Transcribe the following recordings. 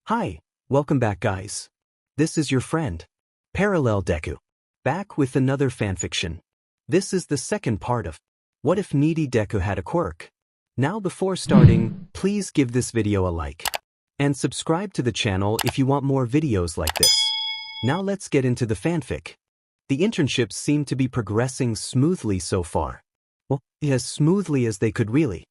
Hi, welcome back guys. This is your friend, Parallel Deku, back with another fanfiction. This is the second part of What If Needy Deku Had a Quirk? Now before starting, please give this video a like. And subscribe to the channel if you want more videos like this. Now let's get into the fanfic. The internships seem to be progressing smoothly so far. Well, as smoothly as they could really.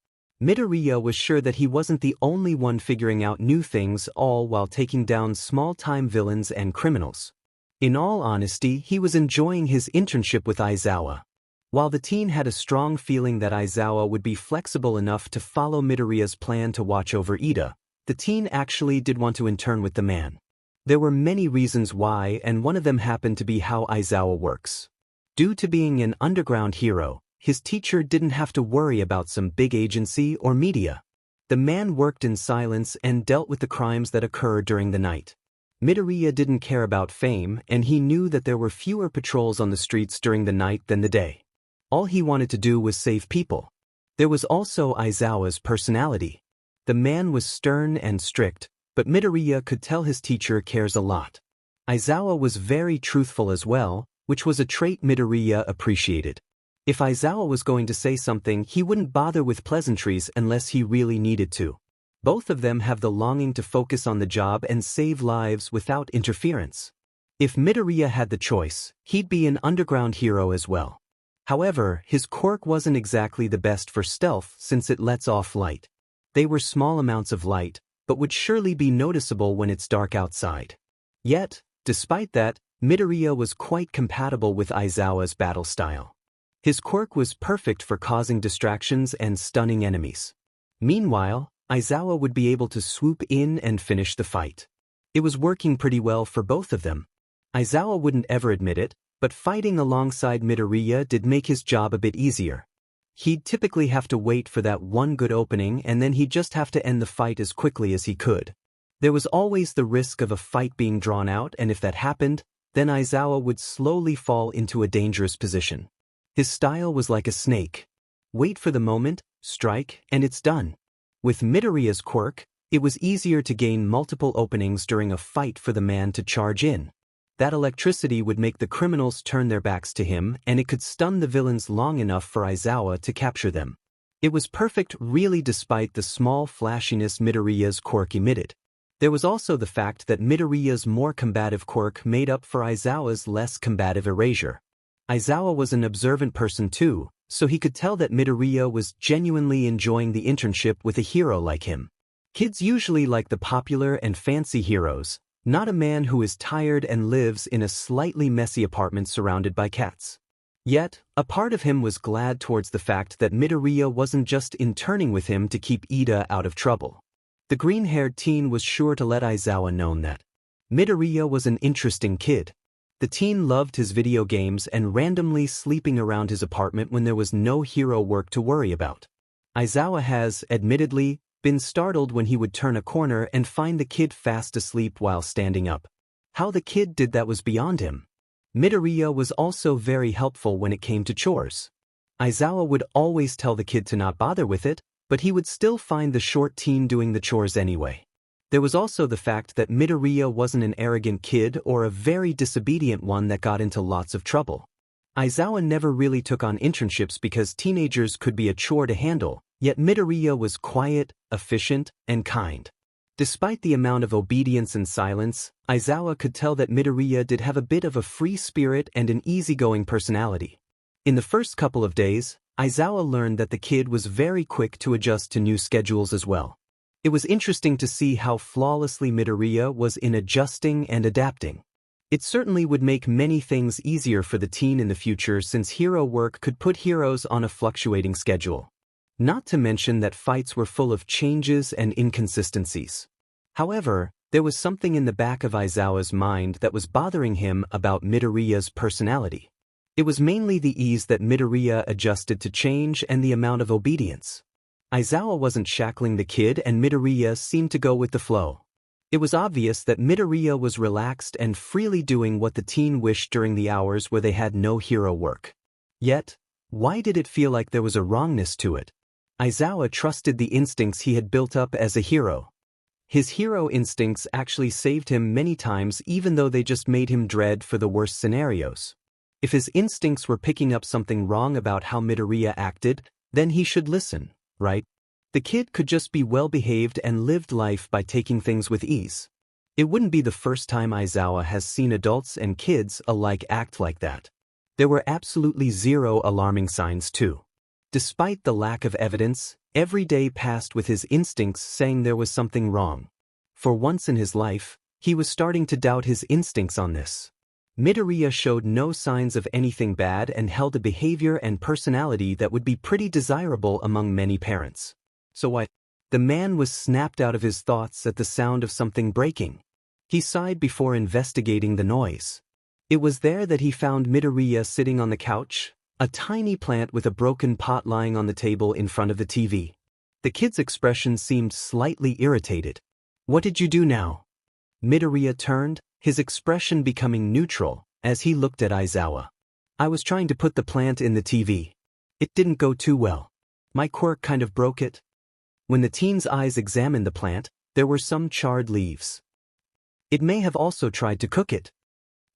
Midoriya was sure that he wasn't the only one figuring out new things, all while taking down small-time villains and criminals. In all honesty, he was enjoying his internship with Aizawa. While the teen had a strong feeling that Aizawa would be flexible enough to follow Midoriya's plan to watch over Ida, the teen actually did want to intern with the man. There were many reasons why, and one of them happened to be how Aizawa works. Due to being an underground hero, his teacher didn't have to worry about some big agency or media. The man worked in silence and dealt with the crimes that occur during the night. Midoriya didn't care about fame, and he knew that there were fewer patrols on the streets during the night than the day. All he wanted to do was save people. There was also Aizawa's personality. The man was stern and strict, but Midoriya could tell his teacher cares a lot. Aizawa was very truthful as well, which was a trait Midoriya appreciated. If Aizawa was going to say something, he wouldn't bother with pleasantries unless he really needed to. Both of them have the longing to focus on the job and save lives without interference. If Midoriya had the choice, he'd be an underground hero as well. However, his quirk wasn't exactly the best for stealth since it lets off light. They were small amounts of light, but would surely be noticeable when it's dark outside. Yet, despite that, Midoriya was quite compatible with Aizawa's battle style. His quirk was perfect for causing distractions and stunning enemies. Meanwhile, Aizawa would be able to swoop in and finish the fight. It was working pretty well for both of them. Aizawa wouldn't ever admit it, but fighting alongside Midoriya did make his job a bit easier. He'd typically have to wait for that one good opening and then he'd just have to end the fight as quickly as he could. There was always the risk of a fight being drawn out, and if that happened, then Aizawa would slowly fall into a dangerous position. His style was like a snake. Wait for the moment, strike, and it's done. With Midoriya's quirk, it was easier to gain multiple openings during a fight for the man to charge in. That electricity would make the criminals turn their backs to him, and it could stun the villains long enough for Aizawa to capture them. It was perfect really despite the small flashiness Midoriya's quirk emitted. There was also the fact that Midoriya's more combative quirk made up for Aizawa's less combative erasure. Aizawa was an observant person too, so he could tell that Midoriya was genuinely enjoying the internship with a hero like him. Kids usually like the popular and fancy heroes, not a man who is tired and lives in a slightly messy apartment surrounded by cats. Yet, a part of him was glad towards the fact that Midoriya wasn't just interning with him to keep Ida out of trouble. The green-haired teen was sure to let Aizawa know that Midoriya was an interesting kid. The teen loved his video games and randomly sleeping around his apartment when there was no hero work to worry about. Aizawa has, admittedly, been startled when he would turn a corner and find the kid fast asleep while standing up. How the kid did that was beyond him. Midoriya was also very helpful when it came to chores. Aizawa would always tell the kid to not bother with it, but he would still find the short teen doing the chores anyway. There was also the fact that Midoriya wasn't an arrogant kid or a very disobedient one that got into lots of trouble. Aizawa never really took on internships because teenagers could be a chore to handle, yet Midoriya was quiet, efficient, and kind. Despite the amount of obedience and silence, Aizawa could tell that Midoriya did have a bit of a free spirit and an easygoing personality. In the first couple of days, Aizawa learned that the kid was very quick to adjust to new schedules as well. It was interesting to see how flawlessly Midoriya was in adjusting and adapting. It certainly would make many things easier for the teen in the future since hero work could put heroes on a fluctuating schedule. Not to mention that fights were full of changes and inconsistencies. However, there was something in the back of Aizawa's mind that was bothering him about Midoriya's personality. It was mainly the ease that Midoriya adjusted to change and the amount of obedience. Aizawa wasn't shackling the kid and Midoriya seemed to go with the flow. It was obvious that Midoriya was relaxed and freely doing what the teen wished during the hours where they had no hero work. Yet, why did it feel like there was a wrongness to it? Aizawa trusted the instincts he had built up as a hero. His hero instincts actually saved him many times even though they just made him dread for the worst scenarios. If his instincts were picking up something wrong about how Midoriya acted, then he should listen, right? The kid could just be well-behaved and lived life by taking things with ease. It wouldn't be the first time Aizawa has seen adults and kids alike act like that. There were absolutely zero alarming signs too. Despite the lack of evidence, every day passed with his instincts saying there was something wrong. For once in his life, he was starting to doubt his instincts on this. Midoriya showed no signs of anything bad and held a behavior and personality that would be pretty desirable among many parents. So what? The man was snapped out of his thoughts at the sound of something breaking. He sighed before investigating the noise. It was there that he found Midoriya sitting on the couch, a tiny plant with a broken pot lying on the table in front of the TV. The kid's expression seemed slightly irritated. "What did you do now?" Midoriya turned, his expression becoming neutral, as he looked at Aizawa. "I was trying to put the plant in the TV. It didn't go too well. My quirk kind of broke it." When the teen's eyes examined the plant, there were some charred leaves. It may have also tried to cook it.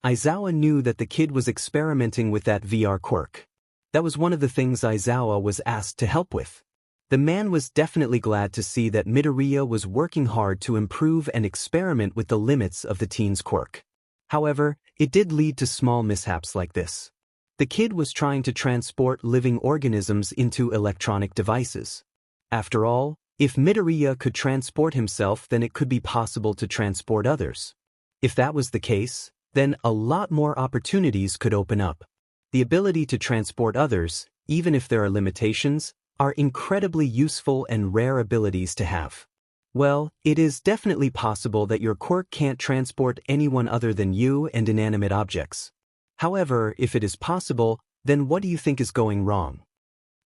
Aizawa knew that the kid was experimenting with that VR quirk. That was one of the things Aizawa was asked to help with. The man was definitely glad to see that Midoriya was working hard to improve and experiment with the limits of the teen's quirk. However, it did lead to small mishaps like this. The kid was trying to transport living organisms into electronic devices. After all, if Midoriya could transport himself, then it could be possible to transport others. If that was the case, then a lot more opportunities could open up. The ability to transport others, even if there are limitations, are incredibly useful and rare abilities to have. Well, it is definitely possible that your quirk can't transport anyone other than you and inanimate objects. However, if it is possible, then what do you think is going wrong?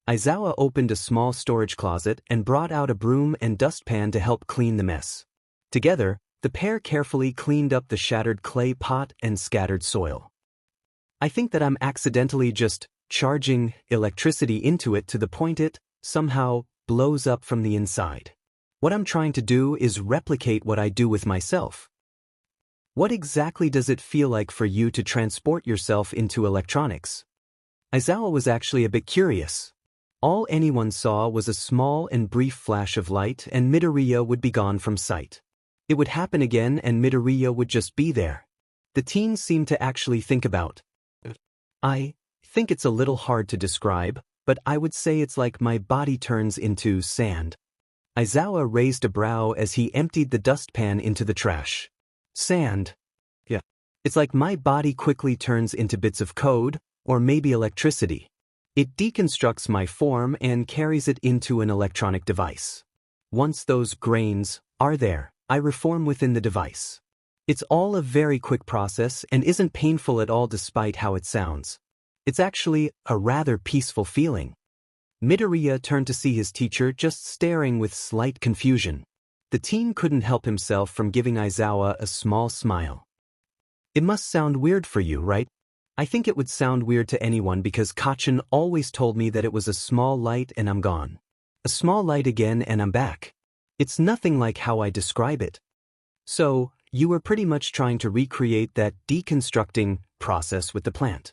Aizawa opened a small storage closet and brought out a broom and dustpan to help clean the mess. Together, the pair carefully cleaned up the shattered clay pot and scattered soil. "I think that I'm accidentally just charging electricity into it to the point it, somehow, blows up from the inside. What I'm trying to do is replicate what I do with myself." "What exactly does it feel like for you to transport yourself into electronics?" Aizawa was actually a bit curious. All anyone saw was a small and brief flash of light and Midoriya would be gone from sight. It would happen again and Midoriya would just be there. The teen seemed to actually think about it. "I think it's a little hard to describe, but I would say it's like my body turns into sand." Aizawa raised a brow as he emptied the dustpan into the trash. "Sand? Yeah. It's like my body quickly turns into bits of code, or maybe electricity. It deconstructs my form and carries it into an electronic device. Once those grains are there, I reform within the device. It's all a very quick process and isn't painful at all despite how it sounds. It's actually a rather peaceful feeling." Midoriya turned to see his teacher just staring with slight confusion. The teen couldn't help himself from giving Aizawa a small smile. "It must sound weird for you, right? I think it would sound weird to anyone because Kachin always told me that it was a small light and I'm gone. A small light again and I'm back. It's nothing like how I describe it." "So, you were pretty much trying to recreate that deconstructing process with the plant."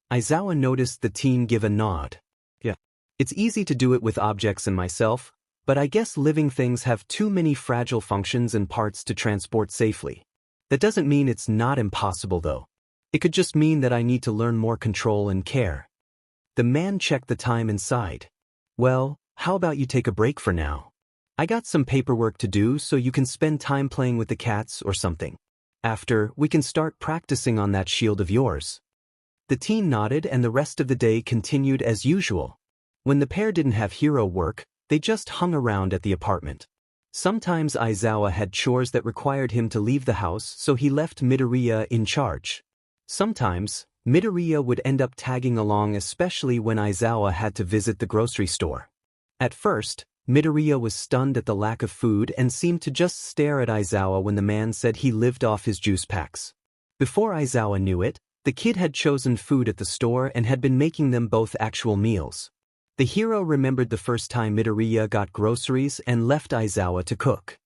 Aizawa noticed the teen give a nod. "Yeah. It's easy to do it with objects and myself, but I guess living things have too many fragile functions and parts to transport safely. That doesn't mean it's not impossible though. It could just mean that I need to learn more control and care." The man checked the time and sighed. "Well, how about you take a break for now? I got some paperwork to do so you can spend time playing with the cats or something. After, we can start practicing on that shield of yours." The teen nodded and the rest of the day continued as usual. When the pair didn't have hero work, they just hung around at the apartment. Sometimes Aizawa had chores that required him to leave the house, so he left Midoriya in charge. Sometimes, Midoriya would end up tagging along, especially when Aizawa had to visit the grocery store. At first, Midoriya was stunned at the lack of food and seemed to just stare at Aizawa when the man said he lived off his juice packs. Before Aizawa knew it, the kid had chosen food at the store and had been making them both actual meals. The hero remembered the first time Midoriya got groceries and left Aizawa to cook.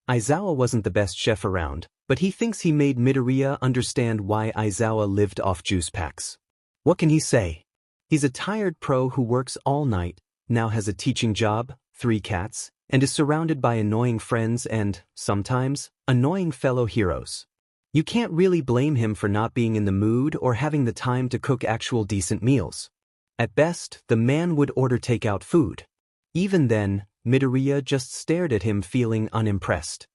Aizawa wasn't the best chef around, but he thinks he made Midoriya understand why Aizawa lived off juice packs. What can he say? He's a tired pro who works all night, now has a teaching job, 3 cats, and is surrounded by annoying friends and, sometimes, annoying fellow heroes. You can't really blame him for not being in the mood or having the time to cook actual decent meals. At best, the man would order takeout food. Even then, Midoriya just stared at him feeling unimpressed.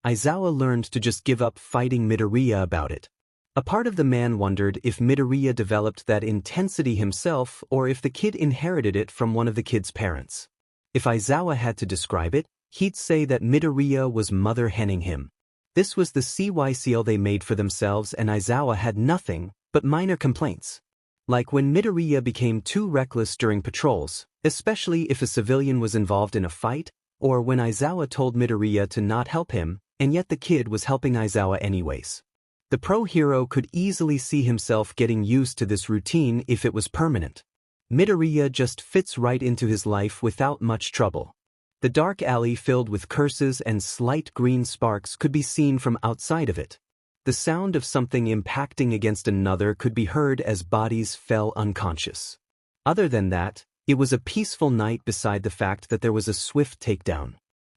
Aizawa learned to just give up fighting Midoriya about it. A part of the man wondered if Midoriya developed that intensity himself or if the kid inherited it from one of the kid's parents. If Aizawa had to describe it, he'd say that Midoriya was mother-henning him. This was the CYCL they made for themselves, and Aizawa had nothing but minor complaints. Like when Midoriya became too reckless during patrols, especially if a civilian was involved in a fight, or when Aizawa told Midoriya to not help him, and yet the kid was helping Aizawa anyways. The pro hero could easily see himself getting used to this routine if it was permanent. Midoriya just fits right into his life without much trouble. The dark alley filled with curses and slight green sparks could be seen from outside of it. The sound of something impacting against another could be heard as bodies fell unconscious. Other than that, it was a peaceful night beside the fact that there was a swift takedown.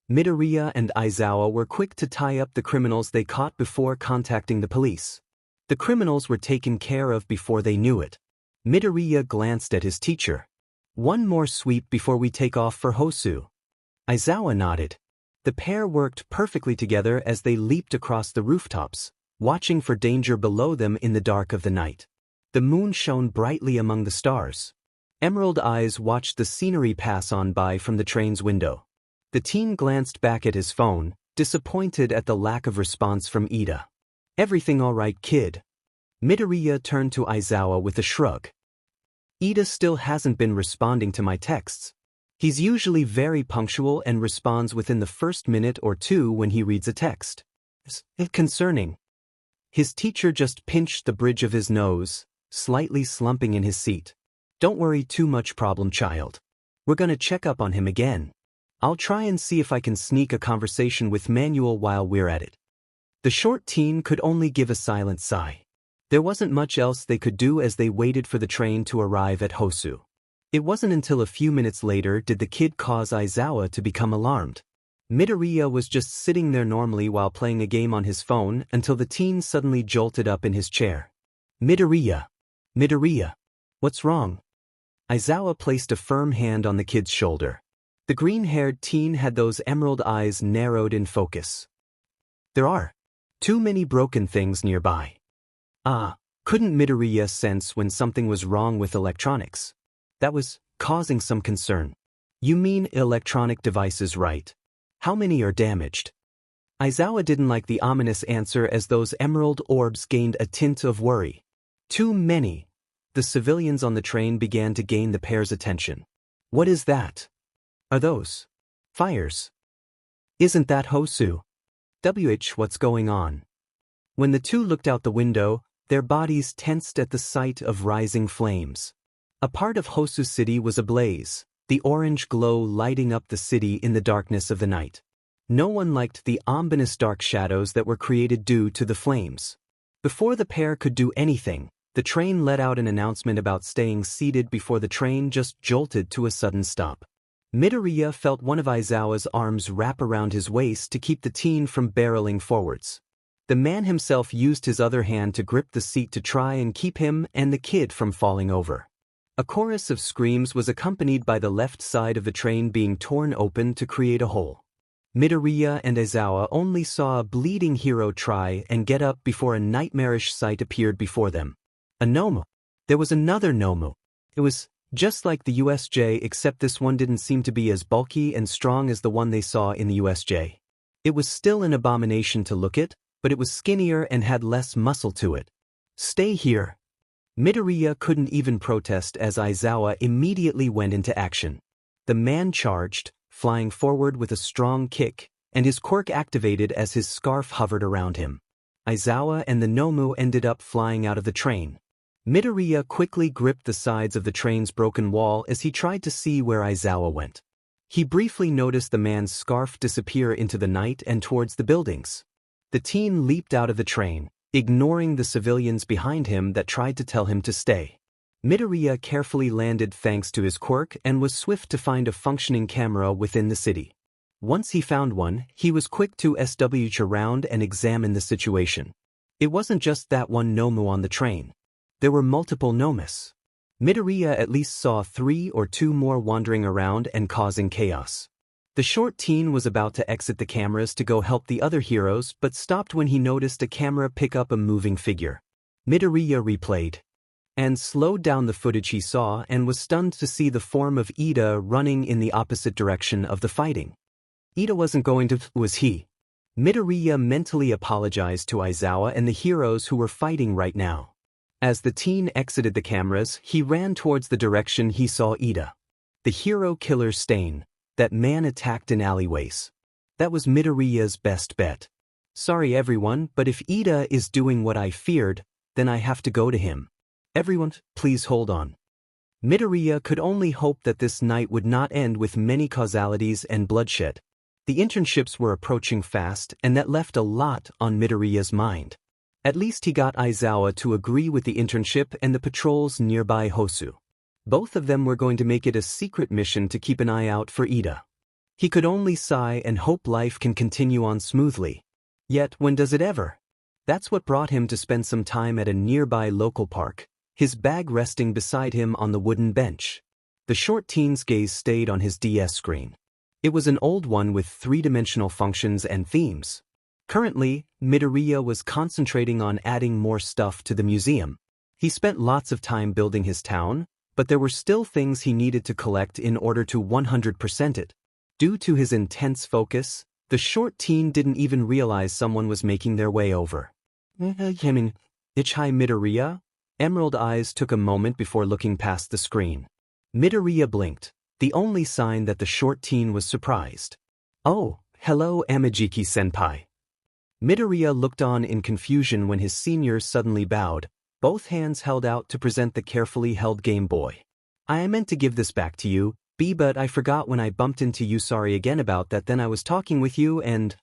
Midoriya and Aizawa were quick to tie up the criminals they caught before contacting the police. The criminals were taken care of before they knew it. Midoriya glanced at his teacher. "One more sweep before we take off for Hosu." Aizawa nodded. The pair worked perfectly together as they leaped across the rooftops, watching for danger below them in the dark of the night. The moon shone brightly among the stars. Emerald eyes watched the scenery pass on by from the train's window. The teen glanced back at his phone, disappointed at the lack of response from Ida. "Everything all right, kid?" Midoriya turned to Aizawa with a shrug. "Ida still hasn't been responding to my texts. He's usually very punctual and responds within the first minute or two when he reads a text. It's concerning." His teacher just pinched the bridge of his nose, slightly slumping in his seat. "Don't worry too much, problem child. We're gonna check up on him again. I'll try and see if I can sneak a conversation with Manuel while we're at it." The short teen could only give a silent sigh. There wasn't much else they could do as they waited for the train to arrive at Hosu. It wasn't until a few minutes later did the kid cause Aizawa to become alarmed. Midoriya was just sitting there normally while playing a game on his phone until the teen suddenly jolted up in his chair. "Midoriya! Midoriya! What's wrong?" Aizawa placed a firm hand on the kid's shoulder. The green-haired teen had those emerald eyes narrowed in focus. "There are too many broken things nearby." Couldn't Midoriya sense when something was wrong with electronics? That was causing some concern. "You mean electronic devices, right? How many are damaged?" Aizawa didn't like the ominous answer as those emerald orbs gained a tint of worry. "Too many." The civilians on the train began to gain the pair's attention. "What is that? Are those fires? Isn't that Hosu? What's going on?" When the two looked out the window, their bodies tensed at the sight of rising flames. A part of Hosu City was ablaze, the orange glow lighting up the city in the darkness of the night. No one liked the ominous dark shadows that were created due to the flames. Before the pair could do anything, the train let out an announcement about staying seated before the train just jolted to a sudden stop. Midoriya felt one of Aizawa's arms wrap around his waist to keep the teen from barreling forwards. The man himself used his other hand to grip the seat to try and keep him and the kid from falling over. A chorus of screams was accompanied by the left side of the train being torn open to create a hole. Midoriya and Aizawa only saw a bleeding hero try and get up before a nightmarish sight appeared before them. A Nomu. There was another Nomu. It was just like the USJ, except this one didn't seem to be as bulky and strong as the one they saw in the USJ. It was still an abomination to look at, but it was skinnier and had less muscle to it. "Stay here." Midoriya couldn't even protest as Aizawa immediately went into action. The man charged, flying forward with a strong kick, and his quirk activated as his scarf hovered around him. Aizawa and the Nomu ended up flying out of the train. Midoriya quickly gripped the sides of the train's broken wall as he tried to see where Aizawa went. He briefly noticed the man's scarf disappear into the night and towards the buildings. The teen leaped out of the train, ignoring the civilians behind him that tried to tell him to stay. Midoriya carefully landed thanks to his quirk and was swift to find a functioning camera within the city. Once he found one, he was quick to switch around and examine the situation. It wasn't just that one Nomu on the train. There were multiple Nomus. Midoriya at least saw 3 or 2 more wandering around and causing chaos. The short teen was about to exit the cameras to go help the other heroes but stopped when he noticed a camera pick up a moving figure. Midoriya replayed and slowed down the footage he saw and was stunned to see the form of Ida running in the opposite direction of the fighting. Ida wasn't going to, was he? Midoriya mentally apologized to Aizawa and the heroes who were fighting right now. As the teen exited the cameras, he ran towards the direction he saw Ida. The hero killer Stain, that man attacked in alleyways. That was Midoriya's best bet. Sorry everyone, but if Ida is doing what I feared, then I have to go to him. Everyone, please hold on. Midoriya could only hope that this night would not end with many causalities and bloodshed. The internships were approaching fast and that left a lot on Midoriya's mind. At least he got Aizawa to agree with the internship and the patrols nearby Hosu. Both of them were going to make it a secret mission to keep an eye out for Ida. He could only sigh and hope life can continue on smoothly. Yet when does it ever? That's what brought him to spend some time at a nearby local park, his bag resting beside him on the wooden bench. The short teen's gaze stayed on his DS screen. It was an old one with 3-dimensional functions and themes. Currently, Midoriya was concentrating on adding more stuff to the museum. He spent lots of time building his town, but there were still things he needed to collect in order to 100% it. Due to his intense focus, the short teen didn't even realize someone was making their way over. Ichai Midoriya? Emerald eyes took a moment before looking past the screen. Midoriya blinked, the only sign that the short teen was surprised. Oh, hello Amajiki-senpai. Midoriya looked on in confusion when his seniors suddenly bowed, both hands held out to present the carefully held Game Boy. I meant to give this back to you, B, but I forgot when I bumped into you. Sorry again about that. Then I was talking with you and,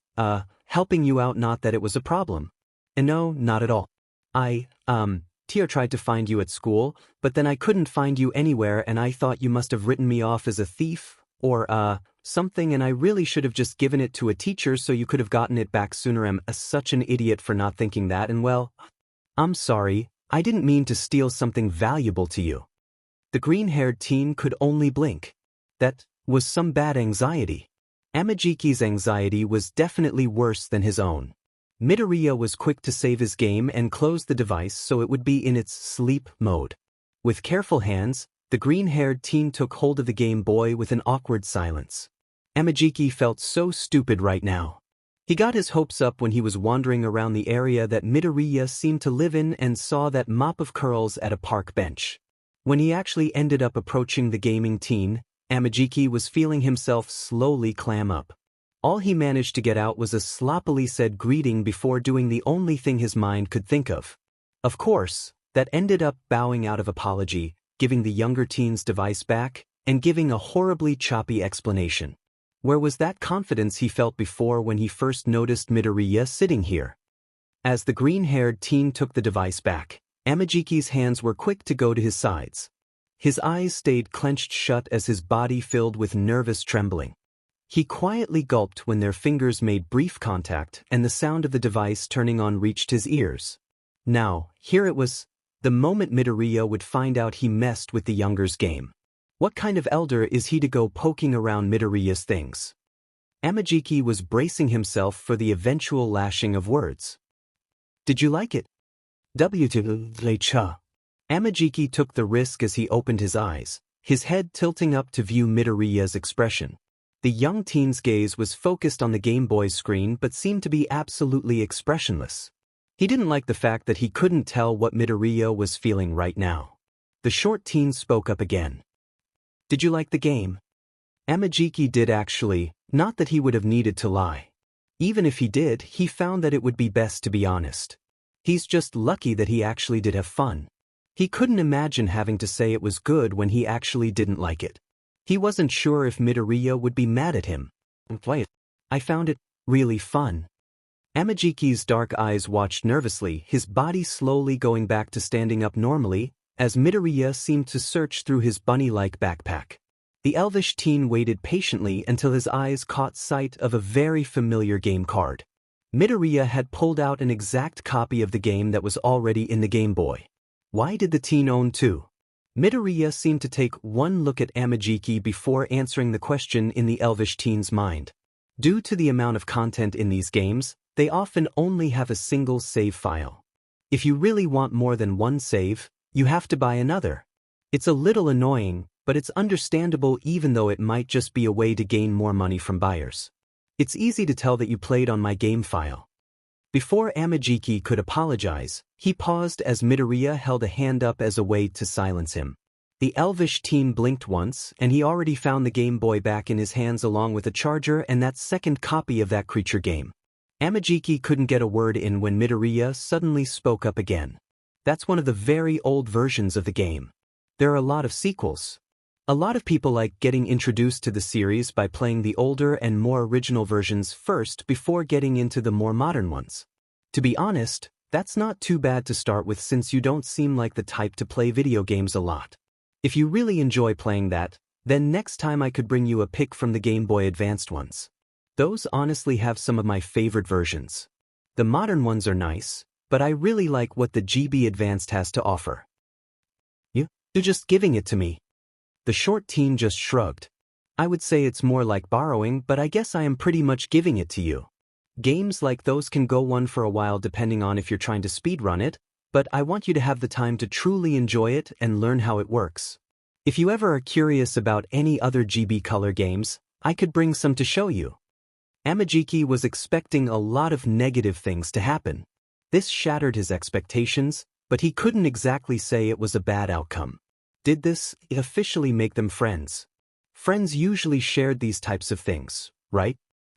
helping you out, not that it was a problem. And no, not at all. Tia tried to find you at school, but then I couldn't find you anywhere and I thought you must have written me off as a thief, or, something, and I really should have just given it to a teacher so you could have gotten it back sooner. I'm such an idiot for not thinking that, and well, I'm sorry, I didn't mean to steal something valuable to you. The green-haired teen could only blink. That was some bad anxiety. Amajiki's anxiety was definitely worse than his own. Midoriya was quick to save his game and close the device so it would be in its sleep mode. With careful hands, the green-haired teen took hold of the Game Boy with an awkward silence. Amajiki felt so stupid right now. He got his hopes up when he was wandering around the area that Midoriya seemed to live in and saw that mop of curls at a park bench. When he actually ended up approaching the gaming teen, Amajiki was feeling himself slowly clam up. All he managed to get out was a sloppily said greeting before doing the only thing his mind could think of. Of course, that ended up bowing out of apology, giving the younger teen's device back, and giving a horribly choppy explanation. Where was that confidence he felt before when he first noticed Midoriya sitting here? As the green-haired teen took the device back, Amajiki's hands were quick to go to his sides. His eyes stayed clenched shut as his body filled with nervous trembling. He quietly gulped when their fingers made brief contact and the sound of the device turning on reached his ears. Now, here it was, the moment Midoriya would find out he messed with the younger's game. What kind of elder is he to go poking around Midoriya's things? Amajiki was bracing himself for the eventual lashing of words. Did you like it? Amajiki took the risk as he opened his eyes, his head tilting up to view Midoriya's expression. The young teen's gaze was focused on the Game Boy's screen but seemed to be absolutely expressionless. He didn't like the fact that he couldn't tell what Midoriya was feeling right now. The short teen spoke up again. Did you like the game? Amajiki did actually, not that he would have needed to lie. Even if he did, he found that it would be best to be honest. He's just lucky that he actually did have fun. He couldn't imagine having to say it was good when he actually didn't like it. He wasn't sure if Midoriya would be mad at him. I found it really fun. Amajiki's dark eyes watched nervously, his body slowly going back to standing up normally, as Midoriya seemed to search through his bunny-like backpack. The elvish teen waited patiently until his eyes caught sight of a very familiar game card. Midoriya had pulled out an exact copy of the game that was already in the Game Boy. Why did the teen own two? Midoriya seemed to take one look at Amajiki before answering the question in the elvish teen's mind. Due to the amount of content in these games, they often only have a single save file. If you really want more than one save, you have to buy another. It's a little annoying, but it's understandable even though it might just be a way to gain more money from buyers. It's easy to tell that you played on my game file. Before Amajiki could apologize, he paused as Midoriya held a hand up as a way to silence him. The elvish teen blinked once, and he already found the Game Boy back in his hands along with a charger and that second copy of that creature game. Amajiki couldn't get a word in when Midoriya suddenly spoke up again. That's one of the very old versions of the game. There are a lot of sequels. A lot of people like getting introduced to the series by playing the older and more original versions first before getting into the more modern ones. To be honest, that's not too bad to start with since you don't seem like the type to play video games a lot. If you really enjoy playing that, then next time I could bring you a pick from the Game Boy Advanced ones. Those honestly have some of my favorite versions. The modern ones are nice, but I really like what the GB Advanced has to offer. You're just giving it to me. The short teen just shrugged. I would say it's more like borrowing, but I guess I am pretty much giving it to you. Games like those can go on for a while depending on if you're trying to speedrun it, but I want you to have the time to truly enjoy it and learn how it works. If you ever are curious about any other GB Color games, I could bring some to show you. Amajiki was expecting a lot of negative things to happen. This shattered his expectations, but he couldn't exactly say it was a bad outcome. Did this officially make them friends? Friends usually shared these types of things, right?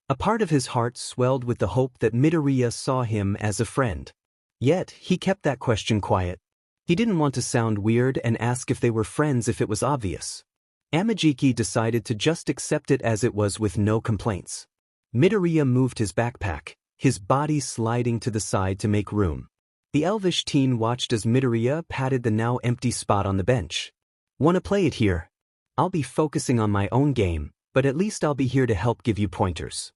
A part of his heart swelled with the hope that Midoriya saw him as a friend. Yet, he kept that question quiet. He didn't want to sound weird and ask if they were friends if it was obvious. Amajiki decided to just accept it as it was with no complaints. Midoriya moved his backpack, his body sliding to the side to make room. The elvish teen watched as Midoriya patted the now empty spot on the bench. "Wanna play it here? I'll be focusing on my own game, but at least I'll be here to help give you pointers."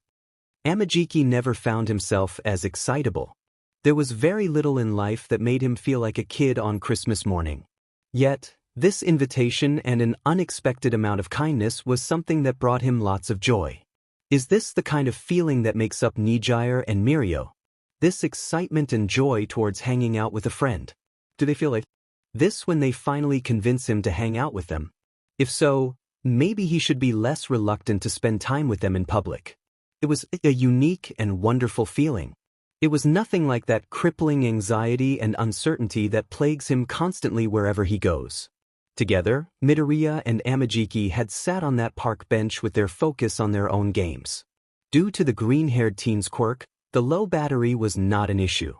Amajiki never found himself as excitable. There was very little in life that made him feel like a kid on Christmas morning. Yet, this invitation and an unexpected amount of kindness was something that brought him lots of joy. Is this the kind of feeling that makes up Nijire and Mirio? This excitement and joy towards hanging out with a friend? Do they feel like this when they finally convince him to hang out with them? If so, maybe he should be less reluctant to spend time with them in public. It was a unique and wonderful feeling. It was nothing like that crippling anxiety and uncertainty that plagues him constantly wherever he goes. Together, Midoriya and Amajiki had sat on that park bench with their focus on their own games. Due to the green-haired teen's quirk, the low battery was not an issue.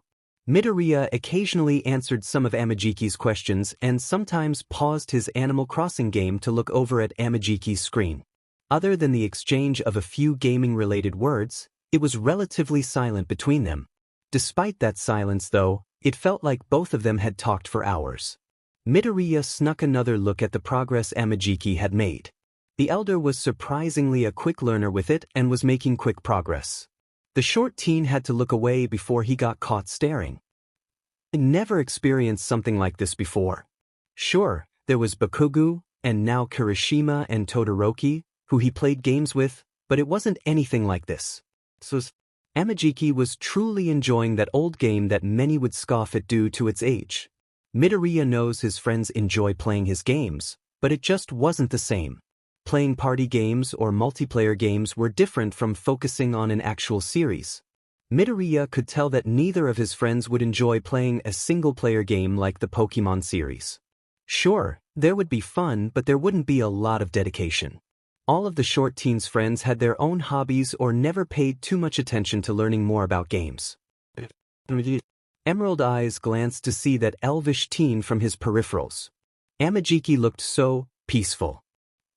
Midoriya occasionally answered some of Amajiki's questions and sometimes paused his Animal Crossing game to look over at Amajiki's screen. Other than the exchange of a few gaming-related words, it was relatively silent between them. Despite that silence, though, it felt like both of them had talked for hours. Midoriya snuck another look at the progress Amajiki had made. The elder was surprisingly a quick learner with it and was making quick progress. The short teen had to look away before he got caught staring. I never experienced something like this before. Sure, there was Bakugou, and now Kirishima and Todoroki, who he played games with, but it wasn't anything like this. So Amajiki was truly enjoying that old game that many would scoff at due to its age. Midoriya knows his friends enjoy playing his games, but it just wasn't the same. Playing party games or multiplayer games were different from focusing on an actual series. Midoriya could tell that neither of his friends would enjoy playing a single-player game like the Pokemon series. Sure, there would be fun, but there wouldn't be a lot of dedication. All of the short teen's friends had their own hobbies or never paid too much attention to learning more about games. Emerald eyes glanced to see that elvish teen from his peripherals. Amajiki looked so peaceful.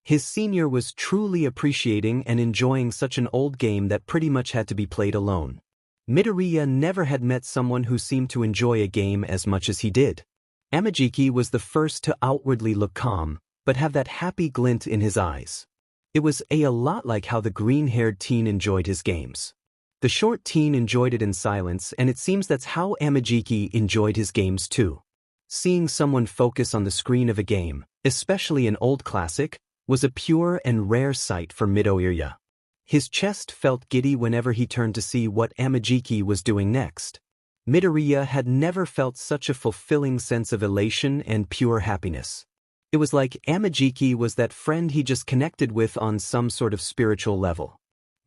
His senior was truly appreciating and enjoying such an old game that pretty much had to be played alone. Midoriya never had met someone who seemed to enjoy a game as much as he did. Amajiki was the first to outwardly look calm, but have that happy glint in his eyes. It was a lot like how the green-haired teen enjoyed his games. The short teen enjoyed it in silence, and it seems that's how Amajiki enjoyed his games too. Seeing someone focus on the screen of a game, especially an old classic, was a pure and rare sight for Midoriya. His chest felt giddy whenever he turned to see what Amajiki was doing next. Midoriya had never felt such a fulfilling sense of elation and pure happiness. It was like Amajiki was that friend he just connected with on some sort of spiritual level.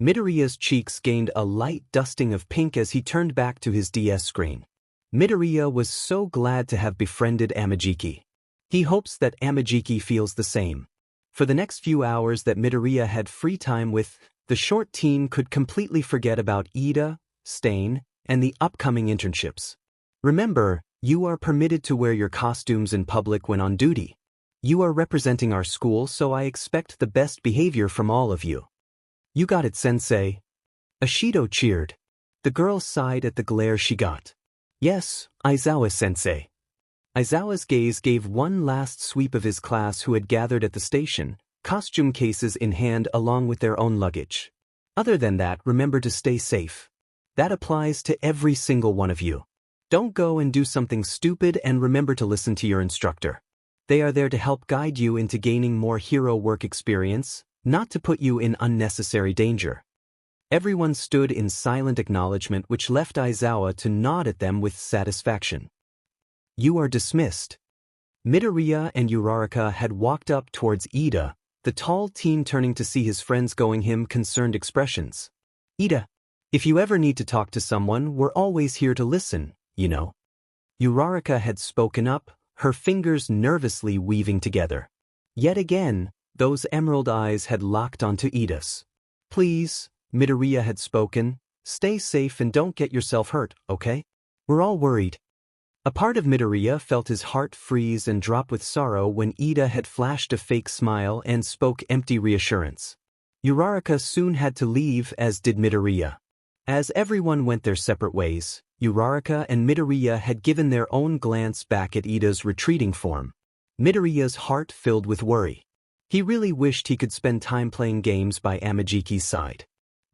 Midoriya's cheeks gained a light dusting of pink as he turned back to his DS screen. Midoriya was so glad to have befriended Amajiki. He hopes that Amajiki feels the same. For the next few hours that Midoriya had free time with, the short teen could completely forget about Ida, Stain, and the upcoming internships. Remember, you are permitted to wear your costumes in public when on duty. You are representing our school, so I expect the best behavior from all of you. You got it, sensei. Ashido cheered. The girl sighed at the glare she got. Yes, Aizawa-sensei. Aizawa's gaze gave one last sweep of his class who had gathered at the station, costume cases in hand along with their own luggage. Other than that, remember to stay safe. That applies to every single one of you. Don't go and do something stupid, and remember to listen to your instructor. They are there to help guide you into gaining more hero work experience, not to put you in unnecessary danger. Everyone stood in silent acknowledgement, which left Aizawa to nod at them with satisfaction. You are dismissed. Midoriya and Uraraka had walked up towards Ida, the tall teen turning to see his friends going him concerned expressions. Ida, if you ever need to talk to someone, we're always here to listen, you know. Uraraka had spoken up, her fingers nervously weaving together. Yet again, those emerald eyes had locked onto Ida's. Please, Midoriya had spoken, stay safe and don't get yourself hurt, okay? We're all worried. A part of Midoriya felt his heart freeze and drop with sorrow when Ida had flashed a fake smile and spoke empty reassurance. Uraraka soon had to leave, as did Midoriya. As everyone went their separate ways, Uraraka and Midoriya had given their own glance back at Ida's retreating form. Midoriya's heart filled with worry. He really wished he could spend time playing games by Amajiki's side.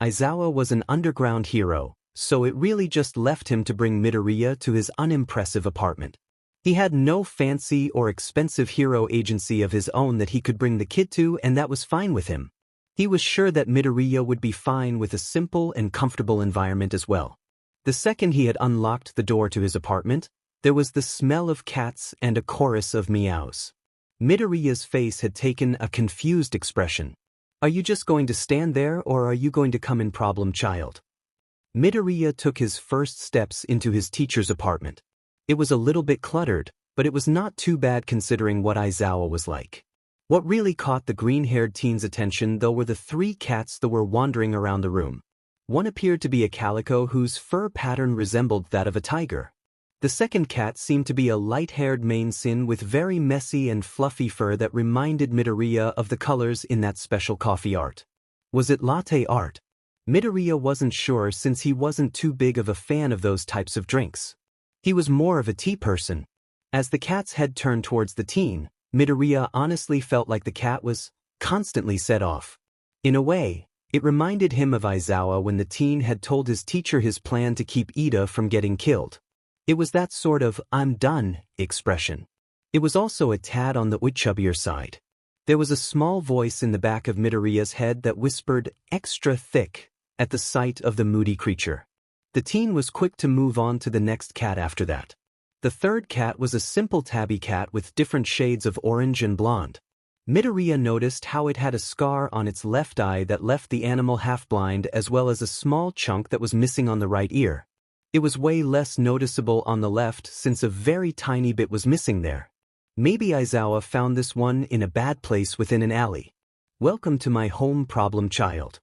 Aizawa was an underground hero, so it really just left him to bring Midoriya to his unimpressive apartment. He had no fancy or expensive hero agency of his own that he could bring the kid to, and that was fine with him. He was sure that Midoriya would be fine with a simple and comfortable environment as well. The second he had unlocked the door to his apartment, there was the smell of cats and a chorus of meows. Midoriya's face had taken a confused expression. Are you just going to stand there, or are you going to come in, problem child? Midoriya took his first steps into his teacher's apartment. It was a little bit cluttered, but it was not too bad considering what Aizawa was like. What really caught the green-haired teen's attention, though, were the three cats that were wandering around the room. One appeared to be a calico whose fur pattern resembled that of a tiger. The second cat seemed to be a light-haired mainsin with very messy and fluffy fur that reminded Midoriya of the colors in that special coffee art. Was it latte art? Midoriya wasn't sure, since he wasn't too big of a fan of those types of drinks. He was more of a tea person. As the cat's head turned towards the teen, Midoriya honestly felt like the cat was constantly set off. In a way, it reminded him of Aizawa when the teen had told his teacher his plan to keep Ida from getting killed. It was that sort of "I'm done" expression. It was also a tad on the chubbier side. There was a small voice in the back of Midoriya's head that whispered, "Extra thick," at the sight of the moody creature. The teen was quick to move on to the next cat after that. The third cat was a simple tabby cat with different shades of orange and blonde. Midoriya noticed how it had a scar on its left eye that left the animal half-blind, as well as a small chunk that was missing on the right ear. It was way less noticeable on the left, since a very tiny bit was missing there. Maybe Aizawa found this one in a bad place within an alley. Welcome to my home, problem child.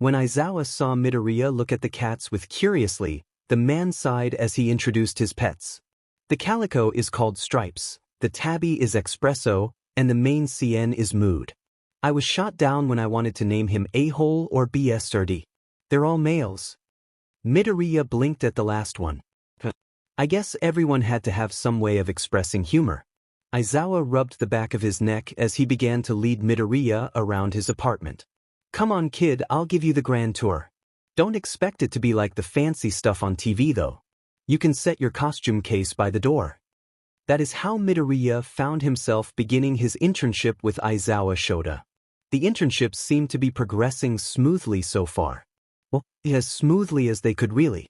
When Aizawa saw Midoriya look at the cats with curiously, the man sighed as he introduced his pets. The calico is called Stripes, the tabby is Espresso, and the main CN is Mood. I was shot down when I wanted to name him A-hole or BSRD. They're all males. Midoriya blinked at the last one. I guess everyone had to have some way of expressing humor. Aizawa rubbed the back of his neck as he began to lead Midoriya around his apartment. Come on kid, I'll give you the grand tour. Don't expect it to be like the fancy stuff on TV though. You can set your costume case by the door. That is how Midoriya found himself beginning his internship with Aizawa Shota. The internships seemed to be progressing smoothly so far. Well, as smoothly as they could really.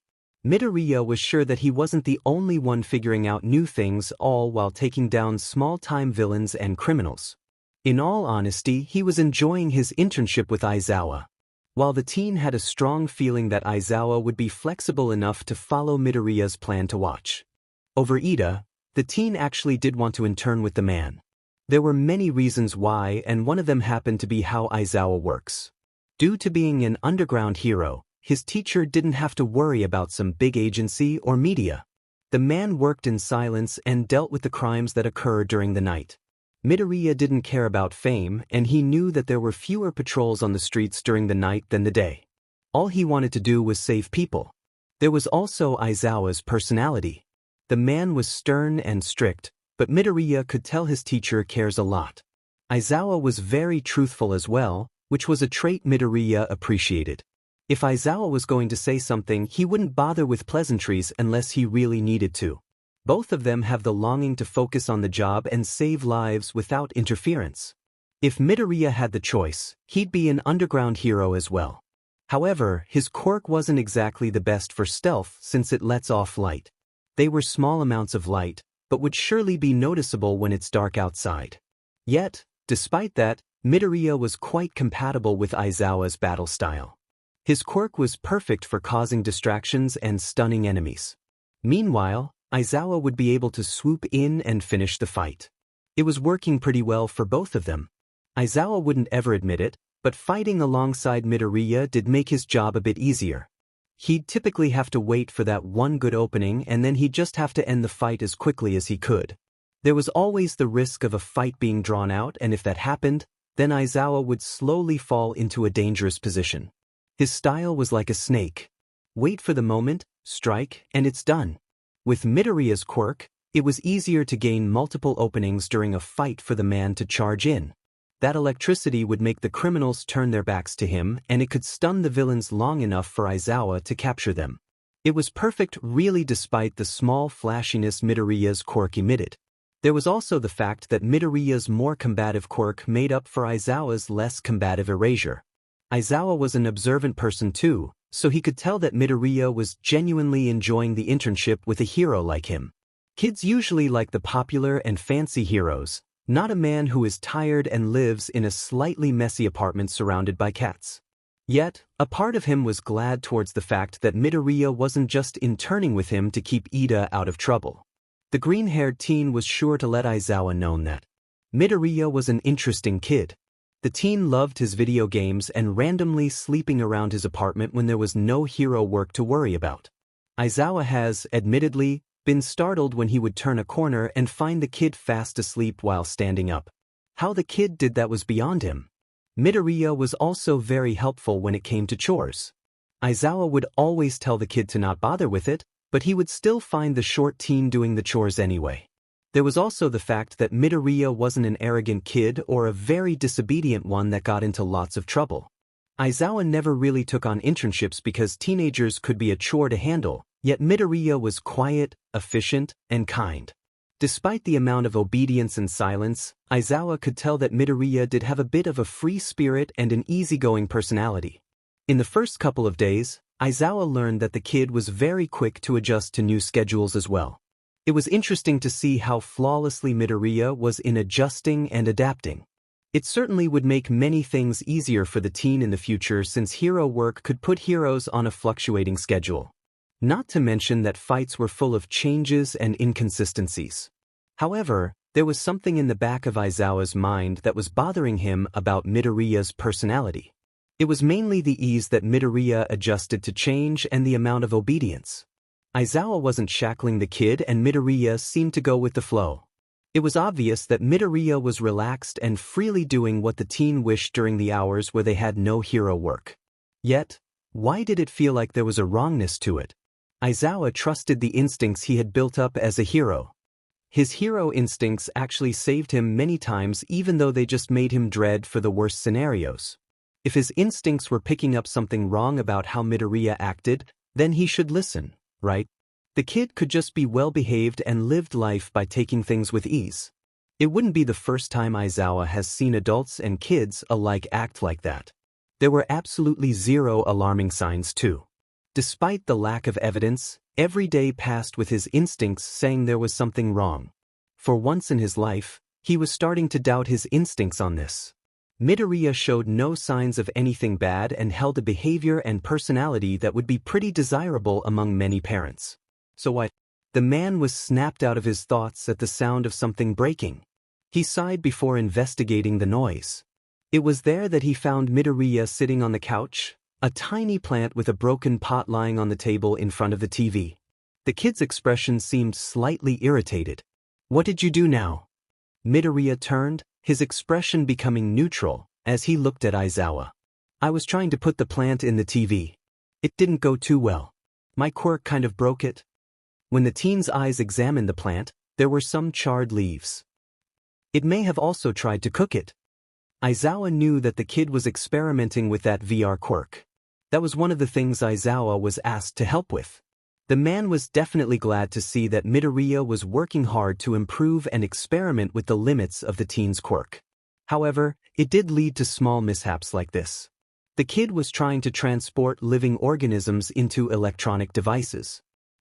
Midoriya was sure that he wasn't the only one figuring out new things, all while taking down small-time villains and criminals. In all honesty, he was enjoying his internship with Aizawa. While the teen had a strong feeling that Aizawa would be flexible enough to follow Midoriya's plan to watch over Ida, the teen actually did want to intern with the man. There were many reasons why, and one of them happened to be how Aizawa works. Due to being an underground hero, his teacher didn't have to worry about some big agency or media. The man worked in silence and dealt with the crimes that occur during the night. Midoriya didn't care about fame, and he knew that there were fewer patrols on the streets during the night than the day. All he wanted to do was save people. There was also Aizawa's personality. The man was stern and strict, but Midoriya could tell his teacher cares a lot. Aizawa was very truthful as well, which was a trait Midoriya appreciated. If Aizawa was going to say something, he wouldn't bother with pleasantries unless he really needed to. Both of them have the longing to focus on the job and save lives without interference. If Midoriya had the choice, he'd be an underground hero as well. However, his quirk wasn't exactly the best for stealth since it lets off light. They were small amounts of light, but would surely be noticeable when it's dark outside. Yet, despite that, Midoriya was quite compatible with Aizawa's battle style. His quirk was perfect for causing distractions and stunning enemies. Meanwhile, Aizawa would be able to swoop in and finish the fight. It was working pretty well for both of them. Aizawa wouldn't ever admit it, but fighting alongside Midoriya did make his job a bit easier. He'd typically have to wait for that one good opening and then he'd just have to end the fight as quickly as he could. There was always the risk of a fight being drawn out, and if that happened, then Aizawa would slowly fall into a dangerous position. His style was like a snake. Wait for the moment, strike, and it's done. With Midoriya's quirk, it was easier to gain multiple openings during a fight for the man to charge in. That electricity would make the criminals turn their backs to him, and it could stun the villains long enough for Aizawa to capture them. It was perfect really, despite the small flashiness Midoriya's quirk emitted. There was also the fact that Midoriya's more combative quirk made up for Aizawa's less combative erasure. Aizawa was an observant person too, so he could tell that Midoriya was genuinely enjoying the internship with a hero like him. Kids usually like the popular and fancy heroes, not a man who is tired and lives in a slightly messy apartment surrounded by cats. Yet, a part of him was glad towards the fact that Midoriya wasn't just interning with him to keep Ida out of trouble. The green-haired teen was sure to let Aizawa know that Midoriya was an interesting kid. The teen loved his video games and randomly sleeping around his apartment when there was no hero work to worry about. Aizawa has, admittedly, been startled when he would turn a corner and find the kid fast asleep while standing up. How the kid did that was beyond him. Midoriya was also very helpful when it came to chores. Aizawa would always tell the kid to not bother with it, but he would still find the short teen doing the chores anyway. There was also the fact that Midoriya wasn't an arrogant kid or a very disobedient one that got into lots of trouble. Aizawa never really took on internships because teenagers could be a chore to handle, yet Midoriya was quiet, efficient, and kind. Despite the amount of obedience and silence, Aizawa could tell that Midoriya did have a bit of a free spirit and an easygoing personality. In the first couple of days, Aizawa learned that the kid was very quick to adjust to new schedules as well. It was interesting to see how flawlessly Midoriya was in adjusting and adapting. It certainly would make many things easier for the teen in the future, since hero work could put heroes on a fluctuating schedule. Not to mention that fights were full of changes and inconsistencies. However, there was something in the back of Aizawa's mind that was bothering him about Midoriya's personality. It was mainly the ease that Midoriya adjusted to change and the amount of obedience. Aizawa wasn't shackling the kid and Midoriya seemed to go with the flow. It was obvious that Midoriya was relaxed and freely doing what the teen wished during the hours where they had no hero work. Yet, why did it feel like there was a wrongness to it? Aizawa trusted the instincts he had built up as a hero. His hero instincts actually saved him many times, even though they just made him dread for the worst scenarios. If his instincts were picking up something wrong about how Midoriya acted, then he should listen, right? The kid could just be well-behaved and lived life by taking things with ease. It wouldn't be the first time Aizawa has seen adults and kids alike act like that. There were absolutely zero alarming signs too. Despite the lack of evidence, every day passed with his instincts saying there was something wrong. For once in his life, he was starting to doubt his instincts on this. Midoriya showed no signs of anything bad and held a behavior and personality that would be pretty desirable among many parents. So what? The man was snapped out of his thoughts at the sound of something breaking. He sighed before investigating the noise. It was there that he found Midoriya sitting on the couch, a tiny plant with a broken pot lying on the table in front of the TV. The kid's expression seemed slightly irritated. "What did you do now?" Midoriya turned, his expression becoming neutral, as he looked at Aizawa. "I was trying to put the plant in the TV. It didn't go too well. My quirk kind of broke it." When the teen's eyes examined the plant, there were some charred leaves. It may have also tried to cook it. Aizawa knew that the kid was experimenting with that VR quirk. That was one of the things Aizawa was asked to help with. The man was definitely glad to see that Midoriya was working hard to improve and experiment with the limits of the teen's quirk. However, it did lead to small mishaps like this. The kid was trying to transport living organisms into electronic devices.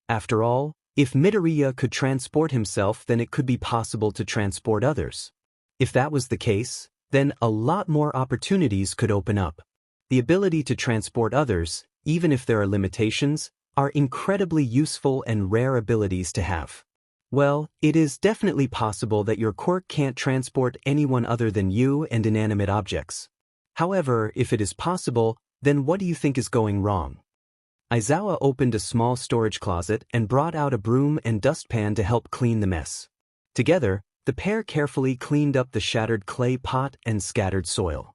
After all, if Midoriya could transport himself, then it could be possible to transport others. If that was the case, then a lot more opportunities could open up. The ability to transport others, even if there are limitations, are incredibly useful and rare abilities to have. Well, it is definitely possible that your quirk can't transport anyone other than you and inanimate objects. However, if it is possible, then what do you think is going wrong? Aizawa opened a small storage closet and brought out a broom and dustpan to help clean the mess. Together, the pair carefully cleaned up the shattered clay pot and scattered soil.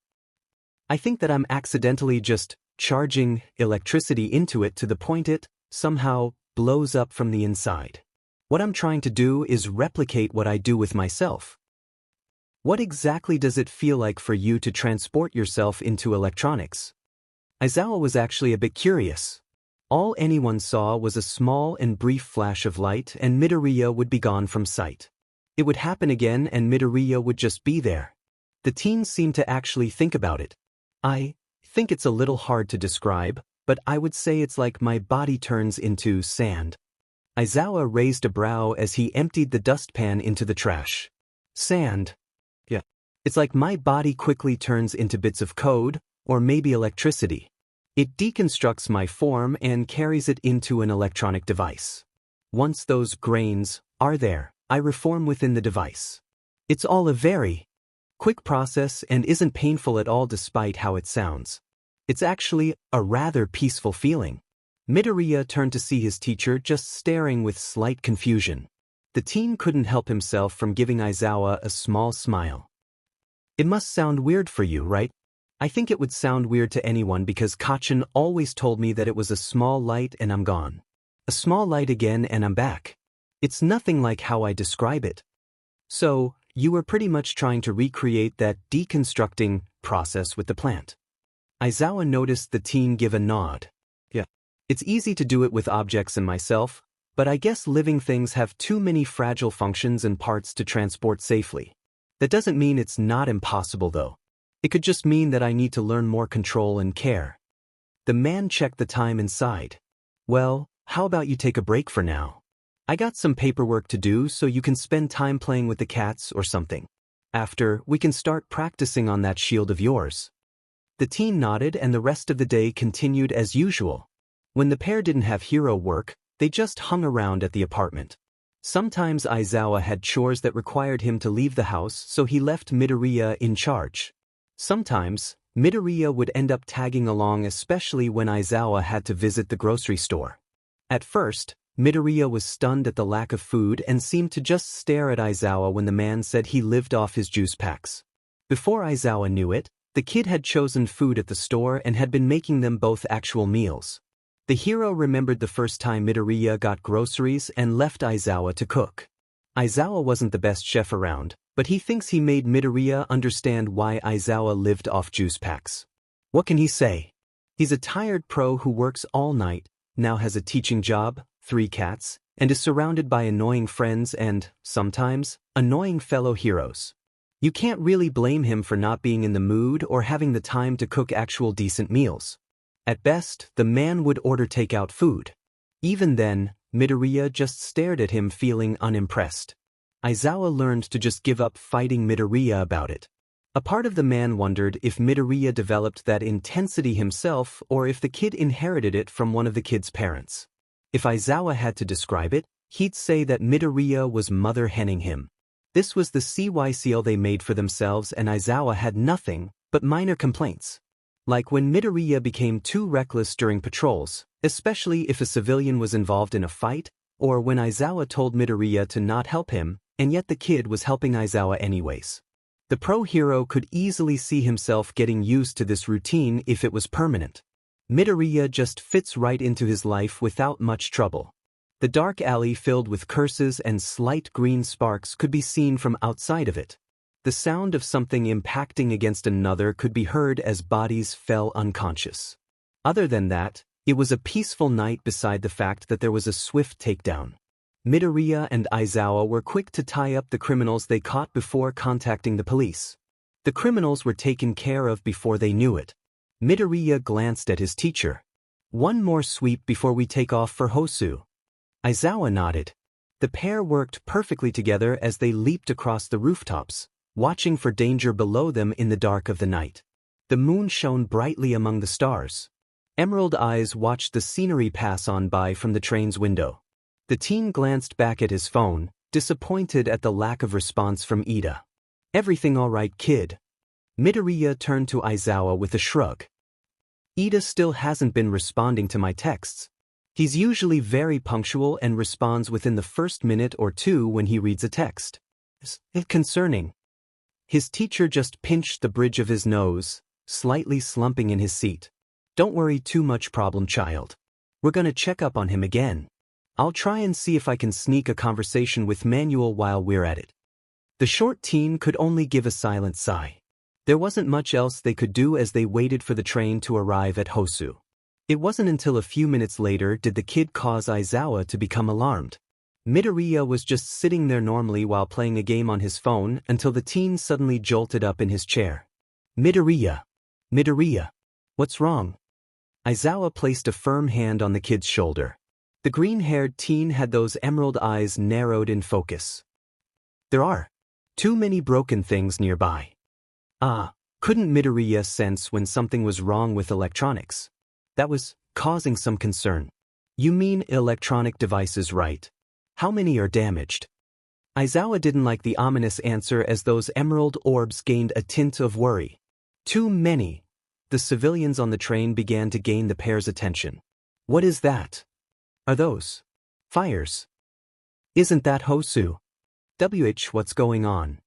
"I think that I'm accidentally just charging electricity into it to the point it, somehow, blows up from the inside. What I'm trying to do is replicate what I do with myself." "What exactly does it feel like for you to transport yourself into electronics?" Aizawa was actually a bit curious. All anyone saw was a small and brief flash of light, and Midoriya would be gone from sight. It would happen again and Midoriya would just be there. The teen seemed to actually think about it. "I think it's a little hard to describe, but I would say it's like my body turns into sand." Aizawa raised a brow as he emptied the dustpan into the trash. "Sand? Yeah. It's like my body quickly turns into bits of code, or maybe electricity. It deconstructs my form and carries it into an electronic device. Once those grains are there, I reform within the device. It's all a very quick process and isn't painful at all despite how it sounds. It's actually a rather peaceful feeling." Midoriya turned to see his teacher just staring with slight confusion. The teen couldn't help himself from giving Aizawa a small smile. "It must sound weird for you, right? I think it would sound weird to anyone because Kachin always told me that it was a small light and I'm gone. A small light again and I'm back. It's nothing like how I describe it." "So, you were pretty much trying to recreate that deconstructing process with the plant." Aizawa noticed the teen give a nod. "Yeah. It's easy to do it with objects and myself, but I guess living things have too many fragile functions and parts to transport safely. That doesn't mean it's not impossible though. It could just mean that I need to learn more control and care." The man checked the time and sighed. "Well, how about you take a break for now? I got some paperwork to do so you can spend time playing with the cats or something. After, we can start practicing on that shield of yours." The teen nodded and the rest of the day continued as usual. When the pair didn't have hero work, they just hung around at the apartment. Sometimes Aizawa had chores that required him to leave the house, so he left Midoriya in charge. Sometimes, Midoriya would end up tagging along, especially when Aizawa had to visit the grocery store. At first, Midoriya was stunned at the lack of food and seemed to just stare at Aizawa when the man said he lived off his juice packs. Before Aizawa knew it, the kid had chosen food at the store and had been making them both actual meals. The hero remembered the first time Midoriya got groceries and left Aizawa to cook. Aizawa wasn't the best chef around, but he thinks he made Midoriya understand why Aizawa lived off juice packs. What can he say? He's a tired pro who works all night, now has a teaching job, 3 cats, and is surrounded by annoying friends and, sometimes, annoying fellow heroes. You can't really blame him for not being in the mood or having the time to cook actual decent meals. At best, the man would order takeout food. Even then, Midoriya just stared at him feeling unimpressed. Aizawa learned to just give up fighting Midoriya about it. A part of the man wondered if Midoriya developed that intensity himself or if the kid inherited it from one of the kid's parents. If Aizawa had to describe it, he'd say that Midoriya was mother-henning him. This was the CYCL they made for themselves, and Aizawa had nothing but minor complaints. Like when Midoriya became too reckless during patrols, especially if a civilian was involved in a fight, or when Aizawa told Midoriya to not help him, and yet the kid was helping Aizawa anyways. The pro hero could easily see himself getting used to this routine if it was permanent. Midoriya just fits right into his life without much trouble. The dark alley filled with curses and slight green sparks could be seen from outside of it. The sound of something impacting against another could be heard as bodies fell unconscious. Other than that, it was a peaceful night beside the fact that there was a swift takedown. Midoriya and Aizawa were quick to tie up the criminals they caught before contacting the police. The criminals were taken care of before they knew it. Midoriya glanced at his teacher. "One more sweep before we take off for Hosu." Aizawa nodded. The pair worked perfectly together as they leaped across the rooftops, watching for danger below them in the dark of the night. The moon shone brightly among the stars. Emerald eyes watched the scenery pass on by from the train's window. The teen glanced back at his phone, disappointed at the lack of response from Ida. "Everything all right, kid?" Midoriya turned to Aizawa with a shrug. "Ida still hasn't been responding to my texts. He's usually very punctual and responds within the first minute or two when he reads a text. It's concerning." His teacher just pinched the bridge of his nose, slightly slumping in his seat. "Don't worry too much, problem child. We're gonna check up on him again. I'll try and see if I can sneak a conversation with Manuel while we're at it." The short teen could only give a silent sigh. There wasn't much else they could do as they waited for the train to arrive at Hosu. It wasn't until a few minutes later did the kid cause Aizawa to become alarmed. Midoriya was just sitting there normally while playing a game on his phone until the teen suddenly jolted up in his chair. "Midoriya! Midoriya! What's wrong?" Aizawa placed a firm hand on the kid's shoulder. The green-haired teen had those emerald eyes narrowed in focus. "There are too many broken things nearby." Couldn't Midoriya sense when something was wrong with electronics? That was causing some concern. "You mean electronic devices, right? How many are damaged?" Aizawa didn't like the ominous answer as those emerald orbs gained a tint of worry. "Too many." The civilians on the train began to gain the pair's attention. "What is that? Are those fires? Isn't that Hosu? What's going on?"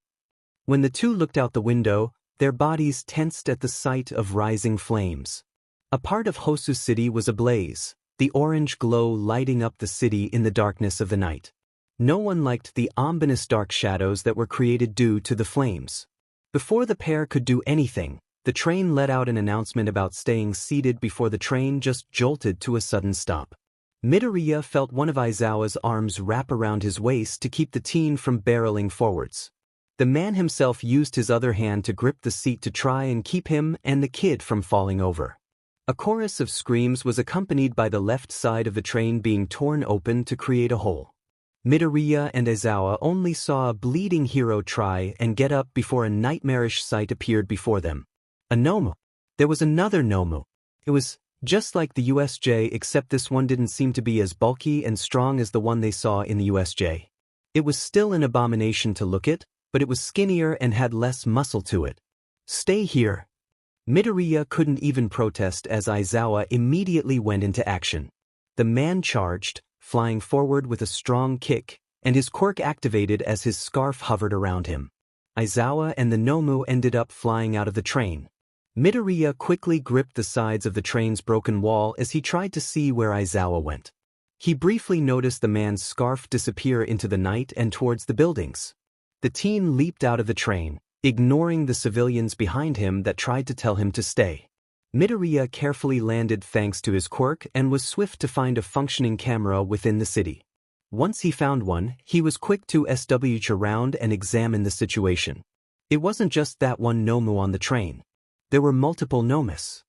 When the two looked out the window, their bodies tensed at the sight of rising flames. A part of Hosu City was ablaze, the orange glow lighting up the city in the darkness of the night. No one liked the ominous dark shadows that were created due to the flames. Before the pair could do anything, the train let out an announcement about staying seated before the train just jolted to a sudden stop. Midoriya felt one of Aizawa's arms wrap around his waist to keep the teen from barreling forwards. The man himself used his other hand to grip the seat to try and keep him and the kid from falling over. A chorus of screams was accompanied by the left side of the train being torn open to create a hole. Midoriya and Aizawa only saw a bleeding hero try and get up before a nightmarish sight appeared before them. A Nomu. There was another Nomu. It was just like the USJ, except this one didn't seem to be as bulky and strong as the one they saw in the USJ. It was still an abomination to look at, but it was skinnier and had less muscle to it. "Stay here." Midoriya couldn't even protest as Aizawa immediately went into action. The man charged, flying forward with a strong kick, and his quirk activated as his scarf hovered around him. Aizawa and the Nomu ended up flying out of the train. Midoriya quickly gripped the sides of the train's broken wall as he tried to see where Aizawa went. He briefly noticed the man's scarf disappear into the night and towards the buildings. The teen leaped out of the train, ignoring the civilians behind him that tried to tell him to stay. Midoriya carefully landed thanks to his quirk and was swift to find a functioning camera within the city. Once he found one, he was quick to switch around and examine the situation. It wasn't just that one Nomu on the train. There were multiple Nomus.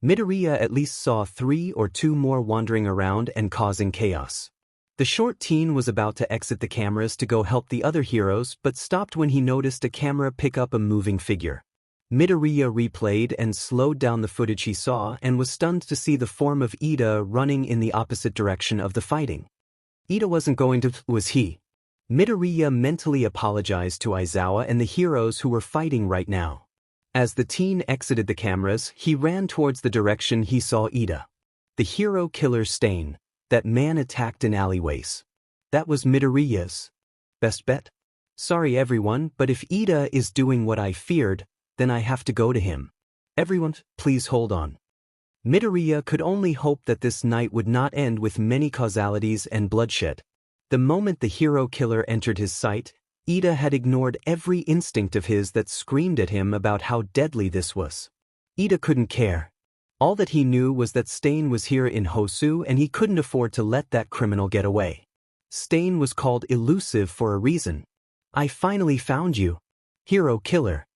Midoriya at least saw 3 or 2 more wandering around and causing chaos. The short teen was about to exit the cameras to go help the other heroes but stopped when he noticed a camera pick up a moving figure. Midoriya replayed and slowed down the footage he saw and was stunned to see the form of Ida running in the opposite direction of the fighting. Ida wasn't going to, was he? Midoriya mentally apologized to Aizawa and the heroes who were fighting right now. As the teen exited the cameras, he ran towards the direction he saw Ida. The hero killer Stain, that man attacked in alleyways. That was Midoriya's best bet? Sorry everyone, but if Ida is doing what I feared, then I have to go to him. Everyone, please hold on. Midoriya could only hope that this night would not end with many causalities and bloodshed. The moment the hero killer entered his sight, Ida had ignored every instinct of his that screamed at him about how deadly this was. Ida couldn't care. All that he knew was that Stain was here in Hosu and he couldn't afford to let that criminal get away. Stain was called elusive for a reason. I finally found you, hero killer.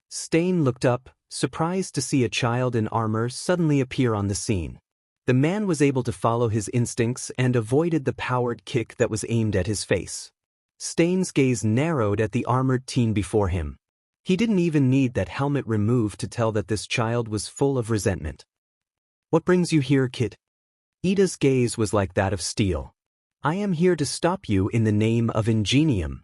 Stain looked up, surprised to see a child in armor suddenly appear on the scene. The man was able to follow his instincts and avoided the powered kick that was aimed at his face. Stain's gaze narrowed at the armored teen before him. He didn't even need that helmet removed to tell that this child was full of resentment. What brings you here, kid? Ida's gaze was like that of steel. I am here to stop you in the name of Ingenium.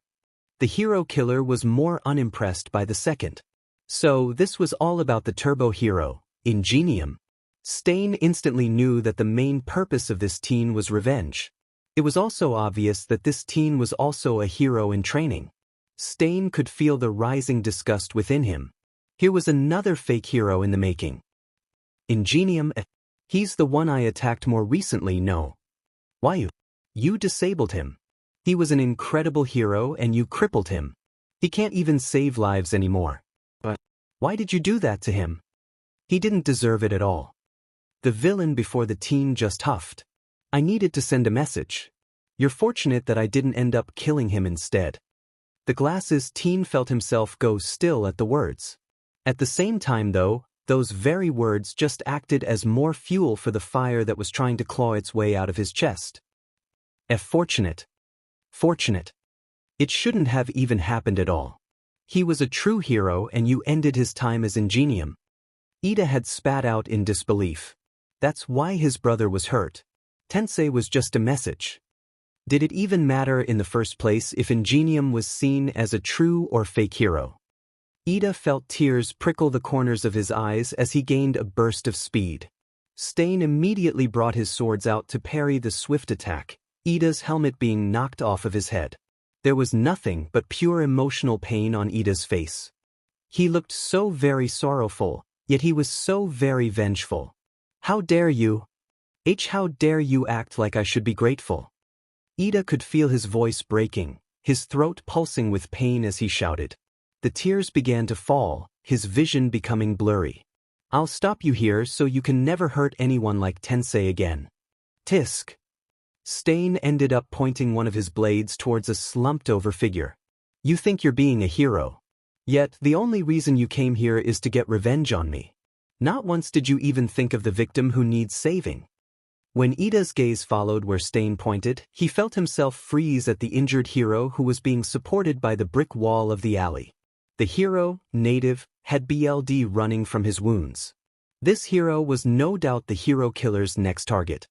The hero killer was more unimpressed by the second. So this was all about the turbo hero, Ingenium. Stain instantly knew that the main purpose of this teen was revenge. It was also obvious that this teen was also a hero in training. Stain could feel the rising disgust within him. Here was another fake hero in the making. Ingenium, he's the one I attacked more recently, no? Why you disabled him. He was an incredible hero and you crippled him. He can't even save lives anymore. But why did you do that to him? He didn't deserve it at all. The villain before the teen just huffed. I needed to send a message. You're fortunate that I didn't end up killing him instead. The glasses teen felt himself go still at the words. At the same time though, those very words just acted as more fuel for the fire that was trying to claw its way out of his chest. Fortunate. Fortunate. It shouldn't have even happened at all. He was a true hero and you ended his time as Ingenium. Ida had spat out in disbelief. That's why his brother was hurt. Tensei was just a message. Did it even matter in the first place if Ingenium was seen as a true or fake hero? Ida felt tears prickle the corners of his eyes as he gained a burst of speed. Stain immediately brought his swords out to parry the swift attack, Ida's helmet being knocked off of his head. There was nothing but pure emotional pain on Ida's face. He looked so very sorrowful, yet he was so very vengeful. How dare you? How dare you act like I should be grateful? Ida could feel his voice breaking, his throat pulsing with pain as he shouted. The tears began to fall, his vision becoming blurry. I'll stop you here so you can never hurt anyone like Tensei again. Tisk. Stain ended up pointing one of his blades towards a slumped-over figure. You think you're being a hero. Yet, the only reason you came here is to get revenge on me. Not once did you even think of the victim who needs saving. When Ida's gaze followed where Stain pointed, he felt himself freeze at the injured hero who was being supported by the brick wall of the alley. The hero, native, had BLD running from his wounds. This hero was no doubt the hero killer's next target.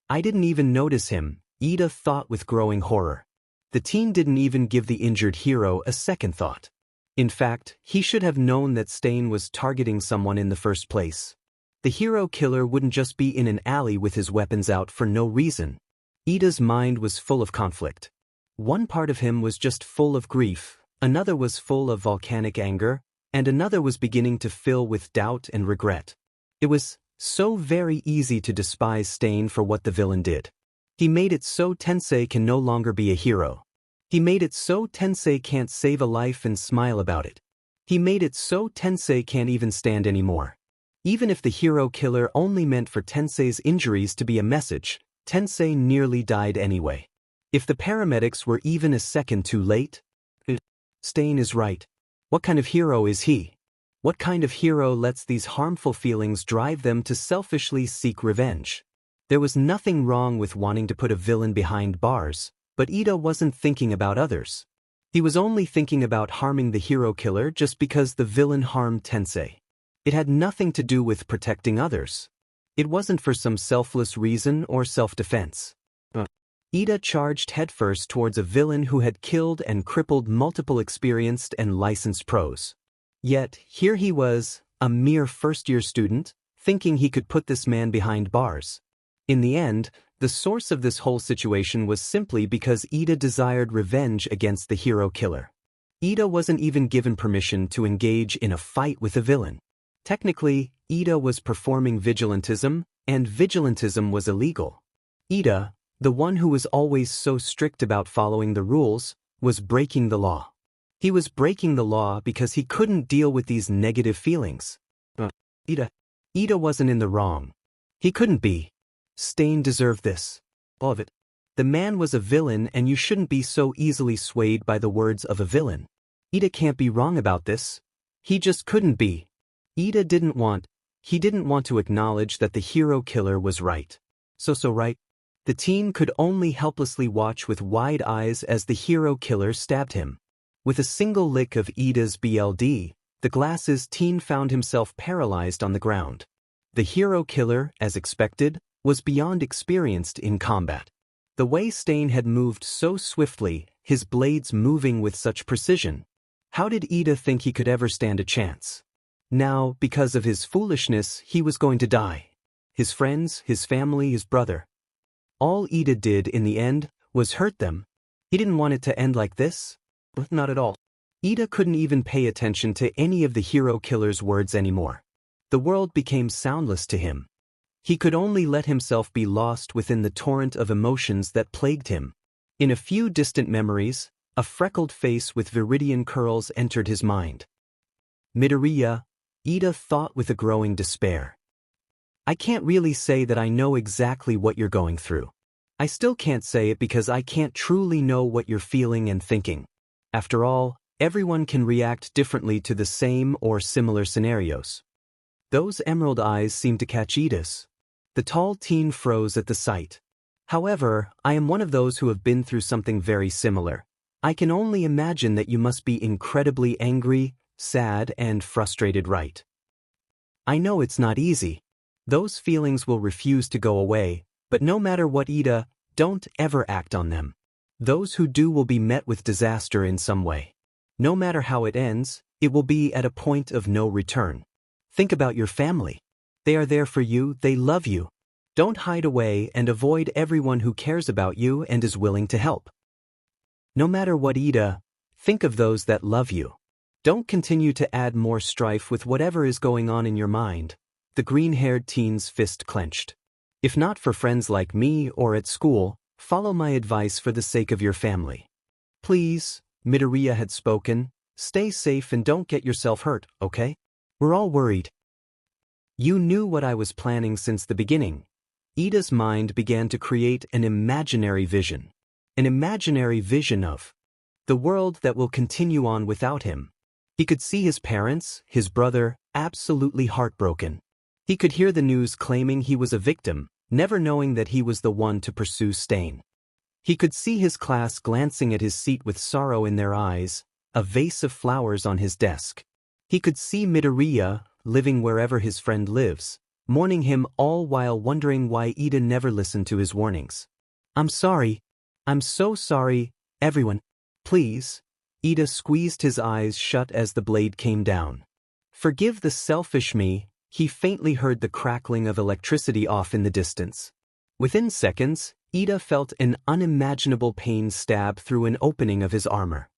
I didn't even notice him, Ida thought with growing horror. The teen didn't even give the injured hero a second thought. In fact, he should have known that Stain was targeting someone in the first place. The hero killer wouldn't just be in an alley with his weapons out for no reason. Ida's mind was full of conflict. One part of him was just full of grief, another was full of volcanic anger, and another was beginning to fill with doubt and regret. It was so very easy to despise Stain for what the villain did. He made it so Tensei can no longer be a hero. He made it so Tensei can't save a life and smile about it. He made it so Tensei can't even stand anymore. Even if the hero killer only meant for Tensei's injuries to be a message, Tensei nearly died anyway. If the paramedics were even a second too late, Stain is right. What kind of hero is he? What kind of hero lets these harmful feelings drive them to selfishly seek revenge? There was nothing wrong with wanting to put a villain behind bars, but Ida wasn't thinking about others. He was only thinking about harming the hero killer just because the villain harmed Tensei. It had nothing to do with protecting others. It wasn't for some selfless reason or self-defense. Ida charged headfirst towards a villain who had killed and crippled multiple experienced and licensed pros. Yet, here he was, a mere first-year student, thinking he could put this man behind bars. In the end, the source of this whole situation was simply because Ida desired revenge against the hero killer. Ida wasn't even given permission to engage in a fight with a villain. Technically, Ida was performing vigilantism, and vigilantism was illegal. Ida, the one who was always so strict about following the rules, was breaking the law. He was breaking the law because he couldn't deal with these negative feelings. Ida wasn't in the wrong. He couldn't be. Stain deserved this. All of it. The man was a villain and you shouldn't be so easily swayed by the words of a villain. Ida can't be wrong about this. He just couldn't be. Ida didn't want to acknowledge that the hero killer was right. So right. The teen could only helplessly watch with wide eyes as the hero killer stabbed him. With a single lick of Ida's BLD, the glasses teen found himself paralyzed on the ground. The hero killer, as expected, was beyond experienced in combat. The way Stain had moved so swiftly, his blades moving with such precision. How did Ida think he could ever stand a chance? Now, because of his foolishness, he was going to die. His friends, his family, his brother. All Ida did in the end was hurt them. He didn't want it to end like this. Not at all. Ida couldn't even pay attention to any of the hero killer's words anymore. The world became soundless to him. He could only let himself be lost within the torrent of emotions that plagued him. In a few distant memories, a freckled face with viridian curls entered his mind. Midoriya, Ida thought with a growing despair. I can't really say that I know exactly what you're going through. I still can't say it because I can't truly know what you're feeling and thinking. After all, everyone can react differently to the same or similar scenarios. Those emerald eyes seemed to catch Ida's. The tall teen froze at the sight. However, I am one of those who have been through something very similar. I can only imagine that you must be incredibly angry, sad, and frustrated, right? I know it's not easy. Those feelings will refuse to go away, but no matter what, Ida, don't ever act on them. Those who do will be met with disaster in some way. No matter how it ends, it will be at a point of no return. Think about your family. They are there for you, they love you. Don't hide away and avoid everyone who cares about you and is willing to help. No matter what, Ida, think of those that love you. Don't continue to add more strife with whatever is going on in your mind. The green-haired teen's fist clenched. If not for friends like me or at school, follow my advice for the sake of your family. Please, Midoriya had spoken, stay safe and don't get yourself hurt, okay? We're all worried. You knew what I was planning since the beginning. Ida's mind began to create an imaginary vision. An imaginary vision of the world that will continue on without him. He could see his parents, his brother, absolutely heartbroken. He could hear the news claiming he was a victim, never knowing that he was the one to pursue Stain. He could see his class glancing at his seat with sorrow in their eyes, a vase of flowers on his desk. He could see Midoriya, living wherever his friend lives, mourning him all while wondering why Ida never listened to his warnings. I'm sorry. I'm so sorry, everyone. Please. Ida squeezed his eyes shut as the blade came down. Forgive the selfish me. He faintly heard the crackling of electricity off in the distance. Within seconds, Ida felt an unimaginable pain stab through an opening of his armor.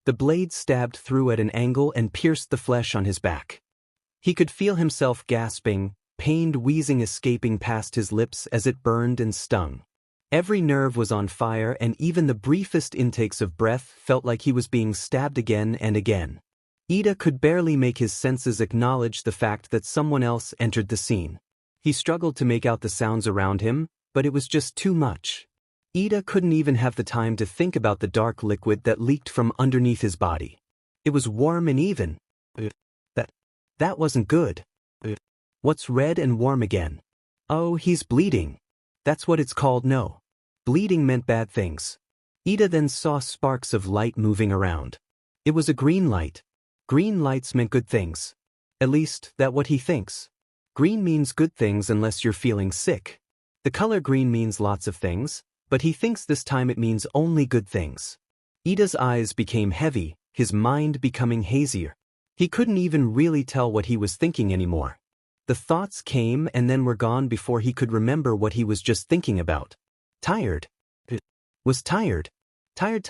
The blade stabbed through at an angle and pierced the flesh on his back. He could feel himself gasping, pained wheezing escaping past his lips as it burned and stung. Every nerve was on fire, and even the briefest intakes of breath felt like he was being stabbed again and again. Ida could barely make his senses acknowledge the fact that someone else entered the scene. He struggled to make out the sounds around him, but it was just too much. Ida couldn't even have the time to think about the dark liquid that leaked from underneath his body. It was warm and even. That wasn't good. What's red and warm again? Oh, he's bleeding. That's what it's called. No. Bleeding meant bad things. Ida then saw sparks of light moving around. It was a green light. Green lights meant good things. At least, that's what he thinks. Green means good things unless you're feeling sick. The color green means lots of things, but he thinks this time it means only good things. Ida's eyes became heavy, his mind becoming hazier. He couldn't even really tell what he was thinking anymore. The thoughts came and then were gone before he could remember what he was just thinking about. Tired. Was tired. Tired.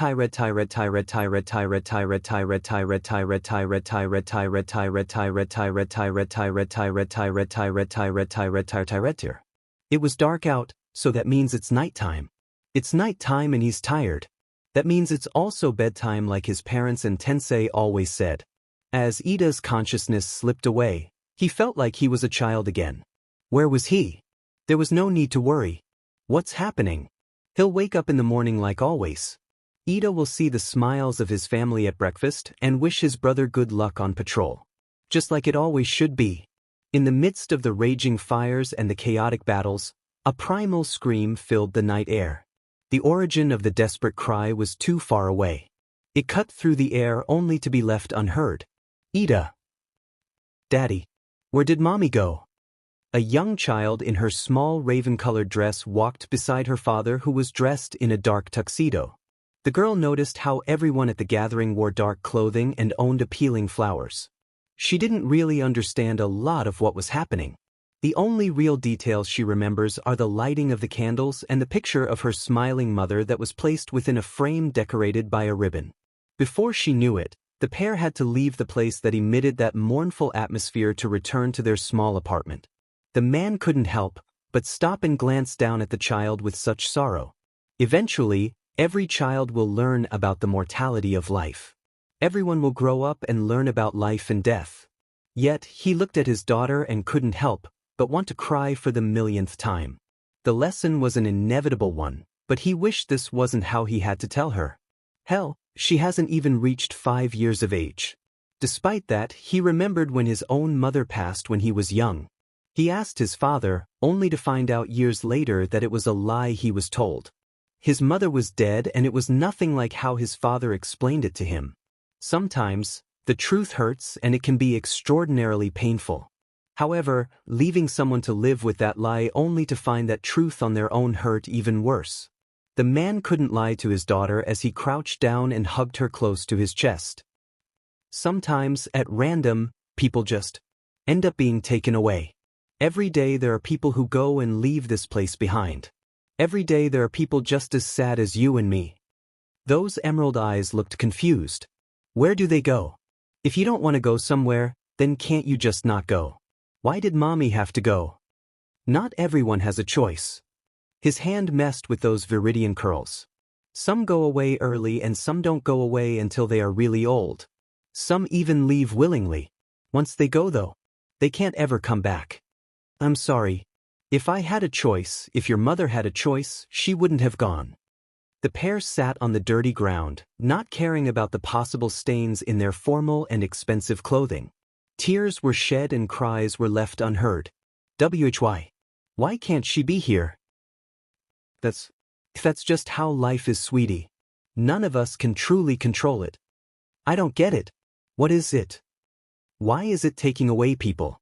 It was dark out, so that means it's nighttime. It's nighttime and he's tired. That means it's also bedtime, like his parents and Tensei always said. As Ida's consciousness slipped away, he felt like he was a child again. Where was he? There was no need to worry. What's happening? He'll wake up in the morning like always. Ida will see the smiles of his family at breakfast and wish his brother good luck on patrol. Just like it always should be. In the midst of the raging fires and the chaotic battles, a primal scream filled the night air. The origin of the desperate cry was too far away. It cut through the air only to be left unheard. Ida. Daddy. Where did Mommy go? A young child in her small raven-colored dress walked beside her father, who was dressed in a dark tuxedo. The girl noticed how everyone at the gathering wore dark clothing and owned appealing flowers. She didn't really understand a lot of what was happening. The only real details she remembers are the lighting of the candles and the picture of her smiling mother that was placed within a frame decorated by a ribbon. Before she knew it, the pair had to leave the place that emitted that mournful atmosphere to return to their small apartment. The man couldn't help but stop and glance down at the child with such sorrow. Eventually, every child will learn about the mortality of life. Everyone will grow up and learn about life and death. Yet, he looked at his daughter and couldn't help but want to cry for the millionth time. The lesson was an inevitable one, but he wished this wasn't how he had to tell her. Hell, she hasn't even reached 5 years of age. Despite that, he remembered when his own mother passed when he was young. He asked his father, only to find out years later that it was a lie he was told. His mother was dead, and it was nothing like how his father explained it to him. Sometimes, the truth hurts and it can be extraordinarily painful. However, leaving someone to live with that lie only to find that truth on their own hurt even worse. The man couldn't lie to his daughter as he crouched down and hugged her close to his chest. Sometimes, at random, people just end up being taken away. Every day there are people who go and leave this place behind. Every day there are people just as sad as you and me. Those emerald eyes looked confused. Where do they go? If you don't want to go somewhere, then can't you just not go? Why did Mommy have to go? Not everyone has a choice. His hand messed with those viridian curls. Some go away early and some don't go away until they are really old. Some even leave willingly. Once they go though, they can't ever come back. I'm sorry. If I had a choice, if your mother had a choice, she wouldn't have gone. The pair sat on the dirty ground, not caring about the possible stains in their formal and expensive clothing. Tears were shed and cries were left unheard. Why can't she be here? That's just how life is, sweetie. None of us can truly control it. I don't get it. What is it? Why is it taking away people?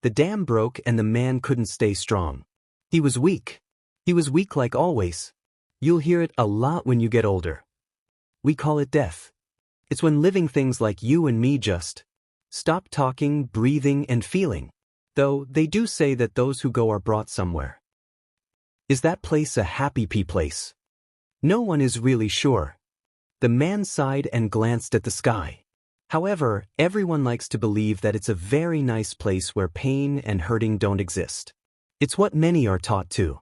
The dam broke and the man couldn't stay strong. He was weak. He was weak like always. You'll hear it a lot when you get older. We call it death. It's when living things like you and me just stop talking, breathing, and feeling. Though they do say that those who go are brought somewhere. Is that place a happy place? No one is really sure. The man sighed and glanced at the sky. However, everyone likes to believe that it's a very nice place where pain and hurting don't exist. It's what many are taught too.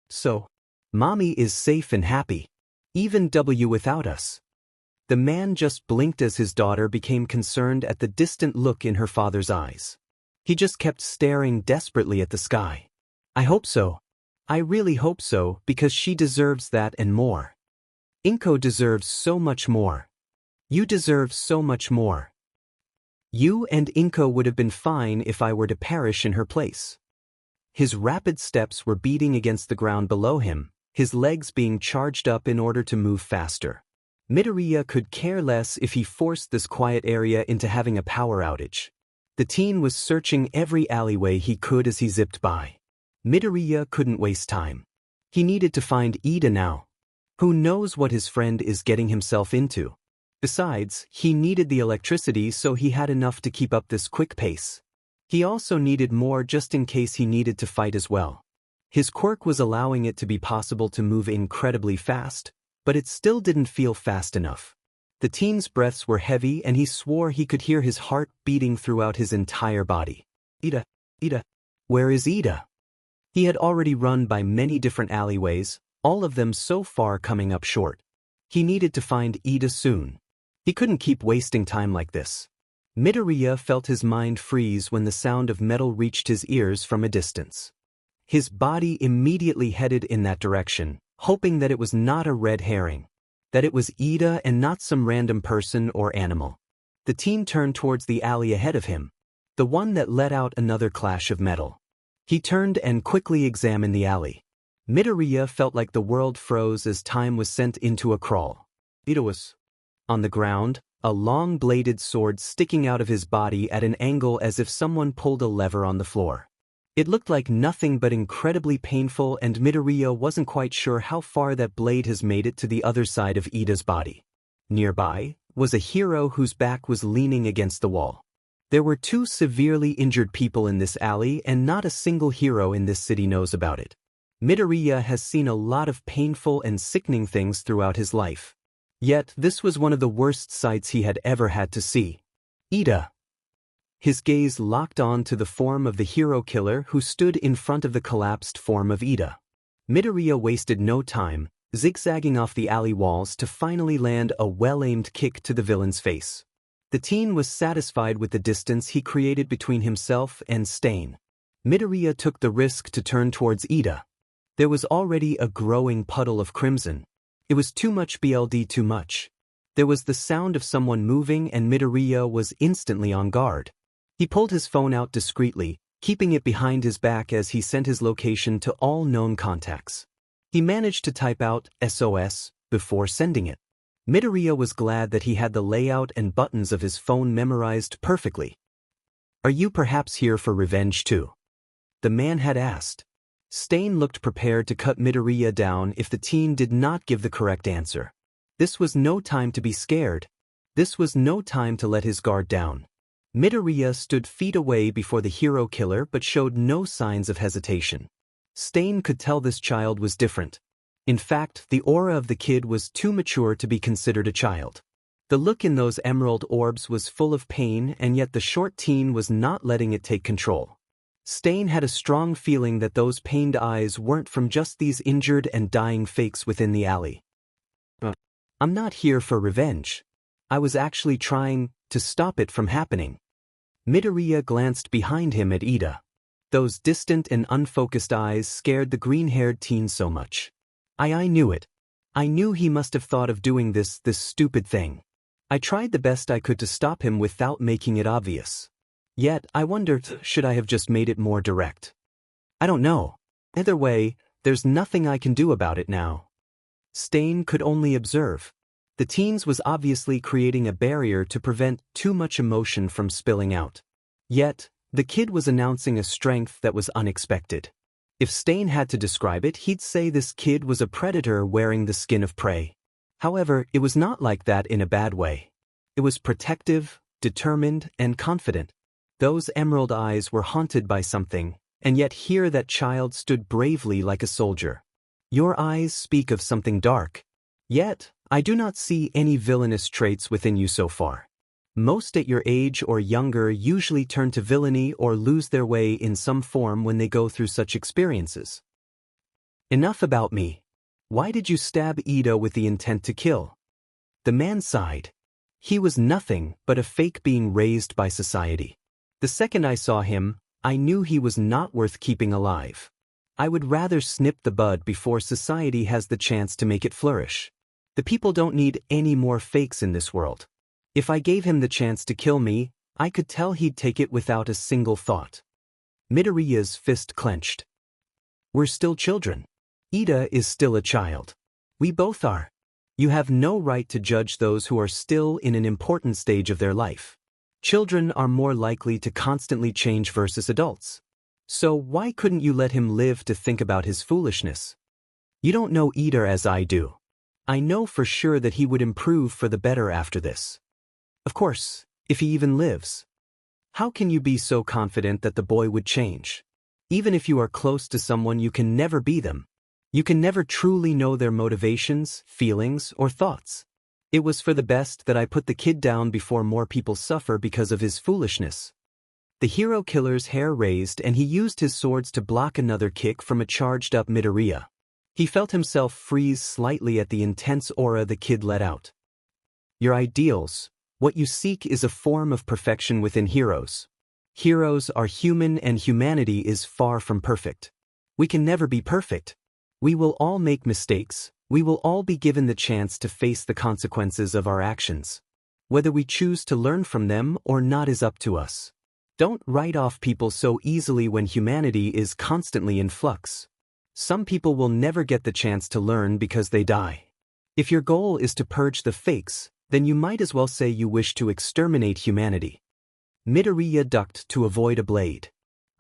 So, Mommy is safe and happy. Even without us. The man just blinked as his daughter became concerned at the distant look in her father's eyes. He just kept staring desperately at the sky. I hope so. I really hope so, because she deserves that and more. Inko deserves so much more. You deserve so much more. You and Inko would have been fine if I were to perish in her place. His rapid steps were beating against the ground below him, his legs being charged up in order to move faster. Midoriya could care less if he forced this quiet area into having a power outage. The teen was searching every alleyway he could as he zipped by. Midoriya couldn't waste time. He needed to find Ida now. Who knows what his friend is getting himself into? Besides, he needed the electricity, so he had enough to keep up this quick pace. He also needed more just in case he needed to fight as well. His quirk was allowing it to be possible to move incredibly fast, but it still didn't feel fast enough. The teen's breaths were heavy and he swore he could hear his heart beating throughout his entire body. Ida. Where is Ida? He had already run by many different alleyways, all of them so far coming up short. He needed to find Ida soon. He couldn't keep wasting time like this. Midoriya felt his mind freeze when the sound of metal reached his ears from a distance. His body immediately headed in that direction, hoping that it was not a red herring, that it was Ida and not some random person or animal. The teen turned towards the alley ahead of him, the one that let out another clash of metal. He turned and quickly examined the alley. Midoriya felt like the world froze as time was sent into a crawl. Ida was on the ground, a long-bladed sword sticking out of his body at an angle as if someone pulled a lever on the floor. It looked like nothing but incredibly painful, and Midoriya wasn't quite sure how far that blade has made it to the other side of Ida's body. Nearby was a hero whose back was leaning against the wall. There were 2 severely injured people in this alley, and not a single hero in this city knows about it. Midoriya has seen a lot of painful and sickening things throughout his life. Yet this was one of the worst sights he had ever had to see. Ida. His gaze locked on to the form of the hero killer who stood in front of the collapsed form of Ida. Midoriya wasted no time, zigzagging off the alley walls to finally land a well-aimed kick to the villain's face. The teen was satisfied with the distance he created between himself and Stain. Midoriya took the risk to turn towards Ida. There was already a growing puddle of crimson. It was too much too much. There was the sound of someone moving and Midoriya was instantly on guard. He pulled his phone out discreetly, keeping it behind his back as he sent his location to all known contacts. He managed to type out SOS before sending it. Midoriya was glad that he had the layout and buttons of his phone memorized perfectly. Are you perhaps here for revenge too? The man had asked. Stain looked prepared to cut Midoriya down if the teen did not give the correct answer. This was no time to be scared. This was no time to let his guard down. Midoriya stood feet away before the hero killer but showed no signs of hesitation. Stain could tell this child was different. In fact, the aura of the kid was too mature to be considered a child. The look in those emerald orbs was full of pain, and yet the short teen was not letting it take control. Stain had a strong feeling that those pained eyes weren't from just these injured and dying fakes within the alley. I'm not here for revenge. I was actually trying to stop it from happening. Midoriya glanced behind him at Ida. Those distant and unfocused eyes scared the green-haired teen so much. I knew it. I knew he must have thought of doing this stupid thing. I tried the best I could to stop him without making it obvious. Yet, I wondered, should I have just made it more direct? I don't know. Either way, there's nothing I can do about it now. Stain could only observe. The teens was obviously creating a barrier to prevent too much emotion from spilling out. Yet, the kid was announcing a strength that was unexpected. If Stain had to describe it, he'd say this kid was a predator wearing the skin of prey. However, it was not like that in a bad way. It was protective, determined, and confident. Those emerald eyes were haunted by something, and yet here that child stood bravely like a soldier. Your eyes speak of something dark. Yet, I do not see any villainous traits within you so far. Most at your age or younger usually turn to villainy or lose their way in some form when they go through such experiences. Enough about me. Why did you stab Ida with the intent to kill? The man sighed. He was nothing but a fake being raised by society. The second I saw him, I knew he was not worth keeping alive. I would rather snip the bud before society has the chance to make it flourish. The people don't need any more fakes in this world. If I gave him the chance to kill me, I could tell he'd take it without a single thought. Midoriya's fist clenched. We're still children. Ida is still a child. We both are. You have no right to judge those who are still in an important stage of their life. Children are more likely to constantly change versus adults. So why couldn't you let him live to think about his foolishness? You don't know Ida as I do. I know for sure that he would improve for the better after this. Of course, if he even lives. How can you be so confident that the boy would change? Even if you are close to someone, you can never be them. You can never truly know their motivations, feelings, or thoughts. It was for the best that I put the kid down before more people suffer because of his foolishness. The hero killer's hair raised and he used his swords to block another kick from a charged-up Midoriya. He felt himself freeze slightly at the intense aura the kid let out. Your ideals, what you seek, is a form of perfection within heroes. Heroes are human and humanity is far from perfect. We can never be perfect. We will all make mistakes. We will all be given the chance to face the consequences of our actions. Whether we choose to learn from them or not is up to us. Don't write off people so easily when humanity is constantly in flux. Some people will never get the chance to learn because they die. If your goal is to purge the fakes, then you might as well say you wish to exterminate humanity. Midoriya ducked to avoid a blade.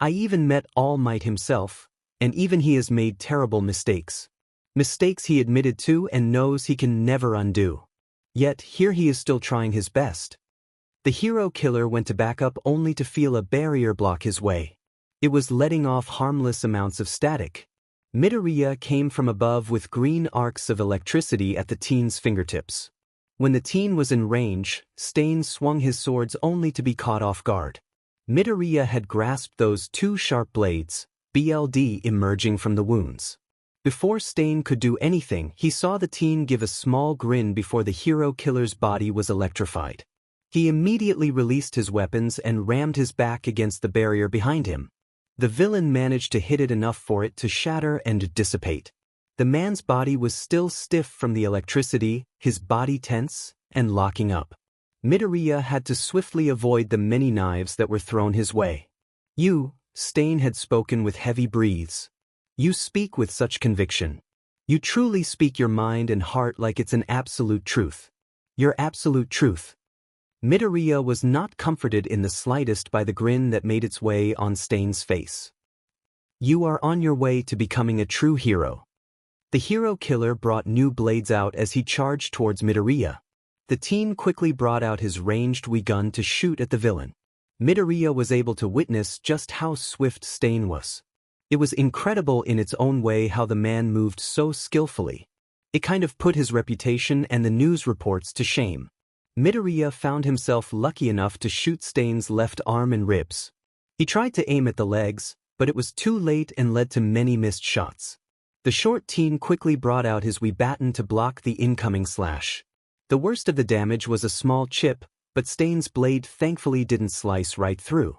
I even met All Might himself, and even he has made terrible mistakes. Mistakes he admitted to and knows he can never undo. Yet here he is still trying his best. The hero killer went to back up only to feel a barrier block his way. It was letting off harmless amounts of static. Midoriya came from above with green arcs of electricity at the teen's fingertips. When the teen was in range, Stain swung his swords only to be caught off guard. Midoriya had grasped those two sharp blades, BLD emerging from the wounds. Before Stain could do anything, he saw the teen give a small grin before the hero killer's body was electrified. He immediately released his weapons and rammed his back against the barrier behind him. The villain managed to hit it enough for it to shatter and dissipate. The man's body was still stiff from the electricity, his body tense and locking up. Midoriya had to swiftly avoid the many knives that were thrown his way. You, Stain had spoken with heavy breaths. You speak with such conviction. You truly speak your mind and heart like it's an absolute truth. Your absolute truth. Midoriya was not comforted in the slightest by the grin that made its way on Stain's face. You are on your way to becoming a true hero. The hero killer brought new blades out as he charged towards Midoriya. The teen quickly brought out his ranged gun to shoot at the villain. Midoriya was able to witness just how swift Stain was. It was incredible in its own way how the man moved so skillfully. It kind of put his reputation and the news reports to shame. Midoriya found himself lucky enough to shoot Stain's left arm and ribs. He tried to aim at the legs, but it was too late and led to many missed shots. The short teen quickly brought out his baton to block the incoming slash. The worst of the damage was a small chip, but Stain's blade thankfully didn't slice right through.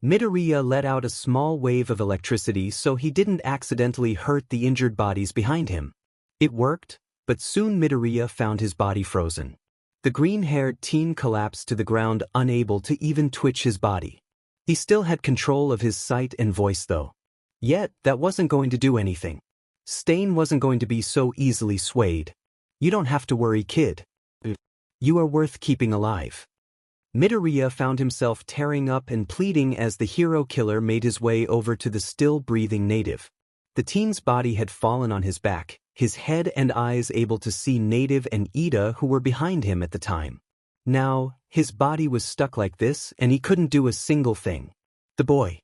Midoriya let out a small wave of electricity so he didn't accidentally hurt the injured bodies behind him. It worked, but soon Midoriya found his body frozen. The green-haired teen collapsed to the ground, unable to even twitch his body. He still had control of his sight and voice though. Yet, that wasn't going to do anything. Stain wasn't going to be so easily swayed. You don't have to worry, kid. You are worth keeping alive. Midoriya found himself tearing up and pleading as the hero killer made his way over to the still-breathing native. The teen's body had fallen on his back, his head and eyes able to see Native and Ida who were behind him at the time. Now, his body was stuck like this and he couldn't do a single thing. The boy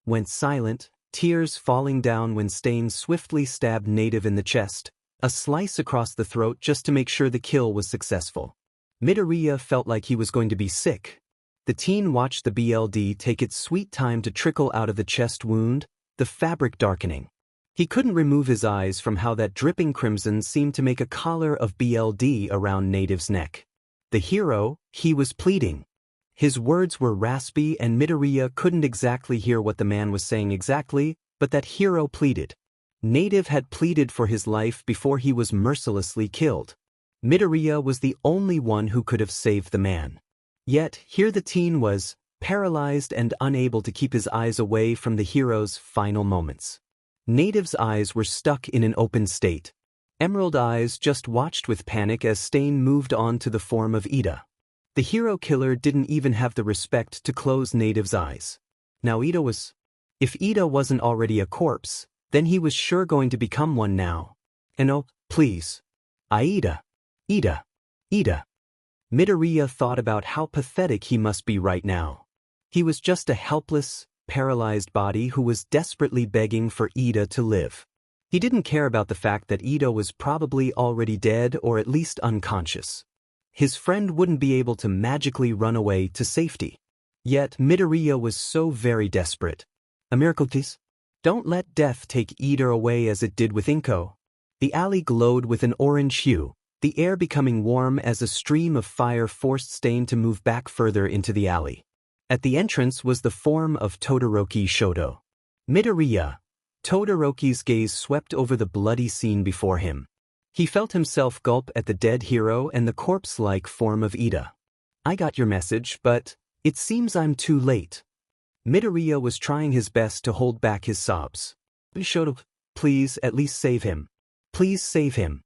went silent, tears falling down when Stain swiftly stabbed Native in the chest, a slice across the throat just to make sure the kill was successful. Midoriya felt like he was going to be sick. The teen watched the BLD take its sweet time to trickle out of the chest wound, the fabric darkening. He couldn't remove his eyes from how that dripping crimson seemed to make a collar of BLD around Native's neck. The hero, he was pleading. His words were raspy and Midoriya couldn't exactly hear what the man was saying exactly, but that hero pleaded. Native had pleaded for his life before he was mercilessly killed. Midoriya was the only one who could have saved the man. Yet, here the teen was, paralyzed and unable to keep his eyes away from the hero's final moments. Native's eyes were stuck in an open state. Emerald Eyes just watched with panic as Stain moved on to the form of Ida. The hero killer didn't even have the respect to close Native's eyes. Now Ida was... If Ida wasn't already a corpse, then he was sure going to become one now. And oh, please. Ida. Ida. Ida. Midoriya thought about how pathetic he must be right now. He was just a helpless, paralyzed body who was desperately begging for Ida to live. He didn't care about the fact that Ida was probably already dead or at least unconscious. His friend wouldn't be able to magically run away to safety. Yet Midoriya was so very desperate. A miracle, please? Don't let death take Ida away as it did with Inko. The alley glowed with an orange hue, the air becoming warm as a stream of fire forced Stain to move back further into the alley. At the entrance was the form of Todoroki Shoto. Midoriya. Todoroki's gaze swept over the bloody scene before him. He felt himself gulp at the dead hero and the corpse-like form of Ida. I got your message, but it seems I'm too late. Midoriya was trying his best to hold back his sobs. Shoto, please at least save him. Please save him.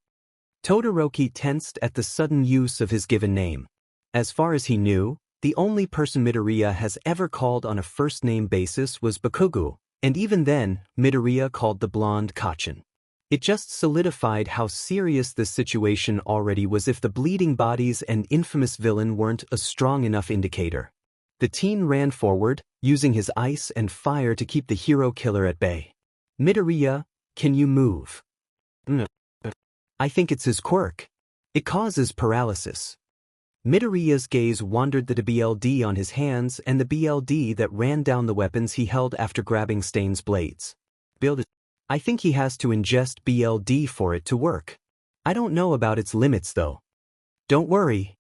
Todoroki tensed at the sudden use of his given name. As far as he knew, the only person Midoriya has ever called on a first-name basis was Bakugou, and even then, Midoriya called the blonde Kachin. It just solidified how serious this situation already was if the bleeding bodies and infamous villain weren't a strong enough indicator. The teen ran forward, using his ice and fire to keep the hero killer at bay. Midoriya, can you move? I think it's his quirk. It causes paralysis. Midoriya's gaze wandered to the BLD on his hands and the BLD that ran down the weapons he held after grabbing Stain's blades. I think he has to ingest BLD for it to work. I don't know about its limits though. Don't worry.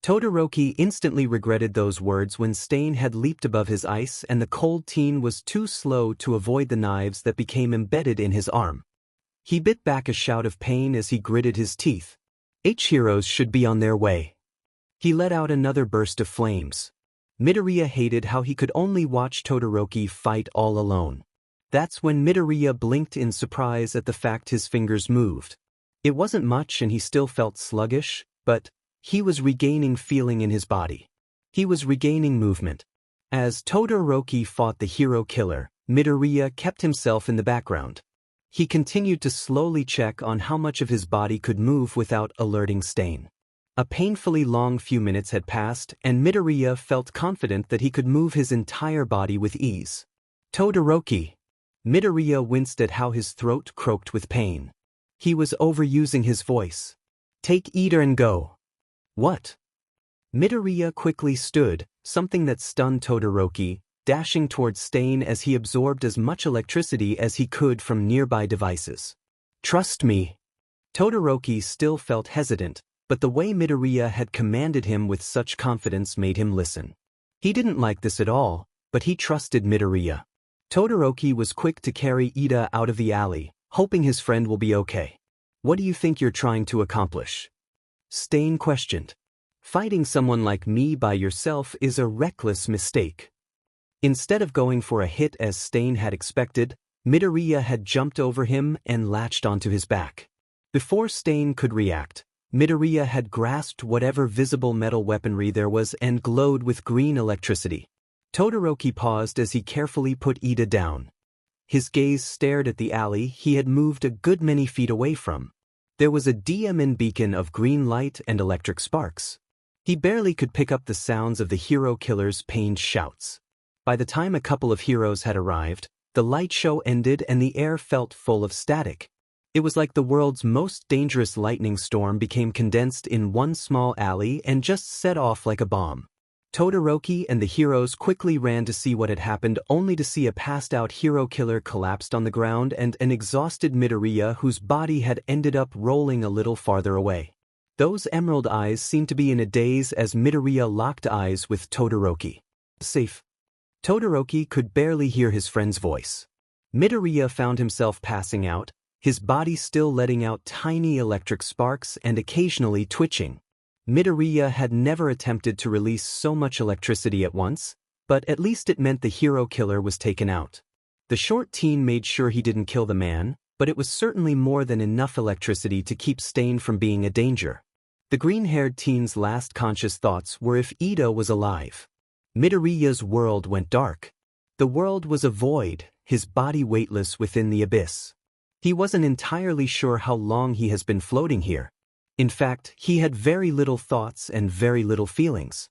Todoroki instantly regretted those words when Stain had leaped above his ice and the cold teen was too slow to avoid the knives that became embedded in his arm. He bit back a shout of pain as he gritted his teeth. H-heroes should be on their way. He let out another burst of flames. Midoriya hated how he could only watch Todoroki fight all alone. That's when Midoriya blinked in surprise at the fact his fingers moved. It wasn't much and he still felt sluggish, but he was regaining feeling in his body. He was regaining movement. As Todoroki fought the hero killer, Midoriya kept himself in the background. He continued to slowly check on how much of his body could move without alerting Stain. A painfully long few minutes had passed, and Midoriya felt confident that he could move his entire body with ease. Todoroki. Midoriya winced at how his throat croaked with pain. He was overusing his voice. Take Ida and go. What? Midoriya quickly stood, something that stunned Todoroki, dashing towards Stain as he absorbed as much electricity as he could from nearby devices. Trust me. Todoroki still felt hesitant, but the way Midoriya had commanded him with such confidence made him listen. He didn't like this at all, but he trusted Midoriya. Todoroki was quick to carry Ida out of the alley, hoping his friend will be okay. What do you think you're trying to accomplish? Stain questioned. Fighting someone like me by yourself is a reckless mistake. Instead of going for a hit as Stain had expected, Midoriya had jumped over him and latched onto his back. Before Stain could react, Midoriya had grasped whatever visible metal weaponry there was and glowed with green electricity. Todoroki paused as he carefully put Ida down. His gaze stared at the alley he had moved a good many feet away from. There was a diamond beacon of green light and electric sparks. He barely could pick up the sounds of the hero killer's pained shouts. By the time a couple of heroes had arrived, The light show ended and the air felt full of static. It was like the world's most dangerous lightning storm became condensed in one small alley and just set off like a bomb. Todoroki and the heroes quickly ran to see what had happened, only to see a passed-out hero killer collapsed on the ground and an exhausted Midoriya whose body had ended up rolling a little farther away. Those emerald eyes seemed to be in a daze as Midoriya locked eyes with Todoroki. Safe. Todoroki could barely hear his friend's voice. Midoriya found himself passing out, his body still letting out tiny electric sparks and occasionally twitching. Midoriya had never attempted to release so much electricity at once, but at least it meant the hero killer was taken out. The short teen made sure he didn't kill the man, but it was certainly more than enough electricity to keep Stain from being a danger. The green-haired teen's last conscious thoughts were if Ito was alive. Midoriya's world went dark. The world was a void, his body weightless within the abyss. He wasn't entirely sure how long he has been floating here. In fact, he had very little thoughts and very little feelings.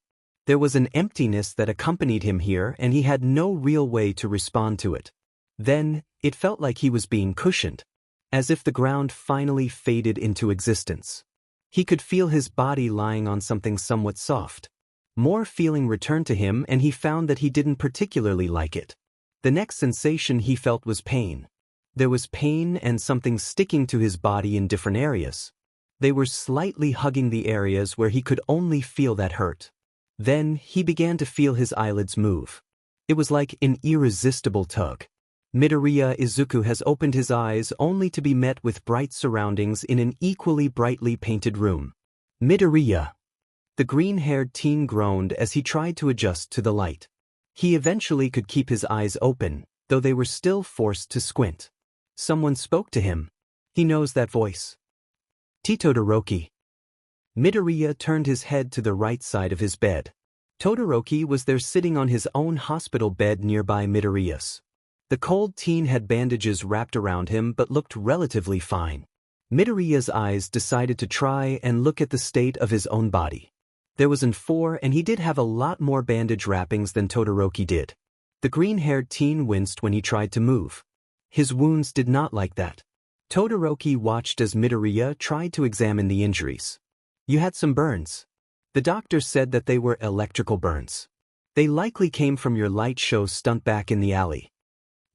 There was an emptiness that accompanied him here and he had no real way to respond to it. Then, it felt like he was being cushioned, as if the ground finally faded into existence. He could feel his body lying on something somewhat soft. More feeling returned to him and he found that he didn't particularly like it. The next sensation he felt was pain. There was pain and something sticking to his body in different areas. They were slightly hugging the areas where he could only feel that hurt. Then, he began to feel his eyelids move. It was like an irresistible tug. Midoriya Izuku has opened his eyes only to be met with bright surroundings in an equally brightly painted room. Midoriya! The green-haired teen groaned as he tried to adjust to the light. He eventually could keep his eyes open, though they were still forced to squint. Someone spoke to him. He knows that voice. Todoroki. Midoriya turned his head to the right side of his bed. Todoroki was there sitting on his own hospital bed nearby Midoriya's. The cold teen had bandages wrapped around him but looked relatively fine. Midoriya's eyes decided to try and look at the state of his own body. There was an 4 and he did have a lot more bandage wrappings than Todoroki did. The green-haired teen winced when he tried to move. His wounds did not like that. Todoroki watched as Midoriya tried to examine the injuries. You had some burns. The doctor said that they were electrical burns. They likely came from your light show stunt back in the alley.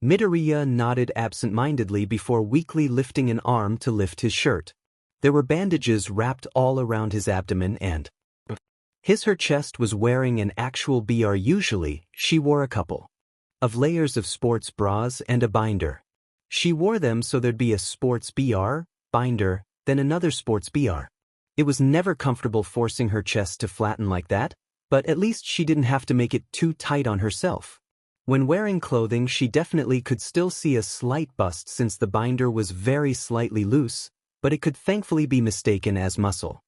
Midoriya nodded absent-mindedly before weakly lifting an arm to lift his shirt. There were bandages wrapped all around his abdomen and her chest was wearing an actual bra. Usually, she wore a couple of layers of sports bras and a binder. She wore them so there'd be a sports bra, binder, then another sports bra. It was never comfortable forcing her chest to flatten like that, but at least she didn't have to make it too tight on herself. When wearing clothing, she definitely could still see a slight bust since the binder was very slightly loose, but it could thankfully be mistaken as muscle.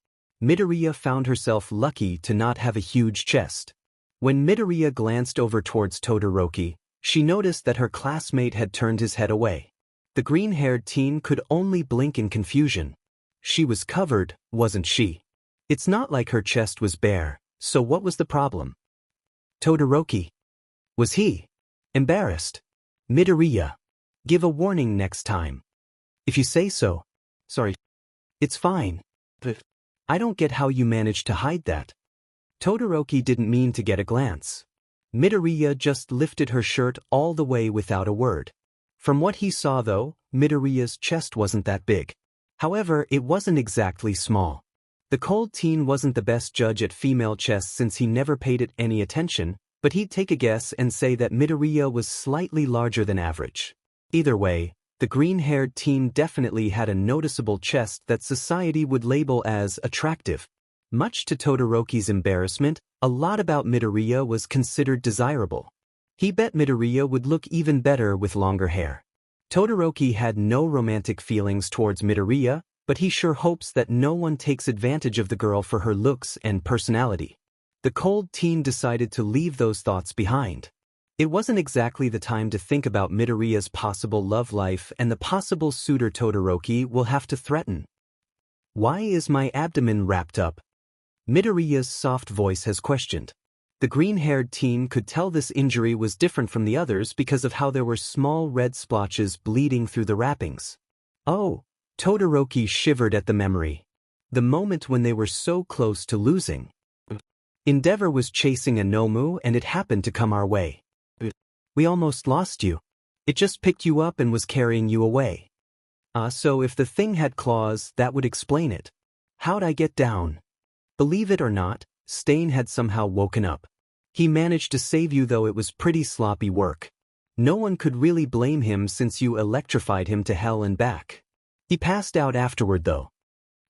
Midoriya found herself lucky to not have a huge chest. When Midoriya glanced over towards Todoroki, she noticed that her classmate had turned his head away. The green-haired teen could only blink in confusion. She was covered, wasn't she? It's not like her chest was bare, so what was the problem? Todoroki. Was he embarrassed? Midoriya. Give a warning next time. If you say so. Sorry. It's fine. But I don't get how you managed to hide that. Todoroki didn't mean to get a glance. Midoriya just lifted her shirt all the way without a word. From what he saw though, Midoriya's chest wasn't that big. However, it wasn't exactly small. The cold teen wasn't the best judge at female chests since he never paid it any attention, but he'd take a guess and say that Midoriya was slightly larger than average. Either way, the green-haired teen definitely had a noticeable chest that society would label as attractive. Much to Todoroki's embarrassment, a lot about Midoriya was considered desirable. He bet Midoriya would look even better with longer hair. Todoroki had no romantic feelings towards Midoriya, but he sure hopes that no one takes advantage of the girl for her looks and personality. The cold teen decided to leave those thoughts behind. It wasn't exactly the time to think about Midoriya's possible love life and the possible suitor Todoroki will have to threaten. Why is my abdomen wrapped up? Midoriya's soft voice has questioned. The green-haired teen could tell this injury was different from the others because of how there were small red splotches bleeding through the wrappings. Oh, Todoroki shivered at the memory. The moment when they were so close to losing. Endeavor was chasing a Nomu and it happened to come our way. We almost lost you. It just picked you up and was carrying you away. So if the thing had claws, that would explain it. How'd I get down? Believe it or not, Stain had somehow woken up. He managed to save you, though it was pretty sloppy work. No one could really blame him since you electrified him to hell and back. He passed out afterward, though.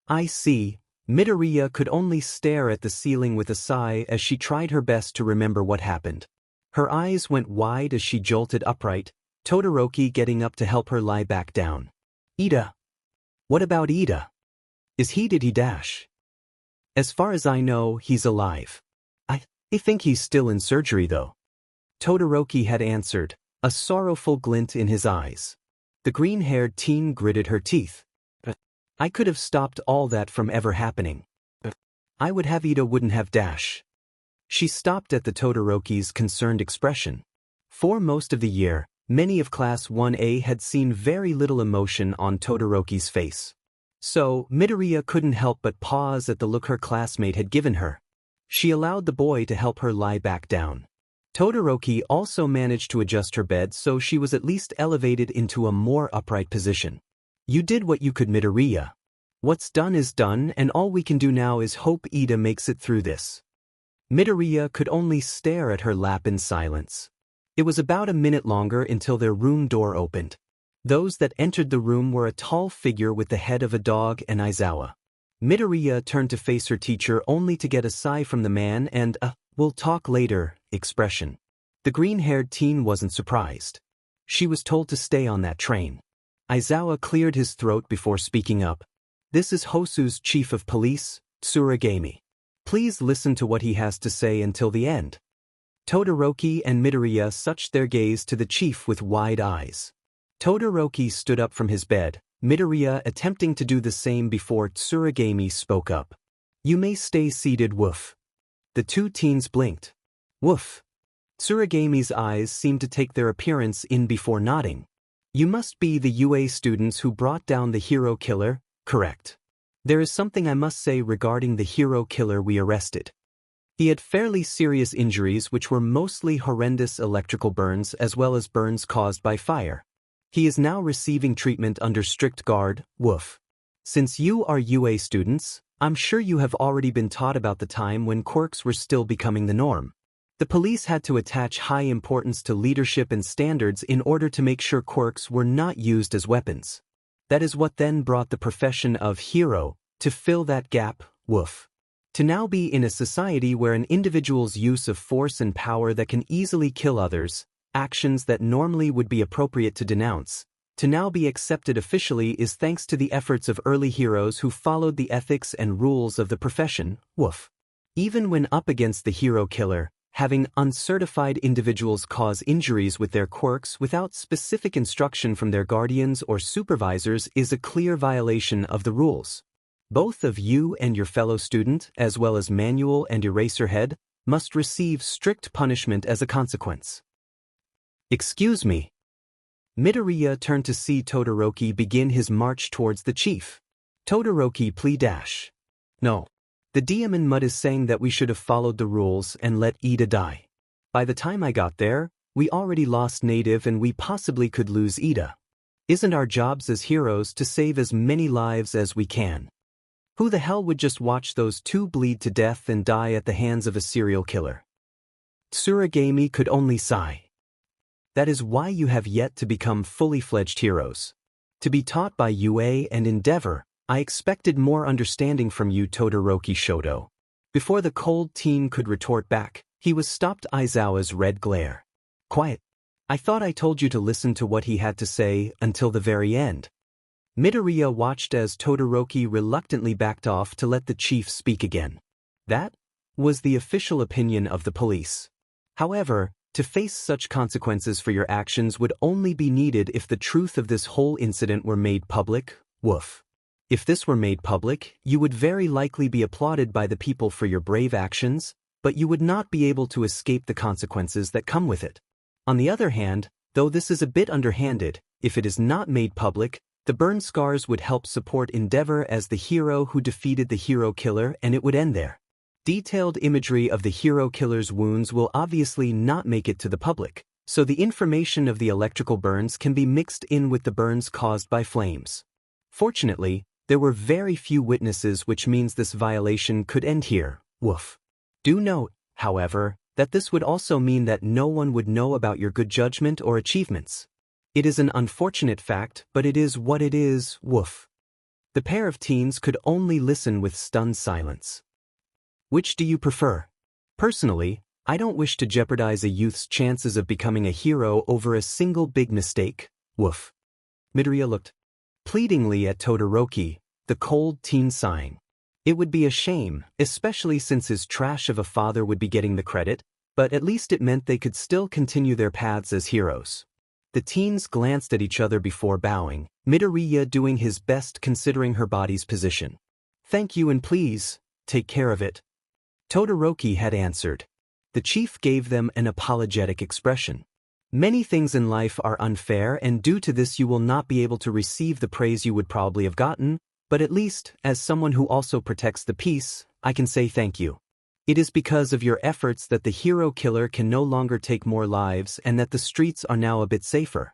I see. Midoriya could only stare at the ceiling with a sigh as she tried her best to remember what happened. Her eyes went wide as she jolted upright, Todoroki getting up to help her lie back down. Ida. What about Ida? Did he dash? As far as I know, he's alive. I think he's still in surgery, though. Todoroki had answered, a sorrowful glint in his eyes. The green-haired teen gritted her teeth. I could have stopped all that from ever happening. I would have Ida wouldn't have dash. She stopped at the Todoroki's concerned expression. For most of the year, many of Class 1A had seen very little emotion on Todoroki's face. So, Midoriya couldn't help but pause at the look her classmate had given her. She allowed the boy to help her lie back down. Todoroki also managed to adjust her bed so she was at least elevated into a more upright position. You did what you could, Midoriya. What's done is done, and all we can do now is hope Ida makes it through this. Midoriya could only stare at her lap in silence. It was about a minute longer until their room door opened. Those that entered the room were a tall figure with the head of a dog and Aizawa. Midoriya turned to face her teacher only to get a sigh from the man and a "we'll talk later" expression. The green-haired teen wasn't surprised. She was told to stay on that train. Aizawa cleared his throat before speaking up. This is Hosu's chief of police, Tsuragami. Please listen to what he has to say until the end. Todoroki and Midoriya sucked their gaze to the chief with wide eyes. Todoroki stood up from his bed, Midoriya attempting to do the same before Tsuragami spoke up. You may stay seated, woof. The two teens blinked. Woof. Tsuragami's eyes seemed to take their appearance in before nodding. You must be the UA students who brought down the hero killer, correct? There is something I must say regarding the hero killer we arrested. He had fairly serious injuries which were mostly horrendous electrical burns as well as burns caused by fire. He is now receiving treatment under strict guard, woof. Since you are UA students, I'm sure you have already been taught about the time when quirks were still becoming the norm. The police had to attach high importance to leadership and standards in order to make sure quirks were not used as weapons. That is what then brought the profession of hero to fill that gap, woof. To now be in a society where an individual's use of force and power that can easily kill others, actions that normally would be appropriate to denounce, to now be accepted officially is thanks to the efforts of early heroes who followed the ethics and rules of the profession, woof. Even when up against the hero killer, having uncertified individuals cause injuries with their quirks without specific instruction from their guardians or supervisors is a clear violation of the rules. Both of you and your fellow student, as well as Manual and Eraserhead, must receive strict punishment as a consequence. Excuse me. Midoriya turned to see Todoroki begin his march towards the chief. Todoroki, please. No. The Demon Mud is saying that we should have followed the rules and let Ida die. By the time I got there, we already lost Native and we possibly could lose Ida. Isn't our jobs as heroes to save as many lives as we can? Who the hell would just watch those two bleed to death and die at the hands of a serial killer? Tsuragami could only sigh. That is why you have yet to become fully fledged heroes. To be taught by UA and Endeavor, I expected more understanding from you, Todoroki Shoto. Before the cold teen could retort back, he was stopped Aizawa's red glare. Quiet. I thought I told you to listen to what he had to say until the very end. Midoriya watched as Todoroki reluctantly backed off to let the chief speak again. That was the official opinion of the police. However, to face such consequences for your actions would only be needed if the truth of this whole incident were made public, woof. If this were made public, you would very likely be applauded by the people for your brave actions, but you would not be able to escape the consequences that come with it. On the other hand, though this is a bit underhanded, if it is not made public, the burn scars would help support Endeavor as the hero who defeated the hero killer, and it would end there. Detailed imagery of the hero killer's wounds will obviously not make it to the public, so the information of the electrical burns can be mixed in with the burns caused by flames. Fortunately, there were very few witnesses, which means this violation could end here. Woof. Do note, however, that this would also mean that no one would know about your good judgment or achievements. It is an unfortunate fact, but it is what it is. Woof. The pair of teens could only listen with stunned silence. Which do you prefer? Personally, I don't wish to jeopardize a youth's chances of becoming a hero over a single big mistake. Woof. Midoriya looked pleadingly at Todoroki, the cold teen sighing. It would be a shame, especially since his trash of a father would be getting the credit, but at least it meant they could still continue their paths as heroes. The teens glanced at each other before bowing, Midoriya doing his best considering her body's position. Thank you and please, take care of it. Todoroki had answered. The chief gave them an apologetic expression. Many things in life are unfair, and due to this you will not be able to receive the praise you would probably have gotten, but at least, as someone who also protects the peace, I can say thank you. It is because of your efforts that the hero killer can no longer take more lives and that the streets are now a bit safer.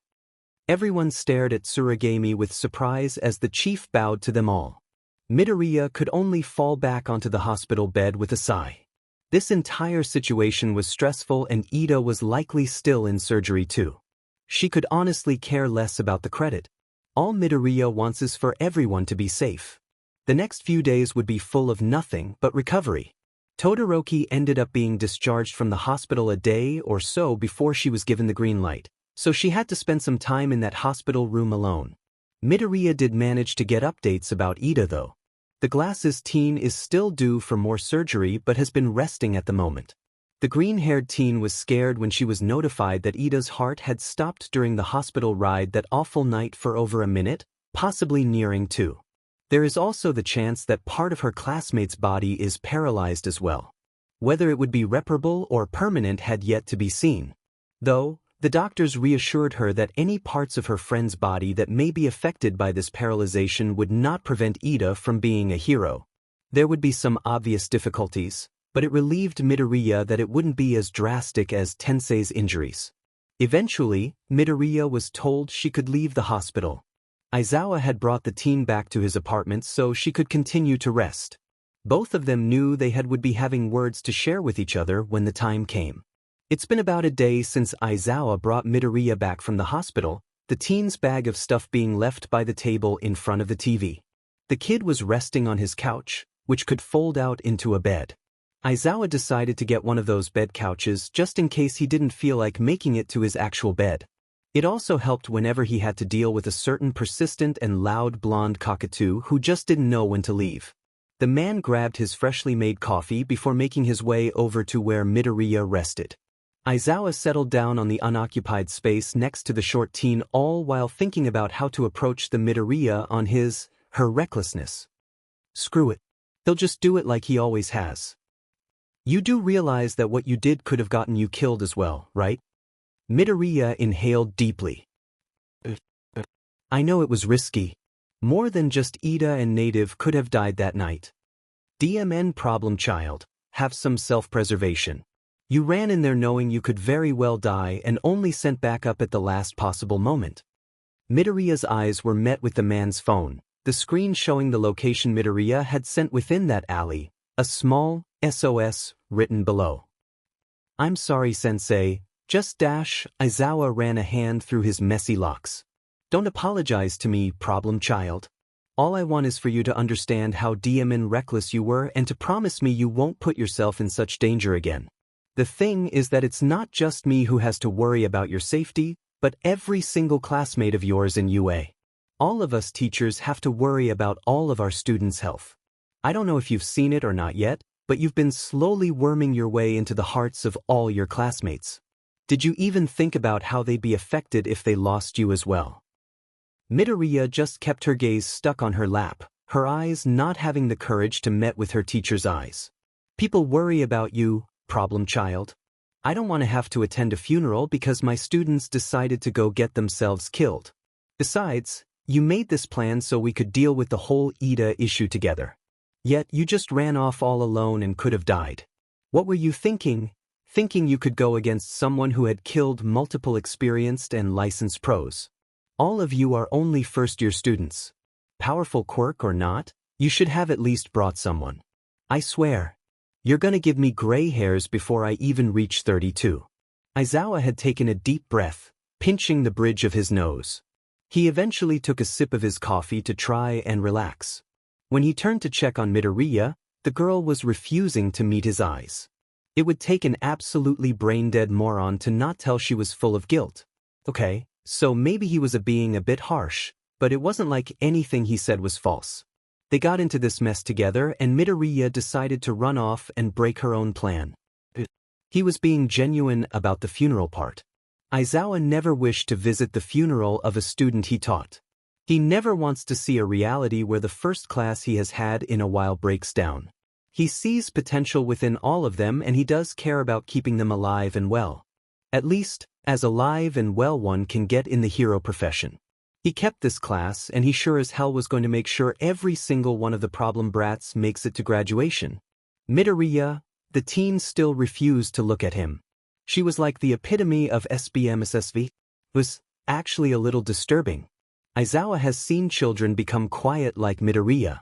Everyone stared at Tsuragami with surprise as the chief bowed to them all. Midoriya could only fall back onto the hospital bed with a sigh. This entire situation was stressful, and Ida was likely still in surgery too. She could honestly care less about the credit. All Midoriya wants is for everyone to be safe. The next few days would be full of nothing but recovery. Todoroki ended up being discharged from the hospital a day or so before she was given the green light, so she had to spend some time in that hospital room alone. Midoriya did manage to get updates about Ida though. The glasses teen is still due for more surgery but has been resting at the moment. The green-haired teen was scared when she was notified that Ida's heart had stopped during the hospital ride that awful night for over a minute, possibly nearing 2. There is also the chance that part of her classmate's body is paralyzed as well. Whether it would be reparable or permanent had yet to be seen. Though, the doctors reassured her that any parts of her friend's body that may be affected by this paralyzation would not prevent Ida from being a hero. There would be some obvious difficulties, but it relieved Midoriya that it wouldn't be as drastic as Tensei's injuries. Eventually, Midoriya was told she could leave the hospital. Aizawa had brought the teen back to his apartment so she could continue to rest. Both of them knew they would be having words to share with each other when the time came. It's been about a day since Aizawa brought Midoriya back from the hospital, the teen's bag of stuff being left by the table in front of the TV. The kid was resting on his couch, which could fold out into a bed. Aizawa decided to get one of those bed couches just in case he didn't feel like making it to his actual bed. It also helped whenever he had to deal with a certain persistent and loud blonde cockatoo who just didn't know when to leave. The man grabbed his freshly made coffee before making his way over to where Midoriya rested. Aizawa settled down on the unoccupied space next to the short teen, all while thinking about how to approach the Midoriya on her recklessness. Screw it. He'll just do it like he always has. You do realize that what you did could have gotten you killed as well, right? Midoriya inhaled deeply. I know it was risky. More than just Ida and Native could have died that night. DMN problem child, have some self-preservation. You ran in there knowing you could very well die and only sent back up at the last possible moment. Midoriya's eyes were met with the man's phone, the screen showing the location Midoriya had sent within that alley, a small SOS written below. I'm sorry, sensei, just Aizawa ran a hand through his messy locks. Don't apologize to me, problem child. All I want is for you to understand how DMN reckless you were and to promise me you won't put yourself in such danger again. The thing is that it's not just me who has to worry about your safety, but every single classmate of yours in UA. All of us teachers have to worry about all of our students' health. I don't know if you've seen it or not yet, but you've been slowly worming your way into the hearts of all your classmates. Did you even think about how they'd be affected if they lost you as well? Midoriya just kept her gaze stuck on her lap, her eyes not having the courage to meet with her teacher's eyes. People worry about you, problem child. I don't want to have to attend a funeral because my students decided to go get themselves killed. Besides, you made this plan so we could deal with the whole Ida issue together. Yet you just ran off all alone and could have died. What were you thinking? Thinking you could go against someone who had killed multiple experienced and licensed pros. All of you are only first-year students. Powerful quirk or not, you should have at least brought someone. I swear. You're gonna give me gray hairs before I even reach 32. Aizawa had taken a deep breath, pinching the bridge of his nose. He eventually took a sip of his coffee to try and relax. When he turned to check on Midoriya, the girl was refusing to meet his eyes. It would take an absolutely brain-dead moron to not tell she was full of guilt. Okay, so maybe he was being a bit harsh, but it wasn't like anything he said was false. They got into this mess together and Midoriya decided to run off and break her own plan. He was being genuine about the funeral part. Aizawa never wished to visit the funeral of a student he taught. He never wants to see a reality where the first class he has had in a while breaks down. He sees potential within all of them and he does care about keeping them alive and well. At least, as alive and well one can get in the hero profession. He kept this class and he sure as hell was going to make sure every single one of the problem brats makes it to graduation. Midoriya, the teen still refused to look at him. She was like the epitome of SBMSSV. Was actually a little disturbing. Aizawa has seen children become quiet like Midoriya.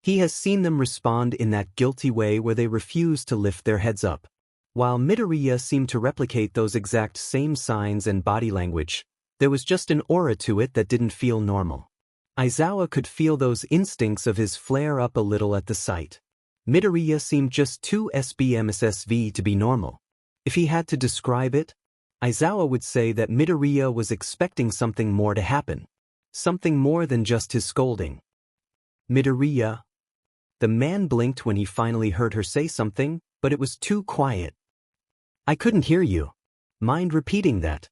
He has seen them respond in that guilty way where they refuse to lift their heads up. While Midoriya seemed to replicate those exact same signs and body language, there was just an aura to it that didn't feel normal. Aizawa could feel those instincts of his flare up a little at the sight. Midoriya seemed just too SBMSSV to be normal. If he had to describe it, Aizawa would say that Midoriya was expecting something more to happen. Something more than just his scolding. Midoriya. The man blinked when he finally heard her say something, but it was too quiet. I couldn't hear you. Mind repeating that?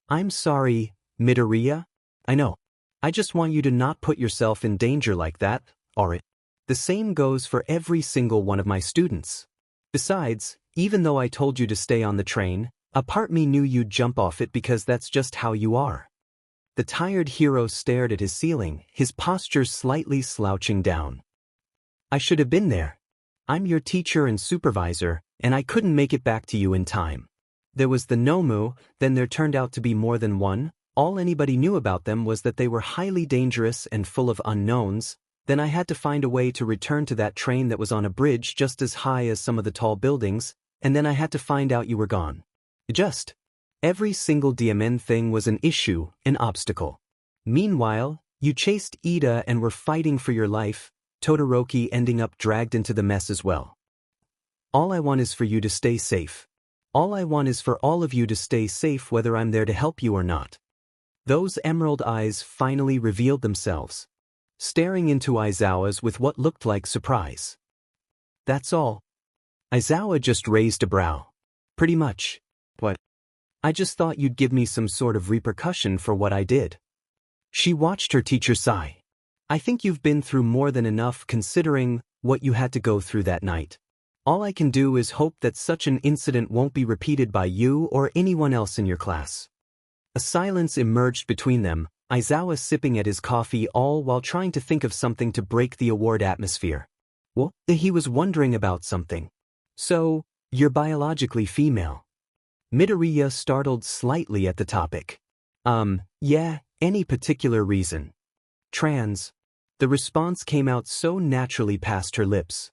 I'm sorry, Midoriya. I know. I just want you to not put yourself in danger like that, alright? The same goes for every single one of my students. Besides, even though I told you to stay on the train, a part me knew you'd jump off it because that's just how you are. The tired hero stared at his ceiling, his posture slightly slouching down. I should have been there. I'm your teacher and supervisor, and I couldn't make it back to you in time. There was the Nomu, then there turned out to be more than one. All anybody knew about them was that they were highly dangerous and full of unknowns. Then I had to find a way to return to that train that was on a bridge just as high as some of the tall buildings, and then I had to find out you were gone. Every single DMN thing was an issue, an obstacle. Meanwhile, you chased Ida and were fighting for your life, Todoroki ending up dragged into the mess as well. All I want is for you to stay safe. All I want is for all of you to stay safe whether I'm there to help you or not. Those emerald eyes finally revealed themselves, staring into Aizawa's with what looked like surprise. That's all. Aizawa just raised a brow. Pretty much. What? I just thought you'd give me some sort of repercussion for what I did. She watched her teacher sigh. I think you've been through more than enough considering what you had to go through that night. All I can do is hope that such an incident won't be repeated by you or anyone else in your class. A silence emerged between them, Aizawa sipping at his coffee all while trying to think of something to break the award atmosphere. Well, he was wondering about something. So, you're biologically female. Midoriya startled slightly at the topic. Yeah, any particular reason? Trans. The response came out so naturally past her lips.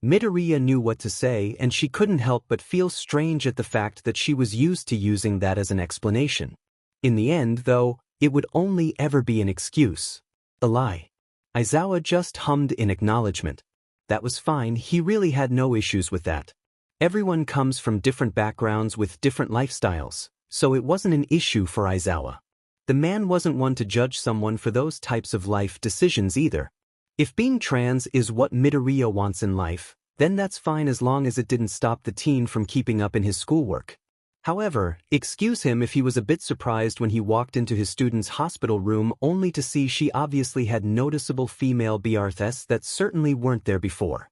Midoriya knew what to say and she couldn't help but feel strange at the fact that she was used to using that as an explanation. In the end, though, it would only ever be an excuse. A lie. Aizawa just hummed in acknowledgement. That was fine, he really had no issues with that. Everyone comes from different backgrounds with different lifestyles, so it wasn't an issue for Aizawa. The man wasn't one to judge someone for those types of life decisions either. If being trans is what Midoriya wants in life, then that's fine as long as it didn't stop the teen from keeping up in his schoolwork. However, excuse him if he was a bit surprised when he walked into his student's hospital room only to see she obviously had noticeable female BRTs that certainly weren't there before.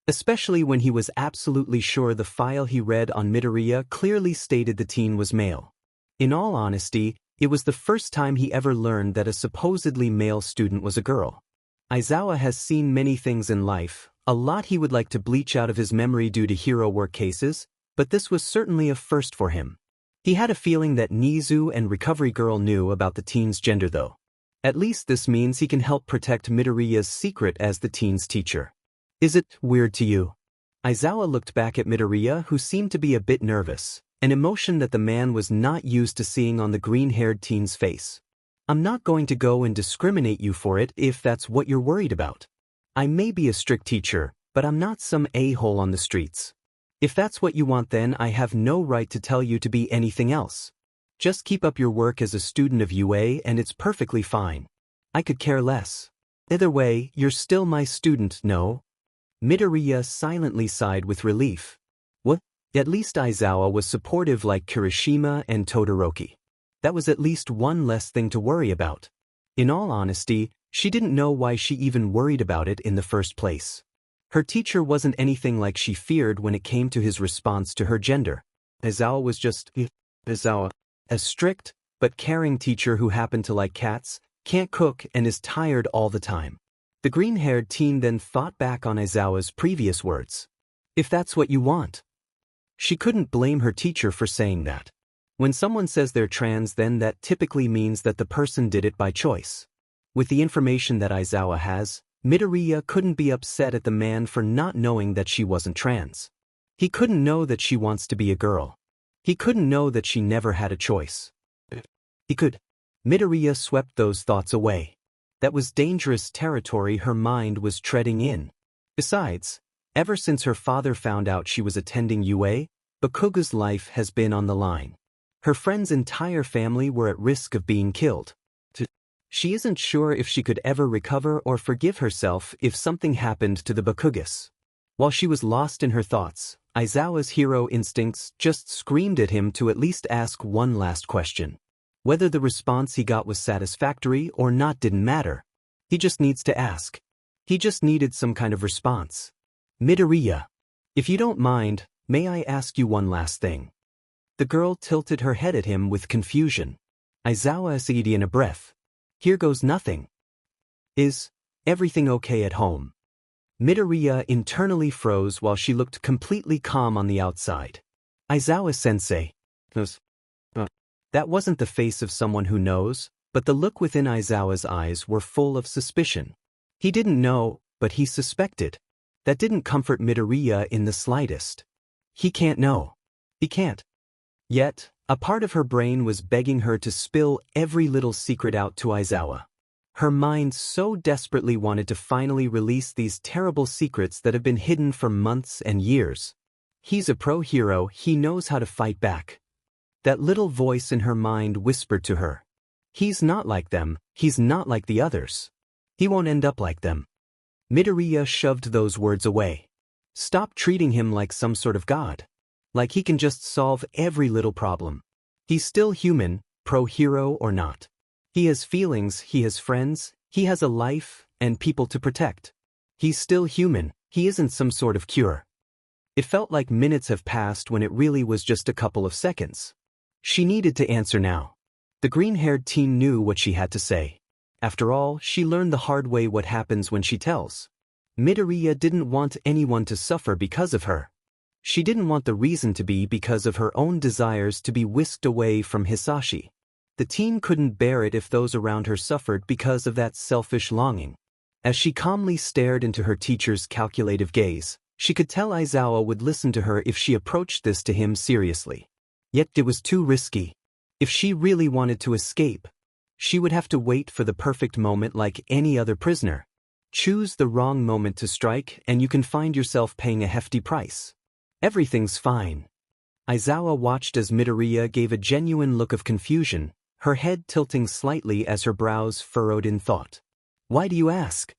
Especially when he was absolutely sure the file he read on Midoriya clearly stated the teen was male. In all honesty, it was the first time he ever learned that a supposedly male student was a girl. Aizawa has seen many things in life, a lot he would like to bleach out of his memory due to hero work cases, but this was certainly a first for him. He had a feeling that Nizu and Recovery Girl knew about the teen's gender though. At least this means he can help protect Midoriya's secret as the teen's teacher. Is it weird to you? Aizawa looked back at Midoriya, who seemed to be a bit nervous, an emotion that the man was not used to seeing on the green-haired teen's face. I'm not going to go and discriminate you for it if that's what you're worried about. I may be a strict teacher, but I'm not some a-hole on the streets. If that's what you want, then I have no right to tell you to be anything else. Just keep up your work as a student of UA and it's perfectly fine. I could care less. Either way, you're still my student, no? Midoriya silently sighed with relief. What? At least Aizawa was supportive like Kirishima and Todoroki. That was at least one less thing to worry about. In all honesty, she didn't know why she even worried about it in the first place. Her teacher wasn't anything like she feared when it came to his response to her gender. Aizawa was just Aizawa. A strict, but caring teacher who happened to like cats, can't cook and is tired all the time. The green-haired teen then thought back on Aizawa's previous words. If that's what you want. She couldn't blame her teacher for saying that. When someone says they're trans, then that typically means that the person did it by choice. With the information that Aizawa has, Midoriya couldn't be upset at the man for not knowing that she wasn't trans. He couldn't know that she wants to be a girl. He couldn't know that she never had a choice. He could. Midoriya swept those thoughts away. That was dangerous territory her mind was treading in. Besides, ever since her father found out she was attending UA, Bakugou's life has been on the line. Her friend's entire family were at risk of being killed. She isn't sure if she could ever recover or forgive herself if something happened to the Bakugous. While she was lost in her thoughts, Aizawa's hero instincts just screamed at him to at least ask one last question. Whether the response he got was satisfactory or not didn't matter. He just needs to ask. He just needed some kind of response. Midoriya, if you don't mind, may I ask you one last thing? The girl tilted her head at him with confusion. Aizawa said in a breath. Here goes nothing. Is everything okay at home? Midoriya internally froze while she looked completely calm on the outside. Aizawa-sensei. That wasn't the face of someone who knows, but the look within Aizawa's eyes were full of suspicion. He didn't know, but he suspected. That didn't comfort Midoriya in the slightest. He can't know. He can't. Yet, a part of her brain was begging her to spill every little secret out to Aizawa. Her mind so desperately wanted to finally release these terrible secrets that have been hidden for months and years. He's a pro hero, he knows how to fight back. That little voice in her mind whispered to her. He's not like them, he's not like the others. He won't end up like them. Midoriya shoved those words away. Stop treating him like some sort of god. Like he can just solve every little problem. He's still human, pro-hero or not. He has feelings, he has friends, he has a life, and people to protect. He's still human, he isn't some sort of cure. It felt like minutes have passed when it really was just a couple of seconds. She needed to answer now. The green-haired teen knew what she had to say. After all, she learned the hard way what happens when she tells. Midoriya didn't want anyone to suffer because of her. She didn't want the reason to be because of her own desires to be whisked away from Hisashi. The teen couldn't bear it if those around her suffered because of that selfish longing. As she calmly stared into her teacher's calculative gaze, she could tell Aizawa would listen to her if she approached this to him seriously. Yet it was too risky. If she really wanted to escape, she would have to wait for the perfect moment like any other prisoner. Choose the wrong moment to strike and you can find yourself paying a hefty price. Everything's fine. Aizawa watched as Midoriya gave a genuine look of confusion, her head tilting slightly as her brows furrowed in thought. Why do you ask?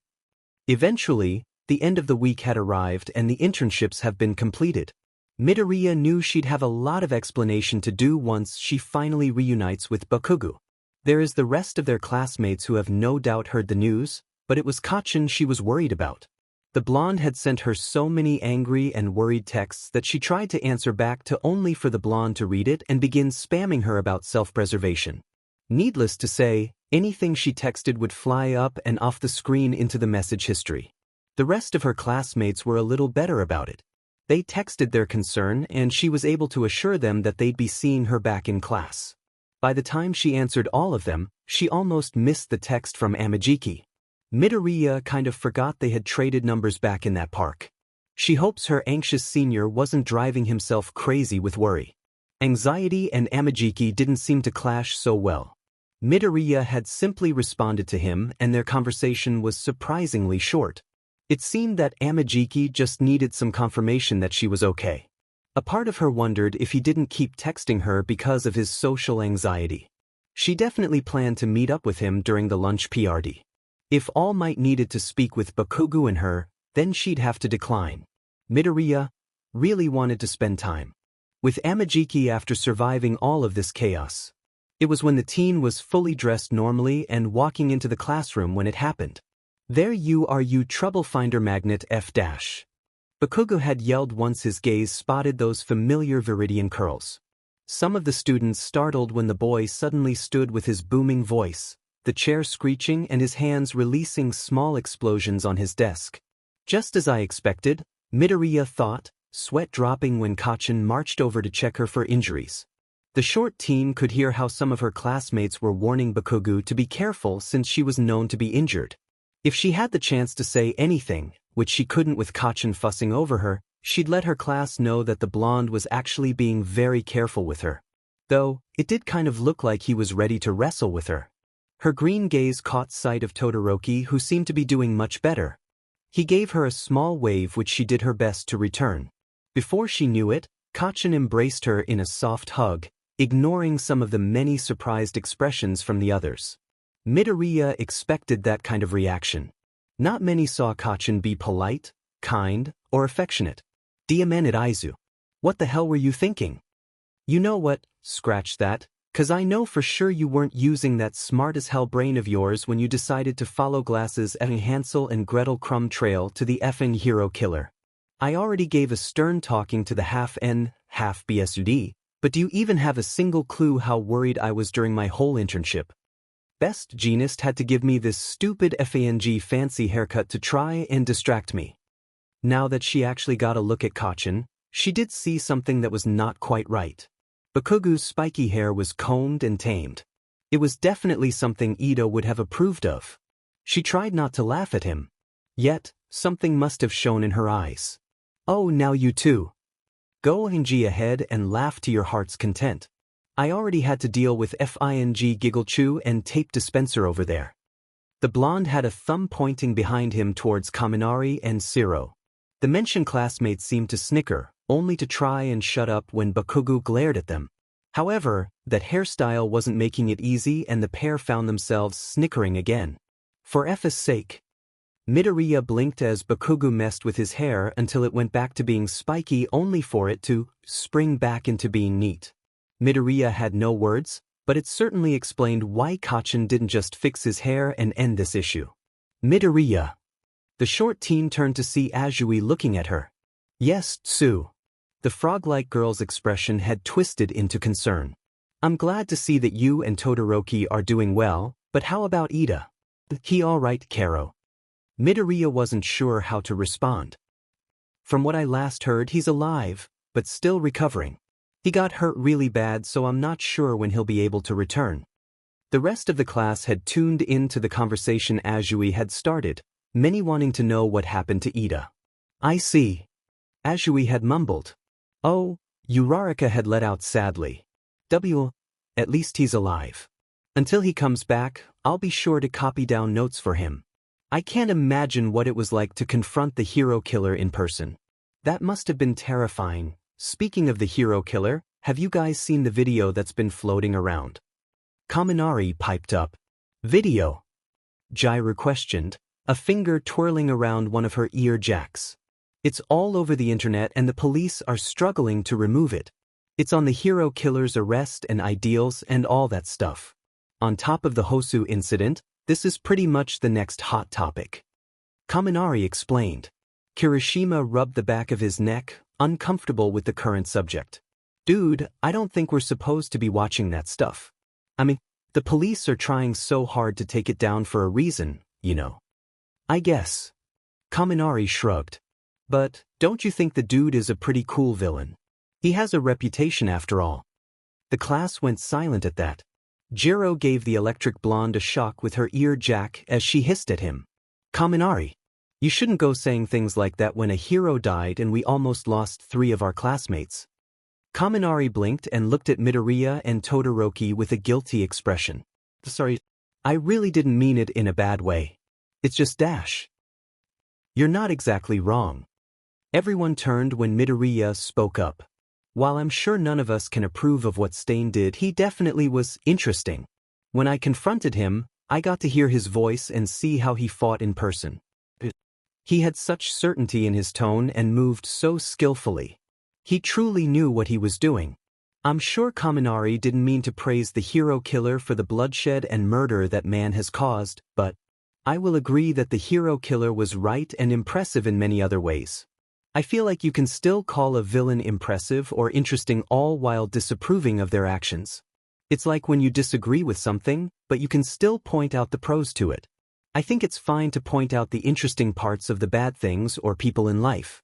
Eventually, the end of the week had arrived and the internships have been completed. Midoriya knew she'd have a lot of explanation to do once she finally reunites with Bakugou. There is the rest of their classmates who have no doubt heard the news, but it was Kacchan she was worried about. The blonde had sent her so many angry and worried texts that she tried to answer back to only for the blonde to read it and begin spamming her about self-preservation. Needless to say, anything she texted would fly up and off the screen into the message history. The rest of her classmates were a little better about it. They texted their concern and she was able to assure them that they'd be seeing her back in class. By the time she answered all of them, she almost missed the text from Amajiki. Midoriya kind of forgot they had traded numbers back in that park. She hopes her anxious senior wasn't driving himself crazy with worry. Anxiety and Amajiki didn't seem to clash so well. Midoriya had simply responded to him and their conversation was surprisingly short. It seemed that Amajiki just needed some confirmation that she was okay. A part of her wondered if he didn't keep texting her because of his social anxiety. She definitely planned to meet up with him during the lunch PRD. If All Might needed to speak with Bakugou and her, then she'd have to decline. Midoriya really wanted to spend time with Amajiki after surviving all of this chaos. It was when the teen was fully dressed normally and walking into the classroom when it happened. "There you are, you trouble finder magnet F-." Bakugou had yelled once his gaze spotted those familiar viridian curls. Some of the students startled when the boy suddenly stood with his booming voice, the chair screeching and his hands releasing small explosions on his desk. Just as I expected, Midoriya thought, sweat dropping when Kacchan marched over to check her for injuries. The short teen could hear how some of her classmates were warning Bakugou to be careful since she was known to be injured. If she had the chance to say anything, which she couldn't with Kacchan fussing over her, she'd let her class know that the blonde was actually being very careful with her. Though, it did kind of look like he was ready to wrestle with her. Her green gaze caught sight of Todoroki, who seemed to be doing much better. He gave her a small wave which she did her best to return. Before she knew it, Kacchan embraced her in a soft hug, ignoring some of the many surprised expressions from the others. Midoriya expected that kind of reaction. Not many saw Kacchan be polite, kind, or affectionate. Diamante Izu. What the hell were you thinking? You know what, scratch that. 'Cause I know for sure you weren't using that smart-as-hell brain of yours when you decided to follow Glass's effing Hansel and Gretel crumb trail to the effing hero killer. I already gave a stern talking to the half-N, half-BSUD, but do you even have a single clue how worried I was during my whole internship? Best Jeanist had to give me this stupid FANG fancy haircut to try and distract me. Now that she actually got a look at Kacchan, she did see something that was not quite right. Bakugou's spiky hair was combed and tamed. It was definitely something Ito would have approved of. She tried not to laugh at him. Yet, something must have shone in her eyes. Oh, now you too. Go ahead and laugh to your heart's content. I already had to deal with FING Gigglechew and tape dispenser over there. The blonde had a thumb pointing behind him towards Kaminari and Siro. The mentioned classmates seemed to snicker, only to try and shut up when Bakugou glared at them. However, that hairstyle wasn't making it easy and the pair found themselves snickering again. For F's sake. Midoriya blinked as Bakugou messed with his hair until it went back to being spiky only for it to spring back into being neat. Midoriya had no words, but it certainly explained why Kacchan didn't just fix his hair and end this issue. Midoriya. The short teen turned to see Azui looking at her. Yes, Tsu. The frog-like girl's expression had twisted into concern. I'm glad to see that you and Todoroki are doing well, but how about Ida? He all right, Karo? Midoriya wasn't sure how to respond. From what I last heard, he's alive, but still recovering. He got hurt really bad, so I'm not sure when he'll be able to return. The rest of the class had tuned in to the conversation Azui had started, many wanting to know what happened to Ida. I see. Azui had mumbled. Oh, Uraraka had let out sadly. At least he's alive. Until he comes back, I'll be sure to copy down notes for him. I can't imagine what it was like to confront the hero killer in person. That must have been terrifying. Speaking of the hero killer, have you guys seen the video that's been floating around? Kaminari piped up. Video? Jairu questioned, a finger twirling around one of her ear jacks. It's all over the internet and the police are struggling to remove it. It's on the hero killer's arrest and ideals and all that stuff. On top of the Hosu incident, this is pretty much the next hot topic. Kaminari explained. Kirishima rubbed the back of his neck, uncomfortable with the current subject. Dude, I don't think we're supposed to be watching that stuff. I mean, the police are trying so hard to take it down for a reason, you know. I guess. Kaminari shrugged. But, don't you think the dude is a pretty cool villain? He has a reputation after all. The class went silent at that. Jiro gave the electric blonde a shock with her ear jack as she hissed at him. Kaminari, you shouldn't go saying things like that when a hero died and we almost lost 3 of our classmates. Kaminari blinked and looked at Midoriya and Todoroki with a guilty expression. Sorry, I really didn't mean it in a bad way. It's just dash. You're not exactly wrong. Everyone turned when Midoriya spoke up. While I'm sure none of us can approve of what Stain did, he definitely was interesting. When I confronted him, I got to hear his voice and see how he fought in person. He had such certainty in his tone and moved so skillfully. He truly knew what he was doing. I'm sure Kaminari didn't mean to praise the hero killer for the bloodshed and murder that man has caused, but I will agree that the hero killer was right and impressive in many other ways. I feel like you can still call a villain impressive or interesting all while disapproving of their actions. It's like when you disagree with something, but you can still point out the pros to it. I think it's fine to point out the interesting parts of the bad things or people in life.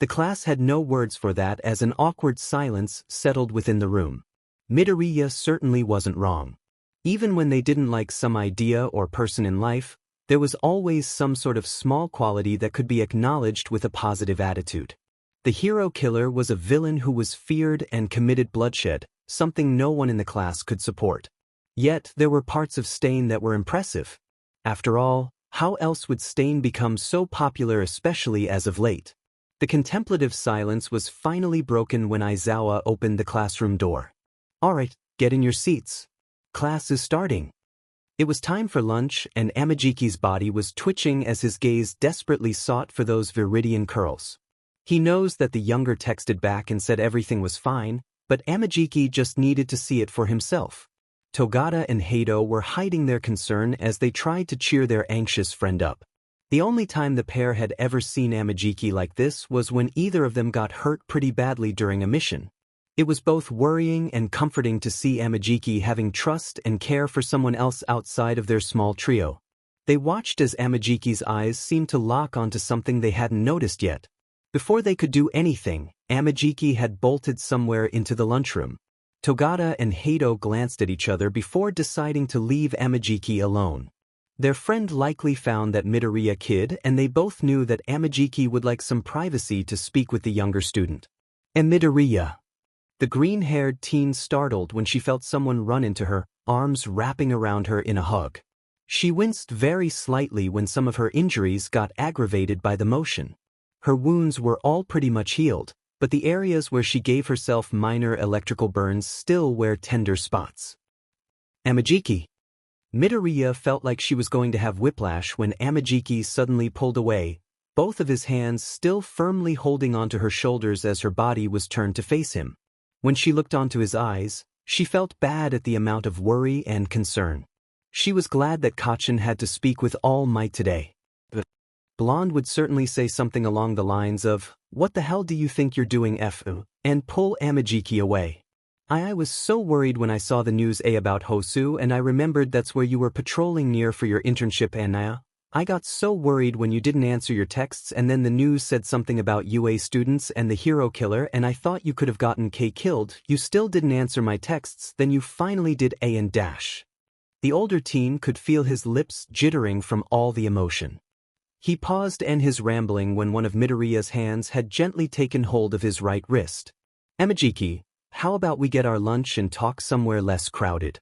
The class had no words for that as an awkward silence settled within the room. Midoriya certainly wasn't wrong. Even when they didn't like some idea or person in life, there was always some sort of small quality that could be acknowledged with a positive attitude. The hero killer was a villain who was feared and committed bloodshed, something no one in the class could support. Yet there were parts of Stain that were impressive. After all, how else would Stain become so popular, especially as of late? The contemplative silence was finally broken when Aizawa opened the classroom door. Alright, get in your seats. Class is starting. It was time for lunch, and Amajiki's body was twitching as his gaze desperately sought for those viridian curls. He knows that the younger texted back and said everything was fine, but Amajiki just needed to see it for himself. Togata and Heido were hiding their concern as they tried to cheer their anxious friend up. The only time the pair had ever seen Amajiki like this was when either of them got hurt pretty badly during a mission. It was both worrying and comforting to see Amajiki having trust and care for someone else outside of their small trio. They watched as Amajiki's eyes seemed to lock onto something they hadn't noticed yet. Before they could do anything, Amajiki had bolted somewhere into the lunchroom. Togata and Heido glanced at each other before deciding to leave Amajiki alone. Their friend likely found that Midoriya kid, and they both knew that Amajiki would like some privacy to speak with the younger student. And Midoriya. The green-haired teen startled when she felt someone run into her, arms wrapping around her in a hug. She winced very slightly when some of her injuries got aggravated by the motion. Her wounds were all pretty much healed, but the areas where she gave herself minor electrical burns still wear tender spots. Amajiki. Midoriya felt like she was going to have whiplash when Amajiki suddenly pulled away, both of his hands still firmly holding onto her shoulders as her body was turned to face him. When she looked onto his eyes, she felt bad at the amount of worry and concern. She was glad that Kacchan had to speak with all might today. The blonde would certainly say something along the lines of, "What the hell do you think you're doing, Fu?" and pull Amajiki away. I was so worried when I saw the news about Hosu, and I remembered that's where you were patrolling near for your internship, Anaya. I got so worried when you didn't answer your texts, and then the news said something about UA students and the hero killer, and I thought you could have gotten K killed. You still didn't answer my texts, then you finally did A and dash. The older teen could feel his lips jittering from all the emotion. He paused and his rambling when one of Midoriya's hands had gently taken hold of his right wrist. Amajiki, how about we get our lunch and talk somewhere less crowded?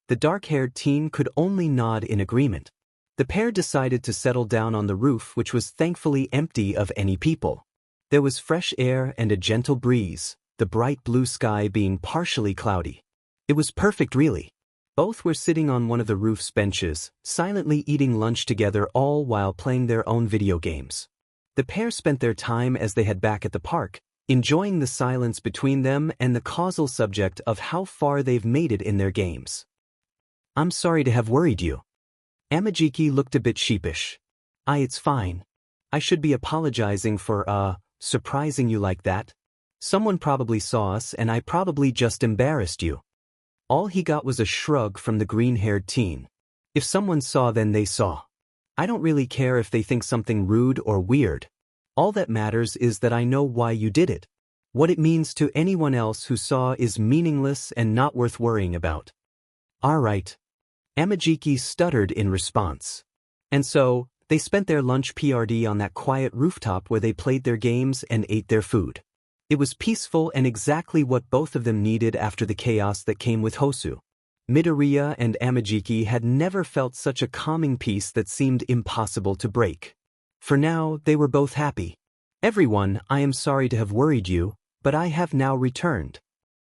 The dark-haired teen could only nod in agreement. The pair decided to settle down on the roof, which was thankfully empty of any people. There was fresh air and a gentle breeze, the bright blue sky being partially cloudy. It was perfect, really. Both were sitting on one of the roof's benches, silently eating lunch together, all while playing their own video games. The pair spent their time as they had back at the park, enjoying the silence between them and the causal subject of how far they've made it in their games. I'm sorry to have worried you. Amajiki looked a bit sheepish. It's fine. I should be apologizing for, surprising you like that. Someone probably saw us and I probably just embarrassed you. All he got was a shrug from the green-haired teen. If someone saw, then they saw. I don't really care if they think something rude or weird. All that matters is that I know why you did it. What it means to anyone else who saw is meaningless and not worth worrying about. Alright. Amajiki stuttered in response. And so, they spent their lunch PRD on that quiet rooftop where they played their games and ate their food. It was peaceful and exactly what both of them needed after the chaos that came with Hosu. Midoriya and Amajiki had never felt such a calming peace that seemed impossible to break. For now, they were both happy. Everyone, I am sorry to have worried you, but I have now returned.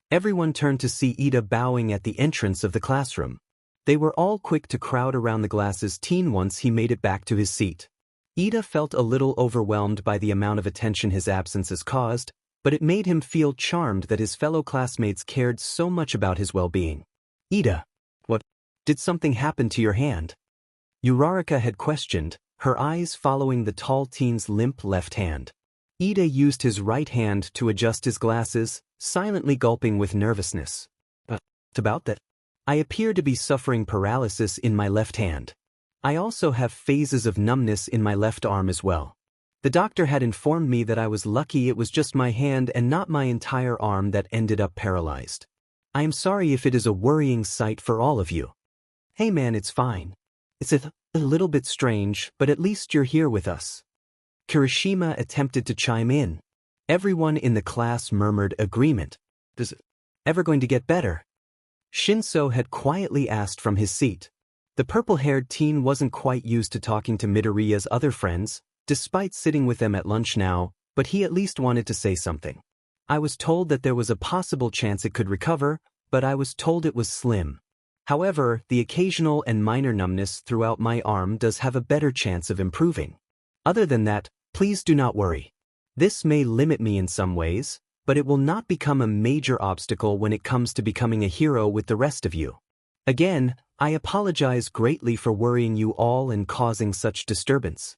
Everyone turned to see Ida bowing at the entrance of the classroom. They were all quick to crowd around the glasses teen once he made it back to his seat. Ida felt a little overwhelmed by the amount of attention his absence has caused, but it made him feel charmed that his fellow classmates cared so much about his well-being. Ida, what? Did something happen to your hand? Uraraka had questioned, her eyes following the tall teen's limp left hand. Ida used his right hand to adjust his glasses, silently gulping with nervousness. About that. I appear to be suffering paralysis in my left hand. I also have phases of numbness in my left arm as well. The doctor had informed me that I was lucky it was just my hand and not my entire arm that ended up paralyzed. I am sorry if it is a worrying sight for all of you. Hey man, it's fine. It's a little bit strange, but at least you're here with us. Kirishima attempted to chime in. Everyone in the class murmured agreement. Is it ever going to get better? Shinso had quietly asked from his seat. The purple-haired teen wasn't quite used to talking to Midoriya's other friends, despite sitting with them at lunch now, but he at least wanted to say something. I was told that there was a possible chance it could recover, but I was told it was slim. However, the occasional and minor numbness throughout my arm does have a better chance of improving. Other than that, please do not worry. This may limit me in some ways, but it will not become a major obstacle when it comes to becoming a hero with the rest of you. Again, I apologize greatly for worrying you all and causing such disturbance.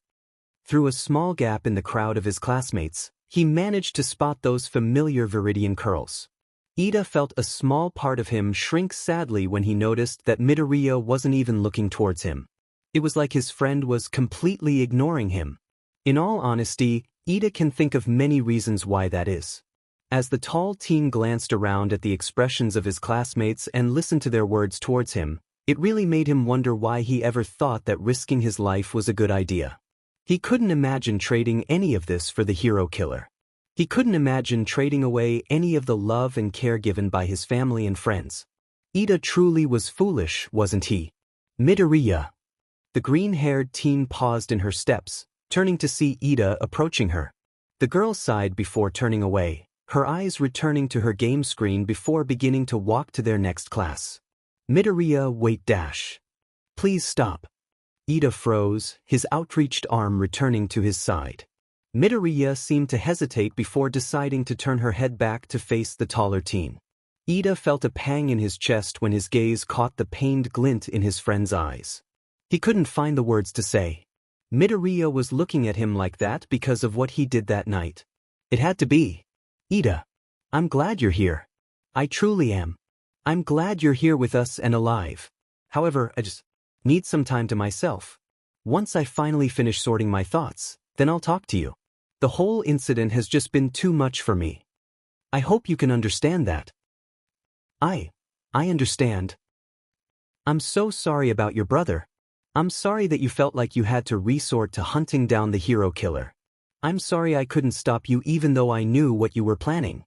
Through a small gap in the crowd of his classmates, he managed to spot those familiar viridian curls. Ida felt a small part of him shrink sadly when he noticed that Midoriya wasn't even looking towards him. It was like his friend was completely ignoring him. In all honesty, Ida can think of many reasons why that is. As the tall teen glanced around at the expressions of his classmates and listened to their words towards him, it really made him wonder why he ever thought that risking his life was a good idea. He couldn't imagine trading any of this for the hero killer. He couldn't imagine trading away any of the love and care given by his family and friends. Ida truly was foolish, wasn't he? Midoriya. The green-haired teen paused in her steps, turning to see Ida approaching her. The girl sighed before turning away, her eyes returning to her game screen before beginning to walk to their next class. Midoriya, wait dash. Please stop. Ida froze, his outreached arm returning to his side. Midoriya seemed to hesitate before deciding to turn her head back to face the taller teen. Ida felt a pang in his chest when his gaze caught the pained glint in his friend's eyes. He couldn't find the words to say. Midoriya was looking at him like that because of what he did that night. It had to be. Ida, I'm glad you're here. I truly am. I'm glad you're here with us and alive. However, I just need some time to myself. Once I finally finish sorting my thoughts, then I'll talk to you. The whole incident has just been too much for me. I hope you can understand that. I understand. I'm so sorry about your brother. I'm sorry that you felt like you had to resort to hunting down the hero killer. I'm sorry I couldn't stop you even though I knew what you were planning.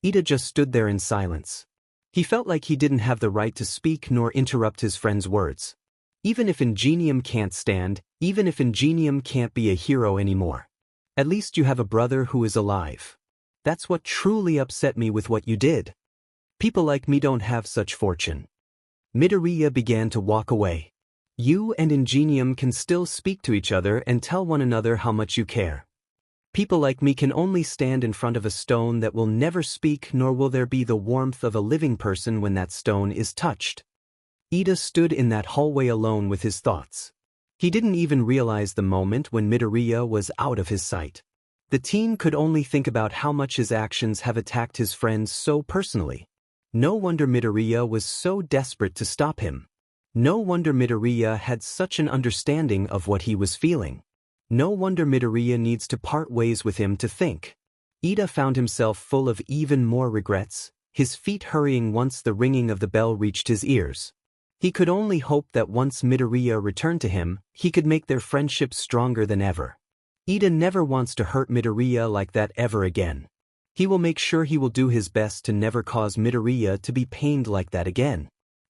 Ida just stood there in silence. He felt like he didn't have the right to speak nor interrupt his friend's words. Even if Ingenium can't stand, even if Ingenium can't be a hero anymore. At least you have a brother who is alive. That's what truly upset me with what you did. People like me don't have such fortune. Midoriya began to walk away. You and Ingenium can still speak to each other and tell one another how much you care. People like me can only stand in front of a stone that will never speak, nor will there be the warmth of a living person when that stone is touched. Ida stood in that hallway alone with his thoughts. He didn't even realize the moment when Midoriya was out of his sight. The teen could only think about how much his actions have attacked his friends so personally. No wonder Midoriya was so desperate to stop him. No wonder Midoriya had such an understanding of what he was feeling. No wonder Midoriya needs to part ways with him to think. Ida found himself full of even more regrets, his feet hurrying once the ringing of the bell reached his ears. He could only hope that once Midoriya returned to him, he could make their friendship stronger than ever. Ida never wants to hurt Midoriya like that ever again. He will make sure he will do his best to never cause Midoriya to be pained like that again.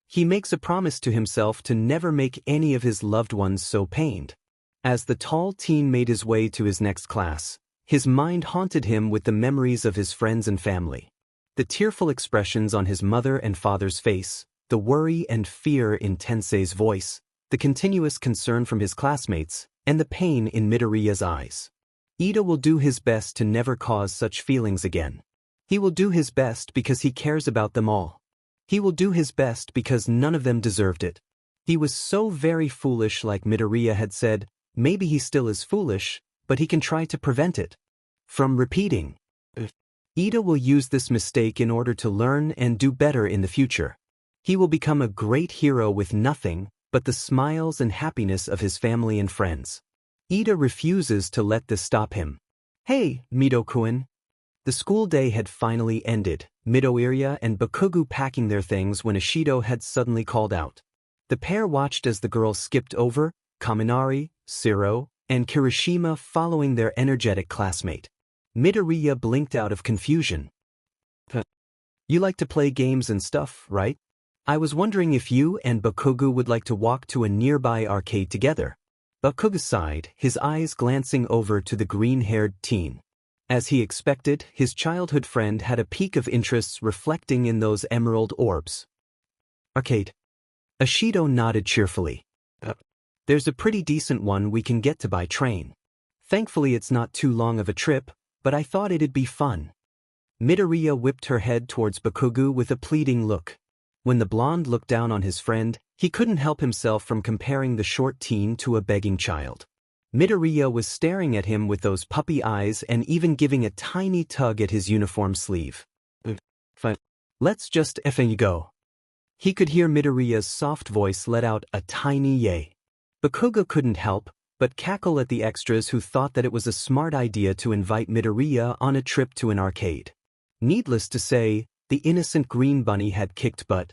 He makes a promise to himself to never make any of his loved ones so pained. As the tall teen made his way to his next class, his mind haunted him with the memories of his friends and family. The tearful expressions on his mother and father's face, the worry and fear in Tensei's voice, the continuous concern from his classmates, and the pain in Midoriya's eyes. Ida will do his best to never cause such feelings again. He will do his best because he cares about them all. He will do his best because none of them deserved it. He was so very foolish, like Midoriya had said. Maybe he still is foolish, but he can try to prevent it from repeating. Ida will use this mistake in order to learn and do better in the future. He will become a great hero with nothing but the smiles and happiness of his family and friends. Ida refuses to let this stop him. Hey, Midokuen. The school day had finally ended, Midoriya and Bakugou packing their things when Ishido had suddenly called out. The pair watched as the girls skipped over Kaminari, Shiro, and Kirishima following their energetic classmate. Midoriya blinked out of confusion. You like to play games and stuff, right? I was wondering if you and Bakugou would like to walk to a nearby arcade together. Bakugou sighed, his eyes glancing over to the green-haired teen. As he expected, his childhood friend had a peak of interests reflecting in those emerald orbs. Arcade. Ishido nodded cheerfully. There's a pretty decent one we can get to by train. Thankfully it's not too long of a trip, but I thought it'd be fun. Midoriya whipped her head towards Bakugou with a pleading look. When the blonde looked down on his friend, he couldn't help himself from comparing the short teen to a begging child. Midoriya was staring at him with those puppy eyes and even giving a tiny tug at his uniform sleeve. Fine. Let's just effing go. He could hear Midoriya's soft voice let out a tiny yay. Bakugou couldn't help but cackle at the extras who thought that it was a smart idea to invite Midoriya on a trip to an arcade. Needless to say, the innocent green bunny had kicked butt.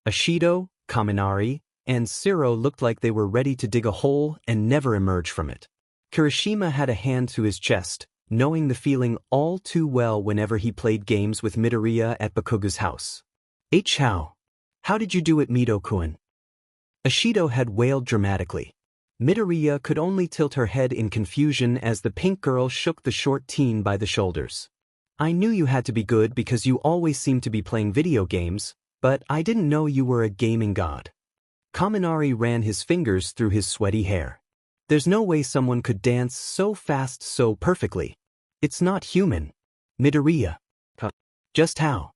Ishido, Kaminari, and Shiro looked like they were ready to dig a hole and never emerge from it. Kirishima had a hand to his chest, knowing the feeling all too well whenever he played games with Midoriya at Bakugou's house. How did you do it, Midokuen? Ishido had wailed dramatically. Midoriya could only tilt her head in confusion as the pink girl shook the short teen by the shoulders. I knew you had to be good because you always seem to be playing video games, but I didn't know you were a gaming god. Kaminari ran his fingers through his sweaty hair. There's no way someone could dance so fast so perfectly. It's not human. Midoriya. Just how?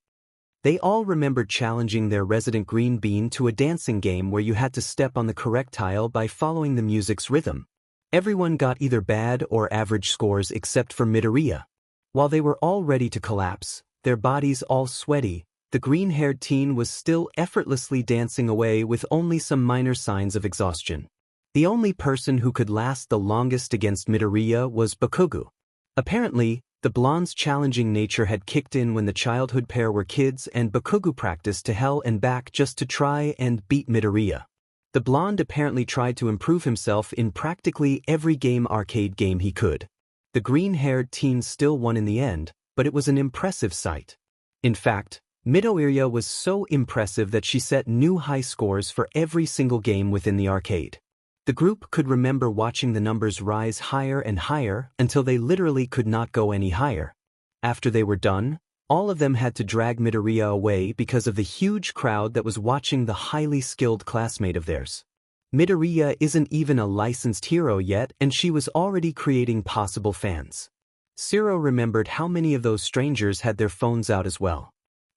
They all remembered challenging their resident green bean to a dancing game where you had to step on the correct tile by following the music's rhythm. Everyone got either bad or average scores except for Midoriya. While they were all ready to collapse, their bodies all sweaty, the green-haired teen was still effortlessly dancing away with only some minor signs of exhaustion. The only person who could last the longest against Midoriya was Bakugou. Apparently, the blonde's challenging nature had kicked in when the childhood pair were kids and Bakugou practiced to hell and back just to try and beat Midoriya. The blonde apparently tried to improve himself in practically every arcade game he could. The green-haired teen still won in the end, but it was an impressive sight. In fact, Midoriya was so impressive that she set new high scores for every single game within the arcade. The group could remember watching the numbers rise higher and higher until they literally could not go any higher. After they were done, all of them had to drag Midoriya away because of the huge crowd that was watching the highly skilled classmate of theirs. Midoriya isn't even a licensed hero yet and she was already creating possible fans. Shiro remembered how many of those strangers had their phones out as well.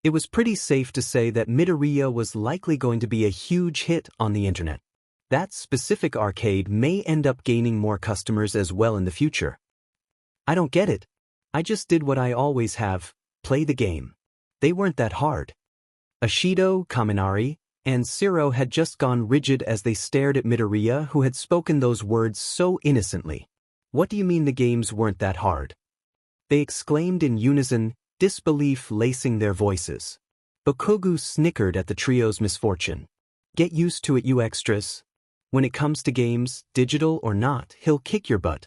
It was pretty safe to say that Midoriya was likely going to be a huge hit on the internet. That specific arcade may end up gaining more customers as well in the future. I don't get it. I just did what I always have, play the game. They weren't that hard. Ashido, Kaminari, and Siro had just gone rigid as they stared at Midoriya, who had spoken those words so innocently. What do you mean the games weren't that hard? They exclaimed in unison, disbelief lacing their voices. Bakugou snickered at the trio's misfortune. Get used to it, you extras. When it comes to games, digital or not, he'll kick your butt.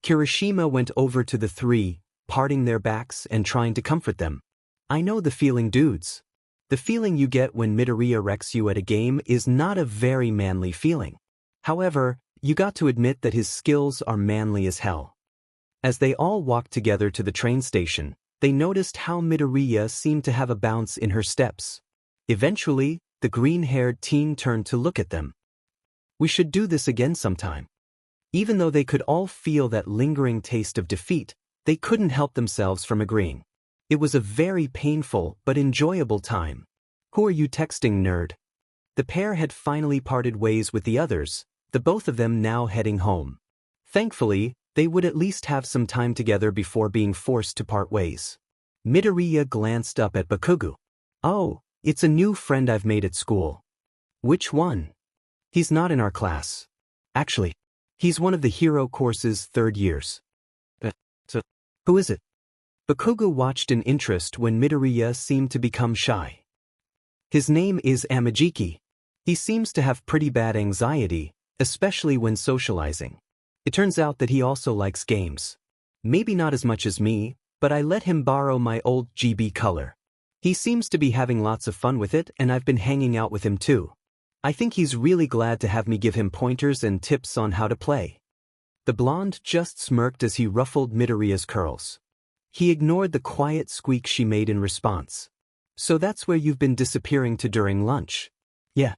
Kirishima went over to the three, parting their backs and trying to comfort them. I know the feeling, dudes. The feeling you get when Midoriya wrecks you at a game is not a very manly feeling. However, you got to admit that his skills are manly as hell. As they all walked together to the train station, they noticed how Midoriya seemed to have a bounce in her steps. Eventually, the green-haired teen turned to look at them. We should do this again sometime. Even though they could all feel that lingering taste of defeat, they couldn't help themselves from agreeing. It was a very painful but enjoyable time. Who are you texting, nerd? The pair had finally parted ways with the others, the both of them now heading home. Thankfully, they would at least have some time together before being forced to part ways. Midoriya glanced up at Bakugou. Oh, it's a new friend I've made at school. Which one? He's not in our class. Actually, he's one of the hero course's third years. So, who is it? Bakugou watched in interest when Midoriya seemed to become shy. His name is Amajiki. He seems to have pretty bad anxiety, especially when socializing. It turns out that he also likes games. Maybe not as much as me, but I let him borrow my old GB color. He seems to be having lots of fun with it, and I've been hanging out with him too. I think he's really glad to have me give him pointers and tips on how to play. The blonde just smirked as he ruffled Midoriya's curls. He ignored the quiet squeak she made in response. So that's where you've been disappearing to during lunch? Yeah.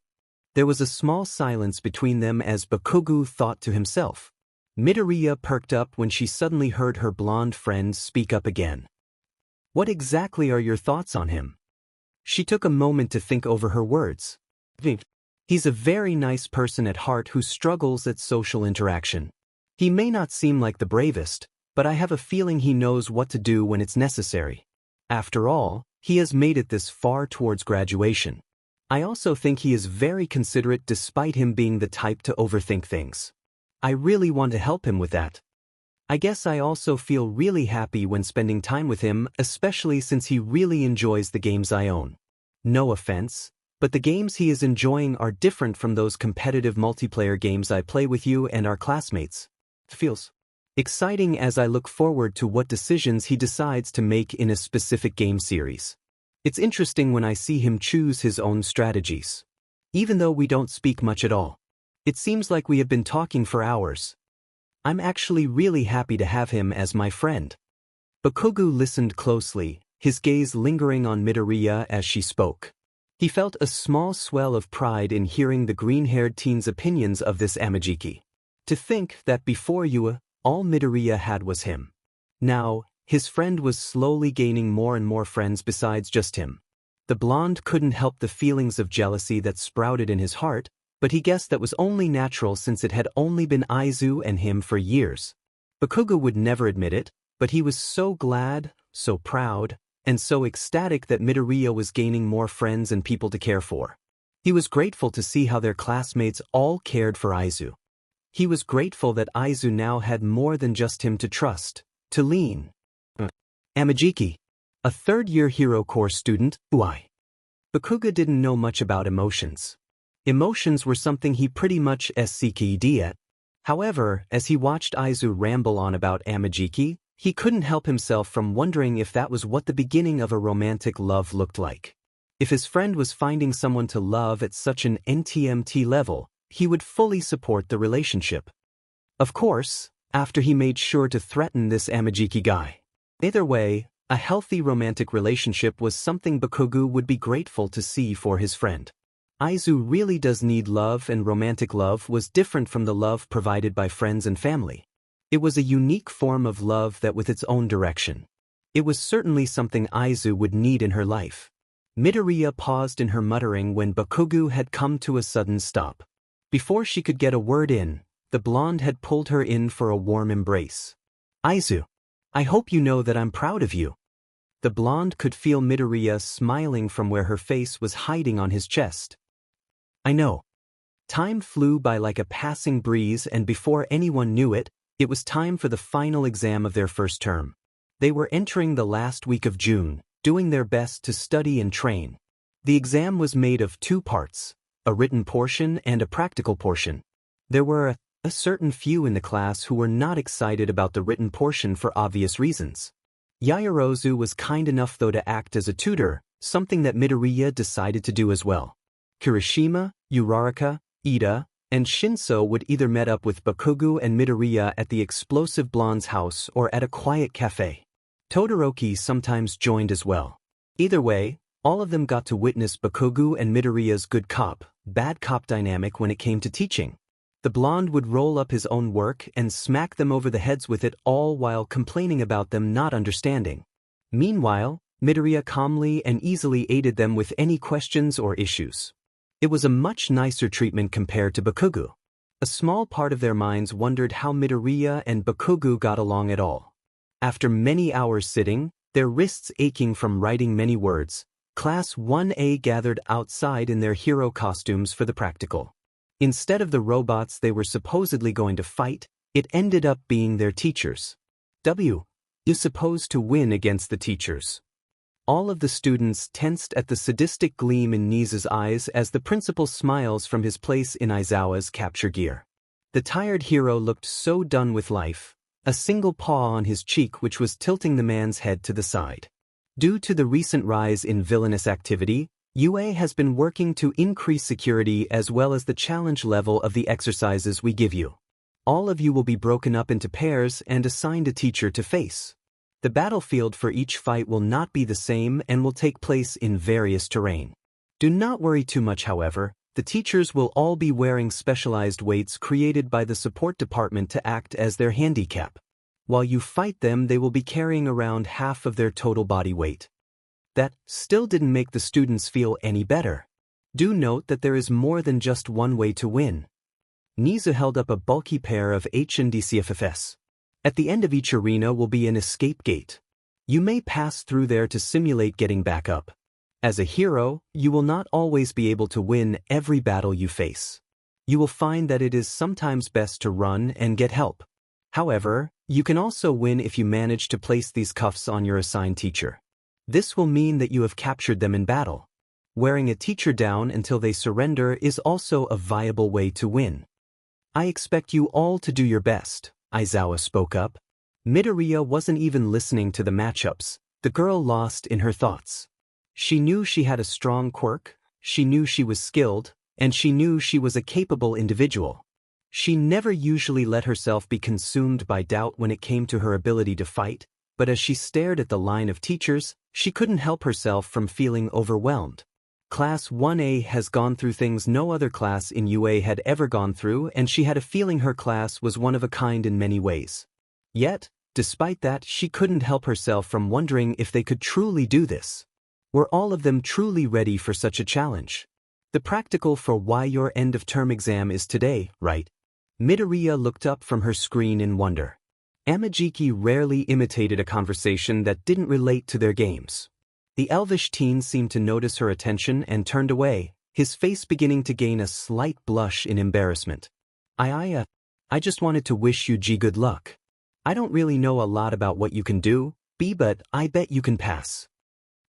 There was a small silence between them as Bakugou thought to himself. Midoriya perked up when she suddenly heard her blonde friend speak up again. What exactly are your thoughts on him? She took a moment to think over her words. He's a very nice person at heart who struggles at social interaction. He may not seem like the bravest, but I have a feeling he knows what to do when it's necessary. After all, he has made it this far towards graduation. I also think he is very considerate despite him being the type to overthink things. I really want to help him with that. I guess I also feel really happy when spending time with him, especially since he really enjoys the games I own. No offense, but the games he is enjoying are different from those competitive multiplayer games I play with you and our classmates. It feels exciting as I look forward to what decisions he decides to make in a specific game series. It's interesting when I see him choose his own strategies. Even though we don't speak much at all. It seems like we have been talking for hours. I'm actually really happy to have him as my friend. Bakugou listened closely, his gaze lingering on Midoriya as she spoke. He felt a small swell of pride in hearing the green-haired teen's opinions of this Amajiki. To think that before you, all Midoriya had was him. Now, his friend was slowly gaining more and more friends besides just him. The blonde couldn't help the feelings of jealousy that sprouted in his heart, but he guessed that was only natural since it had only been Aizu and him for years. Bakugou would never admit it, but he was so glad, so proud, and so ecstatic that Midoriya was gaining more friends and people to care for. He was grateful to see how their classmates all cared for Aizu. He was grateful that Aizu now had more than just him to trust, to lean. Amajiki, a third-year hero course student, why? Bakugou didn't know much about emotions. Emotions were something he pretty much SCKD at. However, as he watched Aizu ramble on about Amajiki, he couldn't help himself from wondering if that was what the beginning of a romantic love looked like. If his friend was finding someone to love at such an NTMT level, he would fully support the relationship. Of course, after he made sure to threaten this Amajiki guy. Either way, a healthy romantic relationship was something Bakugou would be grateful to see for his friend. Aizu really does need love, and romantic love was different from the love provided by friends and family. It was a unique form of love that with its own direction. It was certainly something Aizu would need in her life. Midoriya paused in her muttering when Bakugou had come to a sudden stop. Before she could get a word in, the blonde had pulled her in for a warm embrace. Izu, I hope you know that I'm proud of you. The blonde could feel Midoriya smiling from where her face was hiding on his chest. I know. Time flew by like a passing breeze, and before anyone knew it, it was time for the final exam of their first term. They were entering the last week of June, doing their best to study and train. The exam was made of 2 parts, a written portion and a practical portion. There were a certain few in the class who were not excited about the written portion for obvious reasons. Yaoyorozu was kind enough though to act as a tutor, something that Midoriya decided to do as well. Kirishima, Uraraka, Ida, and Shinso would either met up with Bakugou and Midoriya at the explosive blonde's house or at a quiet cafe. Todoroki sometimes joined as well. Either way, all of them got to witness Bakugou and Midoriya's good cop, bad cop dynamic when it came to teaching. The blonde would roll up his own work and smack them over the heads with it, all while complaining about them not understanding. Meanwhile, Midoriya calmly and easily aided them with any questions or issues. It was a much nicer treatment compared to Bakugou. A small part of their minds wondered how Midoriya and Bakugou got along at all. After many hours sitting, their wrists aching from writing many words, Class 1A gathered outside in their hero costumes for the practical. Instead of the robots they were supposedly going to fight, it ended up being their teachers. W is supposed to win against the teachers. All of the students tensed at the sadistic gleam in Nisa's eyes as the principal smiles from his place in Aizawa's capture gear. The tired hero looked so done with life, a single paw on his cheek which was tilting the man's head to the side. Due to the recent rise in villainous activity, UA has been working to increase security as well as the challenge level of the exercises we give you. All of you will be broken up into pairs and assigned a teacher to face. The battlefield for each fight will not be the same and will take place in various terrain. Do not worry too much, however. The teachers will all be wearing specialized weights created by the support department to act as their handicap. While you fight them, they will be carrying around half of their total body weight. That still didn't make the students feel any better. Do note that there is more than just one way to win. Nisa held up a bulky pair of HNDCFFS. At the end of each arena will be an escape gate. You may pass through there to simulate getting back up. As a hero, you will not always be able to win every battle you face. You will find that it is sometimes best to run and get help. However, you can also win if you manage to place these cuffs on your assigned teacher. This will mean that you have captured them in battle. Wearing a teacher down until they surrender is also a viable way to win. I expect you all to do your best, Aizawa spoke up. Midoriya wasn't even listening to the matchups, the girl lost in her thoughts. She knew she had a strong quirk, she knew she was skilled, and she knew she was a capable individual. She never usually let herself be consumed by doubt when it came to her ability to fight, but as she stared at the line of teachers, she couldn't help herself from feeling overwhelmed. Class 1A has gone through things no other class in UA had ever gone through, and she had a feeling her class was one of a kind in many ways. Yet, despite that, she couldn't help herself from wondering if they could truly do this. Were all of them truly ready for such a challenge? The practical for why your end-of-term exam is today, right? Midoriya looked up from her screen in wonder. Amajiki rarely imitated a conversation that didn't relate to their games. The elvish teen seemed to notice her attention and turned away, his face beginning to gain a slight blush in embarrassment. I just wanted to wish you good luck. I don't really know a lot about what you can do, but I bet you can pass.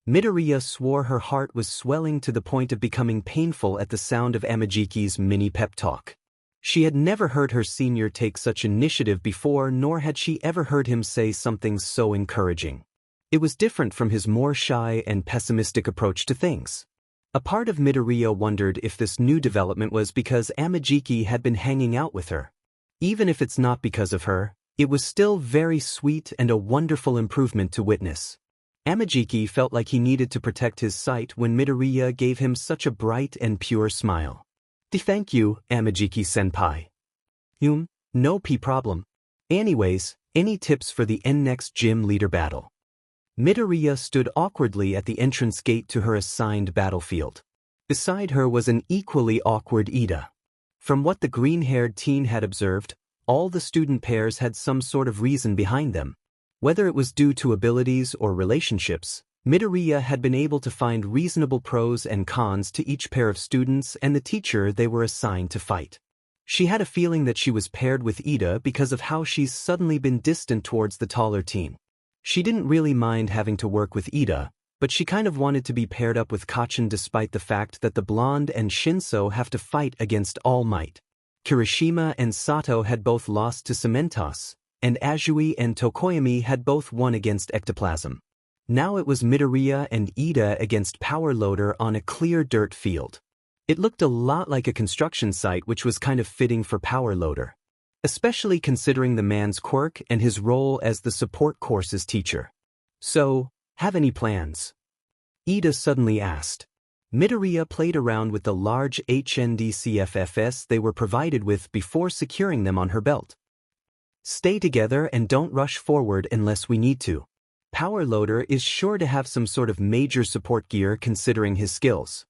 Midoriya swore her heart was swelling to the point of becoming painful at the sound of Amajiki's mini pep talk. She had never heard her senior take such initiative before, nor had she ever heard him say something so encouraging. It was different from his more shy and pessimistic approach to things. A part of Midoriya wondered if this new development was because Amajiki had been hanging out with her. Even if it's not because of her, it was still very sweet and a wonderful improvement to witness. Amajiki felt like he needed to protect his sight when Midoriya gave him such a bright and pure smile. Thank you, Amajiki-senpai. No problem. Anyways, any tips for the next gym leader battle? Midoriya stood awkwardly at the entrance gate to her assigned battlefield. Beside her was an equally awkward Ida. From what the green-haired teen had observed, all the student pairs had some sort of reason behind them. Whether it was due to abilities or relationships, Midoriya had been able to find reasonable pros and cons to each pair of students and the teacher they were assigned to fight. She had a feeling that she was paired with Ida because of how she's suddenly been distant towards the taller teen. She didn't really mind having to work with Ida, but she kind of wanted to be paired up with Kacchan despite the fact that the blonde and Shinso have to fight against All Might. Kirishima and Sato had both lost to Cementos, and Azui and Tokoyami had both won against Ectoplasm. Now it was Midoriya and Ida against Power Loader on a clear dirt field. It looked a lot like a construction site, which was kind of fitting for Power Loader, especially considering the man's quirk and his role as the support course's teacher. So, have any plans? Ida suddenly asked. Midoriya played around with the large HNDCFFs they were provided with before securing them on her belt. Stay together and don't rush forward unless we need to. Power Loader is sure to have some sort of major support gear considering his skills.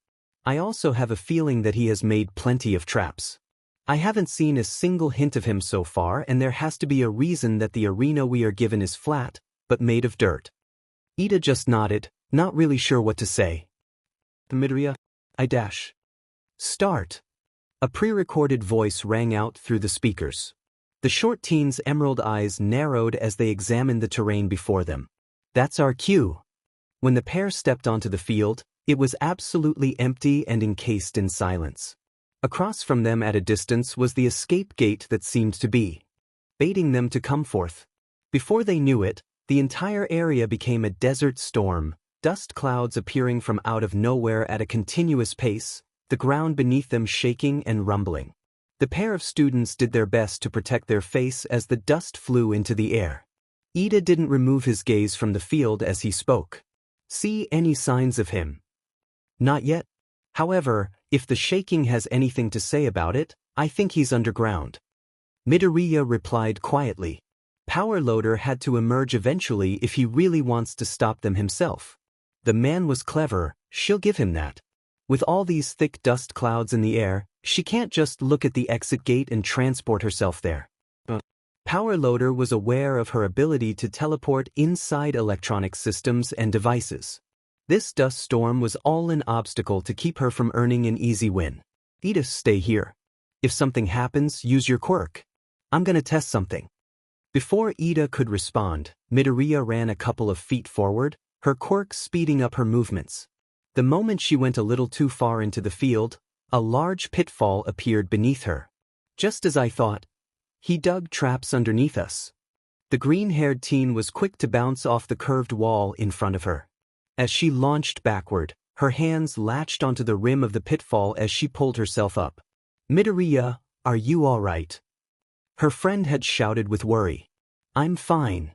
I also have a feeling that he has made plenty of traps. I haven't seen a single hint of him so far, and there has to be a reason that the arena we are given is flat, but made of dirt. Ida just nodded, not really sure what to say. Midoriya, Start. A pre-recorded voice rang out through the speakers. The short teen's emerald eyes narrowed as they examined the terrain before them. That's our cue. When the pair stepped onto the field, it was absolutely empty and encased in silence. Across from them at a distance was the escape gate that seemed to be baiting them to come forth. Before they knew it, the entire area became a desert storm, dust clouds appearing from out of nowhere at a continuous pace, the ground beneath them shaking and rumbling. The pair of students did their best to protect their face as the dust flew into the air. Ida didn't remove his gaze from the field as he spoke. See any signs of him? Not yet. However, if the shaking has anything to say about it, I think he's underground. Midoriya replied quietly. Power Loader had to emerge eventually if he really wants to stop them himself. The man was clever, she'll give him that. With all these thick dust clouds in the air, she can't just look at the exit gate and transport herself there. Power Loader was aware of her ability to teleport inside electronic systems and devices. This dust storm was all an obstacle to keep her from earning an easy win. Ida, stay here. If something happens, use your quirk. I'm gonna test something. Before Ida could respond, Midoriya ran a couple of feet forward, her quirk speeding up her movements. The moment she went a little too far into the field, a large pitfall appeared beneath her. Just as I thought, he dug traps underneath us. The green-haired teen was quick to bounce off the curved wall in front of her. As she launched backward, her hands latched onto the rim of the pitfall as she pulled herself up. Midoriya, are you all right? Her friend had shouted with worry. I'm fine.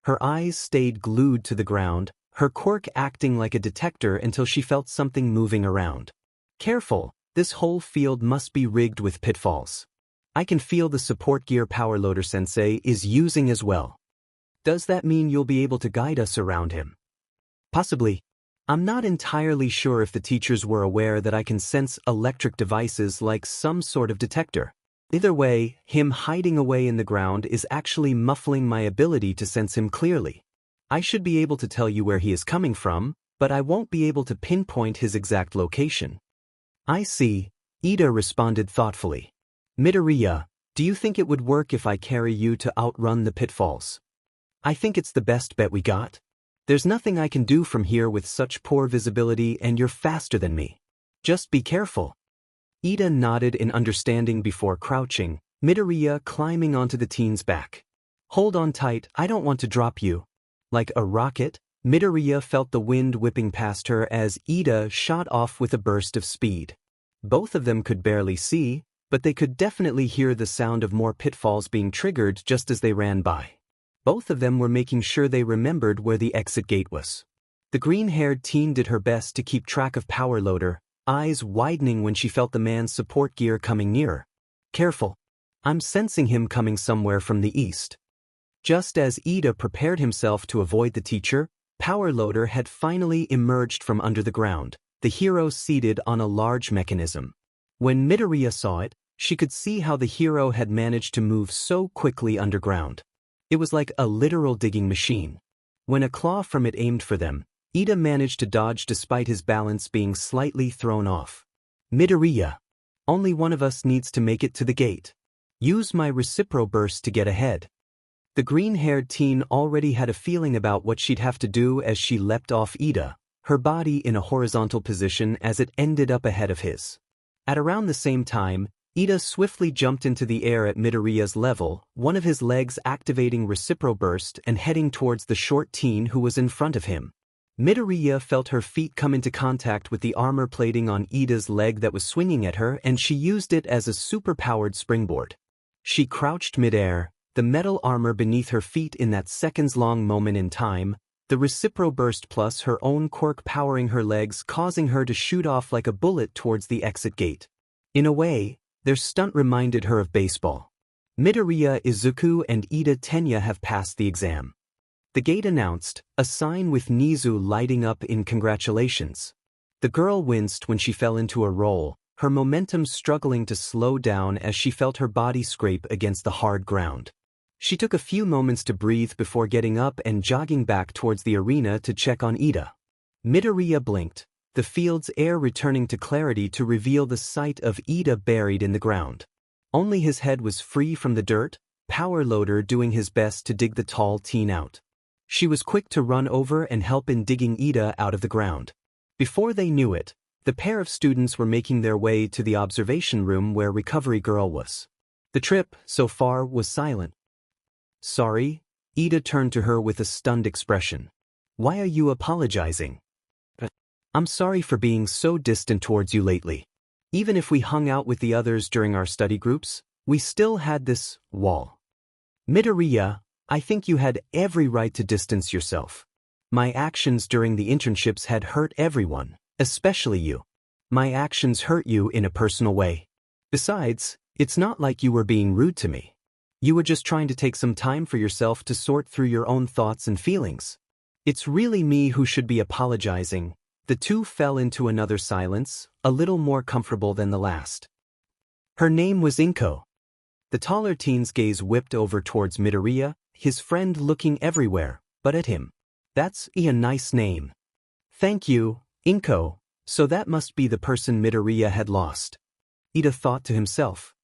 Her eyes stayed glued to the ground, her quirk acting like a detector until she felt something moving around. Careful, this whole field must be rigged with pitfalls. I can feel the support gear Power Loader Sensei is using as well. Does that mean you'll be able to guide us around him? Possibly. I'm not entirely sure if the teachers were aware that I can sense electric devices like some sort of detector. Either way, him hiding away in the ground is actually muffling my ability to sense him clearly. I should be able to tell you where he is coming from, but I won't be able to pinpoint his exact location. I see, Ida responded thoughtfully. Midoriya, do you think it would work if I carry you to outrun the pitfalls? I think it's the best bet we got. There's nothing I can do from here with such poor visibility, and you're faster than me. Just be careful. Ida nodded in understanding before crouching, Midoriya climbing onto the teen's back. Hold on tight, I don't want to drop you. Like a rocket, Midoriya felt the wind whipping past her as Ida shot off with a burst of speed. Both of them could barely see, but they could definitely hear the sound of more pitfalls being triggered just as they ran by. Both of them were making sure they remembered where the exit gate was. The green-haired teen did her best to keep track of Power Loader, eyes widening when she felt the man's support gear coming nearer. Careful. I'm sensing him coming somewhere from the east. Just as Ida prepared himself to avoid the teacher, Power Loader had finally emerged from under the ground, the hero seated on a large mechanism. When Midoriya saw it, She could see how the hero had managed to move so quickly underground. It was like a literal digging machine. When a claw from it aimed for them, Ida managed to dodge despite his balance being slightly thrown off. Midoriya. Only one of us needs to make it to the gate. Use my recipro burst to get ahead. The green-haired teen already had a feeling about what she'd have to do as she leapt off Ida, her body in a horizontal position as it ended up ahead of his. At around the same time, Ida swiftly jumped into the air at Midoriya's level, one of his legs activating recipro burst and heading towards the short teen who was in front of him. Midoriya felt her feet come into contact with the armor plating on Ida's leg that was swinging at her, and she used it as a super-powered springboard. She crouched midair, the metal armor beneath her feet in that seconds-long moment in time, the recipro burst plus her own quirk powering her legs, causing her to shoot off like a bullet towards the exit gate. In a way, their stunt reminded her of baseball. Midoriya Izuku and Ida Tenya have passed the exam. The gate announced, a sign with Nizu lighting up in congratulations. The girl winced when she fell into a roll, her momentum struggling to slow down as she felt her body scrape against the hard ground. She took a few moments to breathe before getting up and jogging back towards the arena to check on Ida. Midoriya blinked, the field's air returning to clarity to reveal the sight of Ida buried in the ground. Only his head was free from the dirt, power loader doing his best to dig the tall teen out. She was quick to run over and help in digging Ida out of the ground. Before they knew it, the pair of students were making their way to the observation room where Recovery Girl was. The trip, so far, was silent. Sorry, Ida turned to her with a stunned expression. Why are you apologizing? I'm sorry for being so distant towards you lately. Even if we hung out with the others during our study groups, we still had this wall. Midoriya, I think you had every right to distance yourself. My actions during the internships had hurt everyone, especially you. My actions hurt you in a personal way. Besides, it's not like you were being rude to me. You were just trying to take some time for yourself to sort through your own thoughts and feelings. It's really me who should be apologizing. The two fell into another silence, a little more comfortable than the last. Her name was Inko. The taller teen's gaze whipped over towards Midoriya, his friend looking everywhere, but at him. That's a nice name. Thank you, Inko, so that must be the person Midoriya had lost. Ida thought to himself.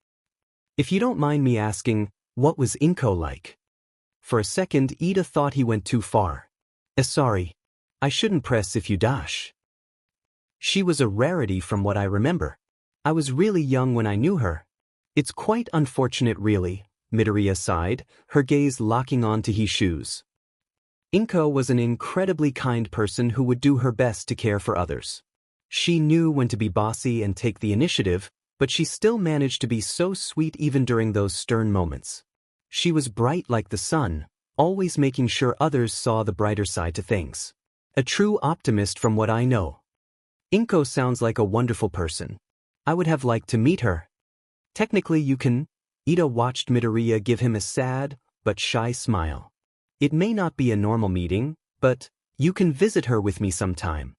If you don't mind me asking, what was Inko like? For a second Ida thought he went too far. Sorry. I shouldn't press if you dash. She was a rarity from what I remember. I was really young when I knew her. It's quite unfortunate really, Midoriya sighed, her gaze locking onto his shoes. Inko was an incredibly kind person who would do her best to care for others. She knew when to be bossy and take the initiative, but she still managed to be so sweet even during those stern moments. She was bright like the sun, always making sure others saw the brighter side to things. A true optimist from what I know. Inko sounds like a wonderful person. I would have liked to meet her. Technically you can. Ida watched Midoriya give him a sad, but shy smile. It may not be a normal meeting, but you can visit her with me sometime.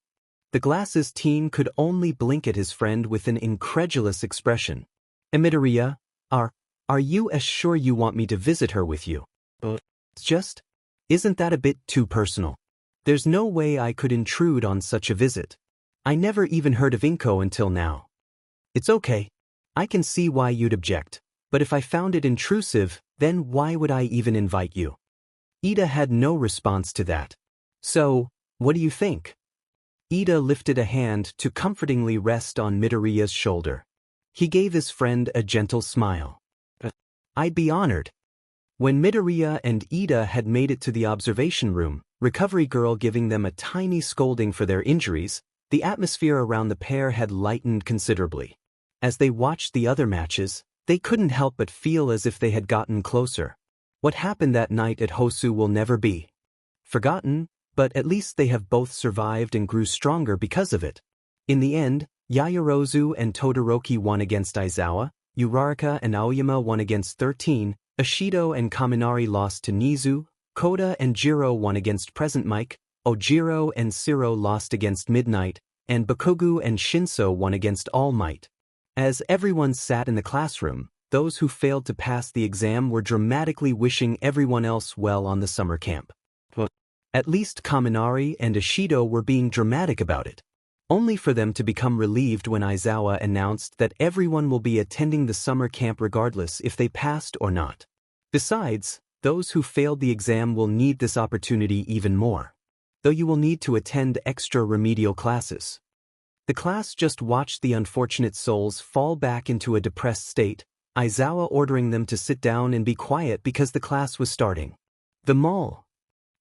The glasses teen could only blink at his friend with an incredulous expression. Midoriya, are you as sure you want me to visit her with you? Isn't that a bit too personal? There's no way I could intrude on such a visit. I never even heard of Inko until now. It's okay. I can see why you'd object, but if I found it intrusive, then why would I even invite you? Ida had no response to that. So, what do you think? Ida lifted a hand to comfortingly rest on Midoriya's shoulder. He gave his friend a gentle smile. I'd be honored. When Midoriya and Ida had made it to the observation room, Recovery Girl giving them a tiny scolding for their injuries, the atmosphere around the pair had lightened considerably. As they watched the other matches, they couldn't help but feel as if they had gotten closer. What happened that night at Hosu will never be forgotten, but at least they have both survived and grew stronger because of it. In the end, Yaoyorozu and Todoroki won against Aizawa, Uraraka and Aoyama won against 13, Ishido and Kaminari lost to Nizu, Koda and Jiro won against Present Mike, Ojiro and Siro lost against Midnight, and Bakugou and Shinso won against All Might. As everyone sat in the classroom, those who failed to pass the exam were dramatically wishing everyone else well on the summer camp. At least Kaminari and Ishido were being dramatic about it, only for them to become relieved when Aizawa announced that everyone will be attending the summer camp regardless if they passed or not. Besides, those who failed the exam will need this opportunity even more, though you will need to attend extra remedial classes. The class just watched the unfortunate souls fall back into a depressed state, Aizawa ordering them to sit down and be quiet because the class was starting. The mall?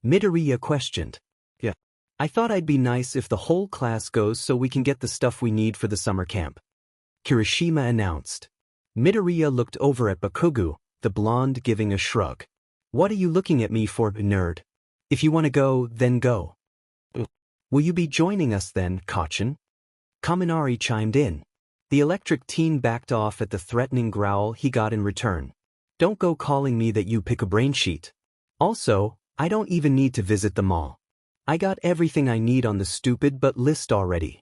Midoriya questioned. Yeah. I thought I'd be nice if the whole class goes so we can get the stuff we need for the summer camp, Kirishima announced. Midoriya looked over at Bakugou, the blonde giving a shrug. What are you looking at me for, nerd? If you want to go, then go. Will you be joining us then, Kachin? Kaminari chimed in. The electric teen backed off at the threatening growl he got in return. Don't go calling me that, you pick a brain sheet. Also, I don't even need to visit the mall. I got everything I need on the stupid but list already.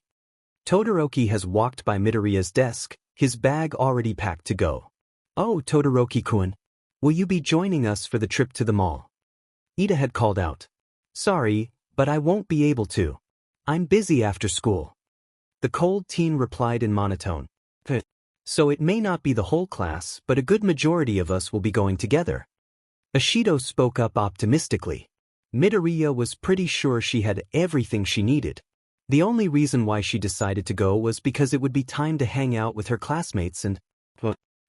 Todoroki has walked by Midoriya's desk, his bag already packed to go. Oh, Todoroki-kun, will you be joining us for the trip to the mall? Ida had called out. Sorry, but I won't be able to. I'm busy after school. The cold teen replied in monotone. So it may not be the whole class, but a good majority of us will be going together. Ishido spoke up optimistically. Midoriya was pretty sure she had everything she needed. The only reason why she decided to go was because it would be time to hang out with her classmates and…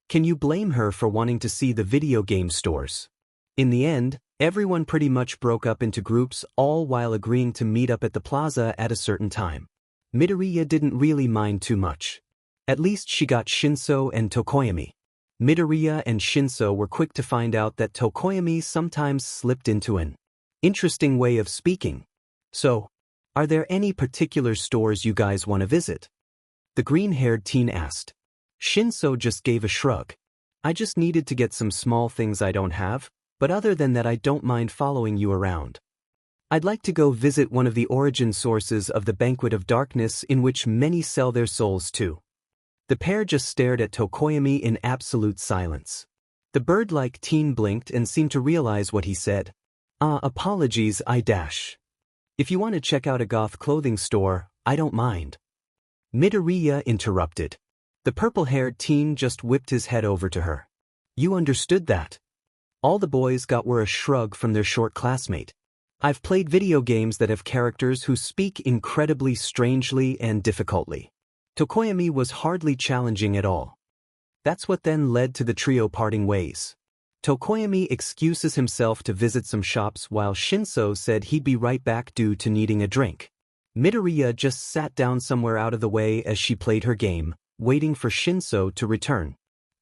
Can you blame her for wanting to see the video game stores? In the end, everyone pretty much broke up into groups, all while agreeing to meet up at the plaza at a certain time. Midoriya didn't really mind too much. At least she got Shinso and Tokoyami. Midoriya and Shinso were quick to find out that Tokoyami sometimes slipped into an interesting way of speaking. So, are there any particular stores you guys want to visit? The green-haired teen asked. Shinso just gave a shrug. I just needed to get some small things I don't have, but other than that I don't mind following you around. I'd like to go visit one of the origin sources of the Banquet of Darkness in which many sell their souls too. The pair just stared at Tokoyami in absolute silence. The bird-like teen blinked and seemed to realize what he said. Apologies, If you want to check out a goth clothing store, I don't mind. Midoriya interrupted. The purple-haired teen just whipped his head over to her. You understood that? All the boys got were a shrug from their short classmate. I've played video games that have characters who speak incredibly strangely and difficultly. Tokoyami was hardly challenging at all. That's what then led to the trio parting ways. Tokoyami excuses himself to visit some shops while Shinso said he'd be right back due to needing a drink. Midoriya just sat down somewhere out of the way as she played her game, waiting for Shinso to return.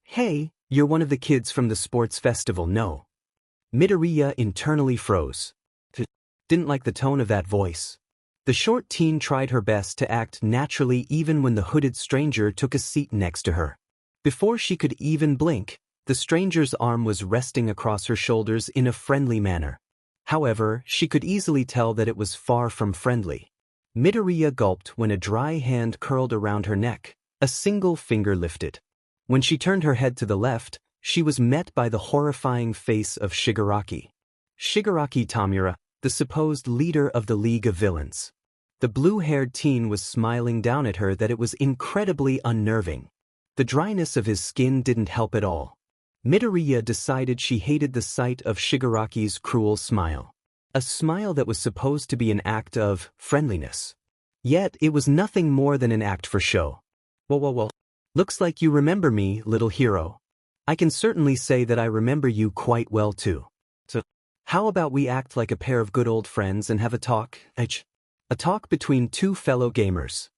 Hey, you're one of the kids from the sports festival, no? Midoriya internally froze. Didn't like the tone of that voice. The short teen tried her best to act naturally even when the hooded stranger took a seat next to her. Before she could even blink, the stranger's arm was resting across her shoulders in a friendly manner. However, she could easily tell that it was far from friendly. Midoriya gulped when a dry hand curled around her neck, a single finger lifted. When she turned her head to the left, she was met by the horrifying face of Shigaraki. Shigaraki Tamura, the supposed leader of the League of Villains. The blue-haired teen was smiling down at her that it was incredibly unnerving. The dryness of his skin didn't help at all. Midoriya decided she hated the sight of Shigaraki's cruel smile. A smile that was supposed to be an act of friendliness. Yet it was nothing more than an act for show. Well. Looks like you remember me, little hero. I can certainly say that I remember you quite well too. So, how about we act like a pair of good old friends and have a talk, A talk between two fellow gamers.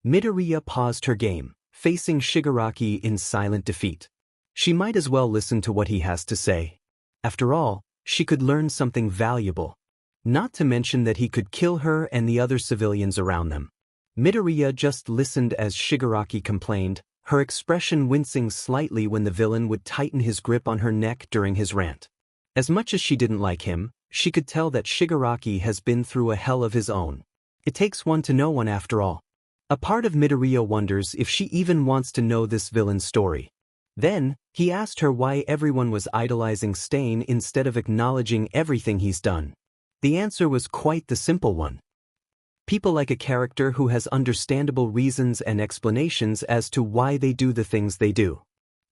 Midoriya paused her game, facing Shigaraki in silent defeat. She might as well listen to what he has to say. After all, she could learn something valuable. Not to mention that he could kill her and the other civilians around them. Midoriya just listened as Shigaraki complained, her expression wincing slightly when the villain would tighten his grip on her neck during his rant. As much as she didn't like him, she could tell that Shigaraki has been through a hell of his own. It takes one to know one after all. A part of Midoriya wonders if she even wants to know this villain's story. Then, he asked her why everyone was idolizing Stain instead of acknowledging everything he's done. The answer was quite the simple one. People like a character who has understandable reasons and explanations as to why they do the things they do.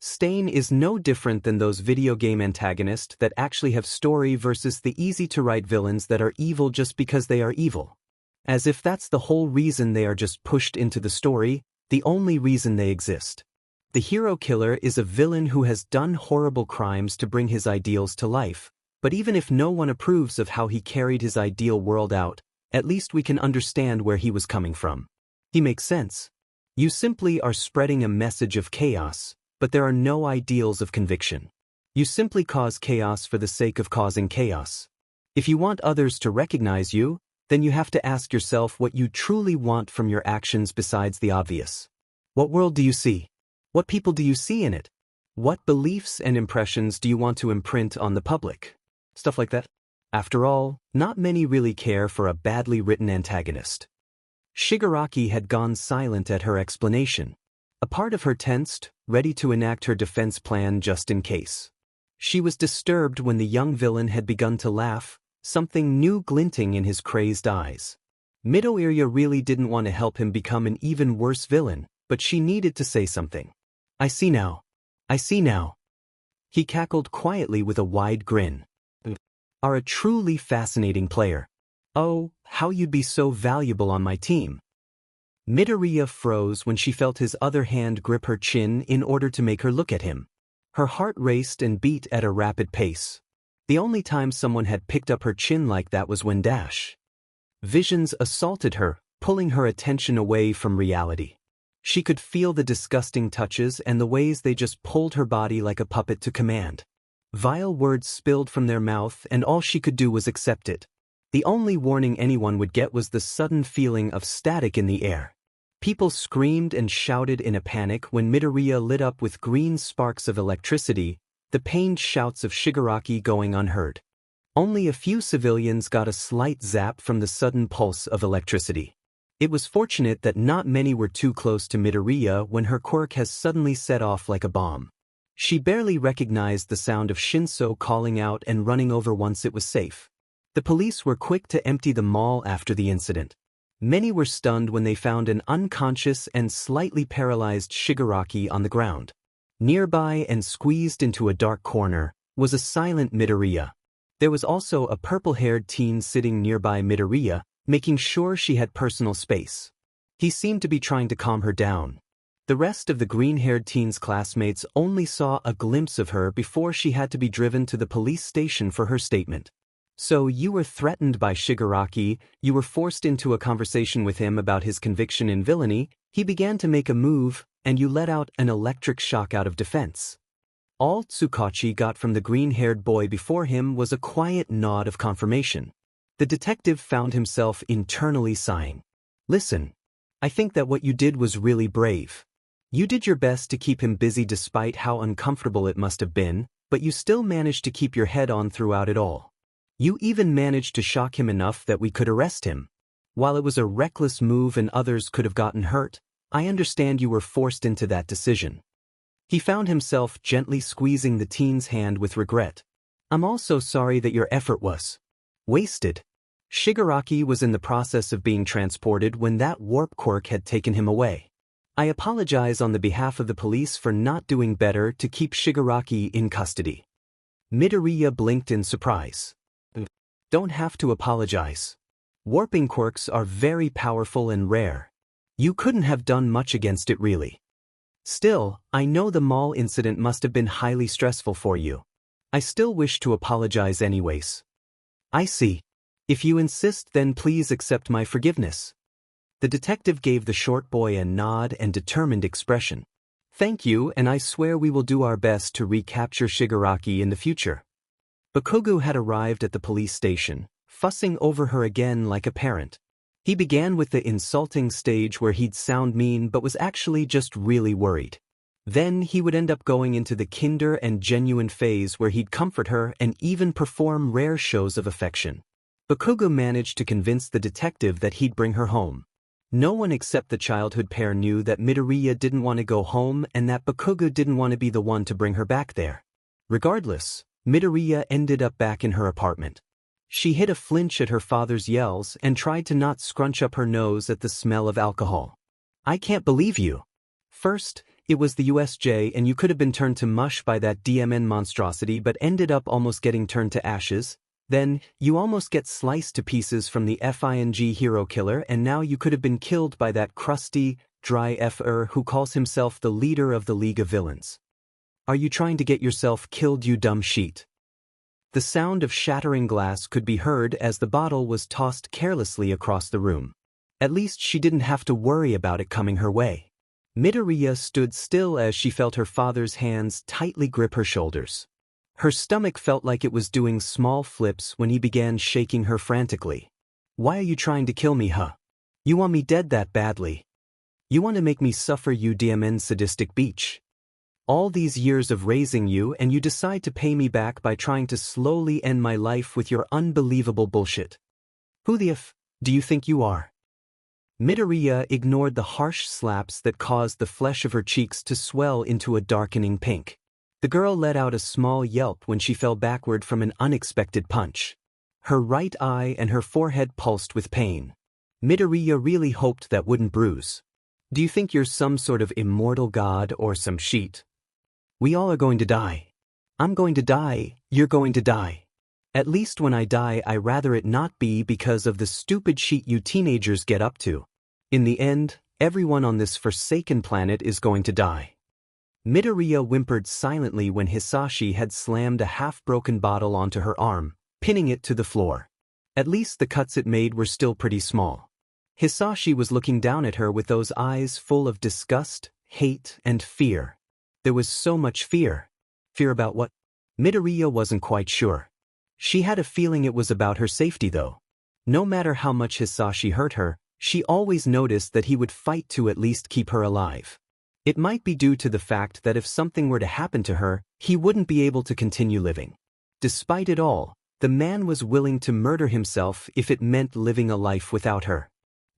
Stain is no different than those video game antagonists that actually have story versus the easy-to-write villains that are evil just because they are evil. As if that's the whole reason they are just pushed into the story, the only reason they exist. The hero killer is a villain who has done horrible crimes to bring his ideals to life, but even if no one approves of how he carried his ideal world out, at least we can understand where he was coming from. He makes sense. You simply are spreading a message of chaos, but there are no ideals of conviction. You simply cause chaos for the sake of causing chaos. If you want others to recognize you, then you have to ask yourself what you truly want from your actions besides the obvious. What world do you see? What people do you see in it? What beliefs and impressions do you want to imprint on the public? Stuff like that. After all, not many really care for a badly written antagonist. Shigaraki had gone silent at her explanation. A part of her tensed, ready to enact her defense plan just in case. She was disturbed when the young villain had begun to laugh, something new glinting in his crazed eyes. Midoriya really didn't want to help him become an even worse villain, but she needed to say something. I see now. I see now. He cackled quietly with a wide grin. Are a truly fascinating player. Oh, how you'd be so valuable on my team. Midoriya froze when she felt his other hand grip her chin in order to make her look at him. Her heart raced and beat at a rapid pace. The only time someone had picked up her chin like that was when visions assaulted her, pulling her attention away from reality. She could feel the disgusting touches and the ways they just pulled her body like a puppet to command. Vile words spilled from their mouth and all she could do was accept it. The only warning anyone would get was the sudden feeling of static in the air. People screamed and shouted in a panic when Midoriya lit up with green sparks of electricity, the pained shouts of Shigaraki going unheard. Only a few civilians got a slight zap from the sudden pulse of electricity. It was fortunate that not many were too close to Midoriya when her quirk has suddenly set off like a bomb. She barely recognized the sound of Shinso calling out and running over once it was safe. The police were quick to empty the mall after the incident. Many were stunned when they found an unconscious and slightly paralyzed Shigaraki on the ground. Nearby and squeezed into a dark corner was a silent Midoriya. There was also a purple-haired teen sitting nearby Midoriya, making sure she had personal space. He seemed to be trying to calm her down. The rest of the green-haired teen's classmates only saw a glimpse of her before she had to be driven to the police station for her statement. So you were threatened by Shigaraki, you were forced into a conversation with him about his conviction in villainy, he began to make a move, and you let out an electric shock out of defense. All Tsukachi got from the green-haired boy before him was a quiet nod of confirmation. The detective found himself internally sighing. Listen, I think that what you did was really brave. You did your best to keep him busy despite how uncomfortable it must have been, but you still managed to keep your head on throughout it all. You even managed to shock him enough that we could arrest him. While it was a reckless move and others could have gotten hurt, I understand you were forced into that decision. He found himself gently squeezing the teen's hand with regret. I'm also sorry that your effort was wasted. Shigaraki was in the process of being transported when that warp quirk had taken him away. I apologize on the behalf of the police for not doing better to keep Shigaraki in custody. Midoriya blinked in surprise. Don't have to apologize. Warping quirks are very powerful and rare. You couldn't have done much against it really. Still, I know the mall incident must have been highly stressful for you. I still wish to apologize anyways. I see. If you insist, then please accept my forgiveness. The detective gave the short boy a nod and determined expression. Thank you, and I swear we will do our best to recapture Shigaraki in the future. Bakugou had arrived at the police station, fussing over her again like a parent. He began with the insulting stage where he'd sound mean but was actually just really worried. Then he would end up going into the kinder and genuine phase where he'd comfort her and even perform rare shows of affection. Bakugou managed to convince the detective that he'd bring her home. No one except the childhood pair knew that Midoriya didn't want to go home and that Bakugou didn't want to be the one to bring her back there. Regardless, Midoriya ended up back in her apartment. She hid a flinch at her father's yells and tried to not scrunch up her nose at the smell of alcohol. I can't believe you. First, it was the USJ and you could have been turned to mush by that DMN monstrosity but ended up almost getting turned to ashes. Then, you almost get sliced to pieces from the FING hero killer and now you could have been killed by that crusty, dry F-er who calls himself the leader of the League of Villains. Are you trying to get yourself killed, you dumb sheet? The sound of shattering glass could be heard as the bottle was tossed carelessly across the room. At least she didn't have to worry about it coming her way. Midoriya stood still as she felt her father's hands tightly grip her shoulders. Her stomach felt like it was doing small flips when he began shaking her frantically. Why are you trying to kill me, huh? You want me dead that badly? You want to make me suffer, you DMN sadistic beach? All these years of raising you and you decide to pay me back by trying to slowly end my life with your unbelievable bullshit. Who the f do you think you are? Midoriya ignored the harsh slaps that caused the flesh of her cheeks to swell into a darkening pink. The girl let out a small yelp when she fell backward from an unexpected punch. Her right eye and her forehead pulsed with pain. Midoriya really hoped that wouldn't bruise. Do you think you're some sort of immortal god or some sheet? We all are going to die. I'm going to die, you're going to die. At least when I die I rather it not be because of the stupid shit you teenagers get up to. In the end, everyone on this forsaken planet is going to die. Midoriya whimpered silently when Hisashi had slammed a half-broken bottle onto her arm, pinning it to the floor. At least the cuts it made were still pretty small. Hisashi was looking down at her with those eyes full of disgust, hate, and fear. There was so much fear. Fear about what? Midoriya wasn't quite sure. She had a feeling it was about her safety though. No matter how much Hisashi hurt her, she always noticed that he would fight to at least keep her alive. It might be due to the fact that if something were to happen to her, he wouldn't be able to continue living. Despite it all, the man was willing to murder himself if it meant living a life without her.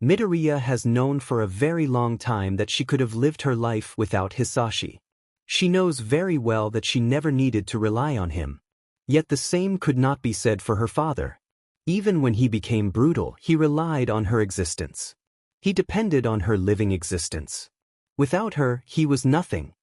Midoriya has known for a very long time that she could have lived her life without Hisashi. She knows very well that she never needed to rely on him. Yet the same could not be said for her father. Even when he became brutal, he relied on her existence. He depended on her living existence. Without her, he was nothing.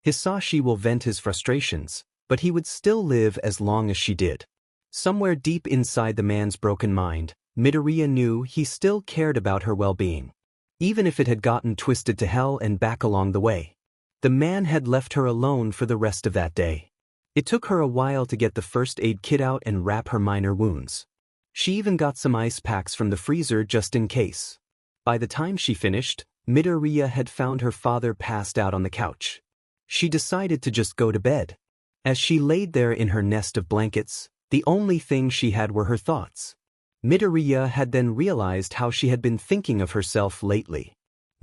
Hisashi will vent his frustrations, but he would still live as long as she did. Somewhere deep inside the man's broken mind, Midoriya knew he still cared about her well-being. Even if it had gotten twisted to hell and back along the way. The man had left her alone for the rest of that day. It took her a while to get the first aid kit out and wrap her minor wounds. She even got some ice packs from the freezer just in case. By the time she finished, Midoriya had found her father passed out on the couch. She decided to just go to bed. As she laid there in her nest of blankets, the only thing she had were her thoughts. Midoriya had then realized how she had been thinking of herself lately.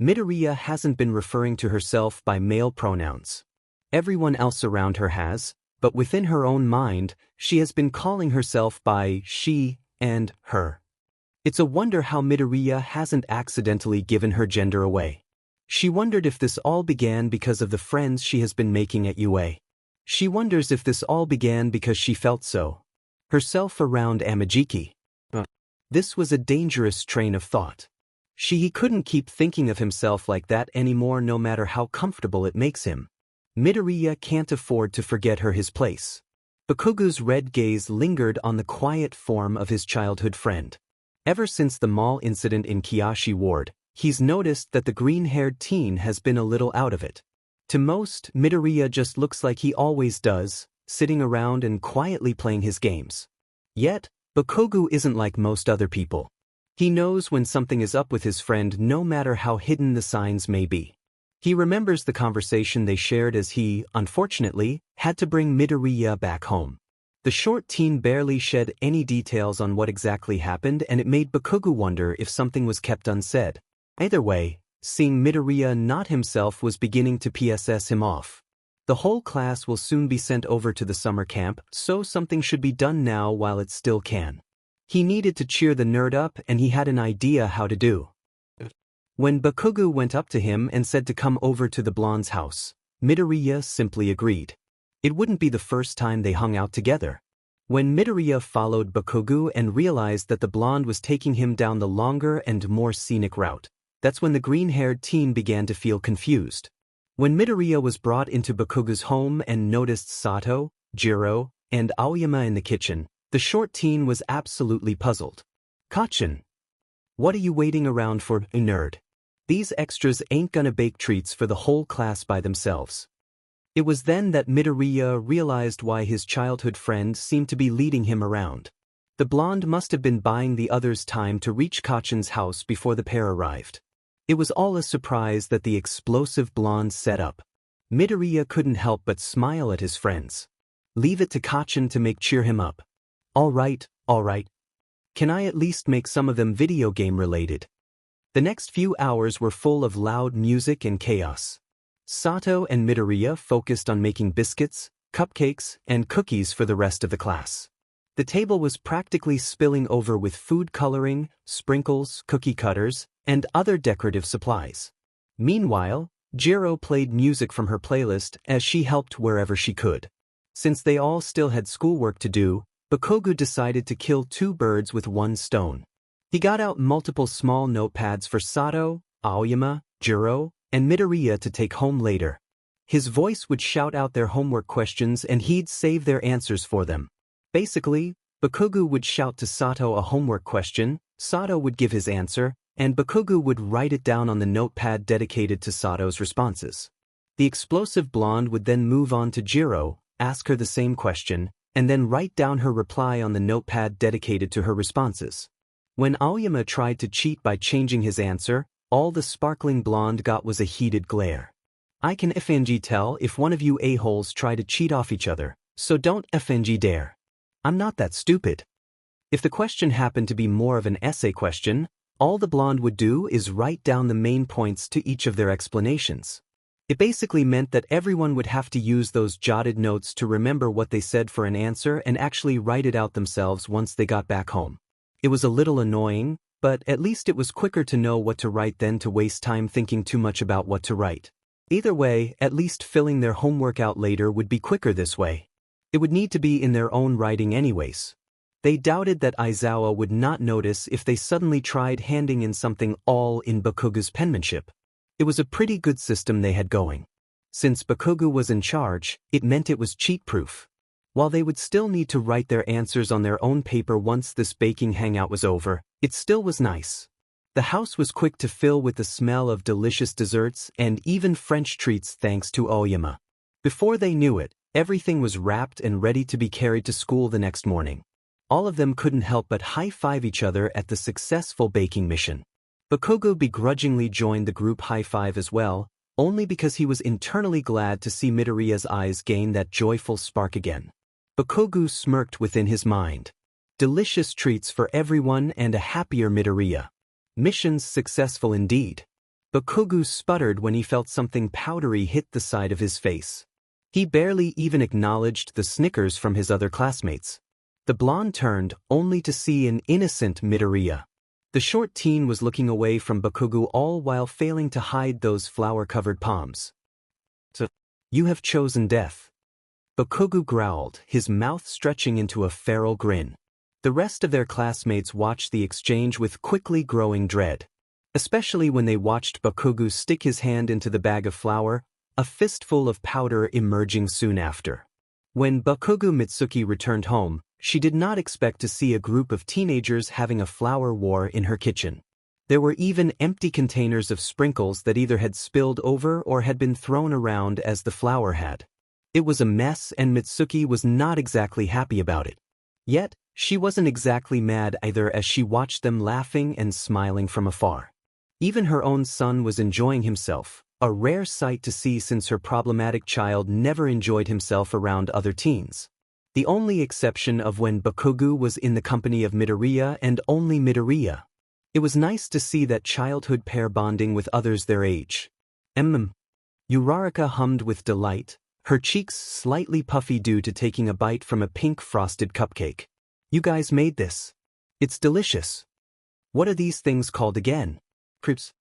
Midoriya hasn't been referring to herself by male pronouns. Everyone else around her has, but within her own mind, she has been calling herself by she and her. It's a wonder how Midoriya hasn't accidentally given her gender away. She wondered if this all began because of the friends she has been making at UA. She wonders if this all began because she felt so herself around Amajiki. This was a dangerous train of thought. He couldn't keep thinking of himself like that anymore no matter how comfortable it makes him. Midoriya can't afford to forget her his place. Bakugou's red gaze lingered on the quiet form of his childhood friend. Ever since the mall incident in Kiyoshi Ward, he's noticed that the green-haired teen has been a little out of it. To most, Midoriya just looks like he always does, sitting around and quietly playing his games. Yet, Bakugou isn't like most other people. He knows when something is up with his friend no matter how hidden the signs may be. He remembers the conversation they shared as he, unfortunately, had to bring Midoriya back home. The short teen barely shed any details on what exactly happened and it made Bakugou wonder if something was kept unsaid. Either way, seeing Midoriya not himself was beginning to PSS him off. The whole class will soon be sent over to the summer camp, so something should be done now while it still can. He needed to cheer the nerd up and he had an idea how to do When Bakugou went up to him and said to come over to the blonde's house, Midoriya simply agreed. It wouldn't be the first time they hung out together. When Midoriya followed Bakugou and realized that the blonde was taking him down the longer and more scenic route, that's when the green-haired teen began to feel confused. When Midoriya was brought into Bakugou's home and noticed Sato, Jiro, and Aoyama in the kitchen, the short teen was absolutely puzzled. Kachin, what are you waiting around for, nerd? These extras ain't gonna bake treats for the whole class by themselves. It was then that Midoriya realized why his childhood friend seemed to be leading him around. The blonde must have been buying the others time to reach Kachin's house before the pair arrived. It was all a surprise that the explosive blonde set up. Midoriya couldn't help but smile at his friends. Leave it to Kachin to cheer him up. All right. Can I at least make some of them video game related? The next few hours were full of loud music and chaos. Sato and Midoriya focused on making biscuits, cupcakes, and cookies for the rest of the class. The table was practically spilling over with food coloring, sprinkles, cookie cutters, and other decorative supplies. Meanwhile, Jiro played music from her playlist as she helped wherever she could. Since they all still had schoolwork to do, Bakugou decided to kill two birds with one stone. He got out multiple small notepads for Sato, Aoyama, Jiro, and Midoriya to take home later. His voice would shout out their homework questions and he'd save their answers for them. Basically, Bakugou would shout to Sato a homework question, Sato would give his answer, and Bakugou would write it down on the notepad dedicated to Sato's responses. The explosive blonde would then move on to Jiro, ask her the same question, and then write down her reply on the notepad dedicated to her responses. When Aoyama tried to cheat by changing his answer, all the sparkling blonde got was a heated glare. I can FNG tell if one of you a-holes try to cheat off each other, so don't FNG dare. I'm not that stupid. If the question happened to be more of an essay question, all the blonde would do is write down the main points to each of their explanations. It basically meant that everyone would have to use those jotted notes to remember what they said for an answer and actually write it out themselves once they got back home. It was a little annoying, but at least it was quicker to know what to write than to waste time thinking too much about what to write. Either way, at least filling their homework out later would be quicker this way. It would need to be in their own writing anyways. They doubted that Aizawa would not notice if they suddenly tried handing in something all in Bakugou's penmanship. It was a pretty good system they had going. Since Bakugou was in charge, it meant it was cheat-proof. While they would still need to write their answers on their own paper once this baking hangout was over, it still was nice. The house was quick to fill with the smell of delicious desserts and even French treats thanks to Aoyama. Before they knew it, everything was wrapped and ready to be carried to school the next morning. All of them couldn't help but high-five each other at the successful baking mission. Bakugou begrudgingly joined the group high-five as well, only because he was internally glad to see Midoriya's eyes gain that joyful spark again. Bakugou smirked within his mind. Delicious treats for everyone and a happier Midoriya. Missions successful indeed. Bakugou sputtered when he felt something powdery hit the side of his face. He barely even acknowledged the snickers from his other classmates. The blonde turned, only to see an innocent Midoriya. The short teen was looking away from Bakugou all while failing to hide those flower-covered palms. So, you have chosen death. Bakugou growled, his mouth stretching into a feral grin. The rest of their classmates watched the exchange with quickly growing dread. Especially when they watched Bakugou stick his hand into the bag of flour, a fistful of powder emerging soon after. When Bakugou Mitsuki returned home, she did not expect to see a group of teenagers having a flour war in her kitchen. There were even empty containers of sprinkles that either had spilled over or had been thrown around as the flour had. It was a mess and Mitsuki was not exactly happy about it. Yet, she wasn't exactly mad either as she watched them laughing and smiling from afar. Even her own son was enjoying himself, a rare sight to see since her problematic child never enjoyed himself around other teens. The only exception of when Bakugou was in the company of Midoriya and only Midoriya. It was nice to see that childhood pair bonding with others their age. Uraraka hummed with delight, her cheeks slightly puffy due to taking a bite from a pink frosted cupcake. You guys made this. It's delicious. What are these things called again? Crepes?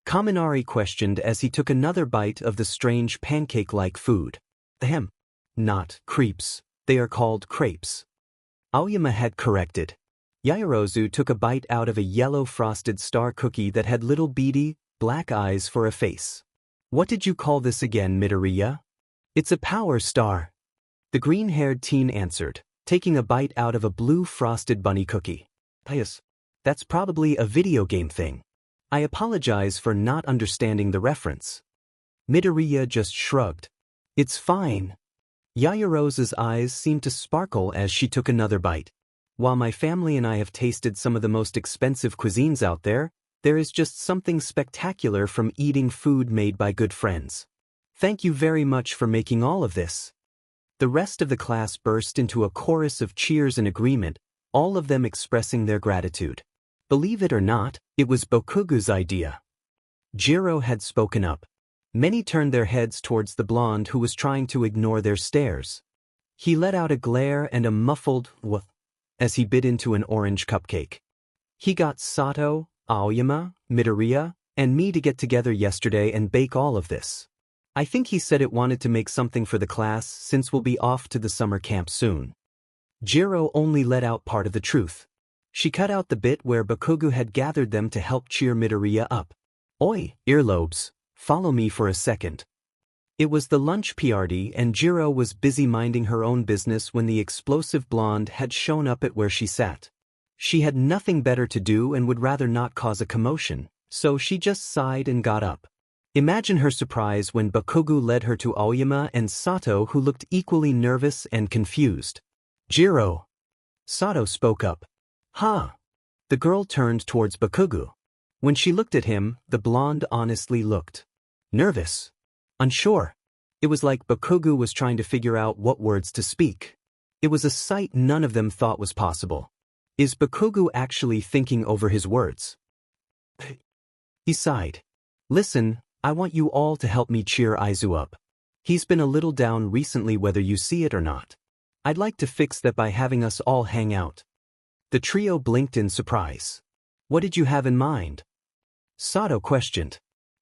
Kaminari questioned as he took another bite of the strange pancake-like food. Ahem. Not crepes. They are called crepes. Aoyama had corrected. Yaoyorozu took a bite out of a yellow frosted star cookie that had little beady, black eyes for a face. What did you call this again, Midoriya? It's a power star. The green-haired teen answered, taking a bite out of a blue frosted bunny cookie. Yes. That's probably a video game thing. I apologize for not understanding the reference. Midoriya just shrugged. It's fine. Yaoyorozu's eyes seemed to sparkle as she took another bite. While my family and I have tasted some of the most expensive cuisines out there is just something spectacular from eating food made by good friends. Thank you very much for making all of this. The rest of the class burst into a chorus of cheers and agreement, all of them expressing their gratitude. Believe it or not, it was Bakugou's idea. Jiro had spoken up. Many turned their heads towards the blonde who was trying to ignore their stares. He let out a glare and a muffled "wh" as he bit into an orange cupcake. He got Sato, Aoyama, Midoriya, and me to get together yesterday and bake all of this. I think he said it wanted to make something for the class since we'll be off to the summer camp soon. Jiro only let out part of the truth. She cut out the bit where Bakugou had gathered them to help cheer Midoriya up. Oi, earlobes, follow me for a second. It was the lunch party and Jiro was busy minding her own business when the explosive blonde had shown up at where she sat. She had nothing better to do and would rather not cause a commotion, so she just sighed and got up. Imagine her surprise when Bakugou led her to Aoyama and Sato, who looked equally nervous and confused. Jiro. Sato spoke up. Huh. The girl turned towards Bakugou. When she looked at him, the blonde honestly looked nervous. Unsure. It was like Bakugou was trying to figure out what words to speak. It was a sight none of them thought was possible. Is Bakugou actually thinking over his words? He sighed. Listen, I want you all to help me cheer Aizu up. He's been a little down recently whether you see it or not. I'd like to fix that by having us all hang out. The trio blinked in surprise. What did you have in mind? Sato questioned.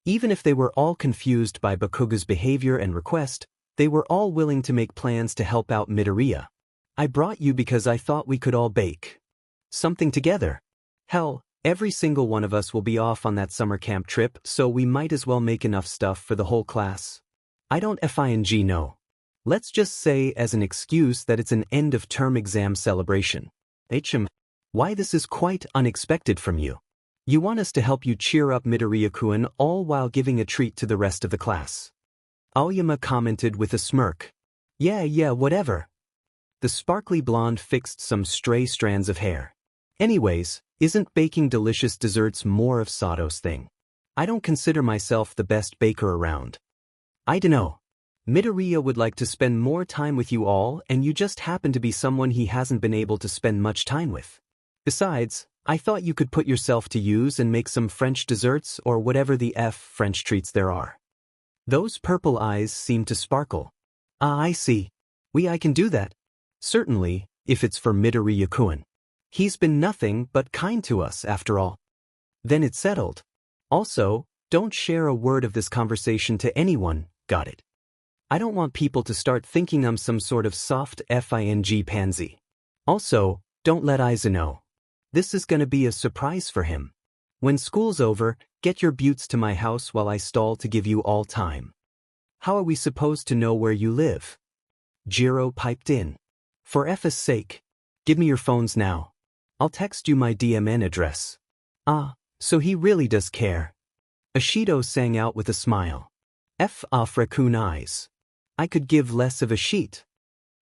Even if they were all confused by Bakugou's behavior and request, they were all willing to make plans to help out Midoriya. I brought you because I thought we could all bake something together. Hell, every single one of us will be off on that summer camp trip, so we might as well make enough stuff for the whole class. I don't FING know. Let's just say as an excuse that it's an end-of-term exam celebration. Why this is quite unexpected from you. You want us to help you cheer up Midoriya-kun all while giving a treat to the rest of the class. Aoyama commented with a smirk. Yeah, whatever. The sparkly blonde fixed some stray strands of hair. Anyways, isn't baking delicious desserts more of Sato's thing? I don't consider myself the best baker around. I dunno. Midoriya would like to spend more time with you all and you just happen to be someone he hasn't been able to spend much time with. Besides, I thought you could put yourself to use and make some French desserts or whatever the French treats there are. Those purple eyes seemed to sparkle. Ah, I see. I can do that. Certainly, if it's for Midoriya-kun. He's been nothing but kind to us after all. Then it's settled. Also, don't share a word of this conversation to anyone, got it? I don't want people to start thinking I'm some sort of soft FING pansy. Also, don't let Aizu know. This is gonna be a surprise for him. When school's over, get your buttes to my house while I stall to give you all time. How are we supposed to know where you live? Jiro piped in. For F's sake, give me your phones now. I'll text you my DMN address. Ah, so he really does care. Ashido sang out with a smile. Afra-kun eyes. I could give less of a sheet.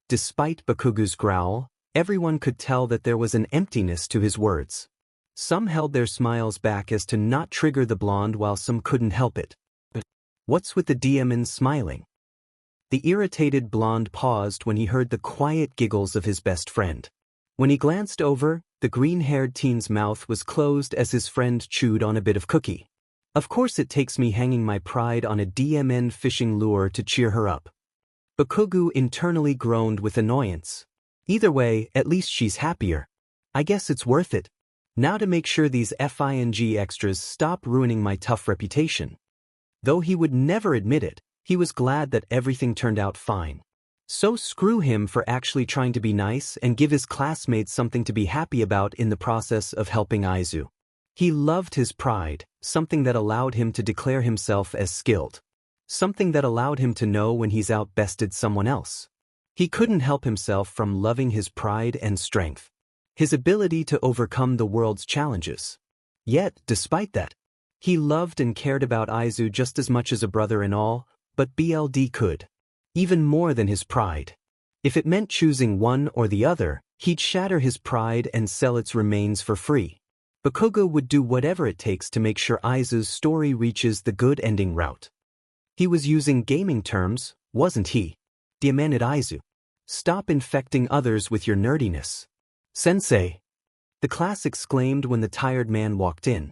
Despite Bakugou's growl, everyone could tell that there was an emptiness to his words. Some held their smiles back as to not trigger the blonde while some couldn't help it. But what's with the DMN smiling? The irritated blonde paused when he heard the quiet giggles of his best friend. When he glanced over, the green-haired teen's mouth was closed as his friend chewed on a bit of cookie. Of course it takes me hanging my pride on a DMN fishing lure to cheer her up. Bakugou internally groaned with annoyance. Either way, at least she's happier. I guess it's worth it. Now to make sure these FING extras stop ruining my tough reputation. Though he would never admit it, he was glad that everything turned out fine. So screw him for actually trying to be nice and give his classmates something to be happy about in the process of helping Aizu. He loved his pride, something that allowed him to declare himself as skilled. Something that allowed him to know when he's outbested someone else. He couldn't help himself from loving his pride and strength. His ability to overcome the world's challenges. Yet, despite that, he loved and cared about Aizu just as much as a brother-in-law, but BLD could. Even more than his pride. If it meant choosing one or the other, he'd shatter his pride and sell its remains for free. Bakugou would do whatever it takes to make sure Aizu's story reaches the good ending route. He was using gaming terms, wasn't he? Demanded Aizu. Stop infecting others with your nerdiness. Sensei. The class exclaimed when the tired man walked in.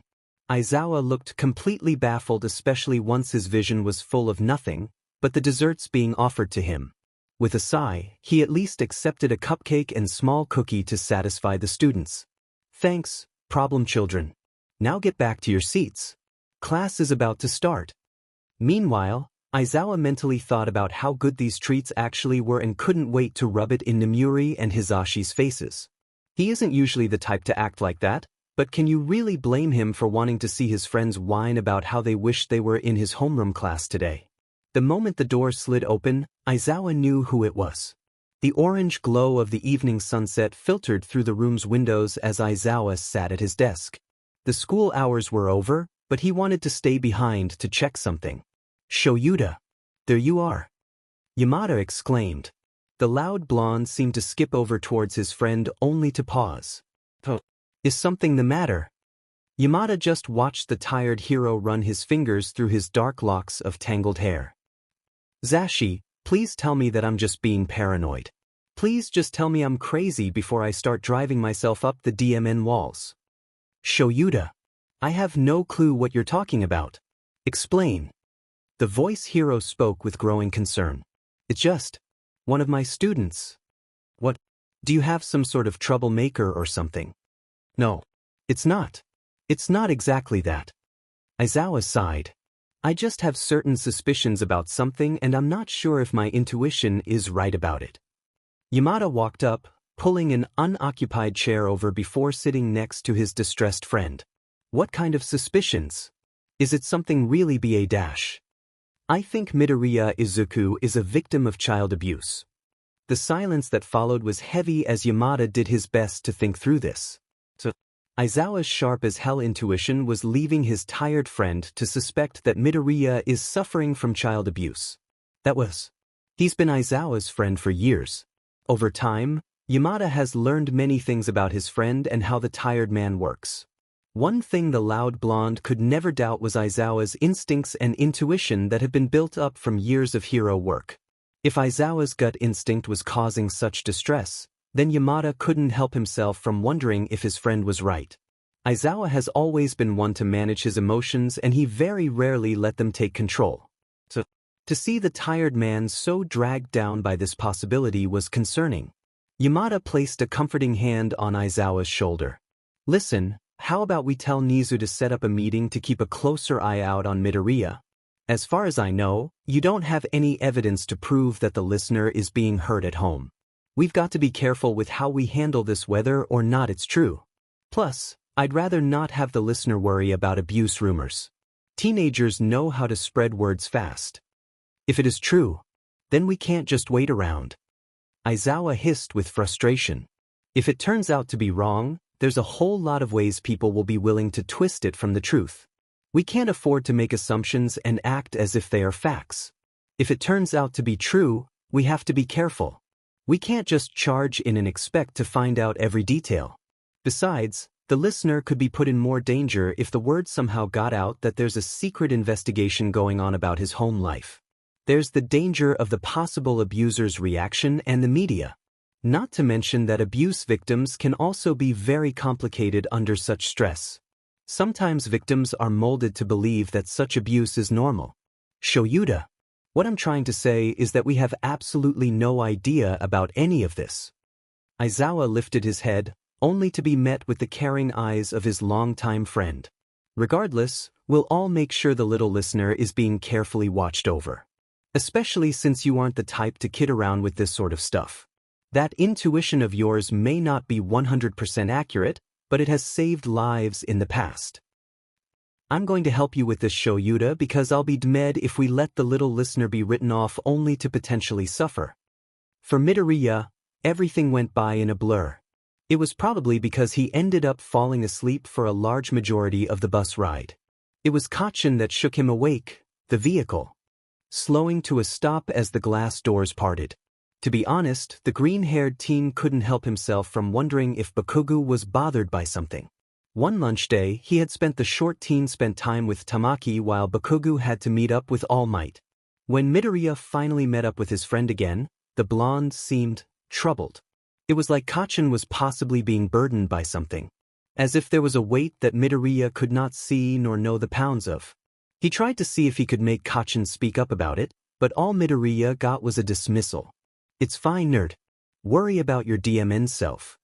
Aizawa looked completely baffled, especially once his vision was full of nothing but the desserts being offered to him. With a sigh, he at least accepted a cupcake and small cookie to satisfy the students. Thanks, problem children. Now get back to your seats. Class is about to start. Meanwhile, Aizawa mentally thought about how good these treats actually were and couldn't wait to rub it in Namuri and Hisashi's faces. He isn't usually the type to act like that, but can you really blame him for wanting to see his friends whine about how they wish they were in his homeroom class today? The moment the door slid open, Aizawa knew who it was. The orange glow of the evening sunset filtered through the room's windows as Aizawa sat at his desk. The school hours were over, but he wanted to stay behind to check something. Shoyuta. There you are. Yamada exclaimed. The loud blonde seemed to skip over towards his friend only to pause. Is something the matter? Yamada just watched the tired hero run his fingers through his dark locks of tangled hair. Zashi, please tell me that I'm just being paranoid. Please just tell me I'm crazy before I start driving myself up the DMN walls. Shoyuta. I have no clue what you're talking about. Explain. The voice hero spoke with growing concern. It's just one of my students. What? Do you have some sort of troublemaker or something? No. It's not. It's not exactly that. Aizawa sighed. I just have certain suspicions about something and I'm not sure if my intuition is right about it. Yamada walked up, pulling an unoccupied chair over before sitting next to his distressed friend. What kind of suspicions? Is it something really BA-? I think Midoriya Izuku is a victim of child abuse. The silence that followed was heavy as Yamada did his best to think through this. Aizawa's sharp-as-hell intuition was leaving his tired friend to suspect that Midoriya is suffering from child abuse. He's been Aizawa's friend for years. Over time, Yamada has learned many things about his friend and how the tired man works. One thing the loud blonde could never doubt was Aizawa's instincts and intuition that had been built up from years of hero work. If Aizawa's gut instinct was causing such distress, then Yamada couldn't help himself from wondering if his friend was right. Aizawa has always been one to manage his emotions and he very rarely let them take control. To see the tired man so dragged down by this possibility was concerning. Yamada placed a comforting hand on Aizawa's shoulder. Listen, how about we tell Nizu to set up a meeting to keep a closer eye out on Midoriya? As far as I know, you don't have any evidence to prove that the listener is being hurt at home. We've got to be careful with how we handle this, whether or not it's true. Plus, I'd rather not have the listener worry about abuse rumors. Teenagers know how to spread words fast. If it is true, then we can't just wait around. Aizawa hissed with frustration. If it turns out to be wrong, there's a whole lot of ways people will be willing to twist it from the truth. We can't afford to make assumptions and act as if they are facts. If it turns out to be true, we have to be careful. We can't just charge in and expect to find out every detail. Besides, the listener could be put in more danger if the word somehow got out that there's a secret investigation going on about his home life. There's the danger of the possible abuser's reaction and the media. Not to mention that abuse victims can also be very complicated under such stress. Sometimes victims are molded to believe that such abuse is normal. Shoyuta. What I'm trying to say is that we have absolutely no idea about any of this. Aizawa lifted his head, only to be met with the caring eyes of his longtime friend. Regardless, we'll all make sure the little listener is being carefully watched over. Especially since you aren't the type to kid around with this sort of stuff. That intuition of yours may not be 100% accurate, but it has saved lives in the past. I'm going to help you with this show, Yuta, because I'll be dead if we let the little listener be written off only to potentially suffer. For Midoriya, everything went by in a blur. It was probably because he ended up falling asleep for a large majority of the bus ride. It was Kacchan that shook him awake, the vehicle, slowing to a stop as the glass doors parted. To be honest, the green-haired teen couldn't help himself from wondering if Bakugou was bothered by something. One lunch day, he had spent the short teen spent time with Tamaki while Bakugou had to meet up with All Might. When Midoriya finally met up with his friend again, the blonde seemed troubled. It was like Kacchan was possibly being burdened by something. As if there was a weight that Midoriya could not see nor know the pounds of. He tried to see if he could make Kacchan speak up about it, but all Midoriya got was a dismissal. It's fine, nerd. Worry about your DMN self.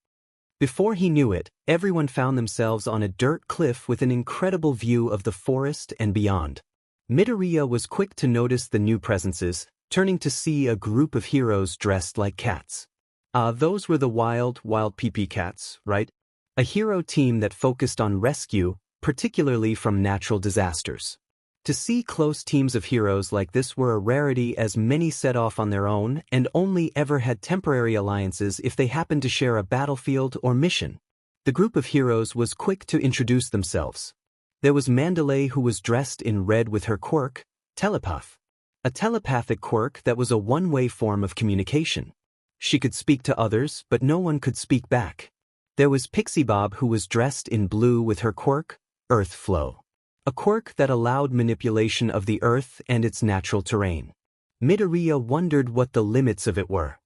Before he knew it, everyone found themselves on a dirt cliff with an incredible view of the forest and beyond. Midoriya was quick to notice the new presences, turning to see a group of heroes dressed like cats. Those were the wild PP cats, right? A hero team that focused on rescue, particularly from natural disasters. To see close teams of heroes like this were a rarity, as many set off on their own and only ever had temporary alliances if they happened to share a battlefield or mission. The group of heroes was quick to introduce themselves. There was Mandalay, who was dressed in red with her quirk, Telepath. A telepathic quirk that was a one-way form of communication. She could speak to others, but no one could speak back. There was Pixie Bob, who was dressed in blue with her quirk, Earth Flow. A quirk that allowed manipulation of the earth and its natural terrain. Midoriya wondered what the limits of it were.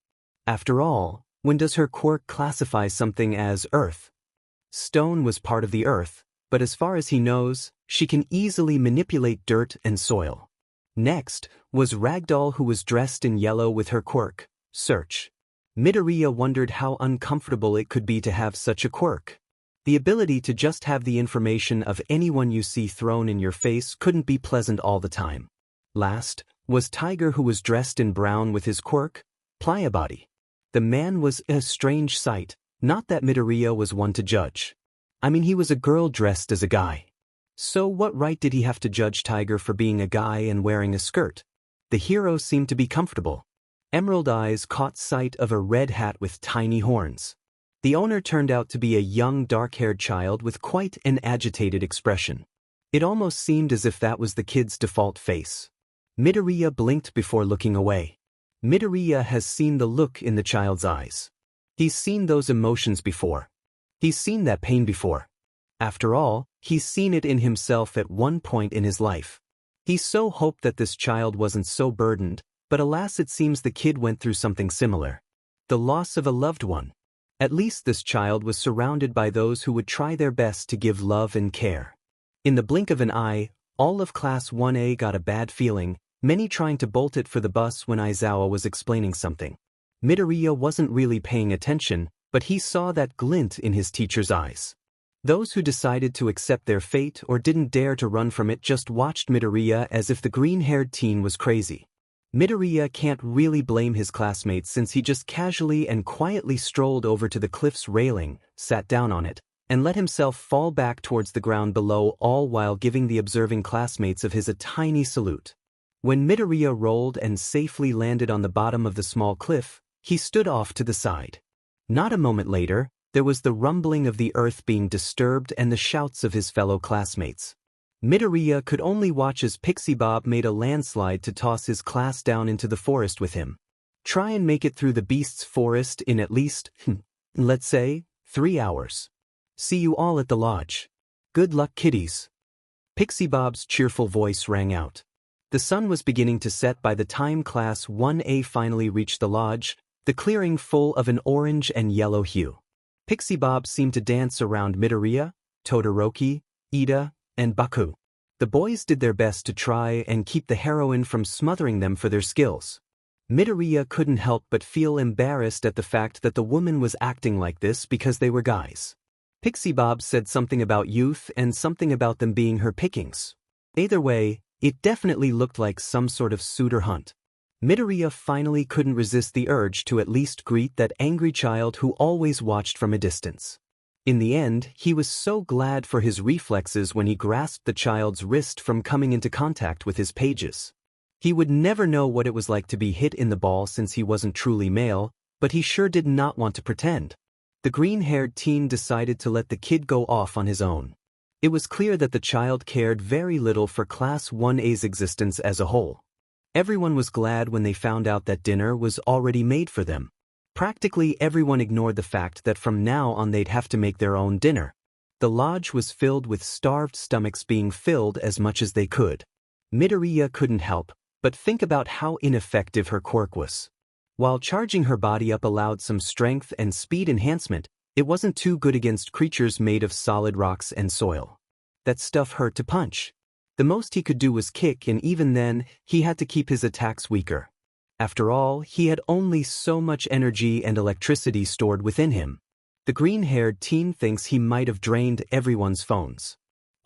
After all, when does her quirk classify something as earth? Stone was part of the earth, but as far as he knows, she can easily manipulate dirt and soil. Next was Ragdoll, who was dressed in yellow with her quirk, Search. Midoriya wondered how uncomfortable it could be to have such a quirk. The ability to just have the information of anyone you see thrown in your face couldn't be pleasant all the time. Last was Tiger, who was dressed in brown with his quirk, Playa Body. The man was a strange sight, not that Midoriya was one to judge. I mean, he was a girl dressed as a guy. So what right did he have to judge Tiger for being a guy and wearing a skirt? The hero seemed to be comfortable. Emerald Eyes caught sight of a red hat with tiny horns. The owner turned out to be a young dark-haired child with quite an agitated expression. It almost seemed as if that was the kid's default face. Midoriya blinked before looking away. Midoriya has seen the look in the child's eyes. He's seen those emotions before. He's seen that pain before. After all, he's seen it in himself at one point in his life. He so hoped that this child wasn't so burdened, but alas, it seems the kid went through something similar. The loss of a loved one. At least this child was surrounded by those who would try their best to give love and care. In the blink of an eye, all of Class 1A got a bad feeling, many trying to bolt it for the bus when Aizawa was explaining something. Midoriya wasn't really paying attention, but he saw that glint in his teacher's eyes. Those who decided to accept their fate or didn't dare to run from it just watched Midoriya as if the green-haired teen was crazy. Midoriya can't really blame his classmates since he just casually and quietly strolled over to the cliff's railing, sat down on it, and let himself fall back towards the ground below, all while giving the observing classmates of his a tiny salute. When Midoriya rolled and safely landed on the bottom of the small cliff, he stood off to the side. Not a moment later, there was the rumbling of the earth being disturbed and the shouts of his fellow classmates. Midoriya could only watch as Pixie Bob made a landslide to toss his class down into the forest with him. Try and make it through the beast's forest in at least, let's say, 3 hours. See you all at the lodge. Good luck, kiddies. Pixie Bob's cheerful voice rang out. The sun was beginning to set by the time Class 1A finally reached the lodge, the clearing full of an orange and yellow hue. Pixie Bob seemed to dance around Midoriya, Todoroki, Ida, and Baku. The boys did their best to try and keep the heroine from smothering them for their skills. Midoriya couldn't help but feel embarrassed at the fact that the woman was acting like this because they were guys. Pixie Bob said something about youth and something about them being her pickings. Either way, it definitely looked like some sort of suitor hunt. Midoriya finally couldn't resist the urge to at least greet that angry child who always watched from a distance. In the end, he was so glad for his reflexes when he grasped the child's wrist from coming into contact with his pages. He would never know what it was like to be hit in the ball since he wasn't truly male, but he sure did not want to pretend. The green-haired teen decided to let the kid go off on his own. It was clear that the child cared very little for Class 1A's existence as a whole. Everyone was glad when they found out that dinner was already made for them. Practically everyone ignored the fact that from now on they'd have to make their own dinner. The lodge was filled with starved stomachs being filled as much as they could. Midoriya couldn't help but think about how ineffective her quirk was. While charging her body up allowed some strength and speed enhancement, it wasn't too good against creatures made of solid rocks and soil. That stuff hurt to punch. The most he could do was kick, and even then, he had to keep his attacks weaker. After all, he had only so much energy and electricity stored within him. The green-haired teen thinks he might have drained everyone's phones.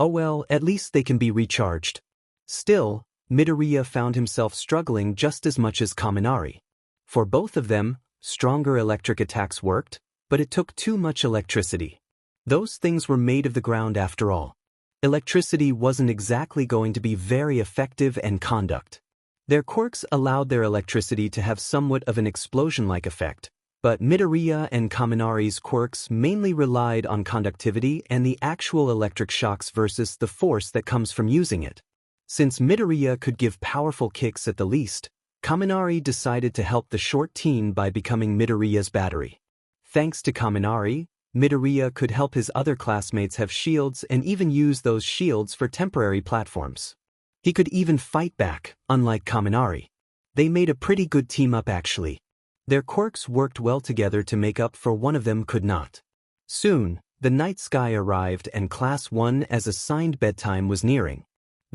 Oh well, at least they can be recharged. Still, Midoriya found himself struggling just as much as Kaminari. For both of them, stronger electric attacks worked, but it took too much electricity. Those things were made of the ground after all. Electricity wasn't exactly going to be very effective and conduct. Their quirks allowed their electricity to have somewhat of an explosion-like effect, but Midoriya and Kaminari's quirks mainly relied on conductivity and the actual electric shocks versus the force that comes from using it. Since Midoriya could give powerful kicks at the least, Kaminari decided to help the short teen by becoming Midoriya's battery. Thanks to Kaminari, Midoriya could help his other classmates have shields and even use those shields for temporary platforms. He could even fight back, unlike Kaminari. They made a pretty good team-up actually. Their quirks worked well together to make up for one of them could not. Soon, the night sky arrived and Class 1 as assigned bedtime was nearing.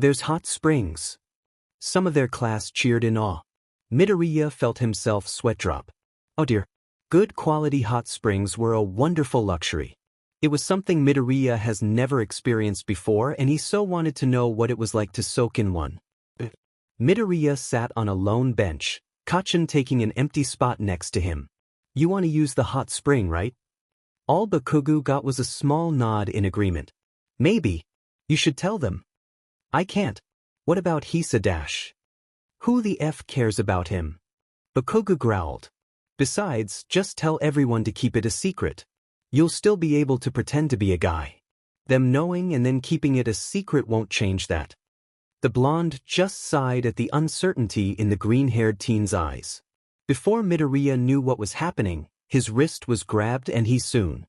There's hot springs. Some of their class cheered in awe. Midoriya felt himself sweat drop. Oh dear. Good quality hot springs were a wonderful luxury. It was something Midoriya has never experienced before and he so wanted to know what it was like to soak in one. Midoriya sat on a lone bench, Kacchan taking an empty spot next to him. You want to use the hot spring, right? All Bakugou got was a small nod in agreement. Maybe. You should tell them. I can't. What about Hisa-dash? Who the F cares about him? Bakugou growled. Besides, just tell everyone to keep it a secret. You'll still be able to pretend to be a guy. Them knowing and then keeping it a secret won't change that. The blonde just sighed at the uncertainty in the green-haired teen's eyes. Before Midoriya knew what was happening, his wrist was grabbed and he soon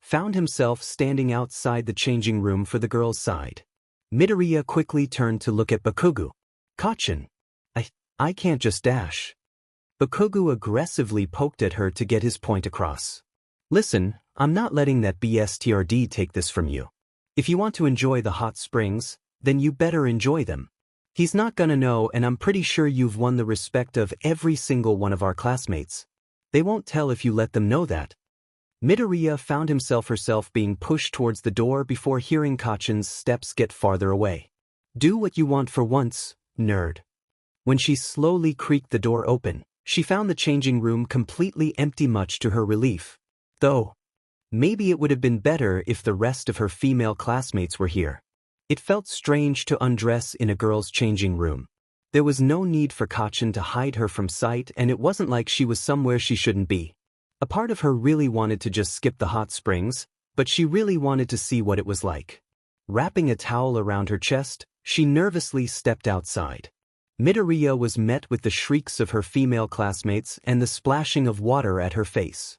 found himself standing outside the changing room for the girls' side. Midoriya quickly turned to look at Bakugou. Kacchan. I can't just dash. Bakugou aggressively poked at her to get his point across. Listen, I'm not letting that BSTRD take this from you. If you want to enjoy the hot springs, then you better enjoy them. He's not gonna know, and I'm pretty sure you've won the respect of every single one of our classmates. They won't tell if you let them know that. Midoriya found herself being pushed towards the door before hearing Kacchan's steps get farther away. Do what you want for once, nerd. When she slowly creaked the door open, she found the changing room completely empty, much to her relief. Though, maybe it would have been better if the rest of her female classmates were here. It felt strange to undress in a girl's changing room. There was no need for Kacchan to hide her from sight, and it wasn't like she was somewhere she shouldn't be. A part of her really wanted to just skip the hot springs, but she really wanted to see what it was like. Wrapping a towel around her chest, she nervously stepped outside. Midoriya was met with the shrieks of her female classmates and the splashing of water at her face.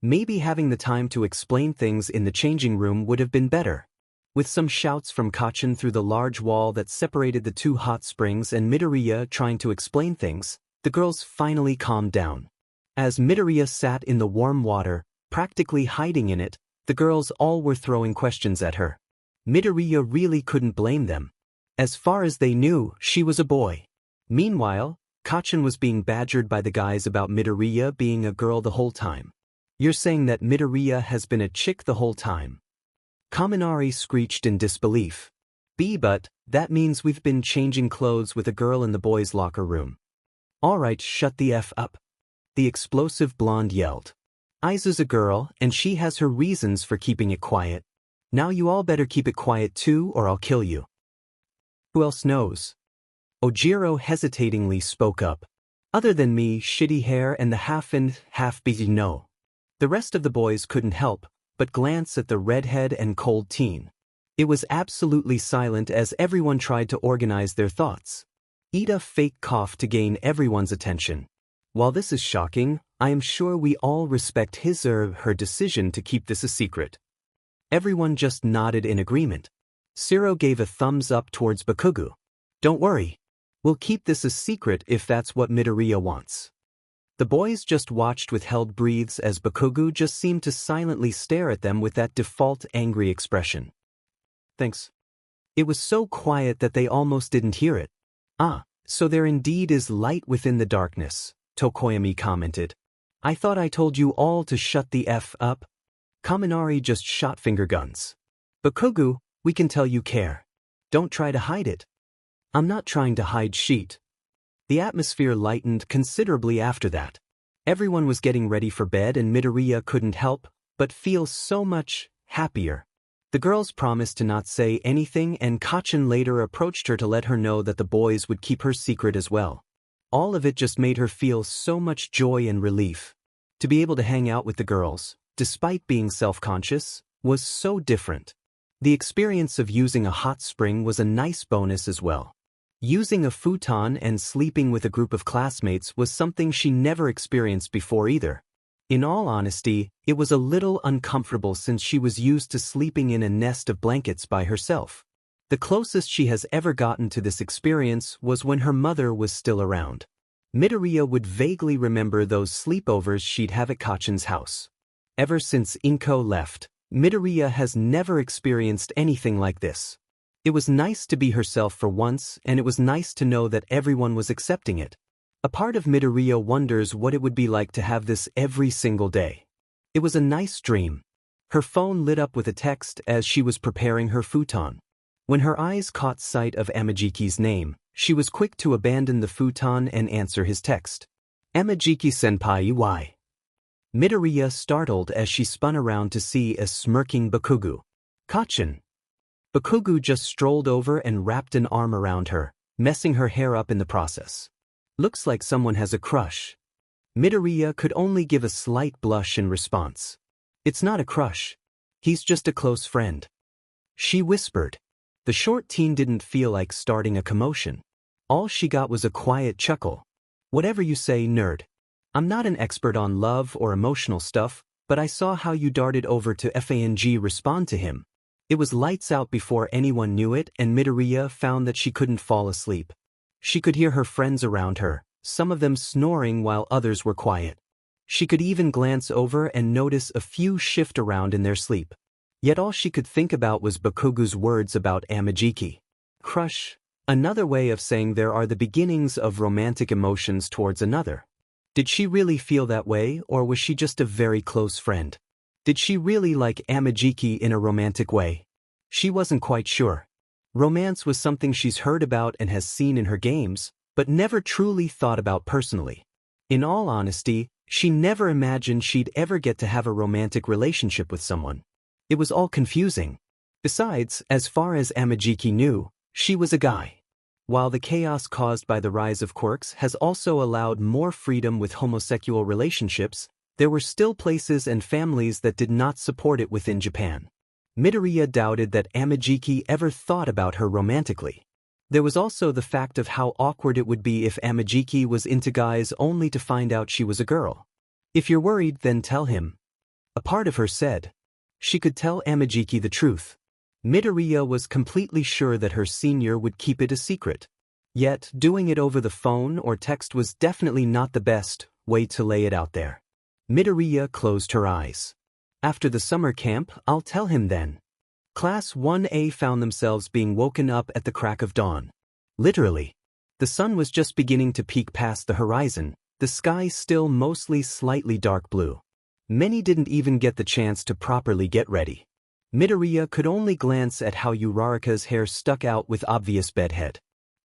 Maybe having the time to explain things in the changing room would have been better. With some shouts from Kacchan through the large wall that separated the two hot springs and Midoriya trying to explain things, the girls finally calmed down. As Midoriya sat in the warm water, practically hiding in it, the girls all were throwing questions at her. Midoriya really couldn't blame them. As far as they knew, she was a boy. Meanwhile, Kacchan was being badgered by the guys about Midoriya being a girl the whole time. You're saying that Midoriya has been a chick the whole time? Kaminari screeched in disbelief. But that means we've been changing clothes with a girl in the boys' locker room. Alright, shut the F up. The explosive blonde yelled. Izu's a girl, and she has her reasons for keeping it quiet. Now you all better keep it quiet too, or I'll kill you. Who else knows? Ojiro hesitatingly spoke up. Other than me, shitty hair and the half-beaten no. The rest of the boys couldn't help but glance at the redhead and cold teen. It was absolutely silent as everyone tried to organize their thoughts. Ida fake coughed to gain everyone's attention. While this is shocking, I am sure we all respect his or her decision to keep this a secret. Everyone just nodded in agreement. Shiro gave a thumbs up towards Bakugou. Don't worry. We'll keep this a secret if that's what Midoriya wants. The boys just watched with held breaths as Bakugou just seemed to silently stare at them with that default angry expression. Thanks. It was so quiet that they almost didn't hear it. Ah, so there indeed is light within the darkness, Tokoyami commented. I thought I told you all to shut the F up. Kaminari just shot finger guns. Bakugou, we can tell you care. Don't try to hide it. I'm not trying to hide shit. The atmosphere lightened considerably after that. Everyone was getting ready for bed and Midoriya couldn't help but feel so much happier. The girls promised to not say anything and Kacchan later approached her to let her know that the boys would keep her secret as well. All of it just made her feel so much joy and relief. To be able to hang out with the girls, despite being self-conscious, was so different. The experience of using a hot spring was a nice bonus as well. Using a futon and sleeping with a group of classmates was something she never experienced before either. In all honesty, it was a little uncomfortable since she was used to sleeping in a nest of blankets by herself. The closest she has ever gotten to this experience was when her mother was still around. Midoriya would vaguely remember those sleepovers she'd have at Kacchan's house. Ever since Inko left, Midoriya has never experienced anything like this. It was nice to be herself for once, and it was nice to know that everyone was accepting it. A part of Midoriya wonders what it would be like to have this every single day. It was a nice dream. Her phone lit up with a text as she was preparing her futon. When her eyes caught sight of Amajiki's name, she was quick to abandon the futon and answer his text. Amajiki-senpai, why? Midoriya startled as she spun around to see a smirking Bakugou. Kacchan. Bakugou just strolled over and wrapped an arm around her, messing her hair up in the process. Looks like someone has a crush. Midoriya could only give a slight blush in response. It's not a crush. He's just a close friend. She whispered. The short teen didn't feel like starting a commotion. All she got was a quiet chuckle. Whatever you say, nerd. I'm not an expert on love or emotional stuff, but I saw how you darted over to FANG respond to him. It was lights out before anyone knew it, and Midoriya found that she couldn't fall asleep. She could hear her friends around her, some of them snoring while others were quiet. She could even glance over and notice a few shift around in their sleep. Yet all she could think about was Bakugou's words about Amajiki. Crush, another way of saying there are the beginnings of romantic emotions towards another. Did she really feel that way, or was she just a very close friend? Did she really like Amajiki in a romantic way? She wasn't quite sure. Romance was something she's heard about and has seen in her games, but never truly thought about personally. In all honesty, she never imagined she'd ever get to have a romantic relationship with someone. It was all confusing. Besides, as far as Amajiki knew, she was a guy. While the chaos caused by the rise of quirks has also allowed more freedom with homosexual relationships, there were still places and families that did not support it within Japan. Midoriya doubted that Amajiki ever thought about her romantically. There was also the fact of how awkward it would be if Amajiki was into guys only to find out she was a girl. If you're worried, then tell him. A part of her said. She could tell Amajiki the truth. Midoriya was completely sure that her senior would keep it a secret. Yet, doing it over the phone or text was definitely not the best way to lay it out there. Midoriya closed her eyes. After the summer camp, I'll tell him then. Class 1A found themselves being woken up at the crack of dawn. Literally. The sun was just beginning to peek past the horizon, the sky still mostly slightly dark blue. Many didn't even get the chance to properly get ready. Midoriya could only glance at how Uraraka's hair stuck out with obvious bedhead.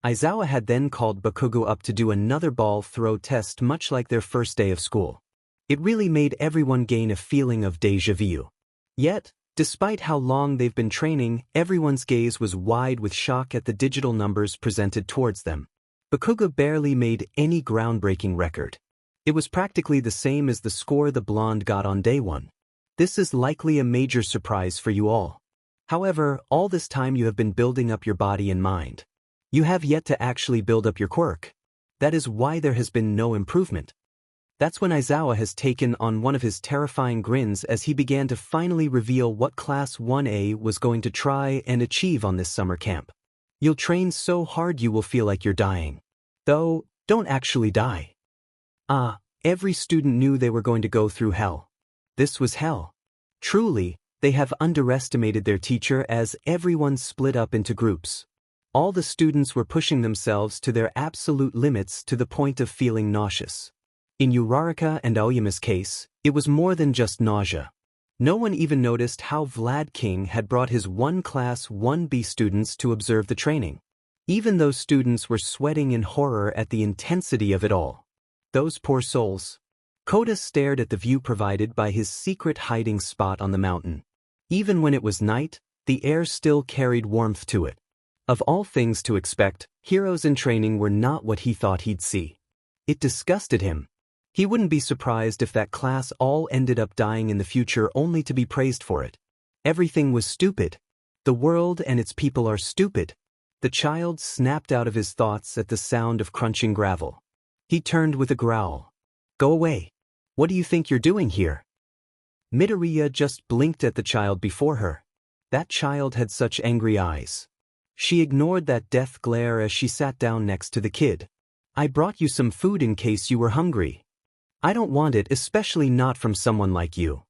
Aizawa had then called Bakugou up to do another ball throw test much like their first day of school. It really made everyone gain a feeling of déjà vu. Yet, despite how long they've been training, everyone's gaze was wide with shock at the digital numbers presented towards them. Bakugou barely made any groundbreaking record. It was practically the same as the score the blonde got on day one. This is likely a major surprise for you all. However, all this time you have been building up your body and mind. You have yet to actually build up your quirk. That is why there has been no improvement. That's when Aizawa has taken on one of his terrifying grins as he began to finally reveal what Class 1A was going to try and achieve on this summer camp. You'll train so hard you will feel like you're dying. Though, don't actually die. Every student knew they were going to go through hell. This was hell. Truly, they have underestimated their teacher as everyone split up into groups. All the students were pushing themselves to their absolute limits to the point of feeling nauseous. In Uraraka and Aoyama's case, it was more than just nausea. No one even noticed how Vlad King had brought his one Class 1B students to observe the training. Even those students were sweating in horror at the intensity of it all. Those poor souls. Kota stared at the view provided by his secret hiding spot on the mountain. Even when it was night, the air still carried warmth to it. Of all things to expect, heroes in training were not what he thought he'd see. It disgusted him. He wouldn't be surprised if that class all ended up dying in the future only to be praised for it. Everything was stupid. The world and its people are stupid. The child snapped out of his thoughts at the sound of crunching gravel. He turned with a growl. Go away. What do you think you're doing here? Midoriya just blinked at the child before her. That child had such angry eyes. She ignored that death glare as she sat down next to the kid. I brought you some food in case you were hungry. I don't want it, especially not from someone like you.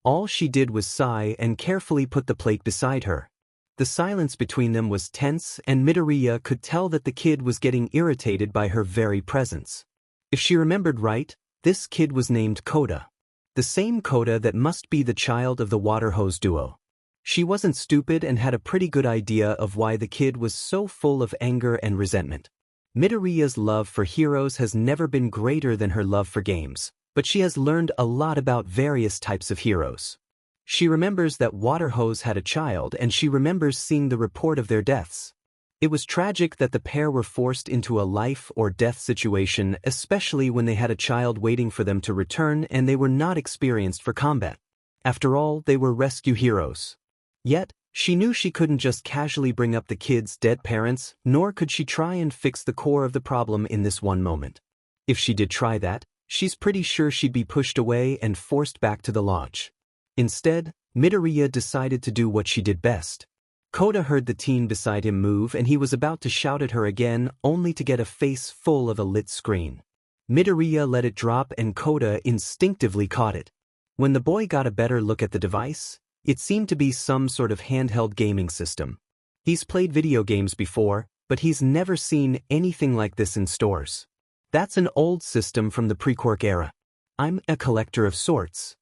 All she did was sigh and carefully put the plate beside her. The silence between them was tense, and Midoriya could tell that the kid was getting irritated by her very presence. If she remembered right, this kid was named Kota. The same Kota that must be the child of the water hose duo. She wasn't stupid and had a pretty good idea of why the kid was so full of anger and resentment. Midoriya's love for heroes has never been greater than her love for games, but she has learned a lot about various types of heroes. She remembers that Water Hose had a child, and she remembers seeing the report of their deaths. It was tragic that the pair were forced into a life or death situation, especially when they had a child waiting for them to return and they were not experienced for combat. After all, they were rescue heroes. Yet, she knew she couldn't just casually bring up the kid's dead parents, nor could she try and fix the core of the problem in this one moment. If she did try that, she's pretty sure she'd be pushed away and forced back to the lodge. Instead, Midoriya decided to do what she did best. Kota heard the teen beside him move and he was about to shout at her again, only to get a face full of a lit screen. Midoriya let it drop and Kota instinctively caught it. When the boy got a better look at the device, it seemed to be some sort of handheld gaming system. He's played video games before, but he's never seen anything like this in stores. That's an old system from the pre-Quirk era. I'm a collector of sorts.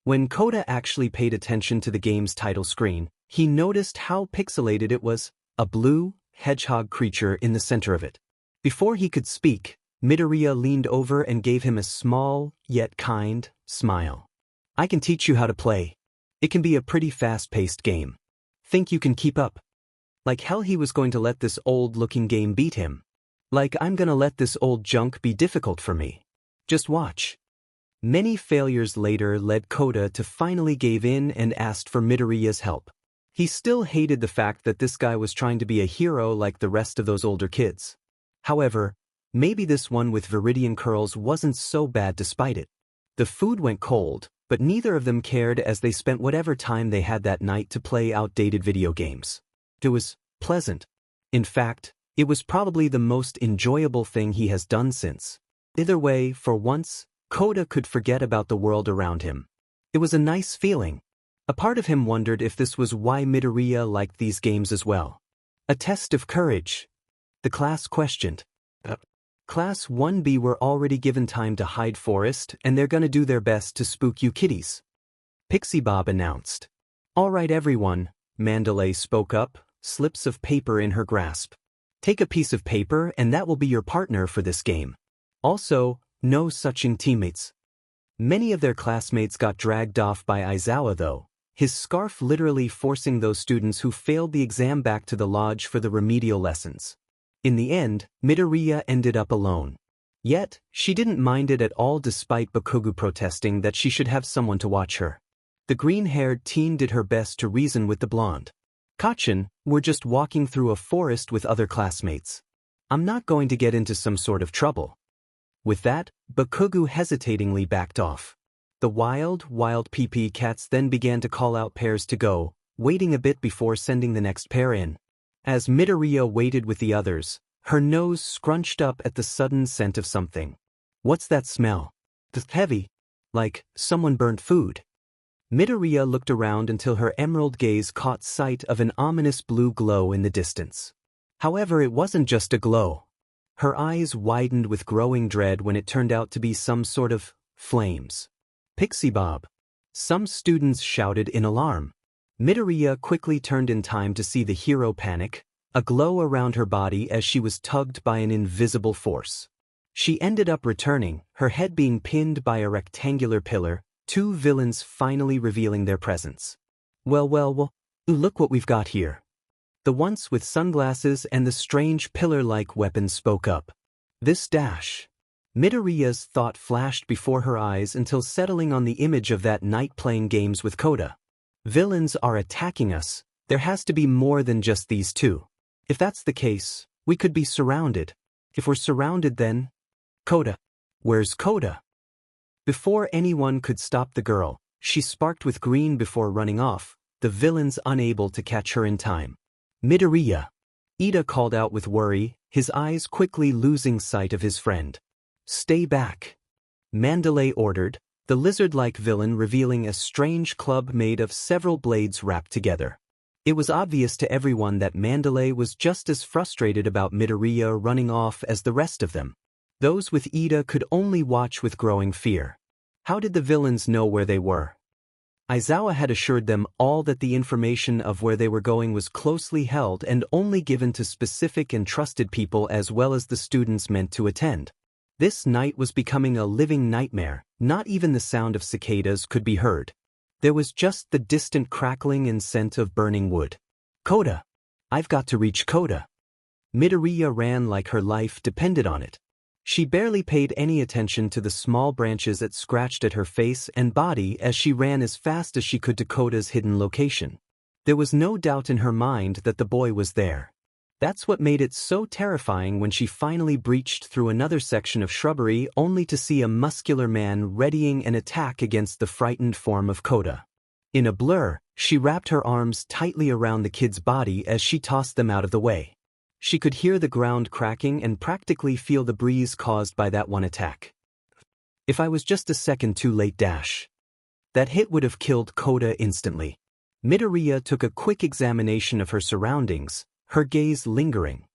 When Kota actually paid attention to the game's title screen, he noticed how pixelated it was, a blue, hedgehog creature in the center of it. Before he could speak, Midoriya leaned over and gave him a small, yet kind, smile. I can teach you how to play. It can be a pretty fast-paced game. Think you can keep up? Like hell he was going to let this old-looking game beat him. Like I'm gonna let this old junk be difficult for me. Just watch. Many failures later led Kota to finally give in and asked for Midoriya's help. He still hated the fact that this guy was trying to be a hero like the rest of those older kids. However, maybe this one with Viridian curls wasn't so bad despite it. The food went cold, but neither of them cared as they spent whatever time they had that night to play outdated video games. It was pleasant. In fact, it was probably the most enjoyable thing he has done since. Either way, for once, Kota could forget about the world around him. It was a nice feeling. A part of him wondered if this was why Midoriya liked these games as well. A test of courage. The class questioned. Class 1B were already given time to hide forest and they're gonna do their best to spook you kiddies. Pixie Bob announced. All right everyone, Mandalay spoke up, slips of paper in her grasp. Take a piece of paper and that will be your partner for this game. Also, no switching teammates. Many of their classmates got dragged off by Aizawa though, his scarf literally forcing those students who failed the exam back to the lodge for the remedial lessons. In the end, Midoriya ended up alone. Yet, she didn't mind it at all despite Bakugou protesting that she should have someone to watch her. The green-haired teen did her best to reason with the blonde. Kachin, we're just walking through a forest with other classmates. I'm not going to get into some sort of trouble. With that, Bakugou hesitatingly backed off. The wild PP cats then began to call out pairs to go, waiting a bit before sending the next pair in. As Midoriya waited with the others, her nose scrunched up at the sudden scent of something. What's that smell? It's heavy. Like someone burnt food. Midoriya looked around until her emerald gaze caught sight of an ominous blue glow in the distance. However, it wasn't just a glow. Her eyes widened with growing dread when it turned out to be some sort of flames. Pixie Bob. Some students shouted in alarm. Midoriya quickly turned in time to see the hero panic, a glow around her body as she was tugged by an invisible force. She ended up returning, her head being pinned by a rectangular pillar, two villains finally revealing their presence. Well, look what we've got here. The once with sunglasses and the strange pillar-like weapon spoke up. This dash. Midoriya's thought flashed before her eyes until settling on the image of that night playing games with Koda. Villains are attacking us, there has to be more than just these two. If that's the case, we could be surrounded. If we're surrounded then… Koda. Where's Koda? Before anyone could stop the girl, she sparked with green before running off, the villains unable to catch her in time. Midoriya. Ida called out with worry, his eyes quickly losing sight of his friend. Stay back. Mandalay ordered, the lizard-like villain revealing a strange club made of several blades wrapped together. It was obvious to everyone that Mandalay was just as frustrated about Midoriya running off as the rest of them. Those with Ida could only watch with growing fear. How did the villains know where they were? Aizawa had assured them all that the information of where they were going was closely held and only given to specific and trusted people as well as the students meant to attend. This night was becoming a living nightmare, not even the sound of cicadas could be heard. There was just the distant crackling and scent of burning wood. Koda! I've got to reach Koda. Midoriya ran like her life depended on it. She barely paid any attention to the small branches that scratched at her face and body as she ran as fast as she could to Koda's hidden location. There was no doubt in her mind that the boy was there. That's what made it so terrifying when she finally breached through another section of shrubbery only to see a muscular man readying an attack against the frightened form of Koda. In a blur, she wrapped her arms tightly around the kid's body as she tossed them out of the way. She could hear the ground cracking and practically feel the breeze caused by that one attack. If I was just a second too late dash. That hit would have killed Koda instantly. Midoriya took a quick examination of her surroundings, her gaze lingering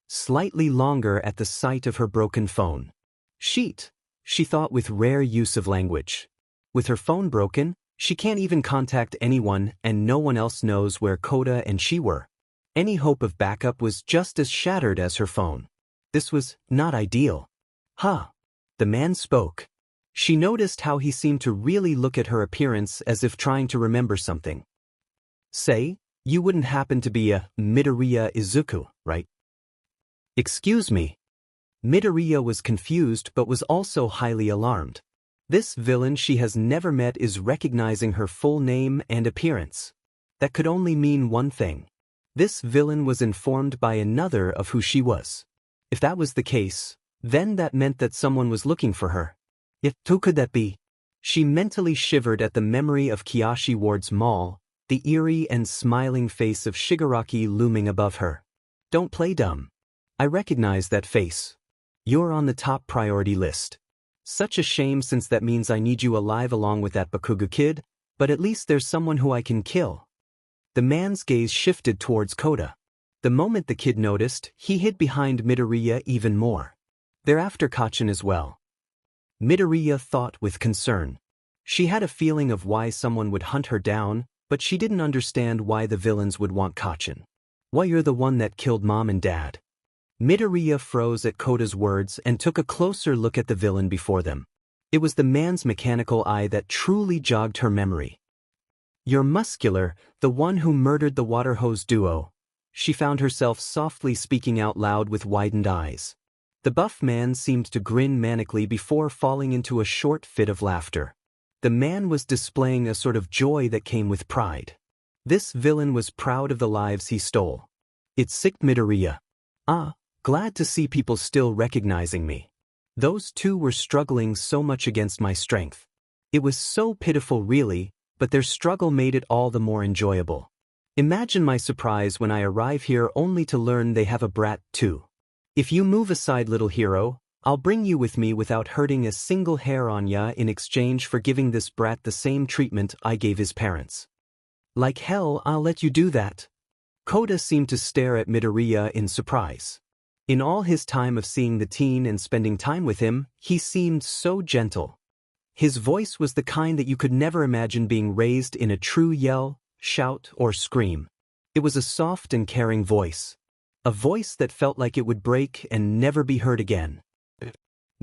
slightly longer at the sight of her broken phone. Sheet, she thought with rare use of language. With her phone broken, she can't even contact anyone and no one else knows where Koda and she were. Any hope of backup was just as shattered as her phone. This was not ideal. Huh. The man spoke. She noticed how he seemed to really look at her appearance as if trying to remember something. Say, you wouldn't happen to be a Midoriya Izuku, right? Excuse me. Midoriya was confused but was also highly alarmed. This villain she has never met is recognizing her full name and appearance. That could only mean one thing. This villain was informed by another of who she was. If that was the case, then that meant that someone was looking for her. Who could that be? She mentally shivered at the memory of Kiyoshi Ward's mall, the eerie and smiling face of Shigaraki looming above her. Don't play dumb. I recognize that face. You're on the top priority list. Such a shame since that means I need you alive along with that Bakugou kid, but at least there's someone who I can kill. The man's gaze shifted towards Koda. The moment the kid noticed, he hid behind Midoriya even more. They're after Kacchan as well. Midoriya thought with concern. She had a feeling of why someone would hunt her down, but she didn't understand why the villains would want Kacchan. Why, you're the one that killed Mom and Dad. Midoriya froze at Koda's words and took a closer look at the villain before them. It was the man's mechanical eye that truly jogged her memory. You're Muscular, the one who murdered the water hose duo. She found herself softly speaking out loud with widened eyes. The buff man seemed to grin manically before falling into a short fit of laughter. The man was displaying a sort of joy that came with pride. This villain was proud of the lives he stole. It's sick, Midoriya. Glad to see people still recognizing me. Those two were struggling so much against my strength. It was so pitiful really, but their struggle made it all the more enjoyable. Imagine my surprise when I arrive here only to learn they have a brat too. If you move aside, little hero, I'll bring you with me without hurting a single hair on ya in exchange for giving this brat the same treatment I gave his parents. Like hell, I'll let you do that. Koda seemed to stare at Midoriya in surprise. In all his time of seeing the teen and spending time with him, he seemed so gentle. His voice was the kind that you could never imagine being raised in a true yell, shout, or scream. It was a soft and caring voice. A voice that felt like it would break and never be heard again.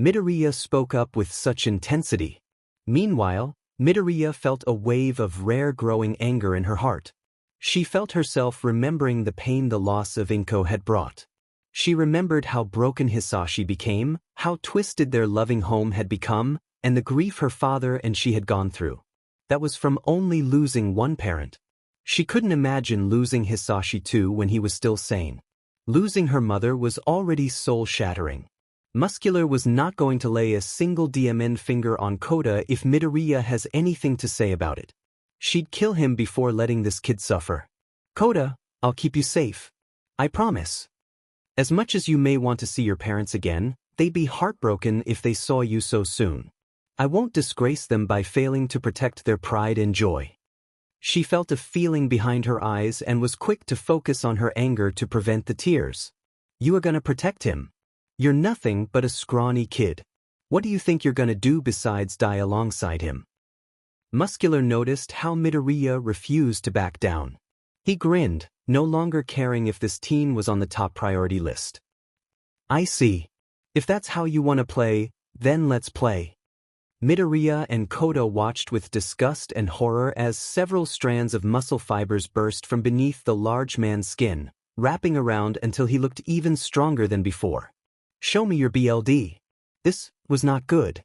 Midoriya spoke up with such intensity. Meanwhile, Midoriya felt a wave of rare growing anger in her heart. She felt herself remembering the pain the loss of Inko had brought. She remembered how broken Hisashi became, how twisted their loving home had become, and the grief her father and she had gone through. That was from only losing one parent. She couldn't imagine losing Hisashi too when he was still sane. Losing her mother was already soul-shattering. Muscular was not going to lay a single DMN finger on Koda if Midoriya has anything to say about it. She'd kill him before letting this kid suffer. Koda, I'll keep you safe. I promise. As much as you may want to see your parents again, they'd be heartbroken if they saw you so soon. I won't disgrace them by failing to protect their pride and joy. She felt a feeling behind her eyes and was quick to focus on her anger to prevent the tears. You are gonna protect him. You're nothing but a scrawny kid. What do you think you're gonna do besides die alongside him? Muscular noticed how Midoriya refused to back down. He grinned, no longer caring if this teen was on the top priority list. I see. If that's how you want to play, then let's play. Midoriya and Koda watched with disgust and horror as several strands of muscle fibers burst from beneath the large man's skin, wrapping around until he looked even stronger than before. Show me your BLD. This was not good.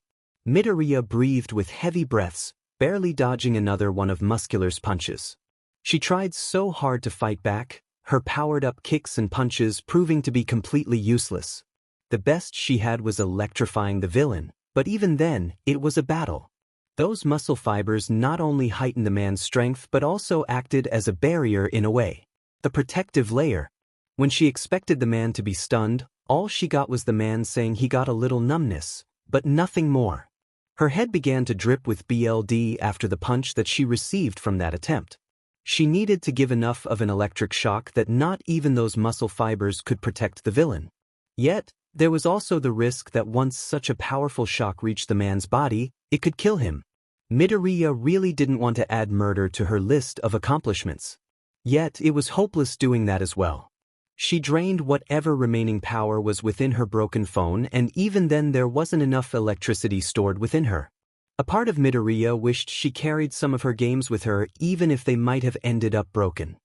Midoriya breathed with heavy breaths, barely dodging another one of Muscular's punches. She tried so hard to fight back, her powered-up kicks and punches proving to be completely useless. The best she had was electrifying the villain, but even then, it was a battle. Those muscle fibers not only heightened the man's strength but also acted as a barrier in a way. The protective layer. When she expected the man to be stunned, all she got was the man saying he got a little numbness, but nothing more. Her head began to drip with BLD after the punch that she received from that attempt. She needed to give enough of an electric shock that not even those muscle fibers could protect the villain. Yet, there was also the risk that once such a powerful shock reached the man's body, it could kill him. Midoriya really didn't want to add murder to her list of accomplishments. Yet, it was hopeless doing that as well. She drained whatever remaining power was within her broken phone, and even then there wasn't enough electricity stored within her. A part of Midoriya wished she carried some of her games with her even if they might have ended up broken.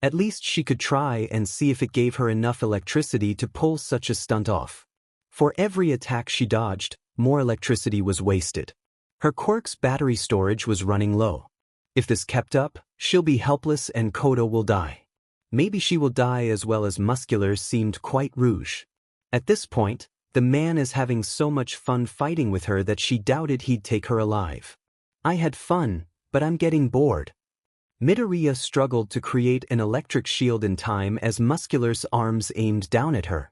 At least she could try and see if it gave her enough electricity to pull such a stunt off. For every attack she dodged, more electricity was wasted. Her Quirk's battery storage was running low. If this kept up, she'll be helpless and Koda will die. Maybe she will die as well as Muscular seemed quite rouge. At this point, the man is having so much fun fighting with her that she doubted he'd take her alive. I had fun, but I'm getting bored. Midoriya struggled to create an electric shield in time as Muscular's arms aimed down at her.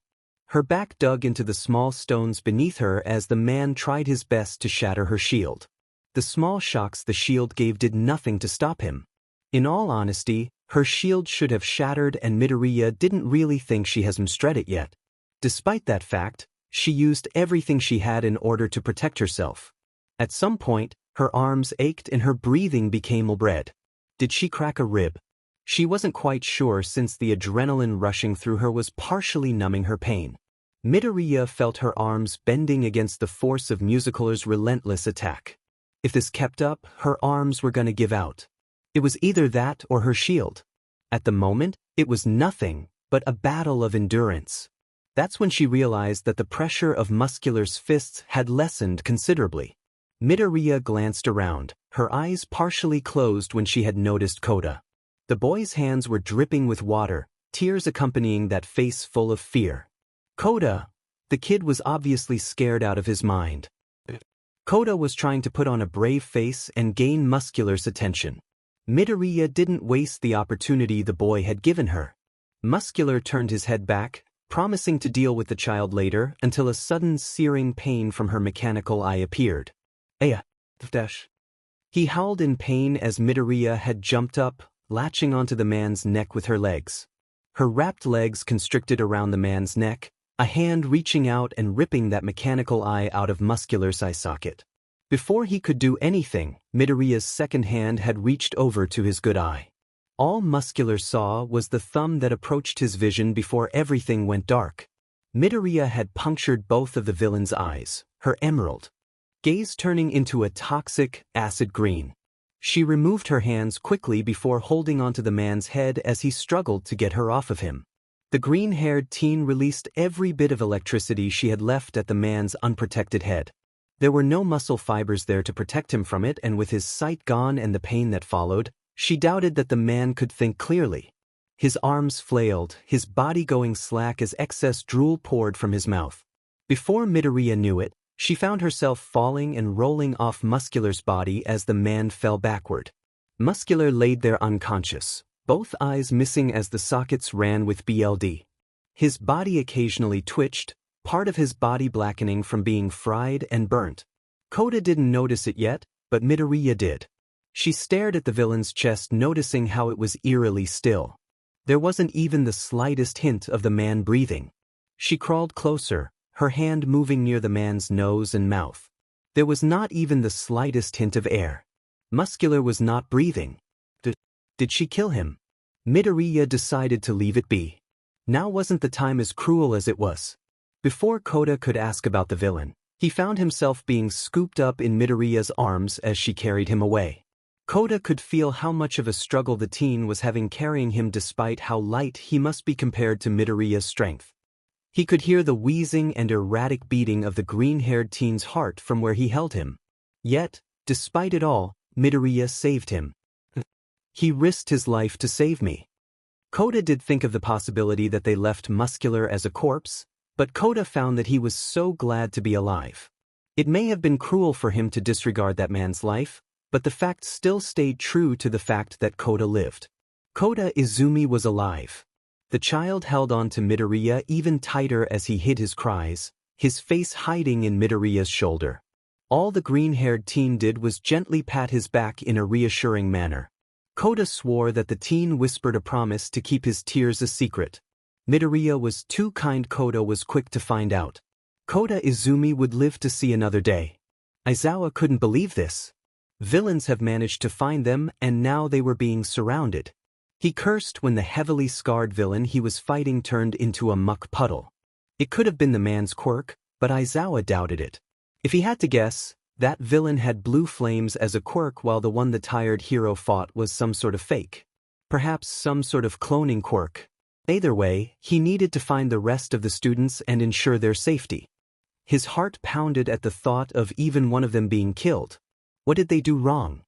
Her back dug into the small stones beneath her as the man tried his best to shatter her shield. The small shocks the shield gave did nothing to stop him. In all honesty, her shield should have shattered and Midoriya didn't really think she has mastered it yet. Despite that fact, She used everything she had in order to protect herself. At some point, her arms ached and her breathing became bread. Did she crack a rib? She wasn't quite sure since the adrenaline rushing through her was partially numbing her pain. Midoriya felt her arms bending against the force of Musicaler's relentless attack. If this kept up, her arms were gonna give out. It was either that or her shield. At the moment, it was nothing but a battle of endurance. That's when she realized that the pressure of Muscular's fists had lessened considerably. Midoriya glanced around, her eyes partially closed when she had noticed Koda. The boy's hands were dripping with water, tears accompanying that face full of fear. Koda! The kid was obviously scared out of his mind. Koda was trying to put on a brave face and gain Muscular's attention. Midoriya didn't waste the opportunity the boy had given her. Muscular turned his head back, promising to deal with the child later until a sudden searing pain from her mechanical eye appeared. Aya! He howled in pain as Midoriya had jumped up, latching onto the man's neck with her legs. Her wrapped legs constricted around the man's neck, a hand reaching out and ripping that mechanical eye out of Muscular's eye socket. Before he could do anything, Midoriya's second hand had reached over to his good eye. All Muscular saw was the thumb that approached his vision before everything went dark. Midoriya had punctured both of the villain's eyes, her emerald gaze turning into a toxic, acid green. She removed her hands quickly before holding onto the man's head as he struggled to get her off of him. The green-haired teen released every bit of electricity she had left at the man's unprotected head. There were no muscle fibers there to protect him from it, and with his sight gone and the pain that followed, she doubted that the man could think clearly. His arms flailed, his body going slack as excess drool poured from his mouth. Before Midoriya knew it, she found herself falling and rolling off Muscular's body as the man fell backward. Muscular laid there unconscious, both eyes missing as the sockets ran with BLD. His body occasionally twitched, part of his body blackening from being fried and burnt. Koda didn't notice it yet, but Midoriya did. She stared at the villain's chest, noticing how it was eerily still. There wasn't even the slightest hint of the man breathing. She crawled closer, her hand moving near the man's nose and mouth. There was not even the slightest hint of air. Muscular was not breathing. Did she kill him? Midoriya decided to leave it be. Now wasn't the time as cruel as it was. Before Koda could ask about the villain, he found himself being scooped up in Midoriya's arms as she carried him away. Koda could feel how much of a struggle the teen was having carrying him despite how light he must be compared to Midoriya's strength. He could hear the wheezing and erratic beating of the green-haired teen's heart from where he held him. Yet, despite it all, Midoriya saved him. He risked his life to save me. Koda did think of the possibility that they left Muscular as a corpse, but Koda found that he was so glad to be alive. It may have been cruel for him to disregard that man's life, but the fact still stayed true to the fact that Koda lived. Koda Izumi was alive. The child held on to Midoriya even tighter as he hid his cries, his face hiding in Midoriya's shoulder. All the green-haired teen did was gently pat his back in a reassuring manner. Koda swore that the teen whispered a promise to keep his tears a secret. Midoriya was too kind. Koda was quick to find out. Koda Izumi would live to see another day. Aizawa couldn't believe this. Villains have managed to find them, and now they were being surrounded. He cursed when the heavily scarred villain he was fighting turned into a muck puddle. It could have been the man's quirk, but Aizawa doubted it. If he had to guess, that villain had blue flames as a quirk while the one the tired hero fought was some sort of fake. Perhaps some sort of cloning quirk. Either way, he needed to find the rest of the students and ensure their safety. His heart pounded at the thought of even one of them being killed. What did they do wrong?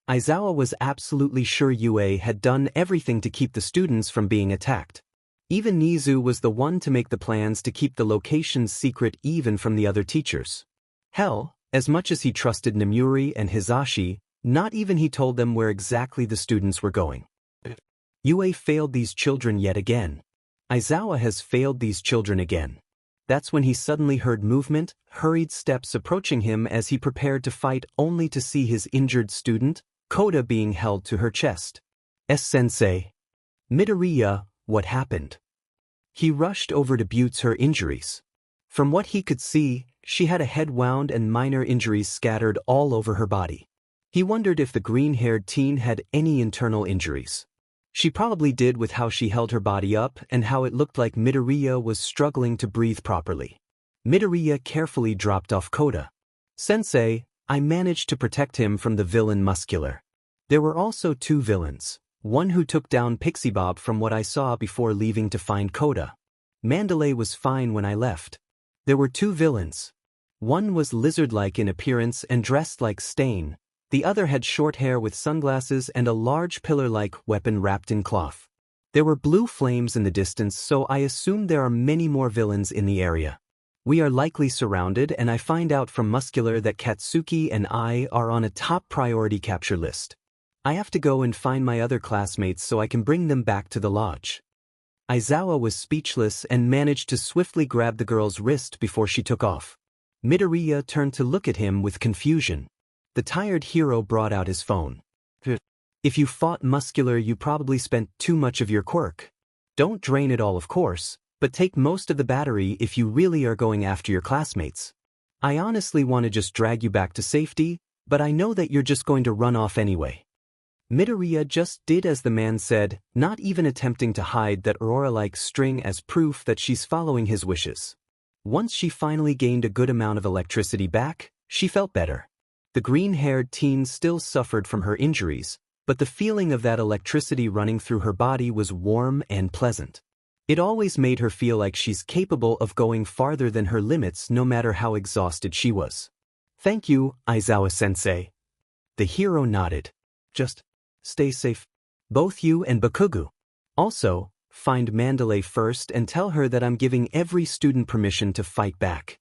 Aizawa was absolutely sure Yue had done everything to keep the students from being attacked. Even Nizu was the one to make the plans to keep the locations secret even from the other teachers. Hell, as much as he trusted Namuri and Hizashi, not even he told them where exactly the students were going. Yue failed these children yet again. Aizawa has failed these children again. That's when he suddenly heard movement, hurried steps approaching him as he prepared to fight, only to see his injured student, Koda, being held to her chest. Sensei. Midoriya, what happened? He rushed over to Butze her injuries. From what he could see, she had a head wound and minor injuries scattered all over her body. He wondered if the green-haired teen had any internal injuries. She probably did with how she held her body up and how it looked like Midoriya was struggling to breathe properly. Midoriya carefully dropped off Koda. "Sensei, I managed to protect him from the villain Muscular. There were also two villains, one who took down Pixie Bob from what I saw before leaving to find Koda. Mandalay was fine when I left. There were two villains. One was lizard-like in appearance and dressed like Stain. The other had short hair with sunglasses and a large pillar-like weapon wrapped in cloth. There were blue flames in the distance, so I assume there are many more villains in the area. We are likely surrounded, and I find out from Muscular that Katsuki and I are on a top priority capture list. I have to go and find my other classmates so I can bring them back to the lodge." Aizawa was speechless and managed to swiftly grab the girl's wrist before she took off. Midoriya turned to look at him with confusion. The tired hero brought out his phone. "If you fought Muscular, you probably spent too much of your quirk. Don't drain it all, of course, but take most of the battery if you really are going after your classmates. I honestly want to just drag you back to safety, but I know that you're just going to run off anyway." Midoriya just did as the man said, not even attempting to hide that aurora-like string as proof that she's following his wishes. Once she finally gained a good amount of electricity back, she felt better. The green-haired teen still suffered from her injuries, but the feeling of that electricity running through her body was warm and pleasant. It always made her feel like she's capable of going farther than her limits no matter how exhausted she was. "Thank you, Aizawa-sensei." The hero nodded. "Just stay safe. Both you and Bakugou. Also, find Mandalay first and tell her that I'm giving every student permission to fight back."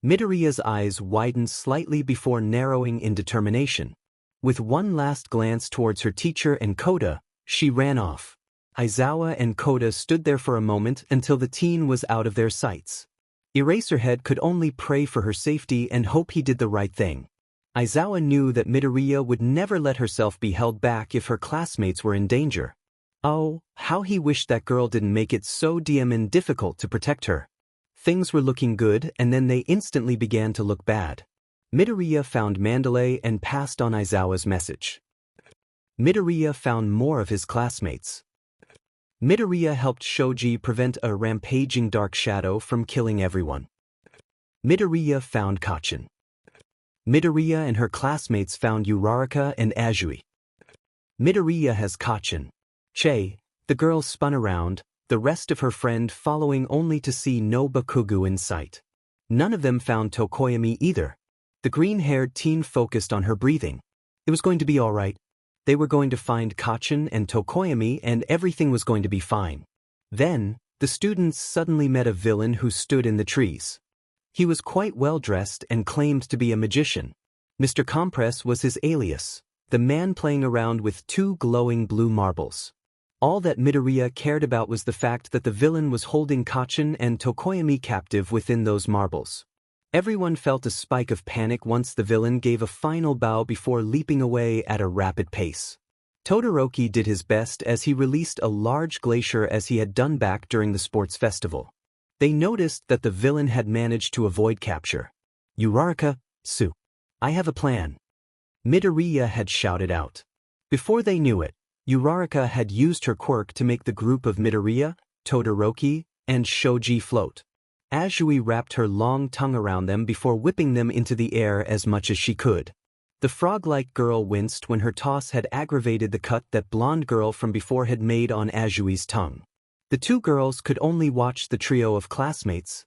Midoriya's eyes widened slightly before narrowing in determination. With one last glance towards her teacher and Koda, she ran off. Aizawa and Koda stood there for a moment until the teen was out of their sights. Eraserhead could only pray for her safety and hope he did the right thing. Aizawa knew that Midoriya would never let herself be held back if her classmates were in danger. Oh, how he wished that girl didn't make it so damn difficult to protect her. Things were looking good, and then they instantly began to look bad. Midoriya found Mandalay and passed on Aizawa's message. Midoriya found more of his classmates. Midoriya helped Shoji prevent a rampaging dark shadow from killing everyone. Midoriya found Kachin. Midoriya and her classmates found Uraraka and Azui. Midoriya has Kachin. Che, the girl spun around, the rest of her friend following only to see no Bakugou in sight. None of them found Tokoyami either. The green-haired teen focused on her breathing. It was going to be all right. They were going to find Kachin and Tokoyami and everything was going to be fine. Then, the students suddenly met a villain who stood in the trees. He was quite well dressed and claimed to be a magician. Mr. Compress was his alias, the man playing around with two glowing blue marbles. All that Midoriya cared about was the fact that the villain was holding Kachin and Tokoyami captive within those marbles. Everyone felt a spike of panic once the villain gave a final bow before leaping away at a rapid pace. Todoroki did his best as he released a large glacier as he had done back during the sports festival. They noticed that the villain had managed to avoid capture. "Uraraka, Su. I have a plan." Midoriya had shouted out. Before they knew it, Uraraka had used her quirk to make the group of Midoriya, Todoroki, and Shoji float. Azui wrapped her long tongue around them before whipping them into the air as much as she could. The frog-like girl winced when her toss had aggravated the cut that blonde girl from before had made on Azui's tongue. The two girls could only watch the trio of classmates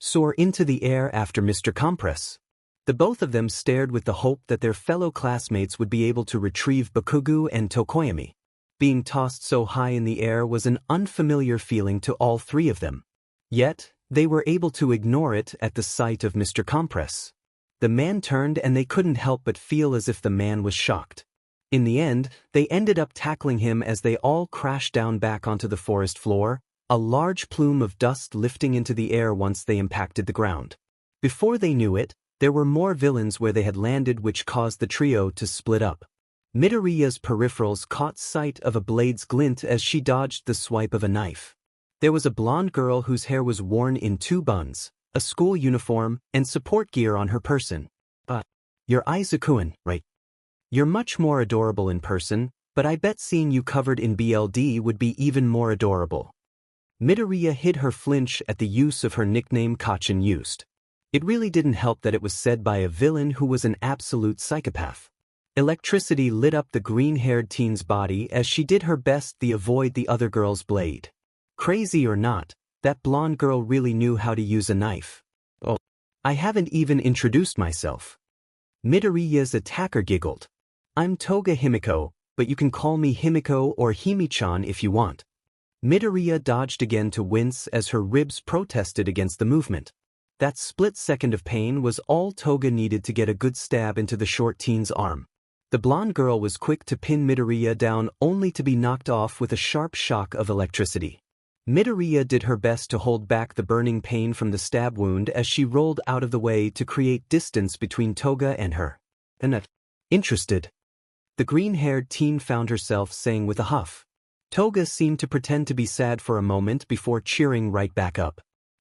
soar into the air after Mr. Compress. The both of them stared with the hope that their fellow classmates would be able to retrieve Bakugou and Tokoyami. Being tossed so high in the air was an unfamiliar feeling to all three of them. Yet, they were able to ignore it at the sight of Mr. Compress. The man turned and they couldn't help but feel as if the man was shocked. In the end, they ended up tackling him as they all crashed down back onto the forest floor, a large plume of dust lifting into the air once they impacted the ground. Before they knew it, there were more villains where they had landed, which caused the trio to split up. Midoriya's peripherals caught sight of a blade's glint as she dodged the swipe of a knife. There was a blonde girl whose hair was worn in two buns, a school uniform, and support gear on her person. You're Izuku, right? You're much more adorable in person, but I bet seeing you covered in BLD would be even more adorable. Midoriya hid her flinch at the use of her nickname Kachin used. It really didn't help that it was said by a villain who was an absolute psychopath. Electricity lit up the green-haired teen's body as she did her best to avoid the other girl's blade. Crazy or not, that blonde girl really knew how to use a knife. Oh, I haven't even introduced myself. Midoriya's attacker giggled. I'm Toga Himiko, but you can call me Himiko or Himi-chan if you want. Midoriya dodged again to wince as her ribs protested against the movement. That split second of pain was all Toga needed to get a good stab into the short teen's arm. The blonde girl was quick to pin Midoriya down only to be knocked off with a sharp shock of electricity. Midoriya did her best to hold back the burning pain from the stab wound as she rolled out of the way to create distance between Toga and her. Interested? The green-haired teen found herself saying with a huff. Toga seemed to pretend to be sad for a moment before cheering right back up.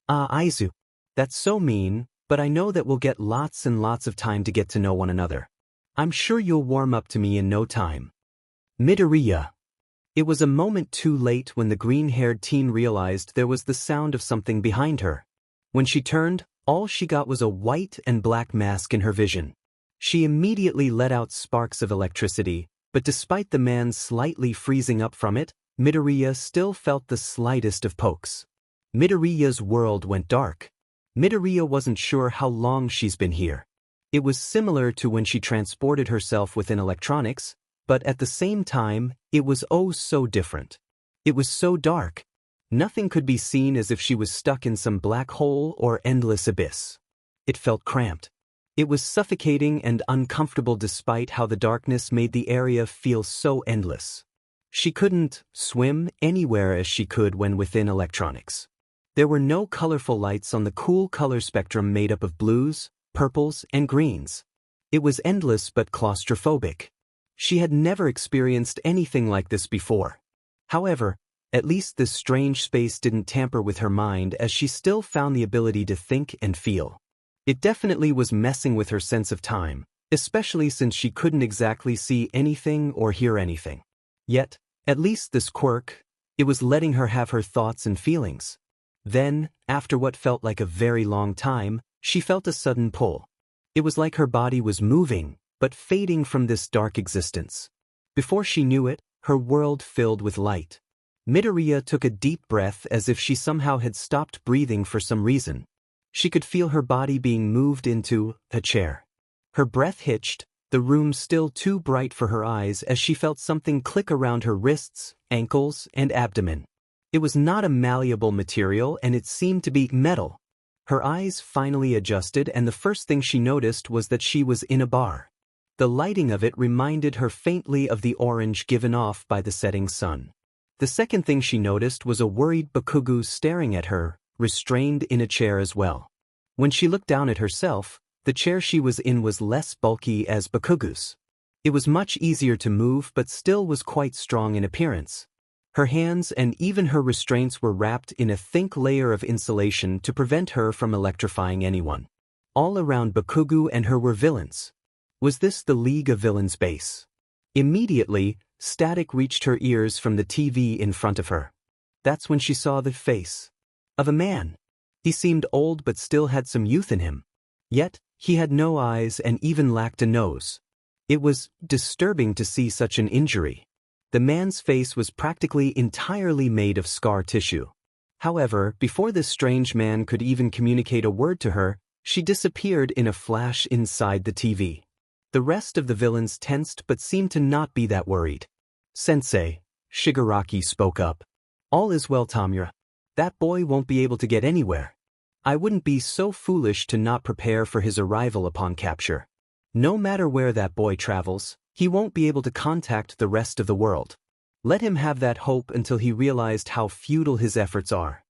Izu. That's so mean, but I know that we'll get lots and lots of time to get to know one another. I'm sure you'll warm up to me in no time. Midoriya. It was a moment too late when the green-haired teen realized there was the sound of something behind her. When she turned, all she got was a white and black mask in her vision. She immediately let out sparks of electricity, but despite the man slightly freezing up from it, Midoriya still felt the slightest of pokes. Midoriya's world went dark. Midoriya wasn't sure how long she's been here. It was similar to when she transported herself within electronics, but at the same time, it was oh so different. It was so dark. Nothing could be seen, as if she was stuck in some black hole or endless abyss. It felt cramped. It was suffocating and uncomfortable despite how the darkness made the area feel so endless. She couldn't swim anywhere as she could when within electronics. There were no colorful lights on the cool color spectrum made up of blues, purples, and greens. It was endless but claustrophobic. She had never experienced anything like this before. However, at least this strange space didn't tamper with her mind, as she still found the ability to think and feel. It definitely was messing with her sense of time, especially since she couldn't exactly see anything or hear anything. Yet, at least this quirk, it was letting her have her thoughts and feelings. Then, after what felt like a very long time, she felt a sudden pull. It was like her body was moving, but fading from this dark existence. Before she knew it, her world filled with light. Midoriya took a deep breath as if she somehow had stopped breathing for some reason. She could feel her body being moved into a chair. Her breath hitched, the room still too bright for her eyes, as she felt something click around her wrists, ankles, and abdomen. It was not a malleable material, and it seemed to be metal. Her eyes finally adjusted, and the first thing she noticed was that she was in a bar. The lighting of it reminded her faintly of the orange given off by the setting sun. The second thing she noticed was a worried Bakugou staring at her, restrained in a chair as well. When she looked down at herself, the chair she was in was less bulky as Bakugou's. It was much easier to move, but still was quite strong in appearance. Her hands and even her restraints were wrapped in a thick layer of insulation to prevent her from electrifying anyone. All around Bakugou and her were villains. Was this the League of Villains base? Immediately, static reached her ears from the TV in front of her. That's when she saw the face of a man. He seemed old but still had some youth in him. Yet, he had no eyes and even lacked a nose. It was disturbing to see such an injury. The man's face was practically entirely made of scar tissue. However, before this strange man could even communicate a word to her, she disappeared in a flash inside the TV. The rest of the villains tensed but seemed to not be that worried. "Sensei," Shigaraki spoke up. "All is well, Tamura. That boy won't be able to get anywhere. I wouldn't be so foolish to not prepare for his arrival upon capture. No matter where that boy travels, he won't be able to contact the rest of the world. Let him have that hope until he realized how futile his efforts are."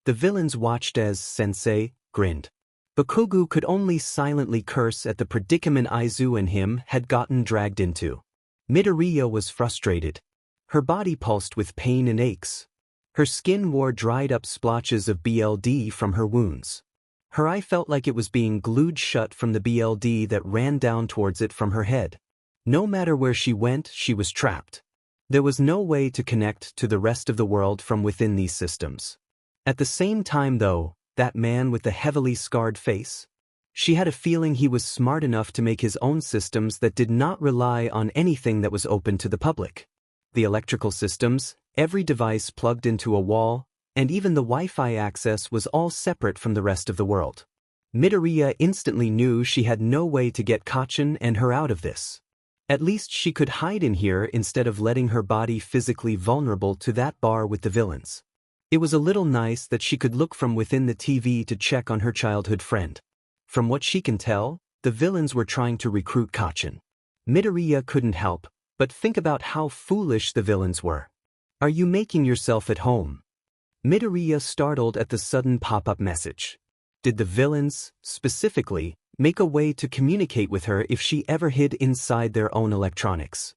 The villains watched as Sensei grinned. Bakugou could only silently curse at the predicament Izu and him had gotten dragged into. Midoriya was frustrated. Her body pulsed with pain and aches. Her skin wore dried-up splotches of BLD from her wounds. Her eye felt like it was being glued shut from the blood that ran down towards it from her head. No matter where she went, she was trapped. There was no way to connect to the rest of the world from within these systems. At the same time though, that man with the heavily scarred face? She had a feeling he was smart enough to make his own systems that did not rely on anything that was open to the public. The electrical systems, every device plugged into a wall, and even the Wi-Fi access was all separate from the rest of the world. Midoriya instantly knew she had no way to get Kacchan and her out of this. At least she could hide in here instead of letting her body physically vulnerable to that bar with the villains. It was a little nice that she could look from within the TV to check on her childhood friend. From what she can tell, the villains were trying to recruit Kacchan. Midoriya couldn't help but think about how foolish the villains were. Are you making yourself at home? Midoriya startled at the sudden pop-up message. Did the villains, specifically, make a way to communicate with her if she ever hid inside their own electronics?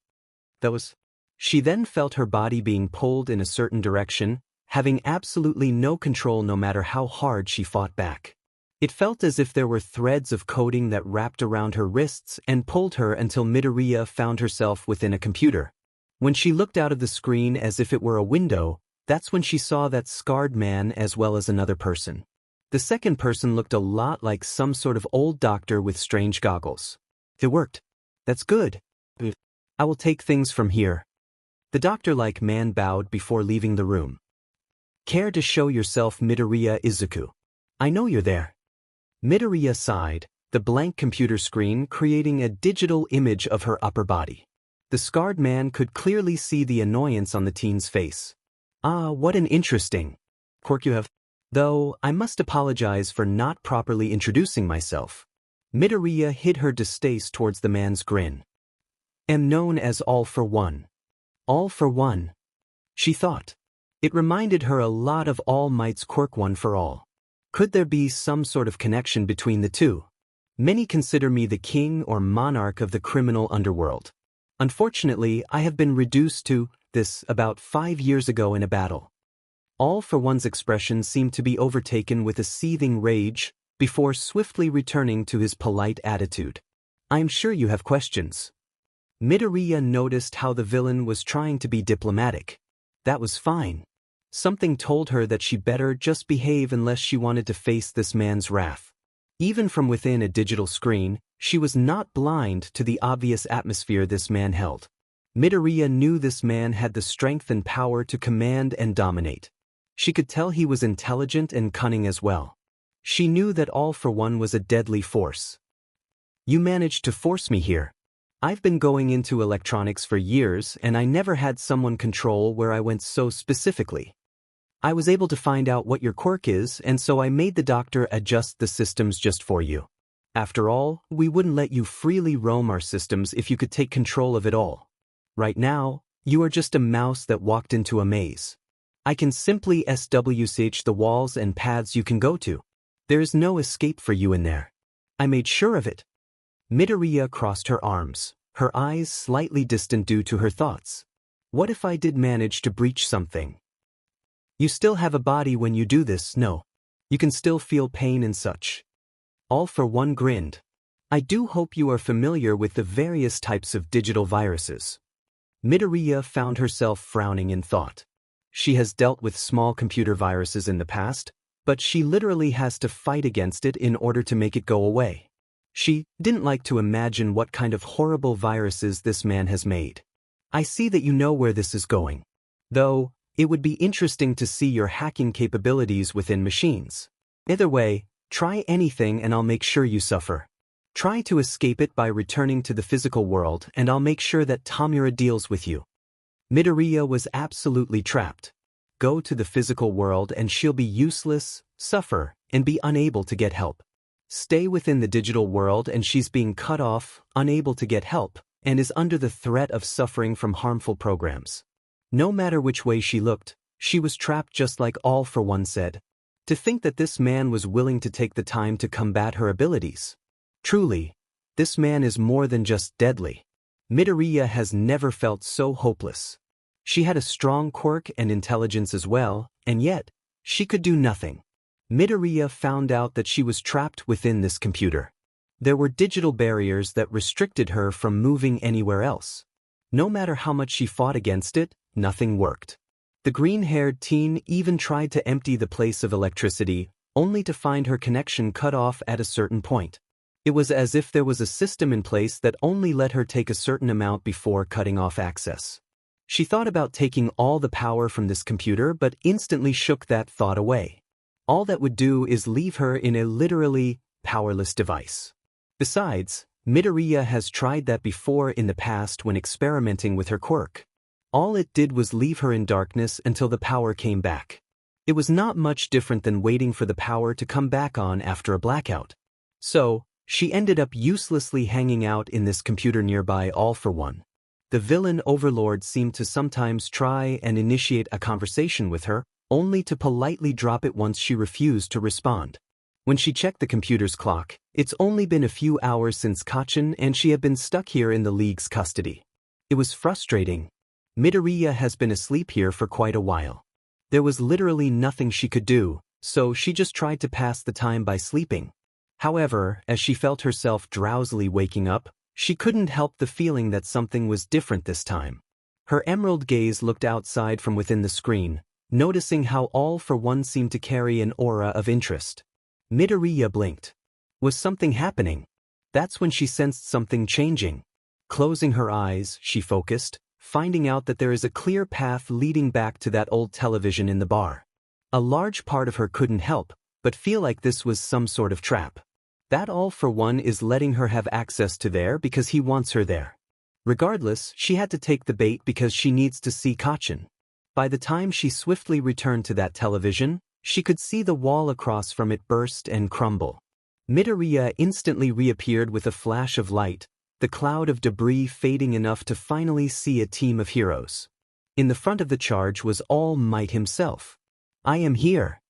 She then felt her body being pulled in a certain direction, having absolutely no control no matter how hard she fought back. It felt as if there were threads of coding that wrapped around her wrists and pulled her until Midoriya found herself within a computer. When she looked out of the screen as if it were a window, that's when she saw that scarred man as well as another person. The second person looked a lot like some sort of old doctor with strange goggles. It worked. That's good. I will take things from here. The doctor-like man bowed before leaving the room. Care to show yourself, Midoriya Izuku? I know you're there. Midoriya sighed, the blank computer screen creating a digital image of her upper body. The scarred man could clearly see the annoyance on the teen's face. Ah, what an interesting quirk you have. Though, I must apologize for not properly introducing myself. Midoriya hid her distaste towards the man's grin. Am known as All for One. All for One, she thought. It reminded her a lot of All Might's Quirk One for All. Could there be some sort of connection between the two? Many consider me the king or monarch of the criminal underworld. Unfortunately, I have been reduced to this about 5 years ago in a battle. All for One's expression seemed to be overtaken with a seething rage before swiftly returning to his polite attitude. I am sure you have questions. Midoriya noticed how the villain was trying to be diplomatic. That was fine. Something told her that she better just behave unless she wanted to face this man's wrath. Even from within a digital screen, she was not blind to the obvious atmosphere this man held. Midoriya knew this man had the strength and power to command and dominate. She could tell he was intelligent and cunning as well. She knew that All for One was a deadly force. You managed to force me here. I've been going into electronics for years and I never had someone control where I went so specifically. I was able to find out what your quirk is, and so I made the doctor adjust the systems just for you. After all, we wouldn't let you freely roam our systems if you could take control of it all. Right now, you are just a mouse that walked into a maze. I can simply switch the walls and paths you can go to. There is no escape for you in there. I made sure of it. Midoriya crossed her arms, her eyes slightly distant due to her thoughts. What if I did manage to breach something? You still have a body when you do this, no? You can still feel pain and such. All for One grinned. I do hope you are familiar with the various types of digital viruses. Midoriya found herself frowning in thought. She has dealt with small computer viruses in the past, but she literally has to fight against it in order to make it go away. She didn't like to imagine what kind of horrible viruses this man has made. I see that you know where this is going. Though, it would be interesting to see your hacking capabilities within machines. Either way, try anything and I'll make sure you suffer. Try to escape it by returning to the physical world and I'll make sure that Tamura deals with you. Midoriya was absolutely trapped. Go to the physical world and she'll be useless, suffer, and be unable to get help. Stay within the digital world and she's being cut off, unable to get help, and is under the threat of suffering from harmful programs. No matter which way she looked, she was trapped just like All for One said. To think that this man was willing to take the time to combat her abilities. Truly, this man is more than just deadly. Midoriya has never felt so hopeless. She had a strong quirk and intelligence as well, and yet, she could do nothing. Midoriya found out that she was trapped within this computer. There were digital barriers that restricted her from moving anywhere else. No matter how much she fought against it, nothing worked. The green-haired teen even tried to empty the place of electricity, only to find her connection cut off at a certain point. It was as if there was a system in place that only let her take a certain amount before cutting off access. She thought about taking all the power from this computer but instantly shook that thought away. All that would do is leave her in a literally powerless device. Besides, Midoriya has tried that before in the past when experimenting with her quirk. All it did was leave her in darkness until the power came back. It was not much different than waiting for the power to come back on after a blackout. So, she ended up uselessly hanging out in this computer nearby all for one. The villain overlord seemed to sometimes try and initiate a conversation with her, only to politely drop it once she refused to respond. When she checked the computer's clock, it's only been a few hours since Kachin and she had been stuck here in the League's custody. It was frustrating. Midoriya has been asleep here for quite a while. There was literally nothing she could do, so she just tried to pass the time by sleeping. However, as she felt herself drowsily waking up, she couldn't help the feeling that something was different this time. Her emerald gaze looked outside from within the screen, noticing how all for one seemed to carry an aura of interest. Midoriya blinked. Was something happening? That's when she sensed something changing. Closing her eyes, she focused, finding out that there is a clear path leading back to that old television in the bar. A large part of her couldn't help but feel like this was some sort of trap. That all for one is letting her have access to there because he wants her there. Regardless, she had to take the bait because she needs to see Kachin. By the time she swiftly returned to that television, she could see the wall across from it burst and crumble. Midoriya instantly reappeared with a flash of light, the cloud of debris fading enough to finally see a team of heroes. In the front of the charge was All Might himself. I am here.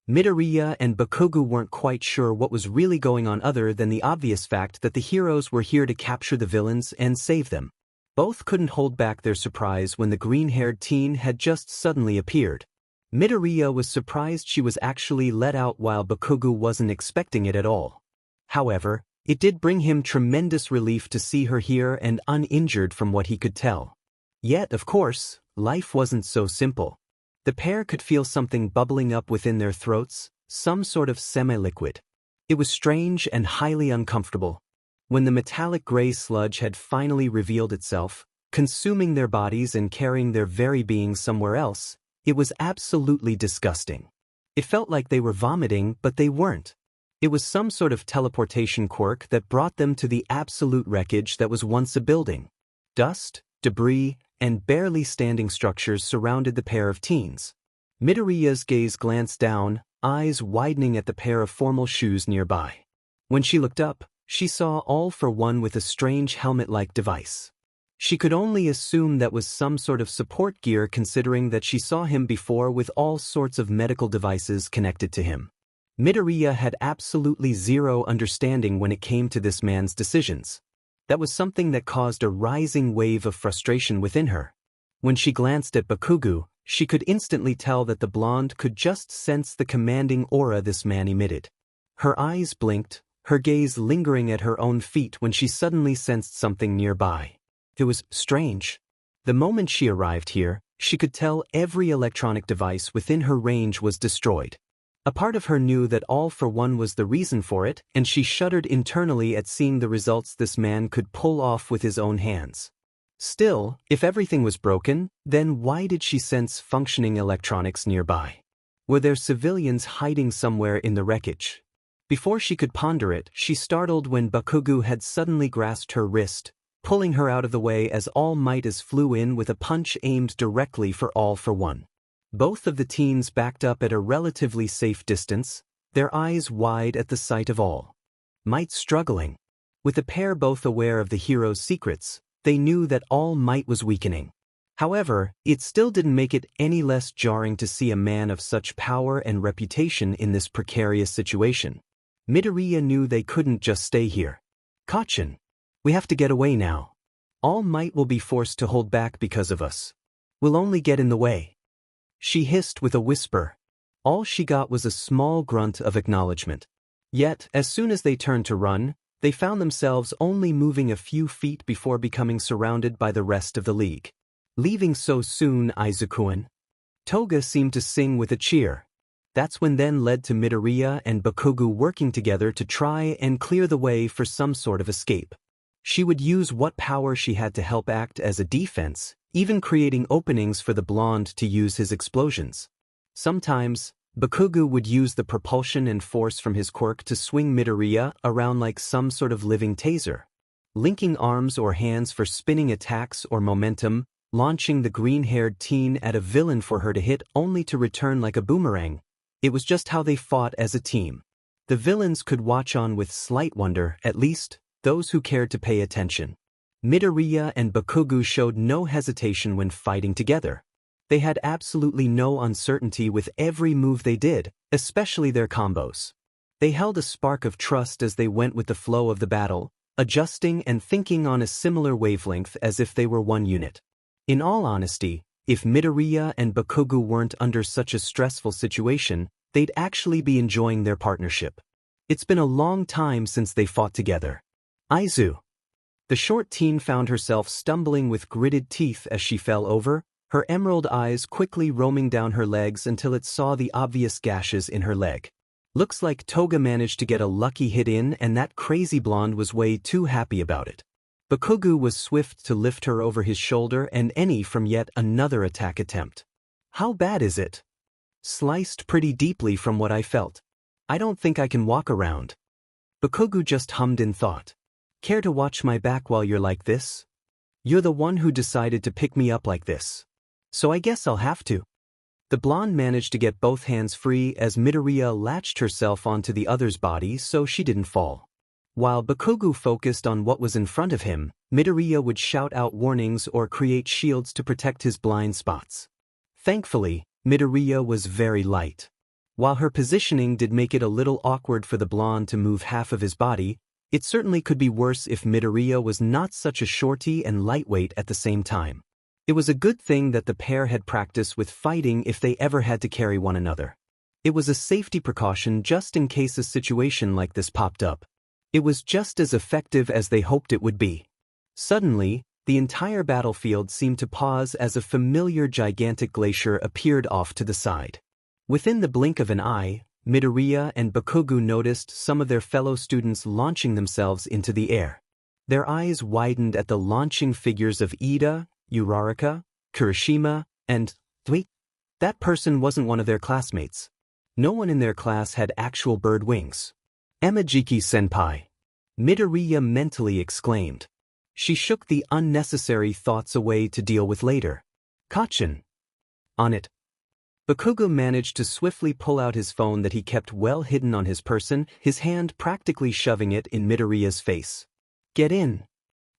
Midoriya and Bakugou weren't quite sure what was really going on other than the obvious fact that the heroes were here to capture the villains and save them. Both couldn't hold back their surprise when the green-haired teen had just suddenly appeared. Midoriya was surprised she was actually let out while Bakugou wasn't expecting it at all. However, it did bring him tremendous relief to see her here and uninjured from what he could tell. Yet, of course, life wasn't so simple. The pair could feel something bubbling up within their throats, some sort of semi-liquid. It was strange and highly uncomfortable. When the metallic gray sludge had finally revealed itself, consuming their bodies and carrying their very being somewhere else, it was absolutely disgusting. It felt like they were vomiting, but they weren't. It was some sort of teleportation quirk that brought them to the absolute wreckage that was once a building. Dust, debris, and barely standing structures surrounded the pair of teens. Midoriya's gaze glanced down, eyes widening at the pair of formal shoes nearby. When she looked up, she saw All for One with a strange helmet-like device. She could only assume that was some sort of support gear considering that she saw him before with all sorts of medical devices connected to him. Midoriya had absolutely zero understanding when it came to this man's decisions. That was something that caused a rising wave of frustration within her. When she glanced at Bakugou, she could instantly tell that the blonde could just sense the commanding aura this man emitted. Her eyes blinked, her gaze lingering at her own feet when she suddenly sensed something nearby. It was strange. The moment she arrived here, she could tell every electronic device within her range was destroyed. A part of her knew that All for One was the reason for it, and she shuddered internally at seeing the results this man could pull off with his own hands. Still, if everything was broken, then why did she sense functioning electronics nearby? Were there civilians hiding somewhere in the wreckage? Before she could ponder it, she startled when Bakugou had suddenly grasped her wrist, pulling her out of the way as All Might flew in with a punch aimed directly for All for One. Both of the teens backed up at a relatively safe distance, their eyes wide at the sight of All Might struggling. With the pair both aware of the hero's secrets, they knew that All Might was weakening. However, it still didn't make it any less jarring to see a man of such power and reputation in this precarious situation. Midoriya knew they couldn't just stay here. Kachin, we have to get away now. All Might will be forced to hold back because of us. We'll only get in the way. She hissed with a whisper. All she got was a small grunt of acknowledgement. Yet, as soon as they turned to run, they found themselves only moving a few feet before becoming surrounded by the rest of the league. Leaving so soon, Izuku-an? Toga seemed to sing with a cheer. That's when then led to Midoriya and Bakugou working together to try and clear the way for some sort of escape. She would use what power she had to help act as a defense, even creating openings for the blonde to use his explosions. Sometimes, Bakugou would use the propulsion and force from his quirk to swing Midoriya around like some sort of living taser. Linking arms or hands for spinning attacks or momentum, launching the green-haired teen at a villain for her to hit only to return like a boomerang. It was just how they fought as a team. The villains could watch on with slight wonder, at least, those who cared to pay attention. Midoriya and Bakugou showed no hesitation when fighting together. They had absolutely no uncertainty with every move they did, especially their combos. They held a spark of trust as they went with the flow of the battle, adjusting and thinking on a similar wavelength as if they were one unit. In all honesty, if Midoriya and Bakugou weren't under such a stressful situation, they'd actually be enjoying their partnership. It's been a long time since they fought together. Aizu. The short teen found herself stumbling with gritted teeth as she fell over, her emerald eyes quickly roaming down her legs until it saw the obvious gashes in her leg. Looks like Toga managed to get a lucky hit in and that crazy blonde was way too happy about it. Bakugou was swift to lift her over his shoulder and Eni from yet another attack attempt. How bad is it? Sliced pretty deeply from what I felt. I don't think I can walk around. Bakugou just hummed in thought. Care to watch my back while you're like this? You're the one who decided to pick me up like this. So I guess I'll have to. The blonde managed to get both hands free as Midoriya latched herself onto the other's body so she didn't fall. While Bakugou focused on what was in front of him, Midoriya would shout out warnings or create shields to protect his blind spots. Thankfully, Midoriya was very light. While her positioning did make it a little awkward for the blonde to move half of his body, it certainly could be worse if Midoriya was not such a shorty and lightweight at the same time. It was a good thing that the pair had practice with fighting if they ever had to carry one another. It was a safety precaution just in case a situation like this popped up. It was just as effective as they hoped it would be. Suddenly, the entire battlefield seemed to pause as a familiar gigantic glacier appeared off to the side. Within the blink of an eye, Midoriya and Bakugou noticed some of their fellow students launching themselves into the air. Their eyes widened at the launching figures of Ida, Uraraka, Kirishima, and, wait, that person wasn't one of their classmates. No one in their class had actual bird wings. Emajiki-senpai. Midoriya mentally exclaimed. She shook the unnecessary thoughts away to deal with later. Kachin. On it. Bakugou managed to swiftly pull out his phone that he kept well hidden on his person, his hand practically shoving it in Midoriya's face. Get in.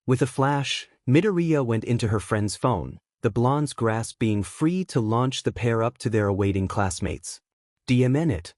With a flash, Midoriya went into her friend's phone, the blonde's grasp being free to launch the pair up to their awaiting classmates. DMN it.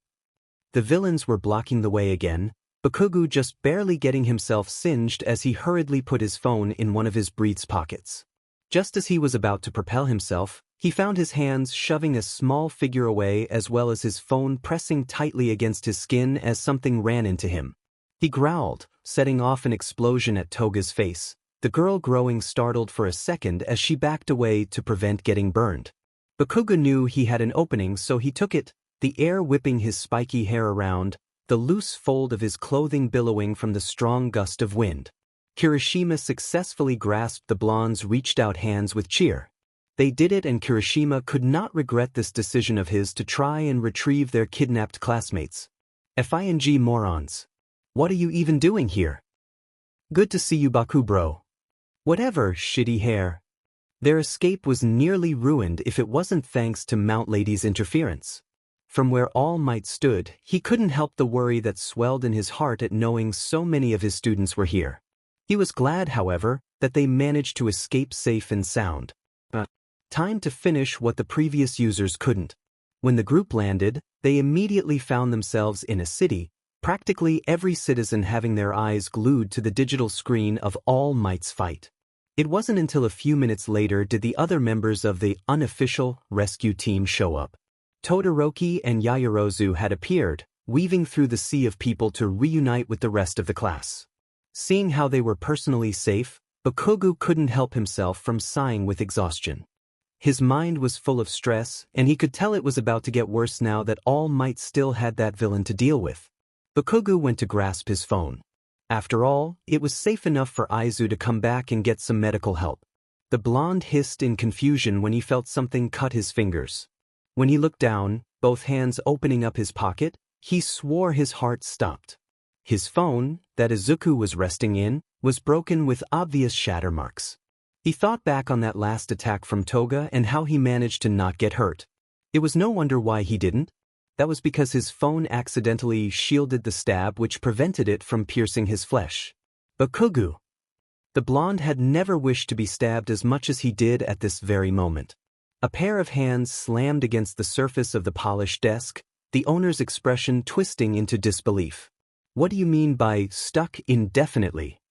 The villains were blocking the way again, Bakugou just barely getting himself singed as he hurriedly put his phone in one of his briefs pockets. Just as he was about to propel himself, he found his hands shoving a small figure away as well as his phone pressing tightly against his skin as something ran into him. He growled, setting off an explosion at Toga's face, the girl growing startled for a second as she backed away to prevent getting burned. Bakugou knew he had an opening so he took it, the air whipping his spiky hair around, the loose fold of his clothing billowing from the strong gust of wind. Kirishima successfully grasped the blonde's reached-out hands with cheer. They did it and Kirishima could not regret this decision of his to try and retrieve their kidnapped classmates. FING morons. What are you even doing here? Good to see you, Baku bro. Whatever, shitty hair. Their escape was nearly ruined if it wasn't thanks to Mount Lady's interference. From where All Might stood, he couldn't help the worry that swelled in his heart at knowing so many of his students were here. He was glad, however, that they managed to escape safe and sound. But time to finish what the previous users couldn't. When the group landed, they immediately found themselves in a city, practically every citizen having their eyes glued to the digital screen of All Might's fight. It wasn't until a few minutes later did the other members of the unofficial rescue team show up. Todoroki and Yaoyorozu had appeared, weaving through the sea of people to reunite with the rest of the class. Seeing how they were personally safe, Bakugou couldn't help himself from sighing with exhaustion. His mind was full of stress, and he could tell it was about to get worse now that All Might still had that villain to deal with. Bakugou went to grasp his phone. After all, it was safe enough for Aizu to come back and get some medical help. The blonde hissed in confusion when he felt something cut his fingers. When he looked down, both hands opening up his pocket, he swore his heart stopped. His phone, that Izuku was resting in, was broken with obvious shatter marks. He thought back on that last attack from Toga and how he managed to not get hurt. It was no wonder why he didn't. That was because his phone accidentally shielded the stab which prevented it from piercing his flesh. Bakugou. The blonde had never wished to be stabbed as much as he did at this very moment. A pair of hands slammed against the surface of the polished desk, the owner's expression twisting into disbelief. What do you mean by stuck indefinitely?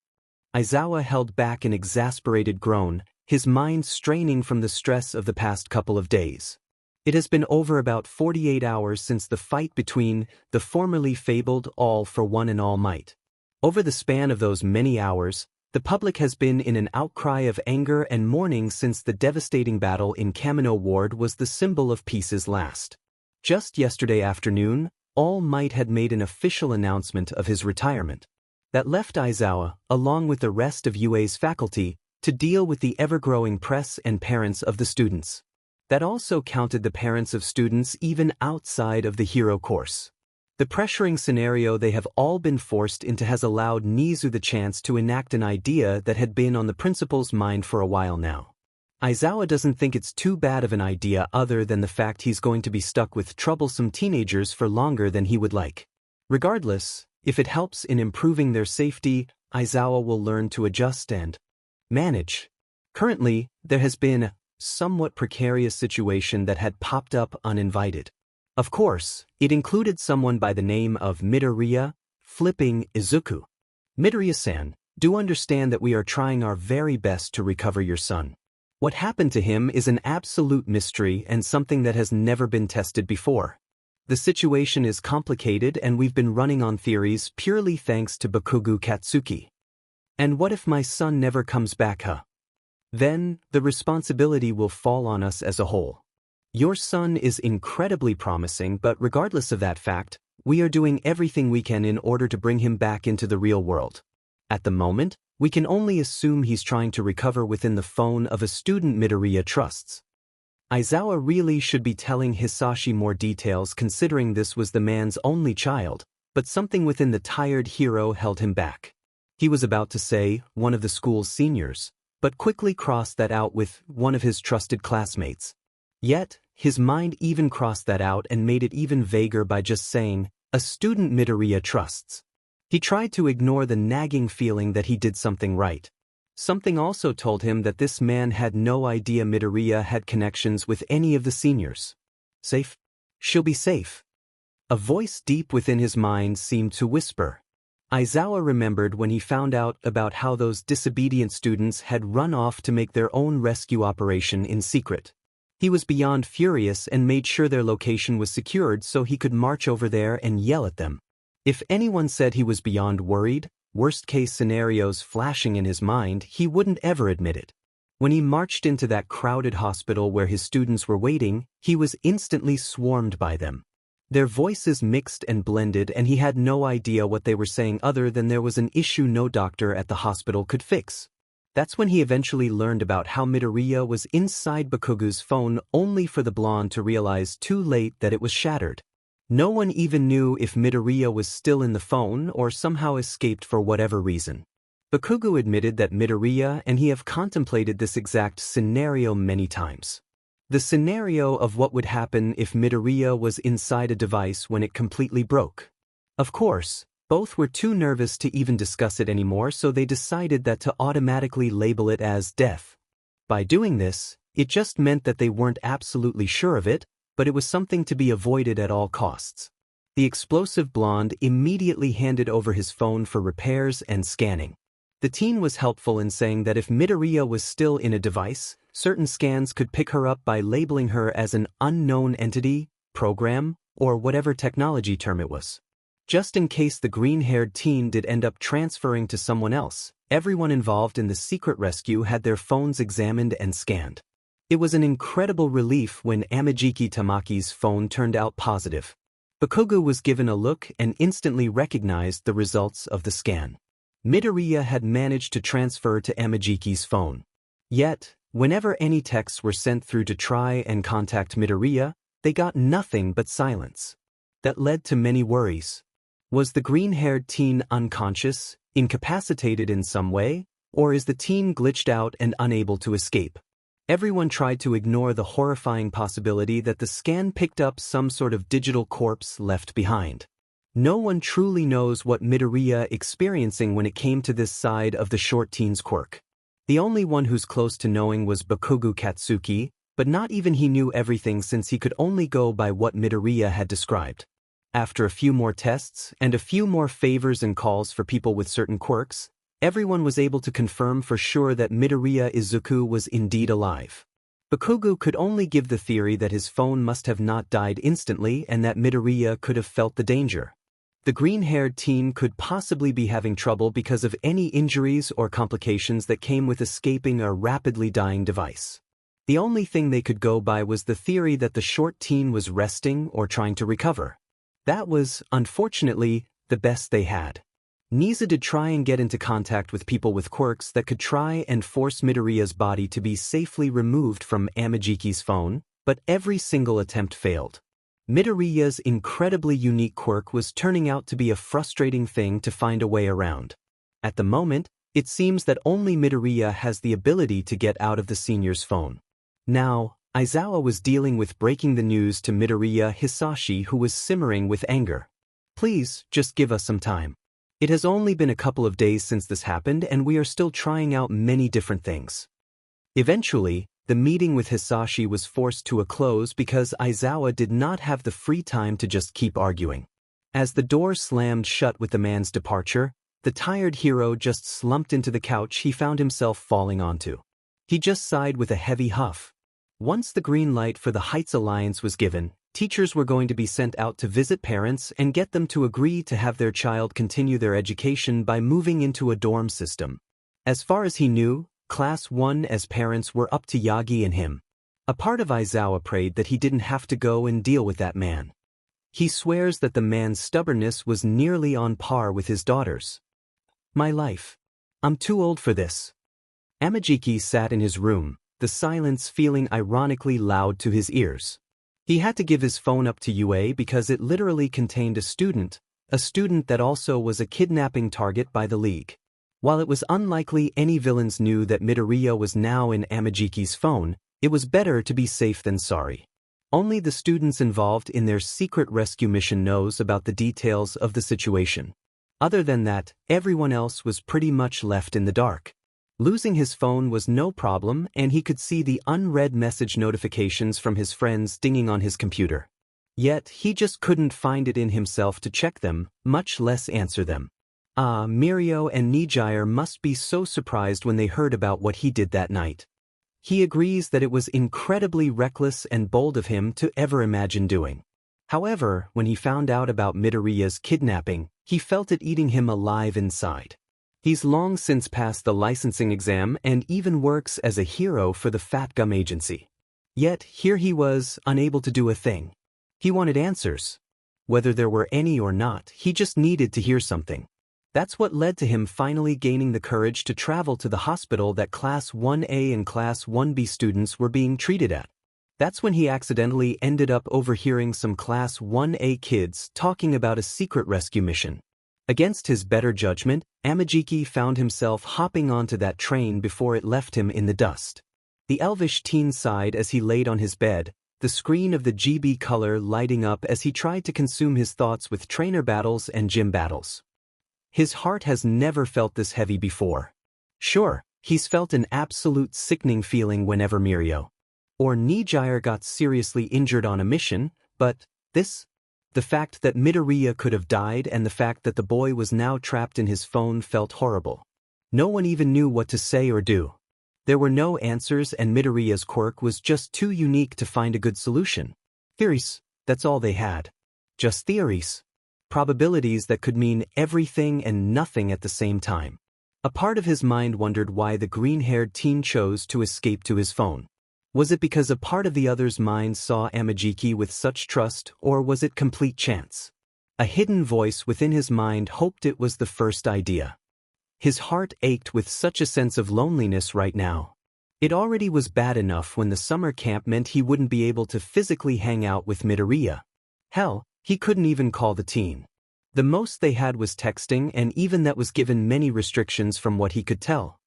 Aizawa held back an exasperated groan, his mind straining from the stress of the past couple of days. It has been over about 48 hours since the fight between the formerly fabled All for One and All Might. Over the span of those many hours, the public has been in an outcry of anger and mourning since the devastating battle in Kamino Ward was the symbol of peace's last. Just yesterday afternoon, All Might had made an official announcement of his retirement. That left Aizawa, along with the rest of UA's faculty, to deal with the ever-growing press and parents of the students. That also counted the parents of students even outside of the hero course. The pressuring scenario they have all been forced into has allowed Nizu the chance to enact an idea that had been on the principal's mind for a while now. Aizawa doesn't think it's too bad of an idea other than the fact he's going to be stuck with troublesome teenagers for longer than he would like. Regardless, if it helps in improving their safety, Aizawa will learn to adjust and manage. Currently, there has been a somewhat precarious situation that had popped up uninvited. Of course, it included someone by the name of Midoriya, flipping Izuku. Midoriya-san, do understand that we are trying our very best to recover your son. What happened to him is an absolute mystery and something that has never been tested before. The situation is complicated and we've been running on theories purely thanks to Bakugou Katsuki. And what if my son never comes back, huh? Then, the responsibility will fall on us as a whole. Your son is incredibly promising, but regardless of that fact, we are doing everything we can in order to bring him back into the real world. At the moment, we can only assume he's trying to recover within the phone of a student Midoriya trusts. Aizawa really should be telling Hisashi more details considering this was the man's only child, but something within the tired hero held him back. He was about to say, one of the school's seniors, but quickly crossed that out with one of his trusted classmates. Yet, his mind even crossed that out and made it even vaguer by just saying, a student Midoriya trusts. He tried to ignore the nagging feeling that he did something right. Something also told him that this man had no idea Midoriya had connections with any of the seniors. Safe? She'll be safe. A voice deep within his mind seemed to whisper. Aizawa remembered when he found out about how those disobedient students had run off to make their own rescue operation in secret. He was beyond furious and made sure their location was secured so he could march over there and yell at them. If anyone said he was beyond worried, worst-case scenarios flashing in his mind, he wouldn't ever admit it. When he marched into that crowded hospital where his students were waiting, he was instantly swarmed by them. Their voices mixed and blended and he had no idea what they were saying other than there was an issue no doctor at the hospital could fix. That's when he eventually learned about how Midoriya was inside Bakugou's phone only for the blonde to realize too late that it was shattered. No one even knew if Midoriya was still in the phone or somehow escaped for whatever reason. Bakugou admitted that Midoriya and he have contemplated this exact scenario many times. The scenario of what would happen if Midoriya was inside a device when it completely broke. Of course, both were too nervous to even discuss it anymore, so they decided that to automatically label it as death. By doing this, it just meant that they weren't absolutely sure of it, but it was something to be avoided at all costs. The explosive blonde immediately handed over his phone for repairs and scanning. The teen was helpful in saying that if Midoriya was still in a device, certain scans could pick her up by labeling her as an unknown entity, program, or whatever technology term it was. Just in case the green-haired teen did end up transferring to someone else, everyone involved in the secret rescue had their phones examined and scanned. It was an incredible relief when Amajiki Tamaki's phone turned out positive. Bakugou was given a look and instantly recognized the results of the scan. Midoriya had managed to transfer to Amajiki's phone. Yet, whenever any texts were sent through to try and contact Midoriya, they got nothing but silence. That led to many worries. Was the green-haired teen unconscious, incapacitated in some way, or is the teen glitched out and unable to escape? Everyone tried to ignore the horrifying possibility that the scan picked up some sort of digital corpse left behind. No one truly knows what Midoriya experiencing when it came to this side of the short teen's quirk. The only one who's close to knowing was Bakugou Katsuki, but not even he knew everything since he could only go by what Midoriya had described. After a few more tests and a few more favors and calls for people with certain quirks, everyone was able to confirm for sure that Midoriya Izuku was indeed alive. Bakugou could only give the theory that his phone must have not died instantly and that Midoriya could have felt the danger. The green-haired teen could possibly be having trouble because of any injuries or complications that came with escaping a rapidly dying device. The only thing they could go by was the theory that the short teen was resting or trying to recover. That was, unfortunately, the best they had. Niza did try and get into contact with people with quirks that could try and force Midoriya's body to be safely removed from Amajiki's phone, but every single attempt failed. Midoriya's incredibly unique quirk was turning out to be a frustrating thing to find a way around. At the moment, it seems that only Midoriya has the ability to get out of the senior's phone. Now, Aizawa was dealing with breaking the news to Midoriya Hisashi, who was simmering with anger. Please, just give us some time. It has only been a couple of days since this happened and we are still trying out many different things. Eventually, the meeting with Hisashi was forced to a close because Aizawa did not have the free time to just keep arguing. As the door slammed shut with the man's departure, the tired hero just slumped into the couch he found himself falling onto. He just sighed with a heavy huff. Once the green light for the Heights Alliance was given, teachers were going to be sent out to visit parents and get them to agree to have their child continue their education by moving into a dorm system. As far as he knew, Class 1 as parents were up to Yagi and him. A part of Aizawa prayed that he didn't have to go and deal with that man. He swears that the man's stubbornness was nearly on par with his daughter's. My life. I'm too old for this. Amajiki sat in his room, the silence feeling ironically loud to his ears. He had to give his phone up to UA because it literally contained a student that also was a kidnapping target by the League. While it was unlikely any villains knew that Midoriya was now in Amajiki's phone, it was better to be safe than sorry. Only the students involved in their secret rescue mission knows about the details of the situation. Other than that, everyone else was pretty much left in the dark. Losing his phone was no problem and he could see the unread message notifications from his friends dinging on his computer. Yet, he just couldn't find it in himself to check them, much less answer them. Mirio and Nijire must be so surprised when they heard about what he did that night. He agrees that it was incredibly reckless and bold of him to ever imagine doing. However, when he found out about Midoriya's kidnapping, he felt it eating him alive inside. He's long since passed the licensing exam and even works as a hero for the Fat Gum Agency. Yet, here he was, unable to do a thing. He wanted answers. Whether there were any or not, he just needed to hear something. That's what led to him finally gaining the courage to travel to the hospital that Class 1A and Class 1B students were being treated at. That's when he accidentally ended up overhearing some Class 1A kids talking about a secret rescue mission. Against his better judgment, Amajiki found himself hopping onto that train before it left him in the dust. The elvish teen sighed as he laid on his bed, the screen of the GB color lighting up as he tried to consume his thoughts with trainer battles and gym battles. His heart has never felt this heavy before. Sure, he's felt an absolute sickening feeling whenever Mirio or Nijire got seriously injured on a mission, but the fact that Midoriya could have died and the fact that the boy was now trapped in his phone felt horrible. No one even knew what to say or do. There were no answers and Midoriya's quirk was just too unique to find a good solution. Theories. that's all they had. Just theories. Probabilities that could mean everything and nothing at the same time. A part of his mind wondered why the green-haired teen chose to escape to his phone. Was it because a part of the other's mind saw Amajiki with such trust, or was it complete chance? A hidden voice within his mind hoped it was the first idea. His heart ached with such a sense of loneliness right now. It already was bad enough when the summer camp meant he wouldn't be able to physically hang out with Midoriya. Hell, he couldn't even call the teen. The most they had was texting, and even that was given many restrictions from what he could tell.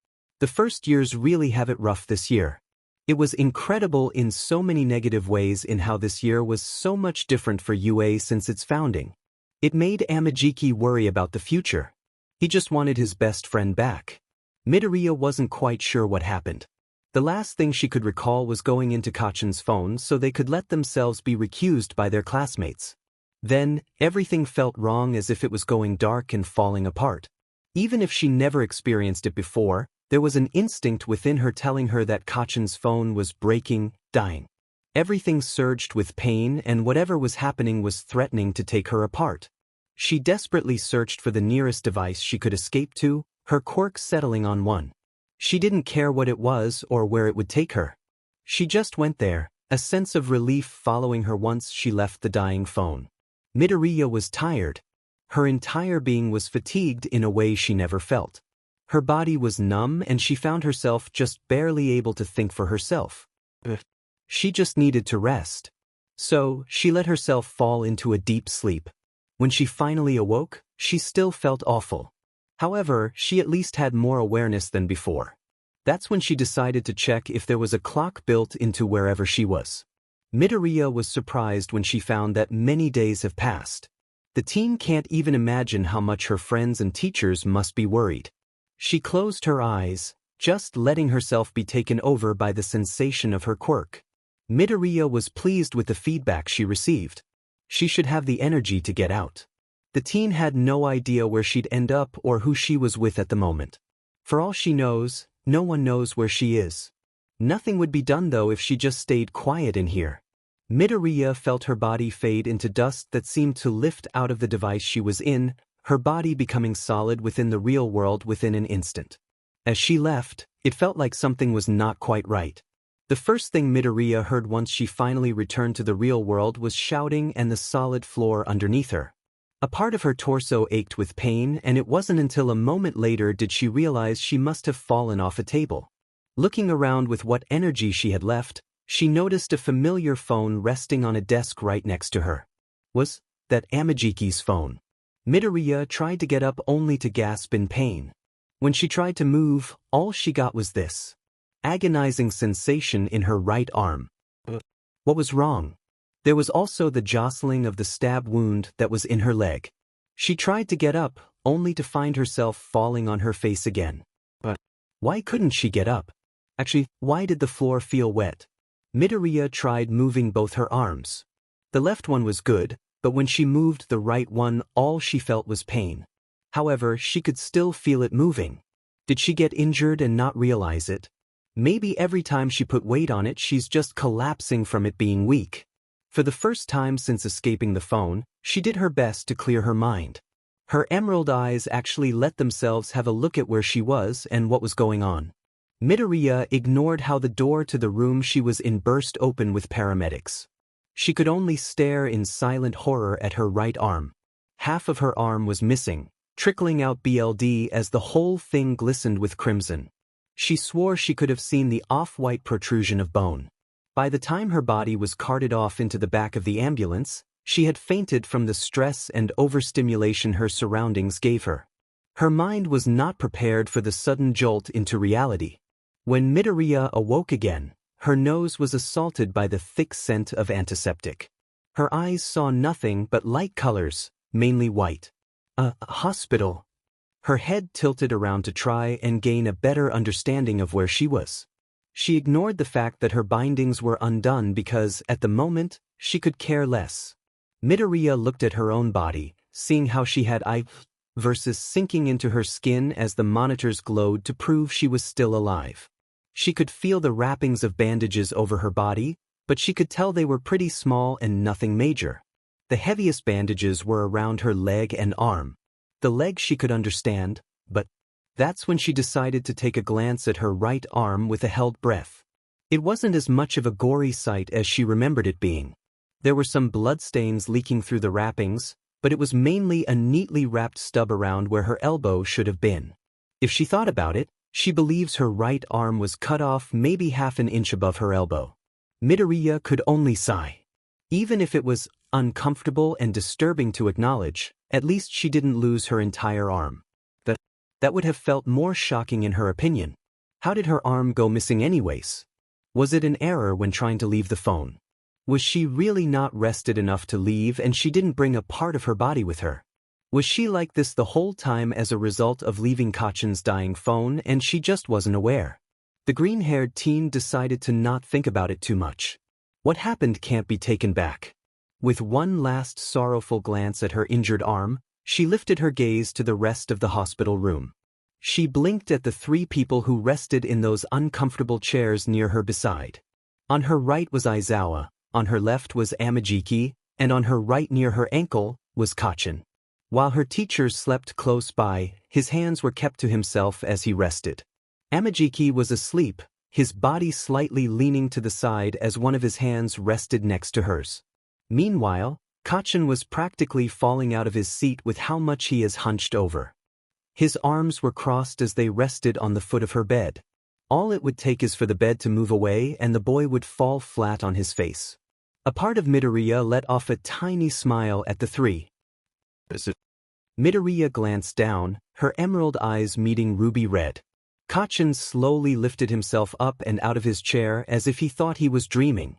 The first years really have it rough this year. It was incredible in so many negative ways in how this year was so much different for UA since its founding. It made Amajiki worry about the future. He just wanted his best friend back. Midoriya wasn't quite sure what happened. The last thing she could recall was going into Kachan's phone so they could let themselves be recused by their classmates. Then, everything felt wrong, as if it was going dark and falling apart. Even if she never experienced it before, there was an instinct within her telling her that Kachan's phone was breaking, dying. Everything surged with pain, and whatever was happening was threatening to take her apart. She desperately searched for the nearest device she could escape to, her Quirk settling on one. She didn't care what it was or where it would take her. She just went there, a sense of relief following her once she left the dying phone. Midoriya was tired. Her entire being was fatigued in a way she never felt. Her body was numb, and she found herself just barely able to think for herself. She just needed to rest. So, she let herself fall into a deep sleep. When she finally awoke, she still felt awful. However, she at least had more awareness than before. That's when she decided to check if there was a clock built into wherever she was. Midoriya was surprised when she found that many days have passed. The teen can't even imagine how much her friends and teachers must be worried. She closed her eyes, just letting herself be taken over by the sensation of her Quirk. Midoriya was pleased with the feedback she received. She should have the energy to get out. The teen had no idea where she'd end up or who she was with at the moment. For all she knows, no one knows where she is. Nothing would be done though if she just stayed quiet in here. Midoriya felt her body fade into dust that seemed to lift out of the device she was in, her body becoming solid within the real world within an instant. As she left, it felt like something was not quite right. The first thing Midoriya heard once she finally returned to the real world was shouting and the solid floor underneath her. A part of her torso ached with pain, and it wasn't until a moment later did she realize she must have fallen off a table. Looking around with what energy she had left, she noticed a familiar phone resting on a desk right next to her. Was that Amajiki's phone? Midoriya tried to get up only to gasp in pain. When she tried to move, all she got was this agonizing sensation in her right arm. What was wrong? There was also the jostling of the stab wound that was in her leg. She tried to get up, only to find herself falling on her face again. But why couldn't she get up? Actually, why did the floor feel wet? Midoriya tried moving both her arms. The left one was good, but when she moved the right one, all she felt was pain. However, she could still feel it moving. Did she get injured and not realize it? Maybe every time she put weight on it, she's just collapsing from it being weak. For the first time since escaping the phone, she did her best to clear her mind. Her emerald eyes actually let themselves have a look at where she was and what was going on. Midoriya ignored how the door to the room she was in burst open with paramedics. She could only stare in silent horror at her right arm. Half of her arm was missing, trickling out blood as the whole thing glistened with crimson. She swore she could have seen the off-white protrusion of bone. By the time her body was carted off into the back of the ambulance, she had fainted from the stress and overstimulation her surroundings gave her. Her mind was not prepared for the sudden jolt into reality. When Midoriya awoke again, her nose was assaulted by the thick scent of antiseptic. Her eyes saw nothing but light colors, mainly white. A hospital. Her head tilted around to try and gain a better understanding of where she was. She ignored the fact that her bindings were undone because, at the moment, she could care less. Midoriya looked at her own body, seeing how she had versus sinking into her skin as the monitors glowed to prove she was still alive. She could feel the wrappings of bandages over her body, but she could tell they were pretty small and nothing major. The heaviest bandages were around her leg and arm. The leg she could understand, but that's when she decided to take a glance at her right arm with a held breath. It wasn't as much of a gory sight as she remembered it being. There were some bloodstains leaking through the wrappings, but it was mainly a neatly wrapped stub around where her elbow should have been. If she thought about it, she believes her right arm was cut off maybe half an inch above her elbow. Midoriya could only sigh. Even if it was uncomfortable and disturbing to acknowledge, at least she didn't lose her entire arm. That would have felt more shocking in her opinion. How did her arm go missing anyways? Was it an error when trying to leave the phone? Was she really not rested enough to leave and she didn't bring a part of her body with her? Was she like this the whole time as a result of leaving Kachin's dying phone and she just wasn't aware? The green-haired teen decided to not think about it too much. What happened can't be taken back. With one last sorrowful glance at her injured arm, she lifted her gaze to the rest of the hospital room. She blinked at the three people who rested in those uncomfortable chairs near her beside. On her right was Aizawa, on her left was Amajiki, and on her right near her ankle was Kachin. While her teacher slept close by, his hands were kept to himself as he rested. Amajiki was asleep, his body slightly leaning to the side as one of his hands rested next to hers. Meanwhile, Kachin was practically falling out of his seat with how much he is hunched over. His arms were crossed as they rested on the foot of her bed. All it would take is for the bed to move away and the boy would fall flat on his face. A part of Midoriya let off a tiny smile at the three. Midoriya glanced down, her emerald eyes meeting ruby red. Kachin slowly lifted himself up and out of his chair as if he thought he was dreaming.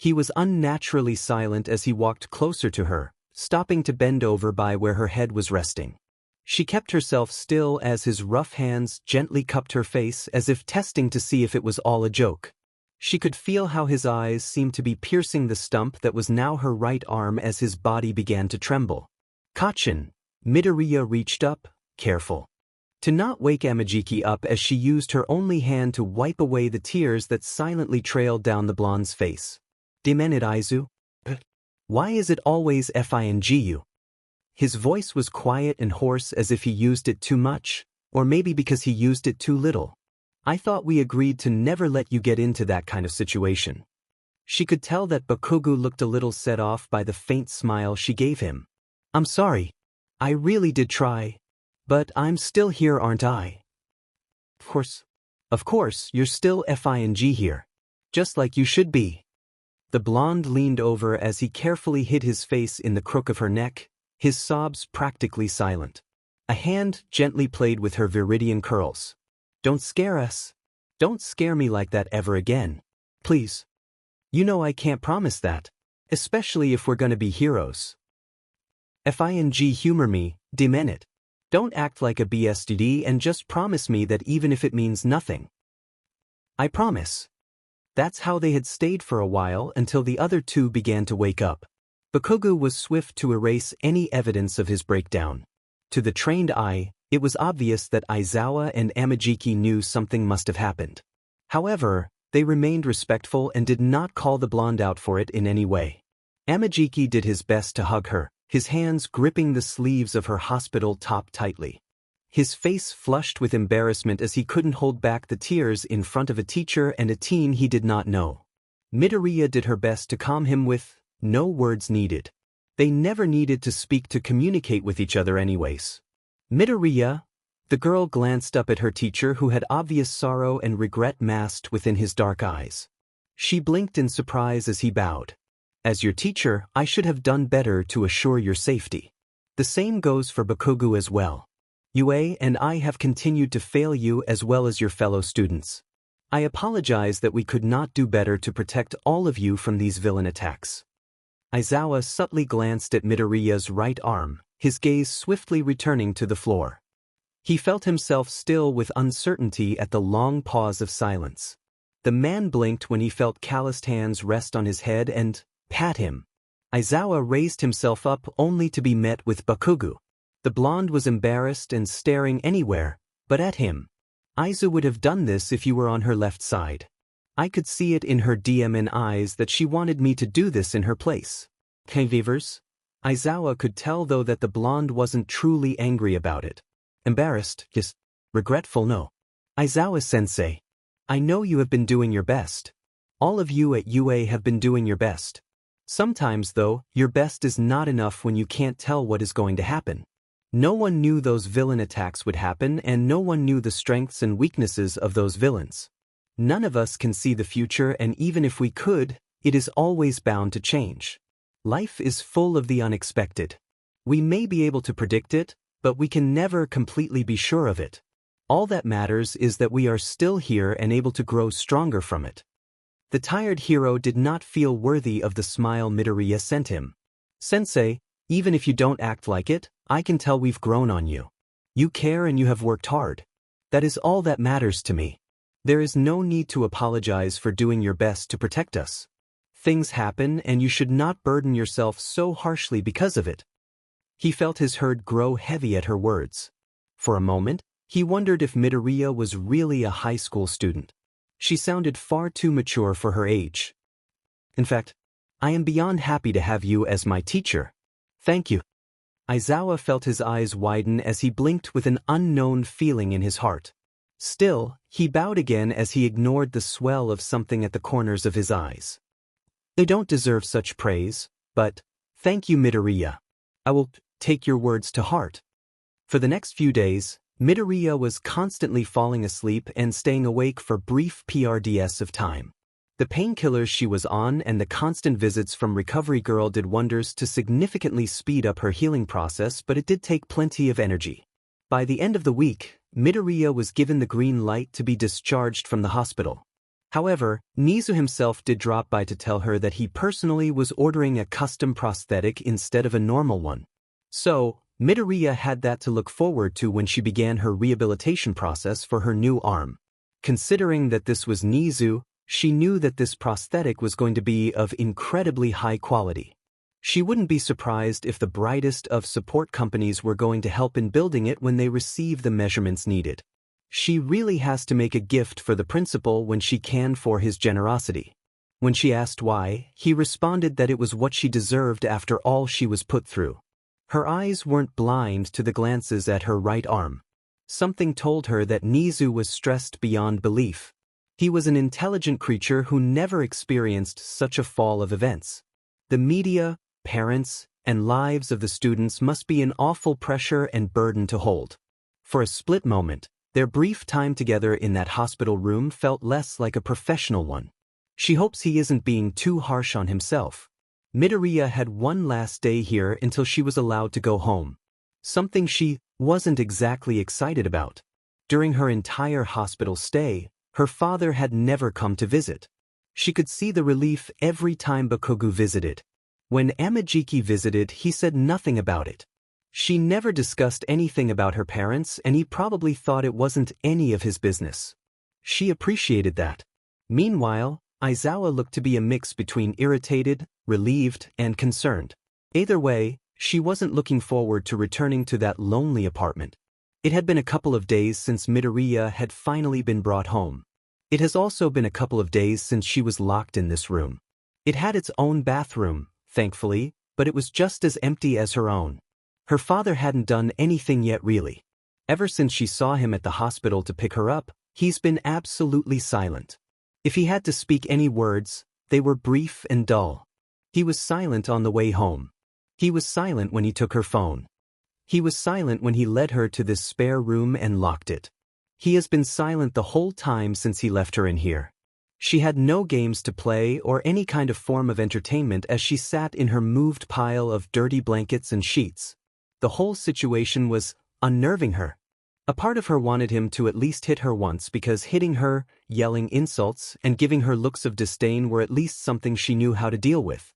He was unnaturally silent as he walked closer to her, stopping to bend over by where her head was resting. She kept herself still as his rough hands gently cupped her face as if testing to see if it was all a joke. She could feel how his eyes seemed to be piercing the stump that was now her right arm as his body began to tremble. Kachin, Midoriya reached up, careful to not wake Amajiki up as she used her only hand to wipe away the tears that silently trailed down the blonde's face. Demented Aizu? Why is it always FINGU? His voice was quiet and hoarse as if he used it too much, or maybe because he used it too little. I thought we agreed to never let you get into that kind of situation. She could tell that Bakugou looked a little set off by the faint smile she gave him. I'm sorry. I really did try. But I'm still here, aren't I? Of course, you're still FING here. Just like you should be. The blonde leaned over as he carefully hid his face in the crook of her neck, his sobs practically silent. A hand gently played with her viridian curls. Don't scare us. Don't scare me like that ever again. Please. You know I can't promise that. Especially if we're gonna be heroes. FING humor me, demen it. Don't act like a BSTD and just promise me that even if it means nothing. I promise. That's how they had stayed for a while until the other two began to wake up. Bakugou was swift to erase any evidence of his breakdown. To the trained eye, it was obvious that Aizawa and Amajiki knew something must have happened. However, they remained respectful and did not call the blonde out for it in any way. Amajiki did his best to hug her, his hands gripping the sleeves of her hospital top tightly. His face flushed with embarrassment as he couldn't hold back the tears in front of a teacher and a teen he did not know. Midoriya did her best to calm him with no words needed. They never needed to speak to communicate with each other anyways. Midoriya, the girl glanced up at her teacher who had obvious sorrow and regret masked within his dark eyes. She blinked in surprise as he bowed. As your teacher, I should have done better to assure your safety. The same goes for Bakugou as well. Yue and I have continued to fail you as well as your fellow students. I apologize that we could not do better to protect all of you from these villain attacks. Aizawa subtly glanced at Midoriya's right arm, his gaze swiftly returning to the floor. He felt himself still with uncertainty at the long pause of silence. The man blinked when he felt calloused hands rest on his head and pat him. Aizawa raised himself up only to be met with Bakugou. The blonde was embarrassed and staring anywhere but at him. Aizu would have done this if you were on her left side. I could see it in her DMN eyes that she wanted me to do this in her place. K-Vivers? Aizawa could tell though that the blonde wasn't truly angry about it. Embarrassed, yes. Regretful, no. Aizawa-sensei. I know you have been doing your best. All of you at UA have been doing your best. Sometimes though, your best is not enough when you can't tell what is going to happen. No one knew those villain attacks would happen and no one knew the strengths and weaknesses of those villains. None of us can see the future, and even if we could, it is always bound to change. Life is full of the unexpected. We may be able to predict it, but we can never completely be sure of it. All that matters is that we are still here and able to grow stronger from it. The tired hero did not feel worthy of the smile Midoriya sent him. Sensei, even if you don't act like it, I can tell we've grown on you. You care and you have worked hard. That is all that matters to me. There is no need to apologize for doing your best to protect us. Things happen and you should not burden yourself so harshly because of it. He felt his heart grow heavy at her words. For a moment, he wondered if Midoriya was really a high school student. She sounded far too mature for her age. In fact, I am beyond happy to have you as my teacher. Thank you. Aizawa felt his eyes widen as he blinked with an unknown feeling in his heart. Still, he bowed again as he ignored the swell of something at the corners of his eyes. They don't deserve such praise, but thank you, Midoriya. I will take your words to heart. For the next few days, Midoriya was constantly falling asleep and staying awake for brief PRDS of time. The painkillers she was on and the constant visits from Recovery Girl did wonders to significantly speed up her healing process, but it did take plenty of energy. By the end of the week, Midoriya was given the green light to be discharged from the hospital. However, Nizu himself did drop by to tell her that he personally was ordering a custom prosthetic instead of a normal one. So, Midoriya had that to look forward to when she began her rehabilitation process for her new arm. Considering that this was Nizu, she knew that this prosthetic was going to be of incredibly high quality. She wouldn't be surprised if the brightest of support companies were going to help in building it when they receive the measurements needed. She really has to make a gift for the principal when she can for his generosity. When she asked why, he responded that it was what she deserved after all she was put through. Her eyes weren't blind to the glances at her right arm. Something told her that Nizu was stressed beyond belief. He was an intelligent creature who never experienced such a fall of events. The media, parents, and lives of the students must be an awful pressure and burden to hold. For a split moment, their brief time together in that hospital room felt less like a professional one. She hopes he isn't being too harsh on himself. Midoriya had one last day here until she was allowed to go home. Something she wasn't exactly excited about. During her entire hospital stay, her father had never come to visit. She could see the relief every time Bakugou visited. When Amajiki visited, he said nothing about it. She never discussed anything about her parents, and he probably thought it wasn't any of his business. She appreciated that. Meanwhile, Aizawa looked to be a mix between irritated, relieved, and concerned. Either way, she wasn't looking forward to returning to that lonely apartment. It had been a couple of days since Midoriya had finally been brought home. It has also been a couple of days since she was locked in this room. It had its own bathroom, thankfully, but it was just as empty as her own. Her father hadn't done anything yet really. Ever since she saw him at the hospital to pick her up, he's been absolutely silent. If he had to speak any words, they were brief and dull. He was silent on the way home. He was silent when he took her phone. He was silent when he led her to this spare room and locked it. He has been silent the whole time since he left her in here. She had no games to play or any kind of form of entertainment as she sat in her moved pile of dirty blankets and sheets. The whole situation was unnerving her. A part of her wanted him to at least hit her once because hitting her, yelling insults, and giving her looks of disdain were at least something she knew how to deal with.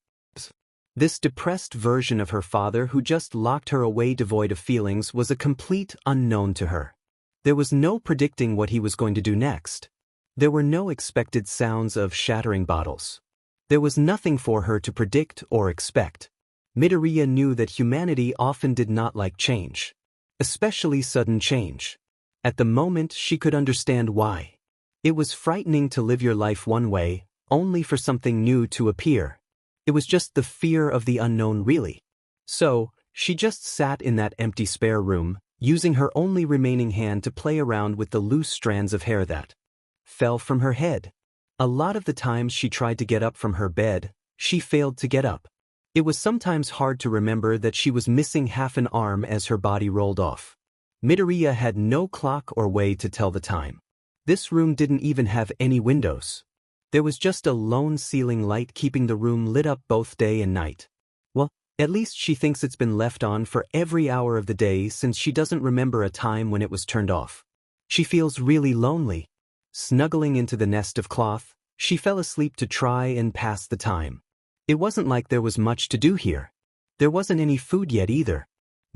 This depressed version of her father who just locked her away devoid of feelings was a complete unknown to her. There was no predicting what he was going to do next. There were no expected sounds of shattering bottles. There was nothing for her to predict or expect. Midoriya knew that humanity often did not like change. Especially sudden change. At the moment she could understand why. It was frightening to live your life one way, only for something new to appear. It was just the fear of the unknown really. So, she just sat in that empty spare room, using her only remaining hand to play around with the loose strands of hair that fell from her head. A lot of the times she tried to get up from her bed, she failed to get up. It was sometimes hard to remember that she was missing half an arm as her body rolled off. Midoriya had no clock or way to tell the time. This room didn't even have any windows. There was just a lone ceiling light keeping the room lit up both day and night. Well, at least she thinks it's been left on for every hour of the day since she doesn't remember a time when it was turned off. She feels really lonely. Snuggling into the nest of cloth, she fell asleep to try and pass the time. It wasn't like there was much to do here. There wasn't any food yet either.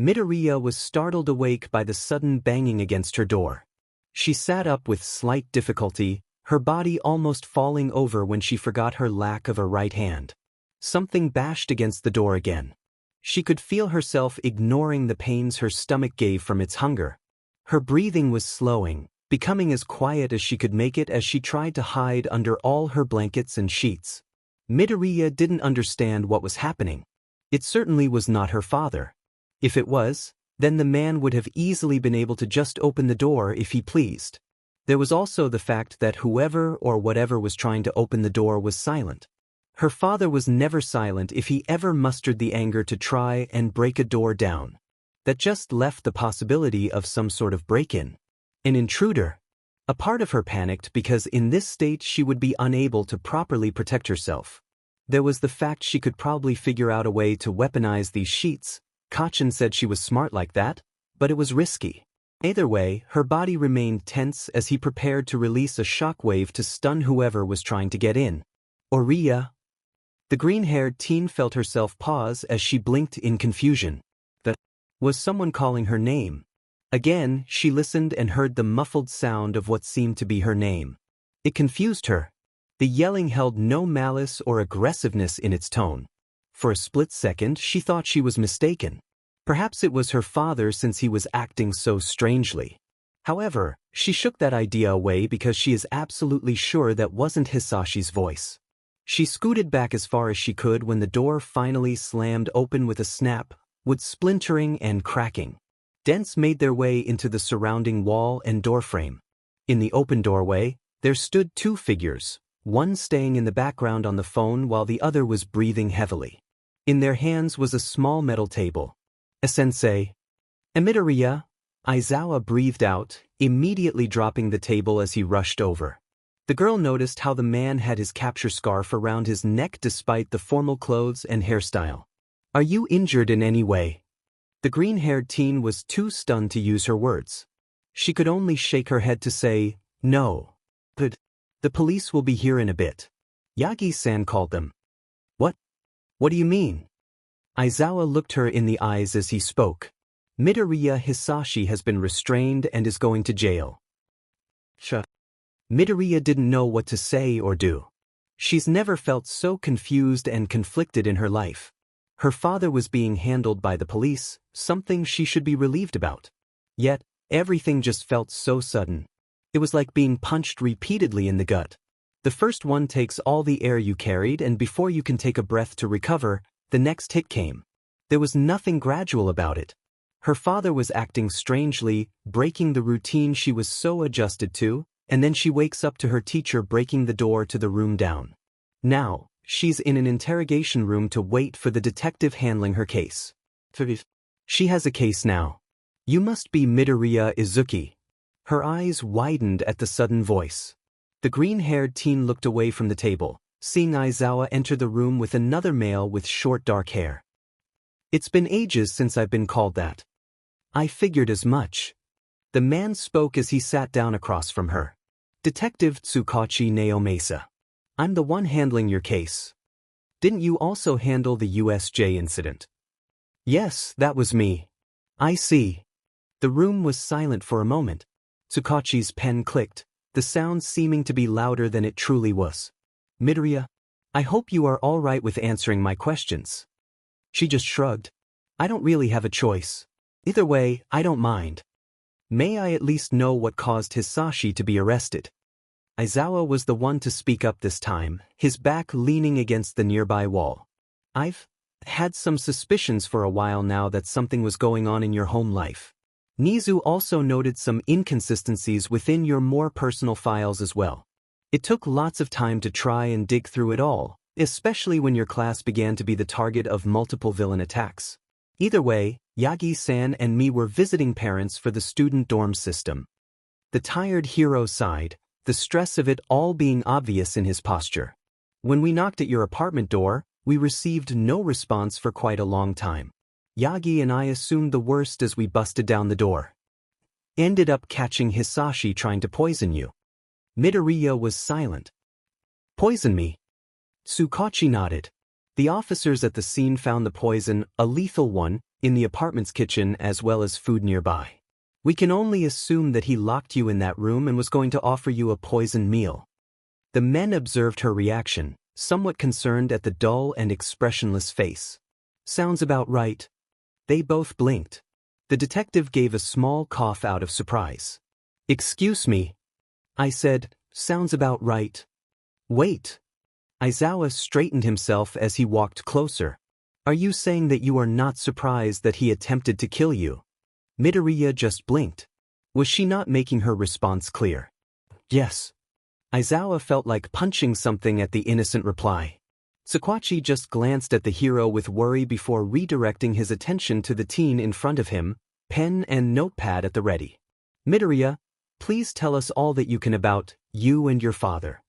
Midoriya was startled awake by the sudden banging against her door. She sat up with slight difficulty, her body almost falling over when she forgot her lack of a right hand. Something bashed against the door again. She could feel herself ignoring the pains her stomach gave from its hunger. Her breathing was slowing, becoming as quiet as she could make it as she tried to hide under all her blankets and sheets. Midoriya didn't understand what was happening. It certainly was not her father. If it was, then the man would have easily been able to just open the door if he pleased. There was also the fact that whoever or whatever was trying to open the door was silent. Her father was never silent if he ever mustered the anger to try and break a door down. That just left the possibility of some sort of break-in. An intruder. A part of her panicked because in this state she would be unable to properly protect herself. There was the fact she could probably figure out a way to weaponize these sheets. Kachin said she was smart like that, but it was risky. Either way, her body remained tense as he prepared to release a shockwave to stun whoever was trying to get in. Oriya. The green-haired teen felt herself pause as she blinked in confusion. That was someone calling her name. Again, she listened and heard the muffled sound of what seemed to be her name. It confused her. The yelling held no malice or aggressiveness in its tone. For a split second, she thought she was mistaken. Perhaps it was her father since he was acting so strangely. However, she shook that idea away because she is absolutely sure that wasn't Hisashi's voice. She scooted back as far as she could when the door finally slammed open with a snap, wood splintering and cracking. Dents made their way into the surrounding wall and doorframe. In the open doorway, there stood two figures, one staying in the background on the phone while the other was breathing heavily. In their hands was a small metal table. "Sensei." "Midoriya," Aizawa breathed out, immediately dropping the table as he rushed over. The girl noticed how the man had his capture scarf around his neck despite the formal clothes and hairstyle. "Are you injured in any way?" The green-haired teen was too stunned to use her words. She could only shake her head to say, "No. But the police will be here in a bit." Yagi-san called them. "What? What do you mean?" Aizawa looked her in the eyes as he spoke. "Midoriya Hisashi has been restrained and is going to jail." Midoriya didn't know what to say or do. She's never felt so confused and conflicted in her life. Her father was being handled by the police, something she should be relieved about. Yet, everything just felt so sudden. It was like being punched repeatedly in the gut. The first one takes all the air you carried, and before you can take a breath to recover, the next hit came. There was nothing gradual about it. Her father was acting strangely, breaking the routine she was so adjusted to, and then she wakes up to her teacher breaking the door to the room down. Now, she's in an interrogation room to wait for the detective handling her case. She has a case now. "You must be Midoriya Izuku." Her eyes widened at the sudden voice. The green-haired teen looked away from the table, seeing Aizawa enter the room with another male with short dark hair. "It's been ages since I've been called that." "I figured as much." The man spoke as he sat down across from her. "Detective Tsukachi Naomasa. I'm the one handling your case. Didn't you also handle the USJ incident?" "Yes, that was me." "I see." The room was silent for a moment. Tsukachi's pen clicked, the sound seeming to be louder than it truly was. "Midoriya, I hope you are all right with answering my questions." She just shrugged. "I don't really have a choice. Either way, I don't mind. May I at least know what caused Hisashi to be arrested?" Aizawa was the one to speak up this time, his back leaning against the nearby wall. I've had some suspicions for a while now that something was going on in your home life. Nizu also noted some inconsistencies within your more personal files as well. It took lots of time to try and dig through it all, especially when your class began to be the target of multiple villain attacks. Either way, Yagi-san and me were visiting parents for the student dorm system. The tired hero sighed, the stress of it all being obvious in his posture. When we knocked at your apartment door, we received no response for quite a long time. Yagi and I assumed the worst as we busted down the door. Ended up catching Hisashi trying to poison you. Midoriya was silent. Poison me? Tsukachi nodded. The officers at the scene found the poison, a lethal one, in the apartment's kitchen as well as food nearby. We can only assume that he locked you in that room and was going to offer you a poisoned meal. The men observed her reaction, somewhat concerned at the dull and expressionless face. Sounds about right. They both blinked. The detective gave a small cough out of surprise. Excuse me. I said, sounds about right. Wait. Aizawa straightened himself as he walked closer. Are you saying that you are not surprised that he attempted to kill you? Midoriya just blinked. Was she not making her response clear? Yes. Aizawa felt like punching something at the innocent reply. Tsukachi just glanced at the hero with worry before redirecting his attention to the teen in front of him, pen and notepad at the ready. Midoriya, please tell us all that you can about you and your father.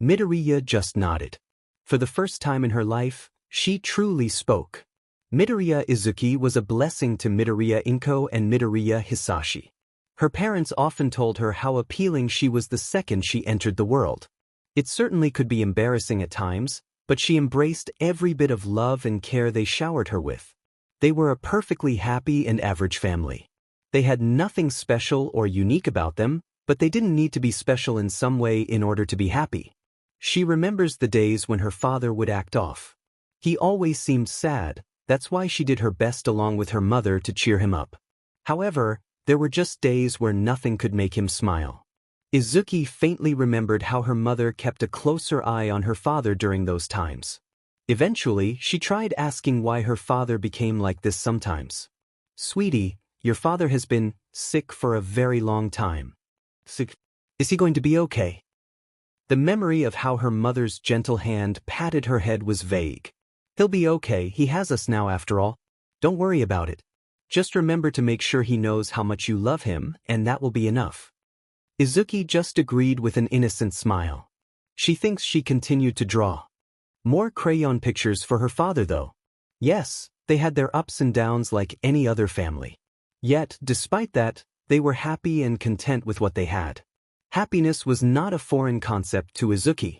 Midoriya just nodded. For the first time in her life, she truly spoke. Midoriya Izuku was a blessing to Midoriya Inko and Midoriya Hisashi. Her parents often told her how appealing she was the second she entered the world. It certainly could be embarrassing at times, but she embraced every bit of love and care they showered her with. They were a perfectly happy and average family. They had nothing special or unique about them, but they didn't need to be special in some way in order to be happy. She remembers the days when her father would act off. He always seemed sad, that's why she did her best along with her mother to cheer him up. However, there were just days where nothing could make him smile. Izuku faintly remembered how her mother kept a closer eye on her father during those times. Eventually, she tried asking why her father became like this sometimes. Sweetie, your father has been sick for a very long time. Sick? Is he going to be okay? The memory of how her mother's gentle hand patted her head was vague. He'll be okay, he has us now after all. Don't worry about it. Just remember to make sure he knows how much you love him, and that will be enough. Izuku just agreed with an innocent smile. She thinks she continued to draw. More crayon pictures for her father though. Yes, they had their ups and downs like any other family. Yet, despite that, they were happy and content with what they had. Happiness was not a foreign concept to Izuku.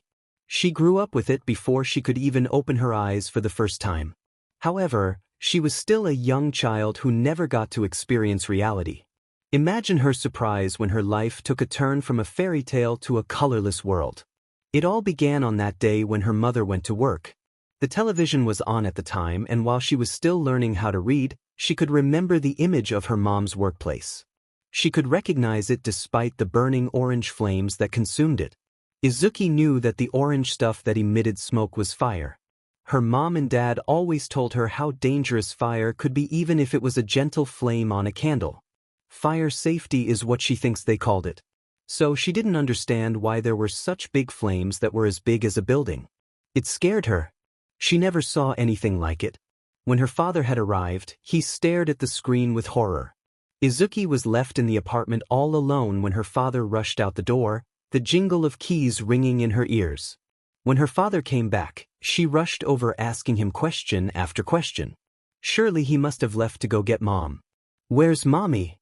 She grew up with it before she could even open her eyes for the first time. However, she was still a young child who never got to experience reality. Imagine her surprise when her life took a turn from a fairy tale to a colorless world. It all began on that day when her mother went to work. The television was on at the time, and while she was still learning how to read, she could remember the image of her mom's workplace. She could recognize it despite the burning orange flames that consumed it. Izuku knew that the orange stuff that emitted smoke was fire. Her mom and dad always told her how dangerous fire could be even if it was a gentle flame on a candle. Fire safety is what she thinks they called it. So she didn't understand why there were such big flames that were as big as a building. It scared her. She never saw anything like it. When her father had arrived, he stared at the screen with horror. Izuku was left in the apartment all alone when her father rushed out the door, the jingle of keys ringing in her ears. When her father came back, she rushed over asking him question after question. Surely he must have left to go get mom. Where's mommy?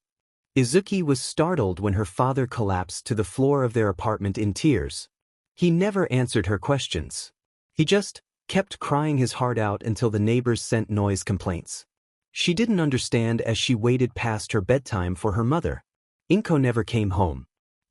Izuku was startled when her father collapsed to the floor of their apartment in tears. He never answered her questions. He just kept crying his heart out until the neighbors sent noise complaints. She didn't understand as she waited past her bedtime for her mother. Inko never came home.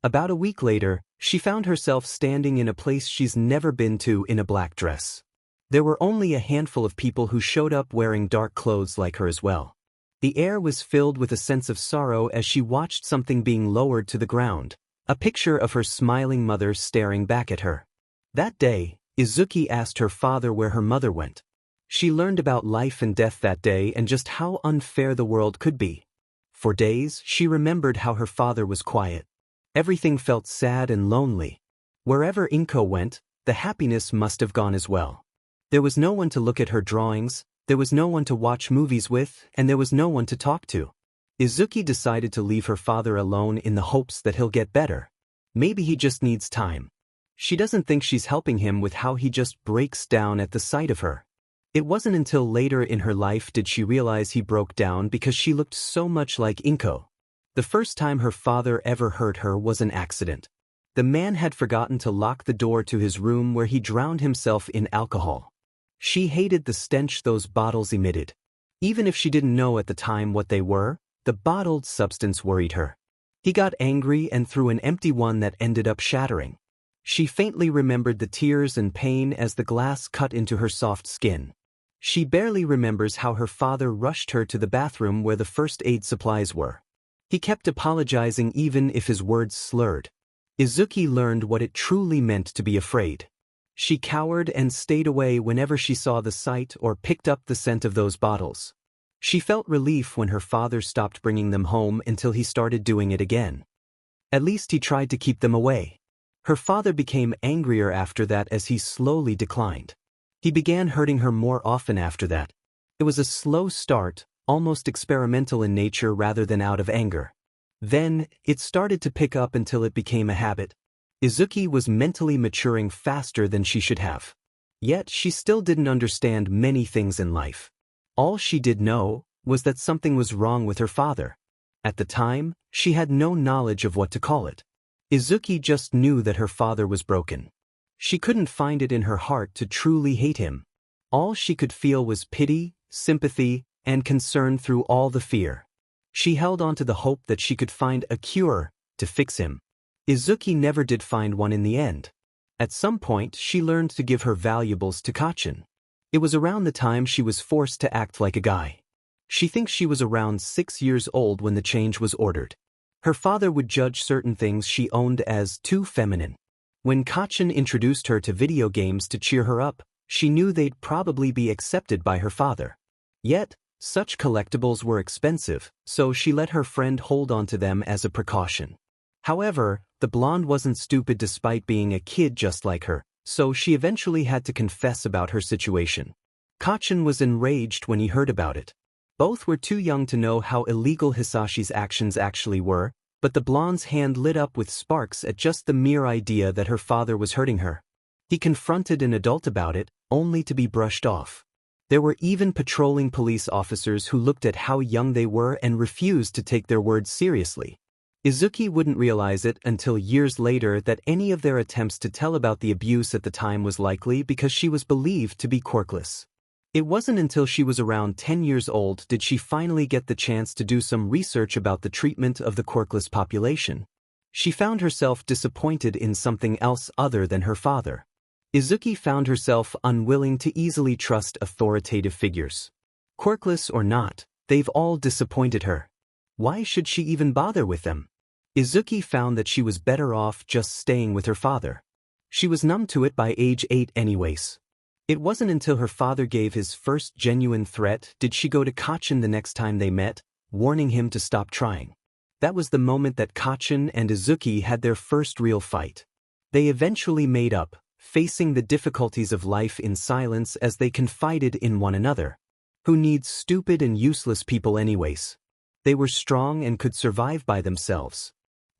About a week later, she found herself standing in a place she's never been to in a black dress. There were only a handful of people who showed up wearing dark clothes like her as well. The air was filled with a sense of sorrow as she watched something being lowered to the ground, A picture of her smiling mother staring back at her. That day, Izuku asked her father where her mother went. She learned about life and death that day and just how unfair the world could be. For days, she remembered how her father was quiet. Everything felt sad and lonely. Wherever Inko went, the happiness must have gone as well. There was no one to look at her drawings, there was no one to watch movies with, and there was no one to talk to. Izuku decided to leave her father alone in the hopes that he'll get better. Maybe he just needs time. She doesn't think she's helping him with how he just breaks down at the sight of her. It wasn't until later in her life did she realize he broke down because she looked so much like Inko. The first time her father ever hurt her was an accident. The man had forgotten to lock the door to his room where he drowned himself in alcohol. She hated the stench those bottles emitted. Even if she didn't know at the time what they were, the bottled substance worried her. He got angry and threw an empty one that ended up shattering. She faintly remembered the tears and pain as the glass cut into her soft skin. She barely remembers how her father rushed her to the bathroom where the first aid supplies were. He kept apologizing even if his words slurred. Izuku learned what it truly meant to be afraid. She cowered and stayed away whenever she saw the sight or picked up the scent of those bottles. She felt relief when her father stopped bringing them home until he started doing it again. At least he tried to keep them away. Her father became angrier after that as he slowly declined. He began hurting her more often after that. It was a slow start, almost experimental in nature rather than out of anger. Then, it started to pick up until it became a habit. Izuku was mentally maturing faster than she should have. Yet she still didn't understand many things in life. All she did know was that something was wrong with her father. At the time, she had no knowledge of what to call it. Izuku just knew that her father was broken. She couldn't find it in her heart to truly hate him. All she could feel was pity, sympathy, and concern through all the fear. She held on to the hope that she could find a cure to fix him. Izuku never did find one in the end. At some point, she learned to give her valuables to Kachin. It was around the time she was forced to act like a guy. She thinks she was around 6 years old when the change was ordered. Her father would judge certain things she owned as too feminine. When Kachin introduced her to video games to cheer her up, she knew they'd probably be accepted by her father. Yet, such collectibles were expensive, so she let her friend hold on to them as a precaution. However, the blonde wasn't stupid despite being a kid just like her, so she eventually had to confess about her situation. Kachin was enraged when he heard about it. Both were too young to know how illegal Hisashi's actions actually were, but the blonde's hand lit up with sparks at just the mere idea that her father was hurting her. He confronted an adult about it, only to be brushed off. There were even patrolling police officers who looked at how young they were and refused to take their words seriously. Izuku wouldn't realize it until years later that any of their attempts to tell about the abuse at the time was likely because she was believed to be quirkless. It wasn't until she was around 10 years old did she finally get the chance to do some research about the treatment of the quirkless population. She found herself disappointed in something else other than her father. Izuku found herself unwilling to easily trust authoritative figures. Quirkless or not, they've all disappointed her. Why should she even bother with them? Izuku found that she was better off just staying with her father. She was numb to it by age 8 anyways. It wasn't until her father gave his first genuine threat did she go to Kachin the next time they met, warning him to stop trying. That was the moment that Kachin and Izuku had their first real fight. They eventually made up, facing the difficulties of life in silence as they confided in one another. Who needs stupid and useless people anyways? They were strong and could survive by themselves.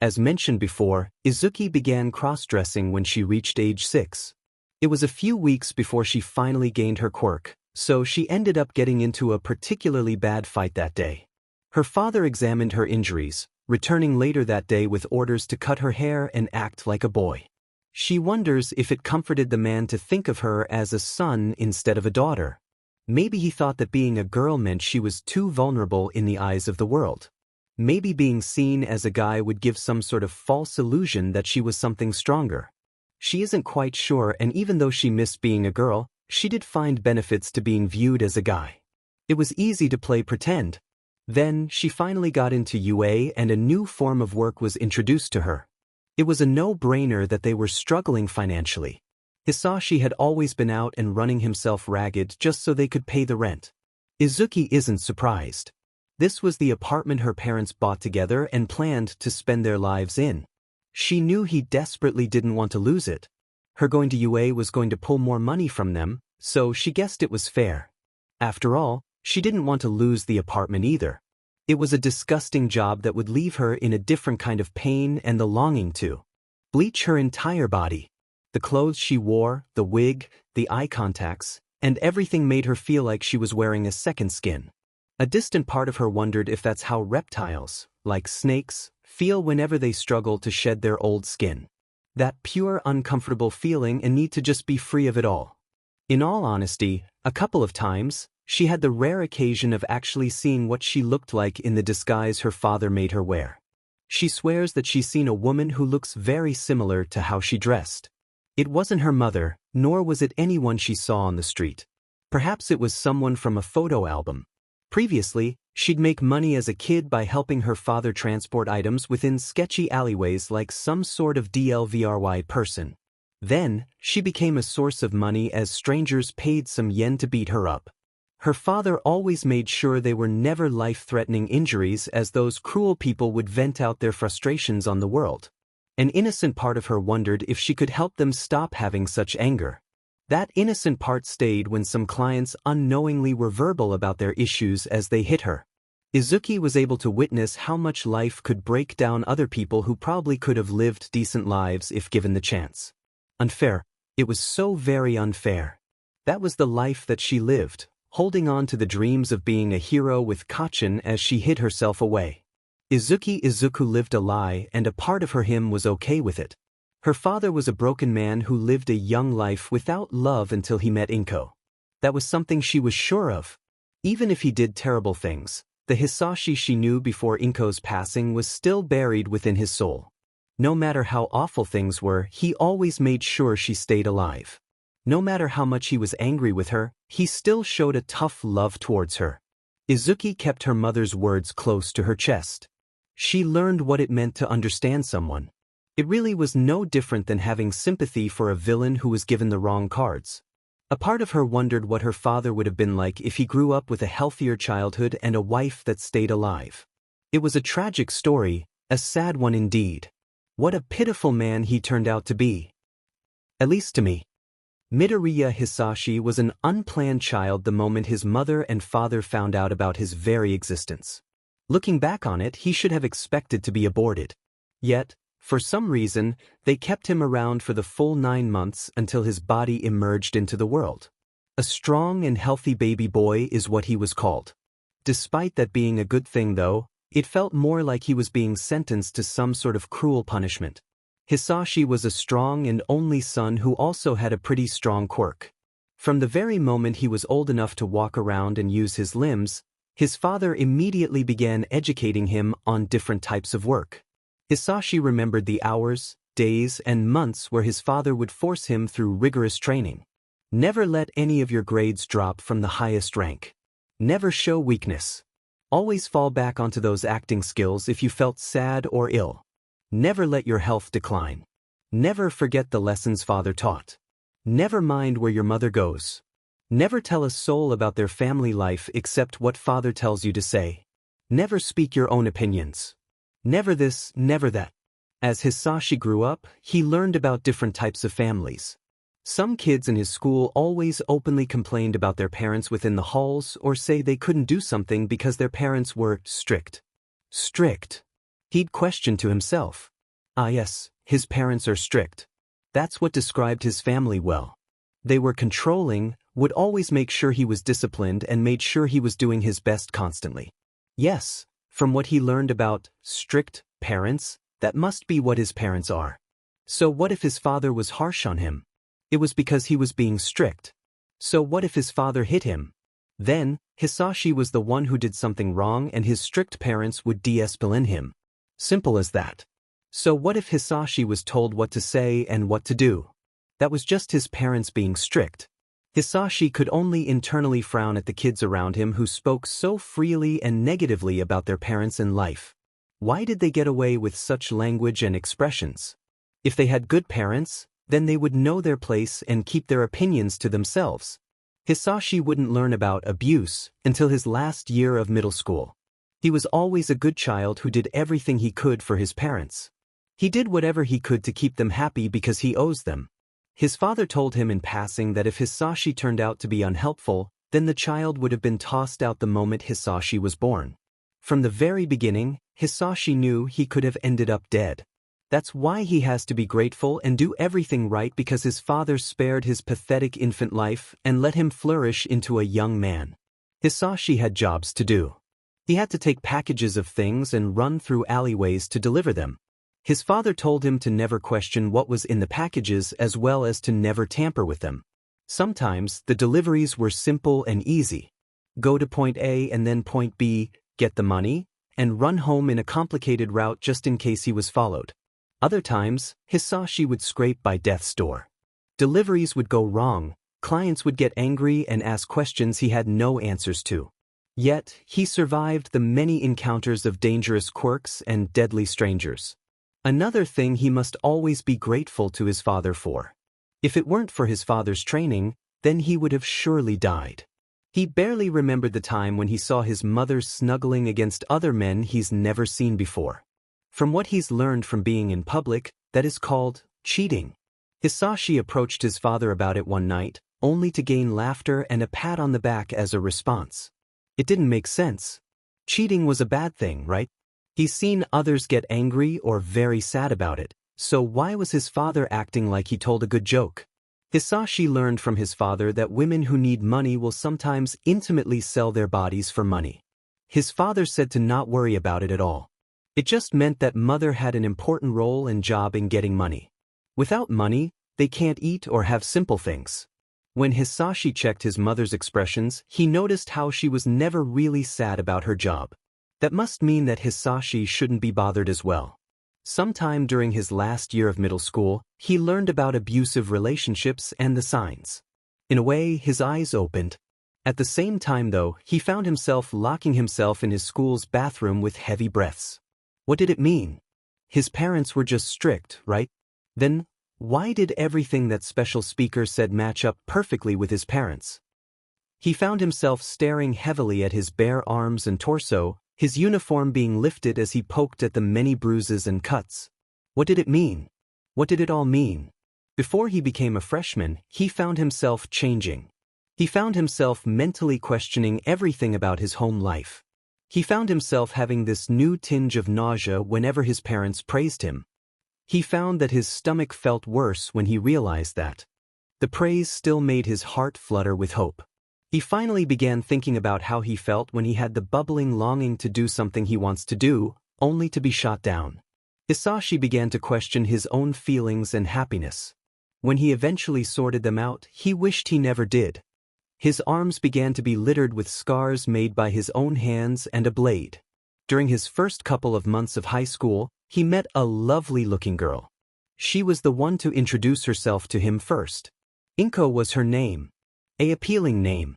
As mentioned before, Izuku began cross-dressing when she reached age 6. It was a few weeks before she finally gained her quirk, so she ended up getting into a particularly bad fight that day. Her father examined her injuries, returning later that day with orders to cut her hair and act like a boy. She wonders if it comforted the man to think of her as a son instead of a daughter. Maybe he thought that being a girl meant she was too vulnerable in the eyes of the world. Maybe being seen as a guy would give some sort of false illusion that she was something stronger. She isn't quite sure, and even though she missed being a girl, she did find benefits to being viewed as a guy. It was easy to play pretend. Then, she finally got into UA and a new form of work was introduced to her. It was a no-brainer that they were struggling financially. Hisashi had always been out and running himself ragged just so they could pay the rent. Izuku isn't surprised. This was the apartment her parents bought together and planned to spend their lives in. She knew he desperately didn't want to lose it. Her going to UA was going to pull more money from them, so she guessed it was fair. After all, she didn't want to lose the apartment either. It was a disgusting job that would leave her in a different kind of pain and the longing to bleach her entire body. The clothes she wore, the wig, the eye contacts, and everything made her feel like she was wearing a second skin. A distant part of her wondered if that's how reptiles, like snakes, feel whenever they struggle to shed their old skin. That pure uncomfortable feeling and need to just be free of it all. In all honesty, a couple of times, she had the rare occasion of actually seeing what she looked like in the disguise her father made her wear. She swears that she's seen a woman who looks very similar to how she dressed. It wasn't her mother, nor was it anyone she saw on the street. Perhaps it was someone from a photo album. Previously, she'd make money as a kid by helping her father transport items within sketchy alleyways like some sort of DLVRY person. Then, she became a source of money as strangers paid some yen to beat her up. Her father always made sure they were never life-threatening injuries, as those cruel people would vent out their frustrations on the world. An innocent part of her wondered if she could help them stop having such anger. That innocent part stayed when some clients unknowingly were verbal about their issues as they hit her. Izuku was able to witness how much life could break down other people who probably could have lived decent lives if given the chance. Unfair. It was so very unfair. That was the life that she lived, holding on to the dreams of being a hero with Kachin as she hid herself away. Izuku lived a lie, and a part of him was okay with it. Her father was a broken man who lived a young life without love until he met Inko. That was something she was sure of. Even if he did terrible things, the Hisashi she knew before Inko's passing was still buried within his soul. No matter how awful things were, he always made sure she stayed alive. No matter how much he was angry with her, he still showed a tough love towards her. Izuku kept her mother's words close to her chest. She learned what it meant to understand someone. It really was no different than having sympathy for a villain who was given the wrong cards. A part of her wondered what her father would have been like if he grew up with a healthier childhood and a wife that stayed alive. It was a tragic story, a sad one indeed. What a pitiful man he turned out to be. At least to me. Midoriya Hisashi was an unplanned child the moment his mother and father found out about his very existence. Looking back on it, he should have expected to be aborted. Yet, for some reason, they kept him around for the full 9 months until his body emerged into the world. A strong and healthy baby boy is what he was called. Despite that being a good thing though, it felt more like he was being sentenced to some sort of cruel punishment. Hisashi was a strong and only son who also had a pretty strong quirk. From the very moment he was old enough to walk around and use his limbs, his father immediately began educating him on different types of work. Hisashi remembered the hours, days, and months where his father would force him through rigorous training. Never let any of your grades drop from the highest rank. Never show weakness. Always fall back onto those acting skills if you felt sad or ill. Never let your health decline. Never forget the lessons father taught. Never mind where your mother goes. Never tell a soul about their family life except what father tells you to say. Never speak your own opinions. Never this, never that. As Hisashi grew up, he learned about different types of families. Some kids in his school always openly complained about their parents within the halls or say they couldn't do something because their parents were strict. Strict. He'd question to himself. Ah yes, his parents are strict. That's what described his family well. They were controlling, would always make sure he was disciplined and made sure he was doing his best constantly. Yes, from what he learned about strict parents, that must be what his parents are. So what if his father was harsh on him? It was because he was being strict. So what if his father hit him? Then, Hisashi was the one who did something wrong and his strict parents would de-escalate him. Simple as that. So what if Hisashi was told what to say and what to do? That was just his parents being strict. Hisashi could only internally frown at the kids around him who spoke so freely and negatively about their parents and life. Why did they get away with such language and expressions? If they had good parents, then they would know their place and keep their opinions to themselves. Hisashi wouldn't learn about abuse until his last year of middle school. He was always a good child who did everything he could for his parents. He did whatever he could to keep them happy because he owes them. His father told him in passing that if Hisashi turned out to be unhelpful, then the child would have been tossed out the moment Hisashi was born. From the very beginning, Hisashi knew he could have ended up dead. That's why he has to be grateful and do everything right, because his father spared his pathetic infant life and let him flourish into a young man. Hisashi had jobs to do. He had to take packages of things and run through alleyways to deliver them. His father told him to never question what was in the packages as well as to never tamper with them. Sometimes the deliveries were simple and easy. Go to point A and then point B, get the money, and run home in a complicated route just in case he was followed. Other times, Hisashi would scrape by death's door. Deliveries would go wrong, clients would get angry and ask questions he had no answers to. Yet, he survived the many encounters of dangerous quirks and deadly strangers. Another thing he must always be grateful to his father for. If it weren't for his father's training, then he would have surely died. He barely remembered the time when he saw his mother snuggling against other men he's never seen before. From what he's learned from being in public, that is called cheating. Hisashi approached his father about it one night, only to gain laughter and a pat on the back as a response. It didn't make sense. Cheating was a bad thing, right? He's seen others get angry or very sad about it, so why was his father acting like he told a good joke? Hisashi learned from his father that women who need money will sometimes intimately sell their bodies for money. His father said to not worry about it at all. It just meant that mother had an important role and job in getting money. Without money, they can't eat or have simple things. When Hisashi checked his mother's expressions, he noticed how she was never really sad about her job. That must mean that Hisashi shouldn't be bothered as well. Sometime during his last year of middle school, he learned about abusive relationships and the signs. In a way, his eyes opened. At the same time, though, he found himself locking himself in his school's bathroom with heavy breaths. What did it mean? His parents were just strict, right? Then, why did everything that special speaker said match up perfectly with his parents? He found himself staring heavily at his bare arms and torso, his uniform being lifted as he poked at the many bruises and cuts. What did it mean? What did it all mean? Before he became a freshman, he found himself changing. He found himself mentally questioning everything about his home life. He found himself having this new tinge of nausea whenever his parents praised him. He found that his stomach felt worse when he realized that. The praise still made his heart flutter with hope. He finally began thinking about how he felt when he had the bubbling longing to do something he wants to do, only to be shot down. Hisashi began to question his own feelings and happiness. When he eventually sorted them out, he wished he never did. His arms began to be littered with scars made by his own hands and a blade. During his first couple of months of high school, he met a lovely-looking girl. She was the one to introduce herself to him first. Inko was her name. An appealing name.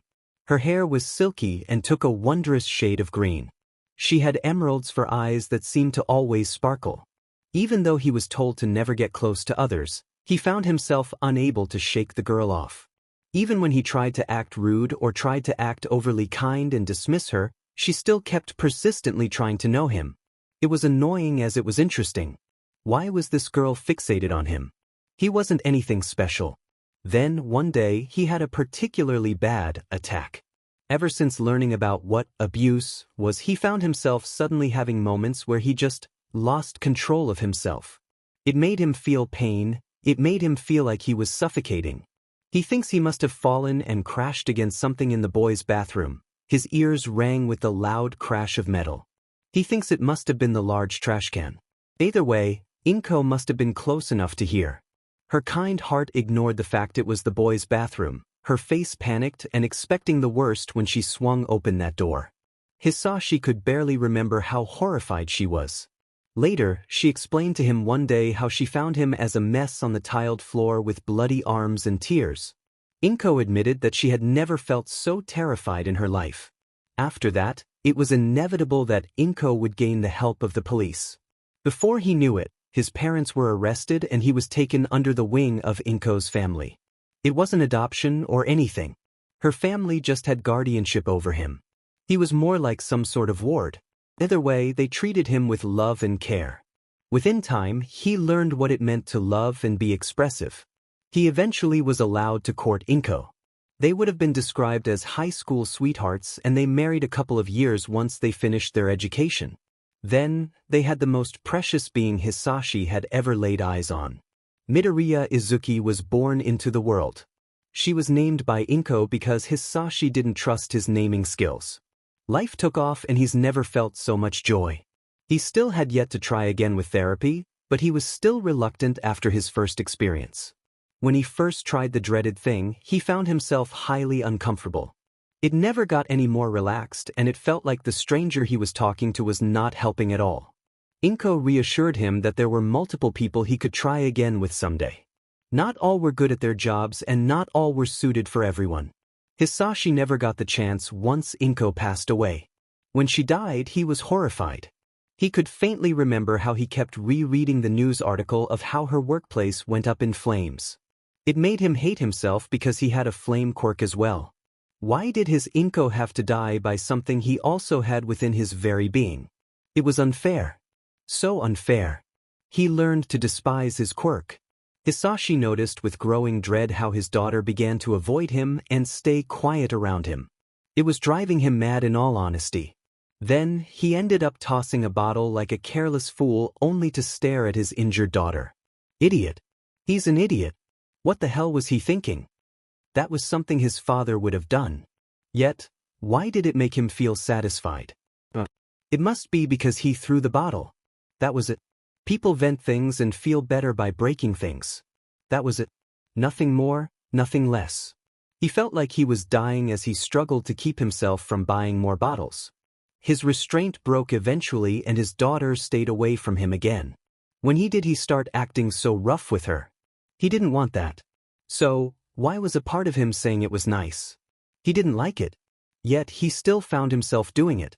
Her hair was silky and took a wondrous shade of green. She had emeralds for eyes that seemed to always sparkle. Even though he was told to never get close to others, he found himself unable to shake the girl off. Even when he tried to act rude or tried to act overly kind and dismiss her, she still kept persistently trying to know him. It was annoying as it was interesting. Why was this girl fixated on him? He wasn't anything special. Then, one day, he had a particularly bad attack. Ever since learning about what abuse was, he found himself suddenly having moments where he just lost control of himself. It made him feel pain. It made him feel like he was suffocating. He thinks he must have fallen and crashed against something in the boys' bathroom. His ears rang with the loud crash of metal. He thinks it must have been the large trash can. Either way, Inko must have been close enough to hear. Her kind heart ignored the fact it was the boys' bathroom, her face panicked and expecting the worst when she swung open that door. Hisashi could barely remember how horrified she was. Later, she explained to him one day how she found him as a mess on the tiled floor with bloody arms and tears. Inko admitted that she had never felt so terrified in her life. After that, it was inevitable that Inko would gain the help of the police. Before he knew it, His parents were arrested and he was taken under the wing of Inko's family. It wasn't adoption or anything. Her family just had guardianship over him. He was more like some sort of ward. Either way, they treated him with love and care. Within time, he learned what it meant to love and be expressive. He eventually was allowed to court Inko. They would have been described as high school sweethearts, and they married a couple of years once they finished their education. Then, they had the most precious being Hisashi had ever laid eyes on. Midoriya Izuku was born into the world. She was named by Inko because Hisashi didn't trust his naming skills. Life took off and he's never felt so much joy. He still had yet to try again with therapy, but he was still reluctant after his first experience. When he first tried the dreaded thing, he found himself highly uncomfortable. It never got any more relaxed, and it felt like the stranger he was talking to was not helping at all. Inko reassured him that there were multiple people he could try again with someday. Not all were good at their jobs and not all were suited for everyone. Hisashi never got the chance once Inko passed away. When she died, he was horrified. He could faintly remember how he kept rereading the news article of how her workplace went up in flames. It made him hate himself because he had a flame quirk as well. Why did his Inko have to die by something he also had within his very being? It was unfair. So unfair. He learned to despise his quirk. Hisashi noticed with growing dread how his daughter began to avoid him and stay quiet around him. It was driving him mad in all honesty. Then, he ended up tossing a bottle like a careless fool only to stare at his injured daughter. Idiot. He's an idiot. What the hell was he thinking? That was something his father would have done. Yet, why did it make him feel satisfied? It must be because he threw the bottle. That was it. People vent things and feel better by breaking things. That was it. Nothing more, nothing less. He felt like he was dying as he struggled to keep himself from buying more bottles. His restraint broke eventually and his daughter stayed away from him again. When he did, he start acting so rough with her. He didn't want that. So, why was a part of him saying it was nice? He didn't like it. Yet he still found himself doing it.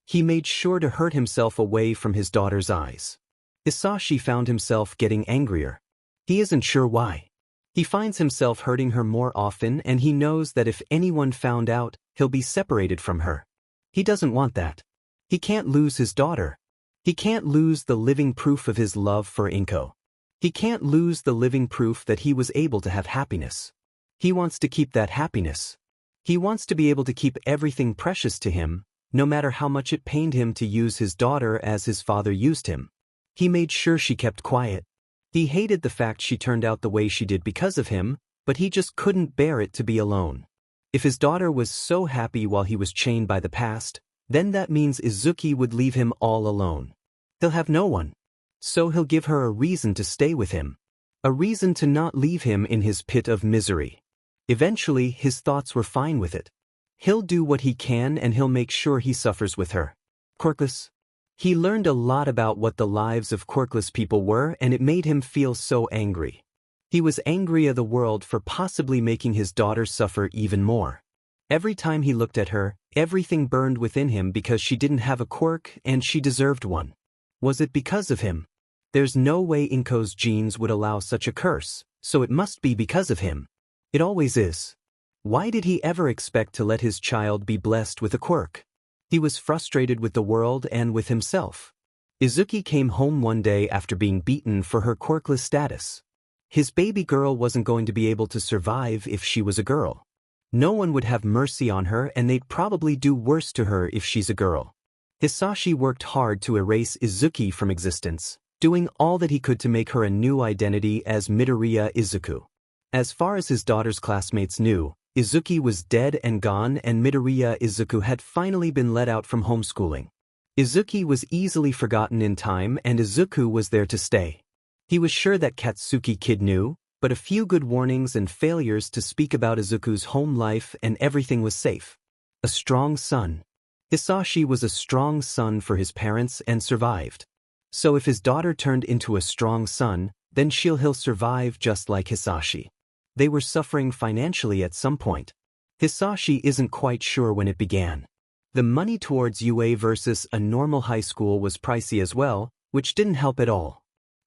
He made sure to hurt himself away from his daughter's eyes. Hisashi found himself getting angrier. He isn't sure why. He finds himself hurting her more often, and he knows that if anyone found out, he'll be separated from her. He doesn't want that. He can't lose his daughter. He can't lose the living proof of his love for Inko. He can't lose the living proof that he was able to have happiness. He wants to keep that happiness. He wants to be able to keep everything precious to him, no matter how much it pained him to use his daughter as his father used him. He made sure she kept quiet. He hated the fact she turned out the way she did because of him, but he just couldn't bear it to be alone. If his daughter was so happy while he was chained by the past, then that means Izuku would leave him all alone. He'll have no one. So he'll give her a reason to stay with him. A reason to not leave him in his pit of misery. Eventually, his thoughts were fine with it. He'll do what he can and he'll make sure he suffers with her. Quirkless. He learned a lot about what the lives of quirkless people were, and it made him feel so angry. He was angry at the world for possibly making his daughter suffer even more. Every time he looked at her, everything burned within him because she didn't have a quirk and she deserved one. Was it because of him? There's no way Inko's genes would allow such a curse, so it must be because of him. It always is. Why did he ever expect to let his child be blessed with a quirk? He was frustrated with the world and with himself. Izuku came home one day after being beaten for her quirkless status. His baby girl wasn't going to be able to survive if she was a girl. No one would have mercy on her, and they'd probably do worse to her if she's a girl. Hisashi worked hard to erase Izuku from existence, doing all that he could to make her a new identity as Midoriya Izuku. As far as his daughter's classmates knew, Izuku was dead and gone, and Midoriya Izuku had finally been let out from homeschooling. Izuku was easily forgotten in time, and Izuku was there to stay. He was sure that Katsuki kid knew, but a few good warnings and failures to speak about Izuku's home life and everything was safe. A strong son. Hisashi was a strong son for his parents and survived. So if his daughter turned into a strong son, then he'll survive just like Hisashi. They were suffering financially at some point. Hisashi isn't quite sure when it began. The money towards UA versus a normal high school was pricey as well, which didn't help at all.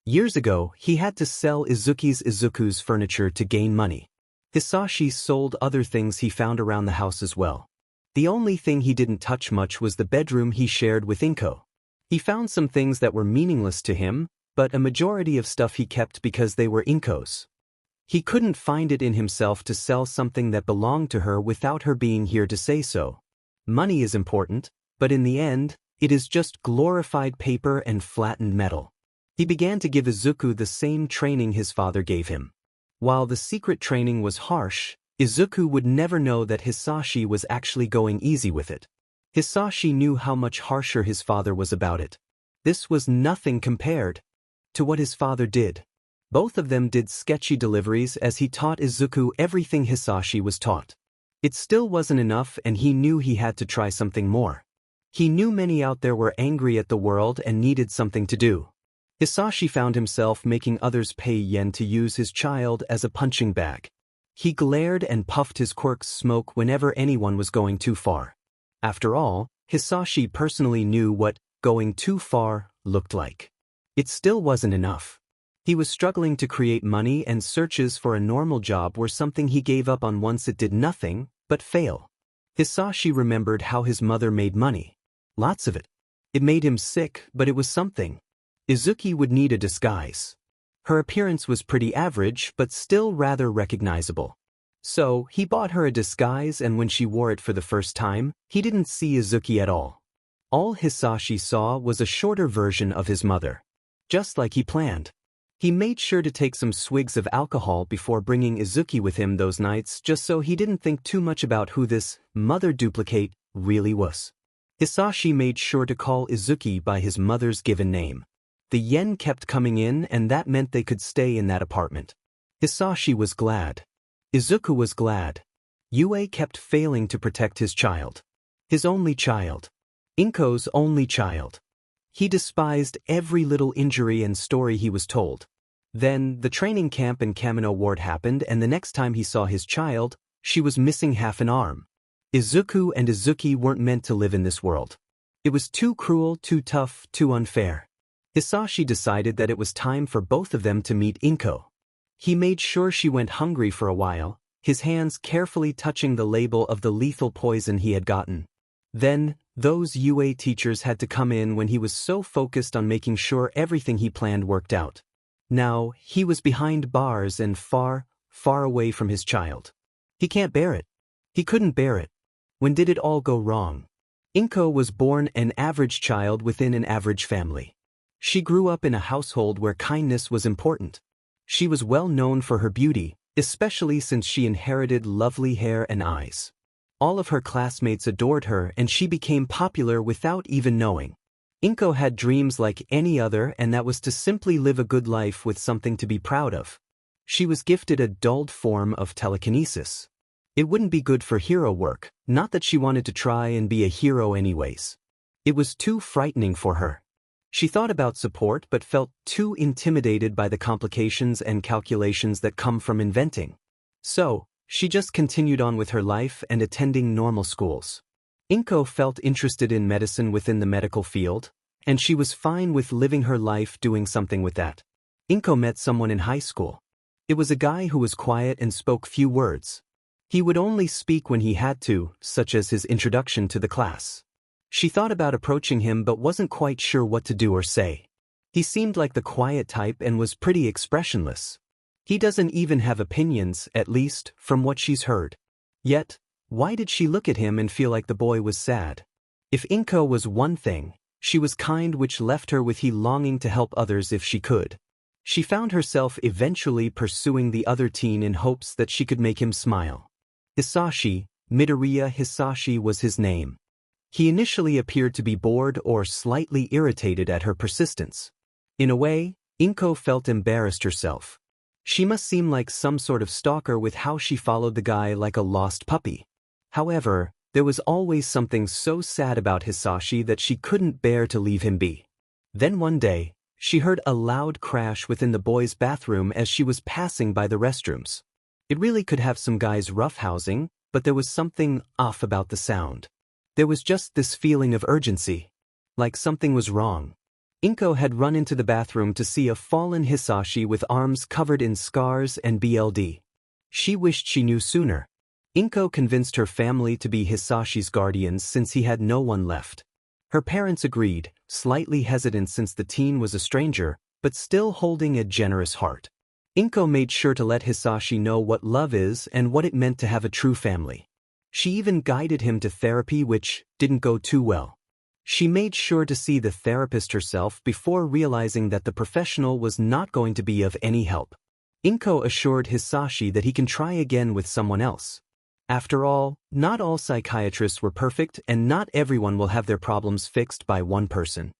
Years ago, he had to sell Izuku's furniture to gain money. Hisashi sold other things he found around the house as well. The only thing he didn't touch much was the bedroom he shared with Inko. He found some things that were meaningless to him, but a majority of stuff he kept because they were Inko's. He couldn't find it in himself to sell something that belonged to her without her being here to say so. Money is important, but in the end, it is just glorified paper and flattened metal. He began to give Izuku the same training his father gave him. While the secret training was harsh, Izuku would never know that Hisashi was actually going easy with it. Hisashi knew how much harsher his father was about it. This was nothing compared to what his father did. Both of them did sketchy deliveries as he taught Izuku everything Hisashi was taught. It still wasn't enough and he knew he had to try something more. He knew many out there were angry at the world and needed something to do. Hisashi found himself making others pay yen to use his child as a punching bag. He glared and puffed his quirk's smoke whenever anyone was going too far. After all, Hisashi personally knew what going too far looked like. It still wasn't enough. He was struggling to create money and searches for a normal job were something he gave up on once it did nothing but fail. Hisashi remembered how his mother made money. Lots of it. It made him sick, but it was something. Izuku would need a disguise. Her appearance was pretty average but still rather recognizable. So, he bought her a disguise and when she wore it for the first time, he didn't see Izuku at all. All Hisashi saw was a shorter version of his mother. Just like he planned. He made sure to take some swigs of alcohol before bringing Izuku with him those nights just so he didn't think too much about who this mother duplicate really was. Hisashi made sure to call Izuku by his mother's given name. The yen kept coming in and that meant they could stay in that apartment. Hisashi was glad. Izuku was glad. Yue kept failing to protect his child. His only child. Inko's only child. He despised every little injury and story he was told. Then, the training camp in Kamino Ward happened and the next time he saw his child, she was missing half an arm. Izuku and Izuku weren't meant to live in this world. It was too cruel, too tough, too unfair. Hisashi decided that it was time for both of them to meet Inko. He made sure she went hungry for a while, his hands carefully touching the label of the lethal poison he had gotten. Then, those UA teachers had to come in when he was so focused on making sure everything he planned worked out. Now, he was behind bars and far, far away from his child. He can't bear it. He couldn't bear it. When did it all go wrong? Inko was born an average child within an average family. She grew up in a household where kindness was important. She was well known for her beauty, especially since she inherited lovely hair and eyes. All of her classmates adored her and she became popular without even knowing. Inko had dreams like any other and that was to simply live a good life with something to be proud of. She was gifted a dulled form of telekinesis. It wouldn't be good for hero work, not that she wanted to try and be a hero anyways. It was too frightening for her. She thought about support but felt too intimidated by the complications and calculations that come from inventing. So, she just continued on with her life and attending normal schools. Inko felt interested in medicine within the medical field, and she was fine with living her life doing something with that. Inko met someone in high school. It was a guy who was quiet and spoke few words. He would only speak when he had to, such as his introduction to the class. She thought about approaching him but wasn't quite sure what to do or say. He seemed like the quiet type and was pretty expressionless. He doesn't even have opinions, at least, from what she's heard. Yet, why did she look at him and feel like the boy was sad? If Inko was one thing, she was kind, which left her with he longing to help others if she could. She found herself eventually pursuing the other teen in hopes that she could make him smile. Hisashi, Midoriya Hisashi was his name. He initially appeared to be bored or slightly irritated at her persistence. In a way, Inko felt embarrassed herself. She must seem like some sort of stalker with how she followed the guy like a lost puppy. However, there was always something so sad about Hisashi that she couldn't bear to leave him be. Then one day, she heard a loud crash within the boys' bathroom as she was passing by the restrooms. It really could have some guys roughhousing, but there was something off about the sound. There was just this feeling of urgency. Like something was wrong. Inko had run into the bathroom to see a fallen Hisashi with arms covered in scars and BLD. She wished she knew sooner. Inko convinced her family to be Hisashi's guardians since he had no one left. Her parents agreed, slightly hesitant since the teen was a stranger, but still holding a generous heart. Inko made sure to let Hisashi know what love is and what it meant to have a true family. She even guided him to therapy, which didn't go too well. She made sure to see the therapist herself before realizing that the professional was not going to be of any help. Inko assured Hisashi that he can try again with someone else. After all, not all psychiatrists were perfect and not everyone will have their problems fixed by one person.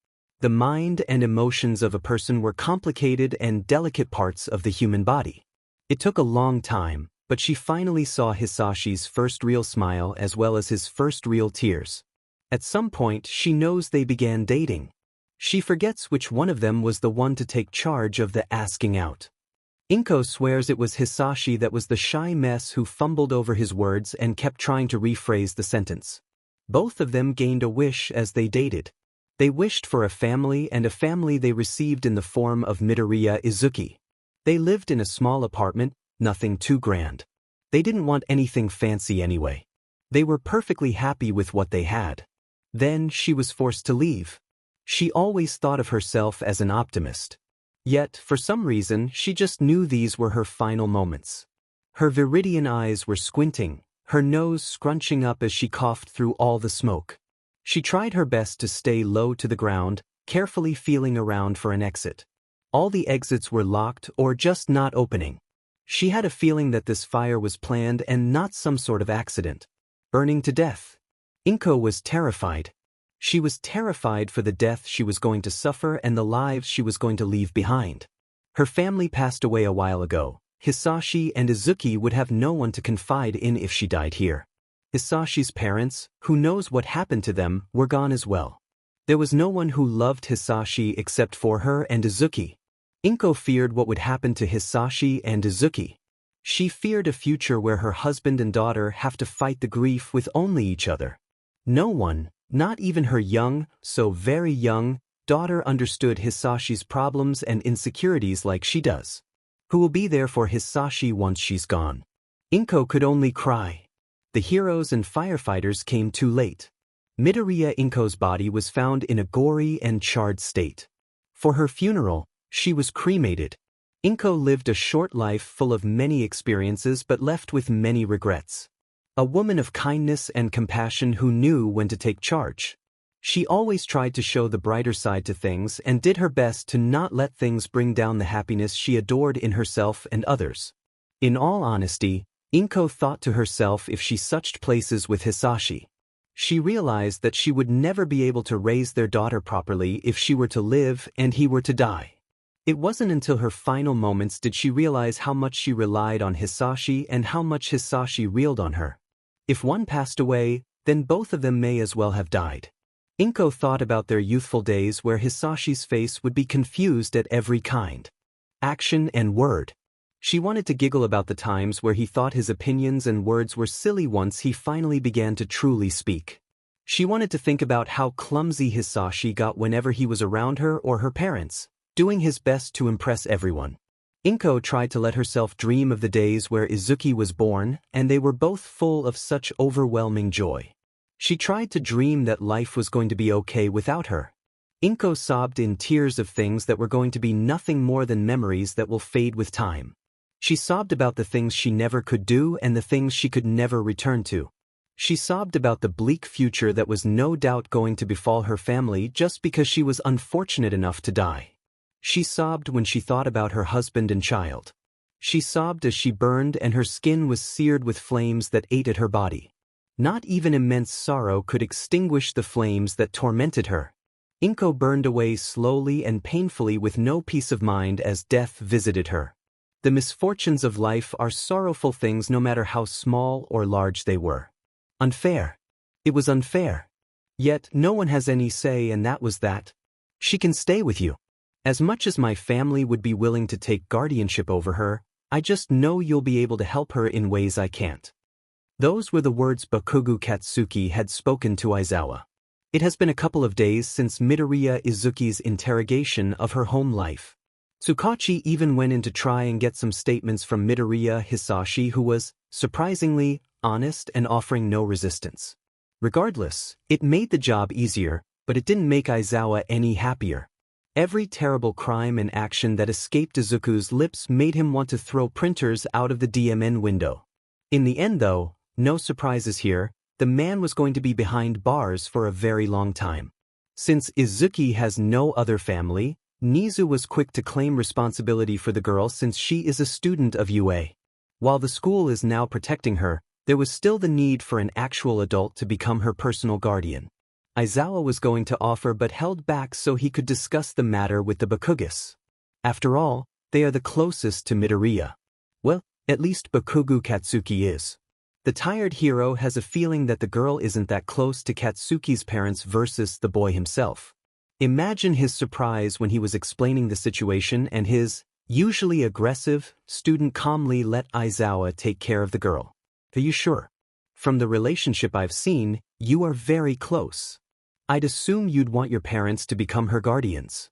The mind and emotions of a person were complicated and delicate parts of the human body. It took a long time, but she finally saw Hisashi's first real smile as well as his first real tears. At some point, she knows they began dating. She forgets which one of them was the one to take charge of the asking out. Inko swears it was Hisashi that was the shy mess who fumbled over his words and kept trying to rephrase the sentence. Both of them gained a wish as they dated. They wished for a family, and a family they received in the form of Midoriya Izuku. They lived in a small apartment, nothing too grand. They didn't want anything fancy anyway. They were perfectly happy with what they had. Then she was forced to leave. She always thought of herself as an optimist. Yet, for some reason, she just knew these were her final moments. Her viridian eyes were squinting, her nose scrunching up as she coughed through all the smoke. She tried her best to stay low to the ground, carefully feeling around for an exit. All the exits were locked or just not opening. She had a feeling that this fire was planned and not some sort of accident. Burning to death. Inko was terrified. She was terrified for the death she was going to suffer and the lives she was going to leave behind. Her family passed away a while ago. Hisashi and Izuku would have no one to confide in if she died here. Hisashi's parents, who knows what happened to them, were gone as well. There was no one who loved Hisashi except for her and Izuku. Inko feared what would happen to Hisashi and Izuku. She feared a future where her husband and daughter have to fight the grief with only each other. No one, not even her young, so very young, daughter understood Hisashi's problems and insecurities like she does. Who will be there for Hisashi once she's gone? Inko could only cry. The heroes and firefighters came too late. Midoriya Inko's body was found in a gory and charred state. For her funeral, she was cremated. Inko lived a short life full of many experiences but left with many regrets. A woman of kindness and compassion who knew when to take charge. She always tried to show the brighter side to things and did her best to not let things bring down the happiness she adored in herself and others. In all honesty, Inko thought to herself if she switched places with Hisashi. She realized that she would never be able to raise their daughter properly if she were to live and he were to die. It wasn't until her final moments did she realize how much she relied on Hisashi and how much Hisashi reeled on her. If one passed away, then both of them may as well have died. Inko thought about their youthful days where Hisashi's face would be confused at every kind. Action and word. She wanted to giggle about the times where he thought his opinions and words were silly once he finally began to truly speak. She wanted to think about how clumsy Hisashi got whenever he was around her or her parents, doing his best to impress everyone. Inko tried to let herself dream of the days where Izuku was born, and they were both full of such overwhelming joy. She tried to dream that life was going to be okay without her. Inko sobbed in tears of things that were going to be nothing more than memories that will fade with time. She sobbed about the things she never could do and the things she could never return to. She sobbed about the bleak future that was no doubt going to befall her family just because she was unfortunate enough to die. She sobbed when she thought about her husband and child. She sobbed as she burned and her skin was seared with flames that ate at her body. Not even immense sorrow could extinguish the flames that tormented her. Inko burned away slowly and painfully with no peace of mind as death visited her. The misfortunes of life are sorrowful things no matter how small or large they were. Unfair. It was unfair. Yet no one has any say, and that was that. She can stay with you. As much as my family would be willing to take guardianship over her, I just know you'll be able to help her in ways I can't. Those were the words Bakugou Katsuki had spoken to Aizawa. It has been a couple of days since Midoriya Izuku's interrogation of her home life. Tsukachi even went in to try and get some statements from Midoriya Hisashi, who was, surprisingly, honest and offering no resistance. Regardless, it made the job easier, but it didn't make Aizawa any happier. Every terrible crime and action that escaped Izuku's lips made him want to throw printers out of the DMN window. In the end though, no surprises here, the man was going to be behind bars for a very long time. Since Izuku has no other family, Nizu was quick to claim responsibility for the girl since she is a student of UA. While the school is now protecting her, there was still the need for an actual adult to become her personal guardian. Aizawa was going to offer but held back so he could discuss the matter with the Bakugous. After all, they are the closest to Midoriya. Well, at least Bakugou Katsuki is. The tired hero has a feeling that the girl isn't that close to Katsuki's parents versus the boy himself. Imagine his surprise when he was explaining the situation and his, usually aggressive, student calmly let Aizawa take care of the girl. Are you sure? From the relationship I've seen, you are very close. I'd assume you'd want your parents to become her guardians.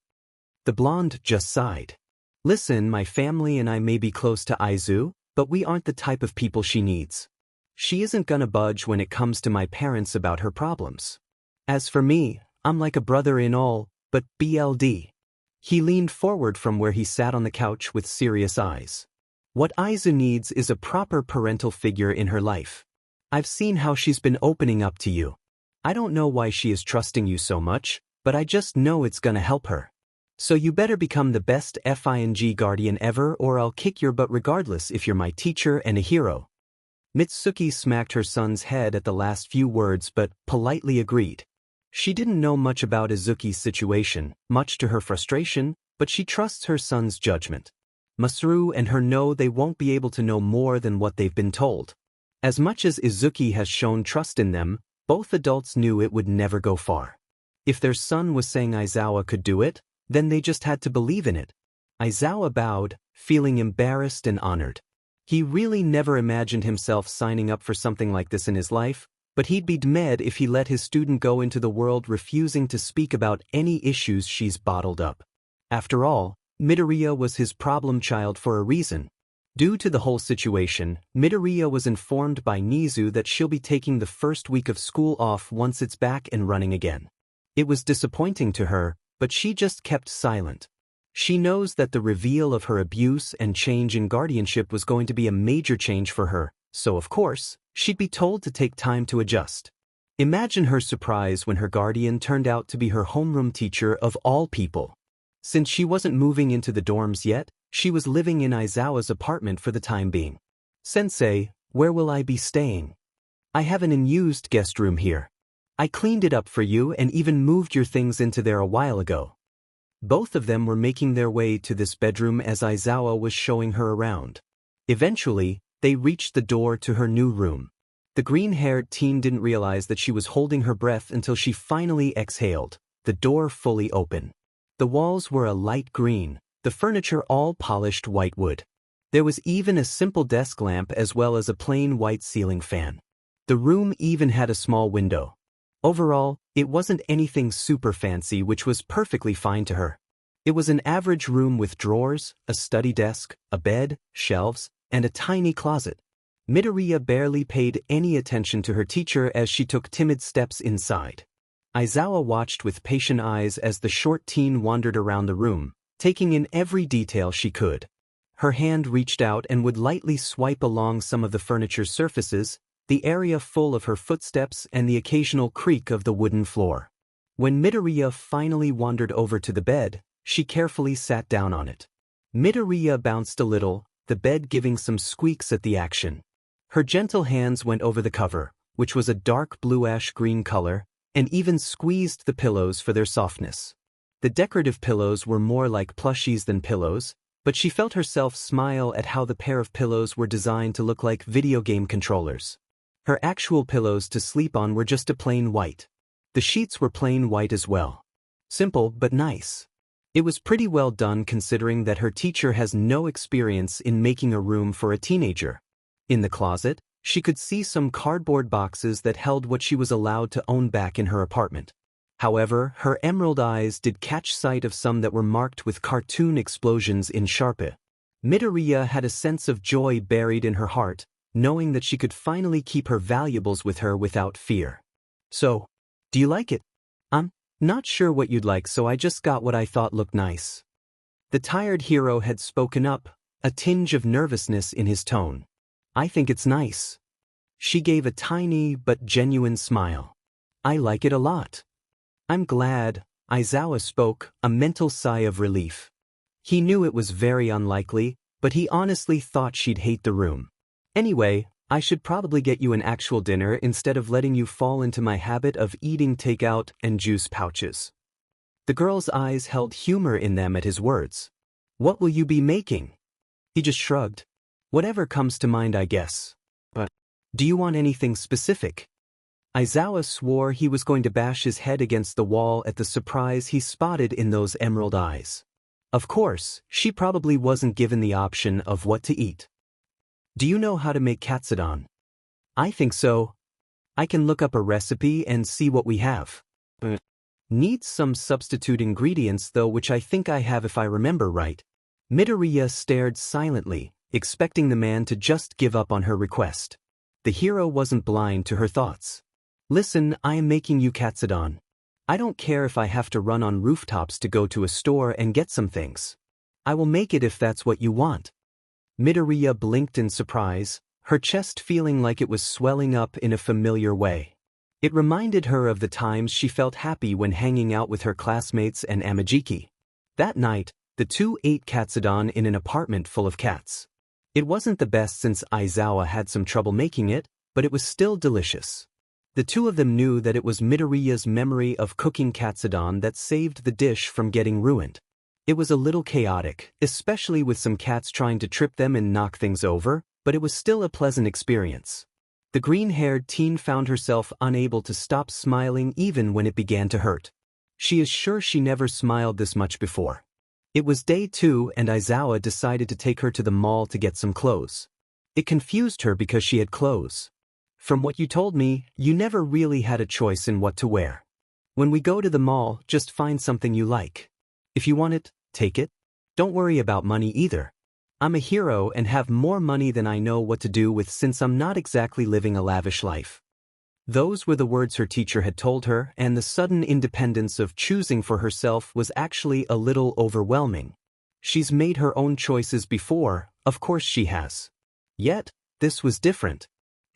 The blonde just sighed. Listen, my family and I may be close to Aizu, but we aren't the type of people she needs. She isn't gonna budge when it comes to my parents about her problems. As for me, I'm like a brother in all, but BLD. He leaned forward from where he sat on the couch with serious eyes. What Aizu needs is a proper parental figure in her life. I've seen how she's been opening up to you. I don't know why she is trusting you so much, but I just know it's gonna help her. So you better become the best FING guardian ever or I'll kick your butt regardless if you're my teacher and a hero. Mitsuki smacked her son's head at the last few words but politely agreed. She didn't know much about Izuku's situation, much to her frustration, but she trusts her son's judgment. Masaru and her know they won't be able to know more than what they've been told. As much as Izuku has shown trust in them, both adults knew it would never go far. If their son was saying Aizawa could do it, then they just had to believe in it. Aizawa bowed, feeling embarrassed and honored. He really never imagined himself signing up for something like this in his life, but he'd be mad if he let his student go into the world refusing to speak about any issues she's bottled up. After all, Midoriya was his problem child for a reason. Due to the whole situation, Midoriya was informed by Nizu that she'll be taking the first week of school off once it's back and running again. It was disappointing to her, but she just kept silent. She knows that the reveal of her abuse and change in guardianship was going to be a major change for her, so of course, she'd be told to take time to adjust. Imagine her surprise when her guardian turned out to be her homeroom teacher of all people. Since she wasn't moving into the dorms yet, she was living in Aizawa's apartment for the time being. Sensei, where will I be staying? I have an unused guest room here. I cleaned it up for you and even moved your things into there a while ago. Both of them were making their way to this bedroom as Aizawa was showing her around. Eventually, they reached the door to her new room. The green-haired teen didn't realize that she was holding her breath until she finally exhaled, the door fully open. The walls were a light green, the furniture all polished white wood. There was even a simple desk lamp as well as a plain white ceiling fan. The room even had a small window. Overall, it wasn't anything super fancy, which was perfectly fine to her. It was an average room with drawers, a study desk, a bed, shelves, and a tiny closet. Midoriya barely paid any attention to her teacher as she took timid steps inside. Aizawa watched with patient eyes as the short teen wandered around the room, taking in every detail she could. Her hand reached out and would lightly swipe along some of the furniture's surfaces, the area full of her footsteps and the occasional creak of the wooden floor. When Midoriya finally wandered over to the bed, she carefully sat down on it. Midoriya bounced a little, the bed giving some squeaks at the action. Her gentle hands went over the cover, which was a dark bluish-green color, and even squeezed the pillows for their softness. The decorative pillows were more like plushies than pillows, but she felt herself smile at how the pair of pillows were designed to look like video game controllers. Her actual pillows to sleep on were just a plain white. The sheets were plain white as well. Simple but nice. It was pretty well done considering that her teacher has no experience in making a room for a teenager. In the closet, she could see some cardboard boxes that held what she was allowed to own back in her apartment. However, her emerald eyes did catch sight of some that were marked with cartoon explosions in Sharpe. Midoriya had a sense of joy buried in her heart, knowing that she could finally keep her valuables with her without fear. So, do you like it? I'm not sure what you'd like, so I just got what I thought looked nice. The tired hero had spoken up, a tinge of nervousness in his tone. I think it's nice. She gave a tiny but genuine smile. I like it a lot. I'm glad, Aizawa spoke, a mental sigh of relief. He knew it was very unlikely, but he honestly thought she'd hate the room. Anyway, I should probably get you an actual dinner instead of letting you fall into my habit of eating takeout and juice pouches. The girl's eyes held humor in them at his words. What will you be making? He just shrugged. Whatever comes to mind, I guess. But do you want anything specific? Aizawa swore he was going to bash his head against the wall at the surprise he spotted in those emerald eyes. Of course, she probably wasn't given the option of what to eat. Do you know how to make katsudon? I think so. I can look up a recipe and see what we have. Needs some substitute ingredients though, which I think I have if I remember right. Midoriya stared silently, expecting the man to just give up on her request. The hero wasn't blind to her thoughts. Listen, I am making you katsudon. I don't care if I have to run on rooftops to go to a store and get some things. I will make it if that's what you want. Midoriya blinked in surprise, her chest feeling like it was swelling up in a familiar way. It reminded her of the times she felt happy when hanging out with her classmates and Amajiki. That night, the two ate katsudon in an apartment full of cats. It wasn't the best since Aizawa had some trouble making it, but it was still delicious. The two of them knew that it was Midoriya's memory of cooking katsudon that saved the dish from getting ruined. It was a little chaotic, especially with some cats trying to trip them and knock things over, but it was still a pleasant experience. The green-haired teen found herself unable to stop smiling even when it began to hurt. She is sure she never smiled this much before. It was day 2 and Aizawa decided to take her to the mall to get some clothes. It confused her because she had clothes. From what you told me, you never really had a choice in what to wear. When we go to the mall, just find something you like. If you want it, take it. Don't worry about money either. I'm a hero and have more money than I know what to do with since I'm not exactly living a lavish life. Those were the words her teacher had told her, and the sudden independence of choosing for herself was actually a little overwhelming. She's made her own choices before, of course she has. Yet, this was different.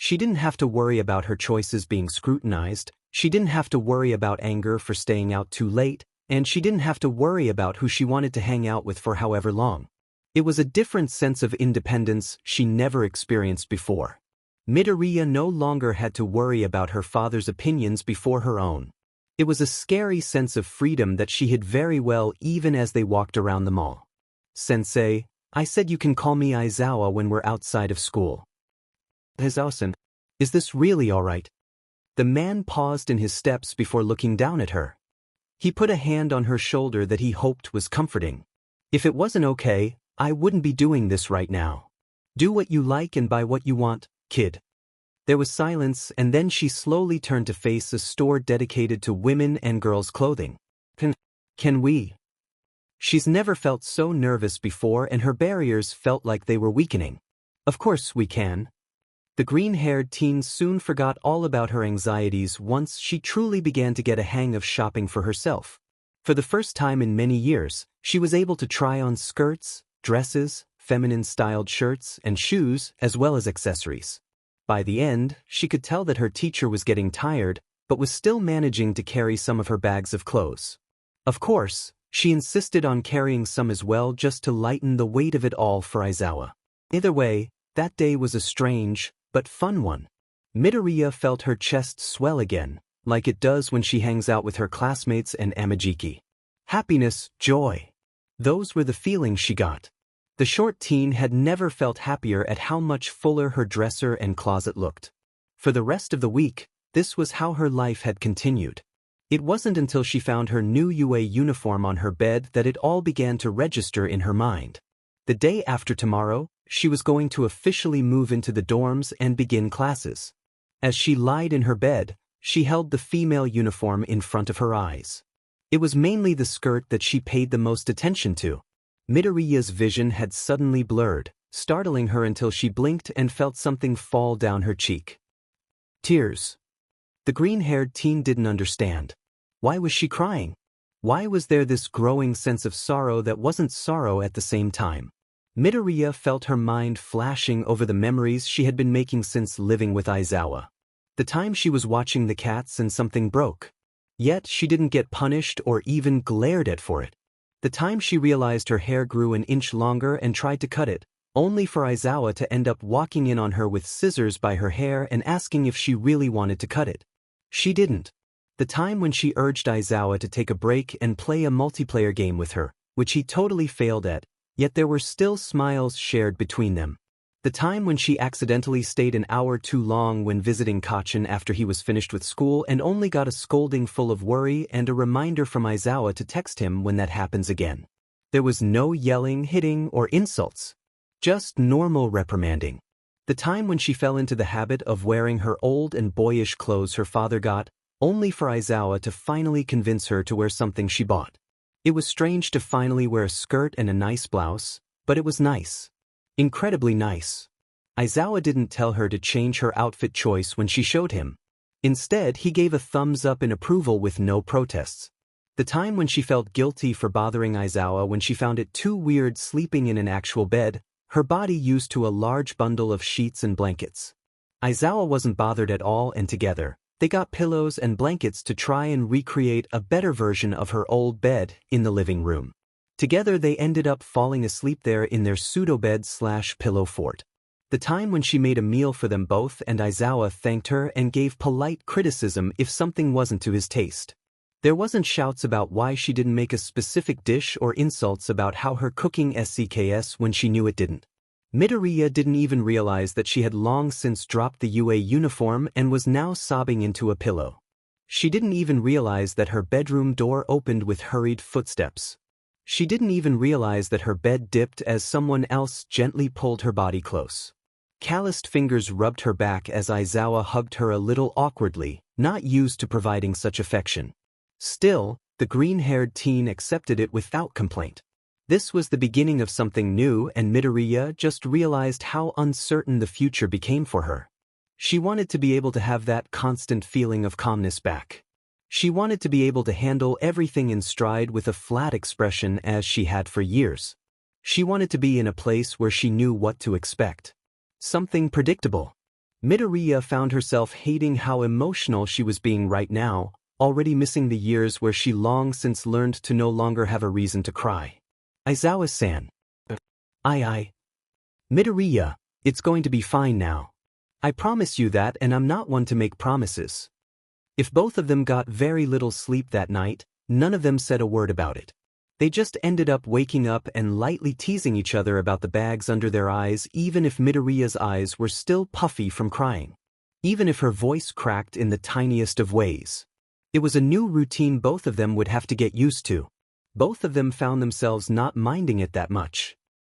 She didn't have to worry about her choices being scrutinized, she didn't have to worry about anger for staying out too late, and she didn't have to worry about who she wanted to hang out with for however long. It was a different sense of independence she never experienced before. Midoriya no longer had to worry about her father's opinions before her own. It was a scary sense of freedom that she hid very well even as they walked around the mall. Sensei, I said you can call me Aizawa when we're outside of school. Aizawa-san, is this really all right? The man paused in his steps before looking down at her. He put a hand on her shoulder that he hoped was comforting. If it wasn't okay, I wouldn't be doing this right now. Do what you like and buy what you want, kid. There was silence, and then she slowly turned to face a store dedicated to women and girls' clothing. Can we? She's never felt so nervous before and her barriers felt like they were weakening. Of course we can. The green-haired teen soon forgot all about her anxieties once she truly began to get a hang of shopping for herself. For the first time in many years, she was able to try on skirts, dresses, feminine-styled shirts, and shoes, as well as accessories. By the end, she could tell that her teacher was getting tired, but was still managing to carry some of her bags of clothes. Of course, she insisted on carrying some as well just to lighten the weight of it all for Aizawa. Either way, that day was a strange, but fun one. Midoriya felt her chest swell again, like it does when she hangs out with her classmates and Amajiki. Happiness, joy. Those were the feelings she got. The short teen had never felt happier at how much fuller her dresser and closet looked. For the rest of the week, this was how her life had continued. It wasn't until she found her new UA uniform on her bed that it all began to register in her mind. The day after tomorrow, she was going to officially move into the dorms and begin classes. As she lied in her bed, She held the female uniform in front of her eyes. It was mainly the skirt that she paid the most attention to. Midoriya's vision had suddenly blurred, startling her until she blinked and felt something fall down her cheek. Tears. The green-haired teen didn't understand. Why was she crying? Why was there this growing sense of sorrow that wasn't sorrow at the same time? Midoriya felt her mind flashing over the memories she had been making since living with Aizawa. The time she was watching the cats and something broke. Yet she didn't get punished or even glared at for it. The time she realized her hair grew an inch longer and tried to cut it, only for Aizawa to end up walking in on her with scissors by her hair and asking if she really wanted to cut it. She didn't. The time when she urged Aizawa to take a break and play a multiplayer game with her, which he totally failed at, yet there were still smiles shared between them. The time when she accidentally stayed an hour too long when visiting Kachin after he was finished with school and only got a scolding full of worry and a reminder from Aizawa to text him when that happens again. There was no yelling, hitting, or insults. Just normal reprimanding. The time when she fell into the habit of wearing her old and boyish clothes her father got, only for Aizawa to finally convince her to wear something she bought. It was strange to finally wear a skirt and a nice blouse, but it was nice. Incredibly nice. Aizawa didn't tell her to change her outfit choice when she showed him. Instead, he gave a thumbs up in approval with no protests. The time when she felt guilty for bothering Aizawa when she found it too weird sleeping in an actual bed, her body used to a large bundle of sheets and blankets. Aizawa wasn't bothered at all, and together, they got pillows and blankets to try and recreate a better version of her old bed in the living room. Together they ended up falling asleep there in their pseudo-bed/pillow fort. The time when she made a meal for them both and Aizawa thanked her and gave polite criticism if something wasn't to his taste. There wasn't shouts about why she didn't make a specific dish or insults about how her cooking sucks when she knew it didn't. Midoriya didn't even realize that she had long since dropped the UA uniform and was now sobbing into a pillow. She didn't even realize that her bedroom door opened with hurried footsteps. She didn't even realize that her bed dipped as someone else gently pulled her body close. Calloused fingers rubbed her back as Aizawa hugged her a little awkwardly, not used to providing such affection. Still, the green-haired teen accepted it without complaint. This was the beginning of something new, and Midoriya just realized how uncertain the future became for her. She wanted to be able to have that constant feeling of calmness back. She wanted to be able to handle everything in stride with a flat expression as she had for years. She wanted to be in a place where she knew what to expect. Something predictable. Midoriya found herself hating how emotional she was being right now, already missing the years where she long since learned to no longer have a reason to cry. Aizawa-san. Aye. Midoriya, it's going to be fine now. I promise you that, and I'm not one to make promises. If both of them got very little sleep that night, none of them said a word about it. They just ended up waking up and lightly teasing each other about the bags under their eyes, even if Midoriya's eyes were still puffy from crying. Even if her voice cracked in the tiniest of ways. It was a new routine both of them would have to get used to. Both of them found themselves not minding it that much.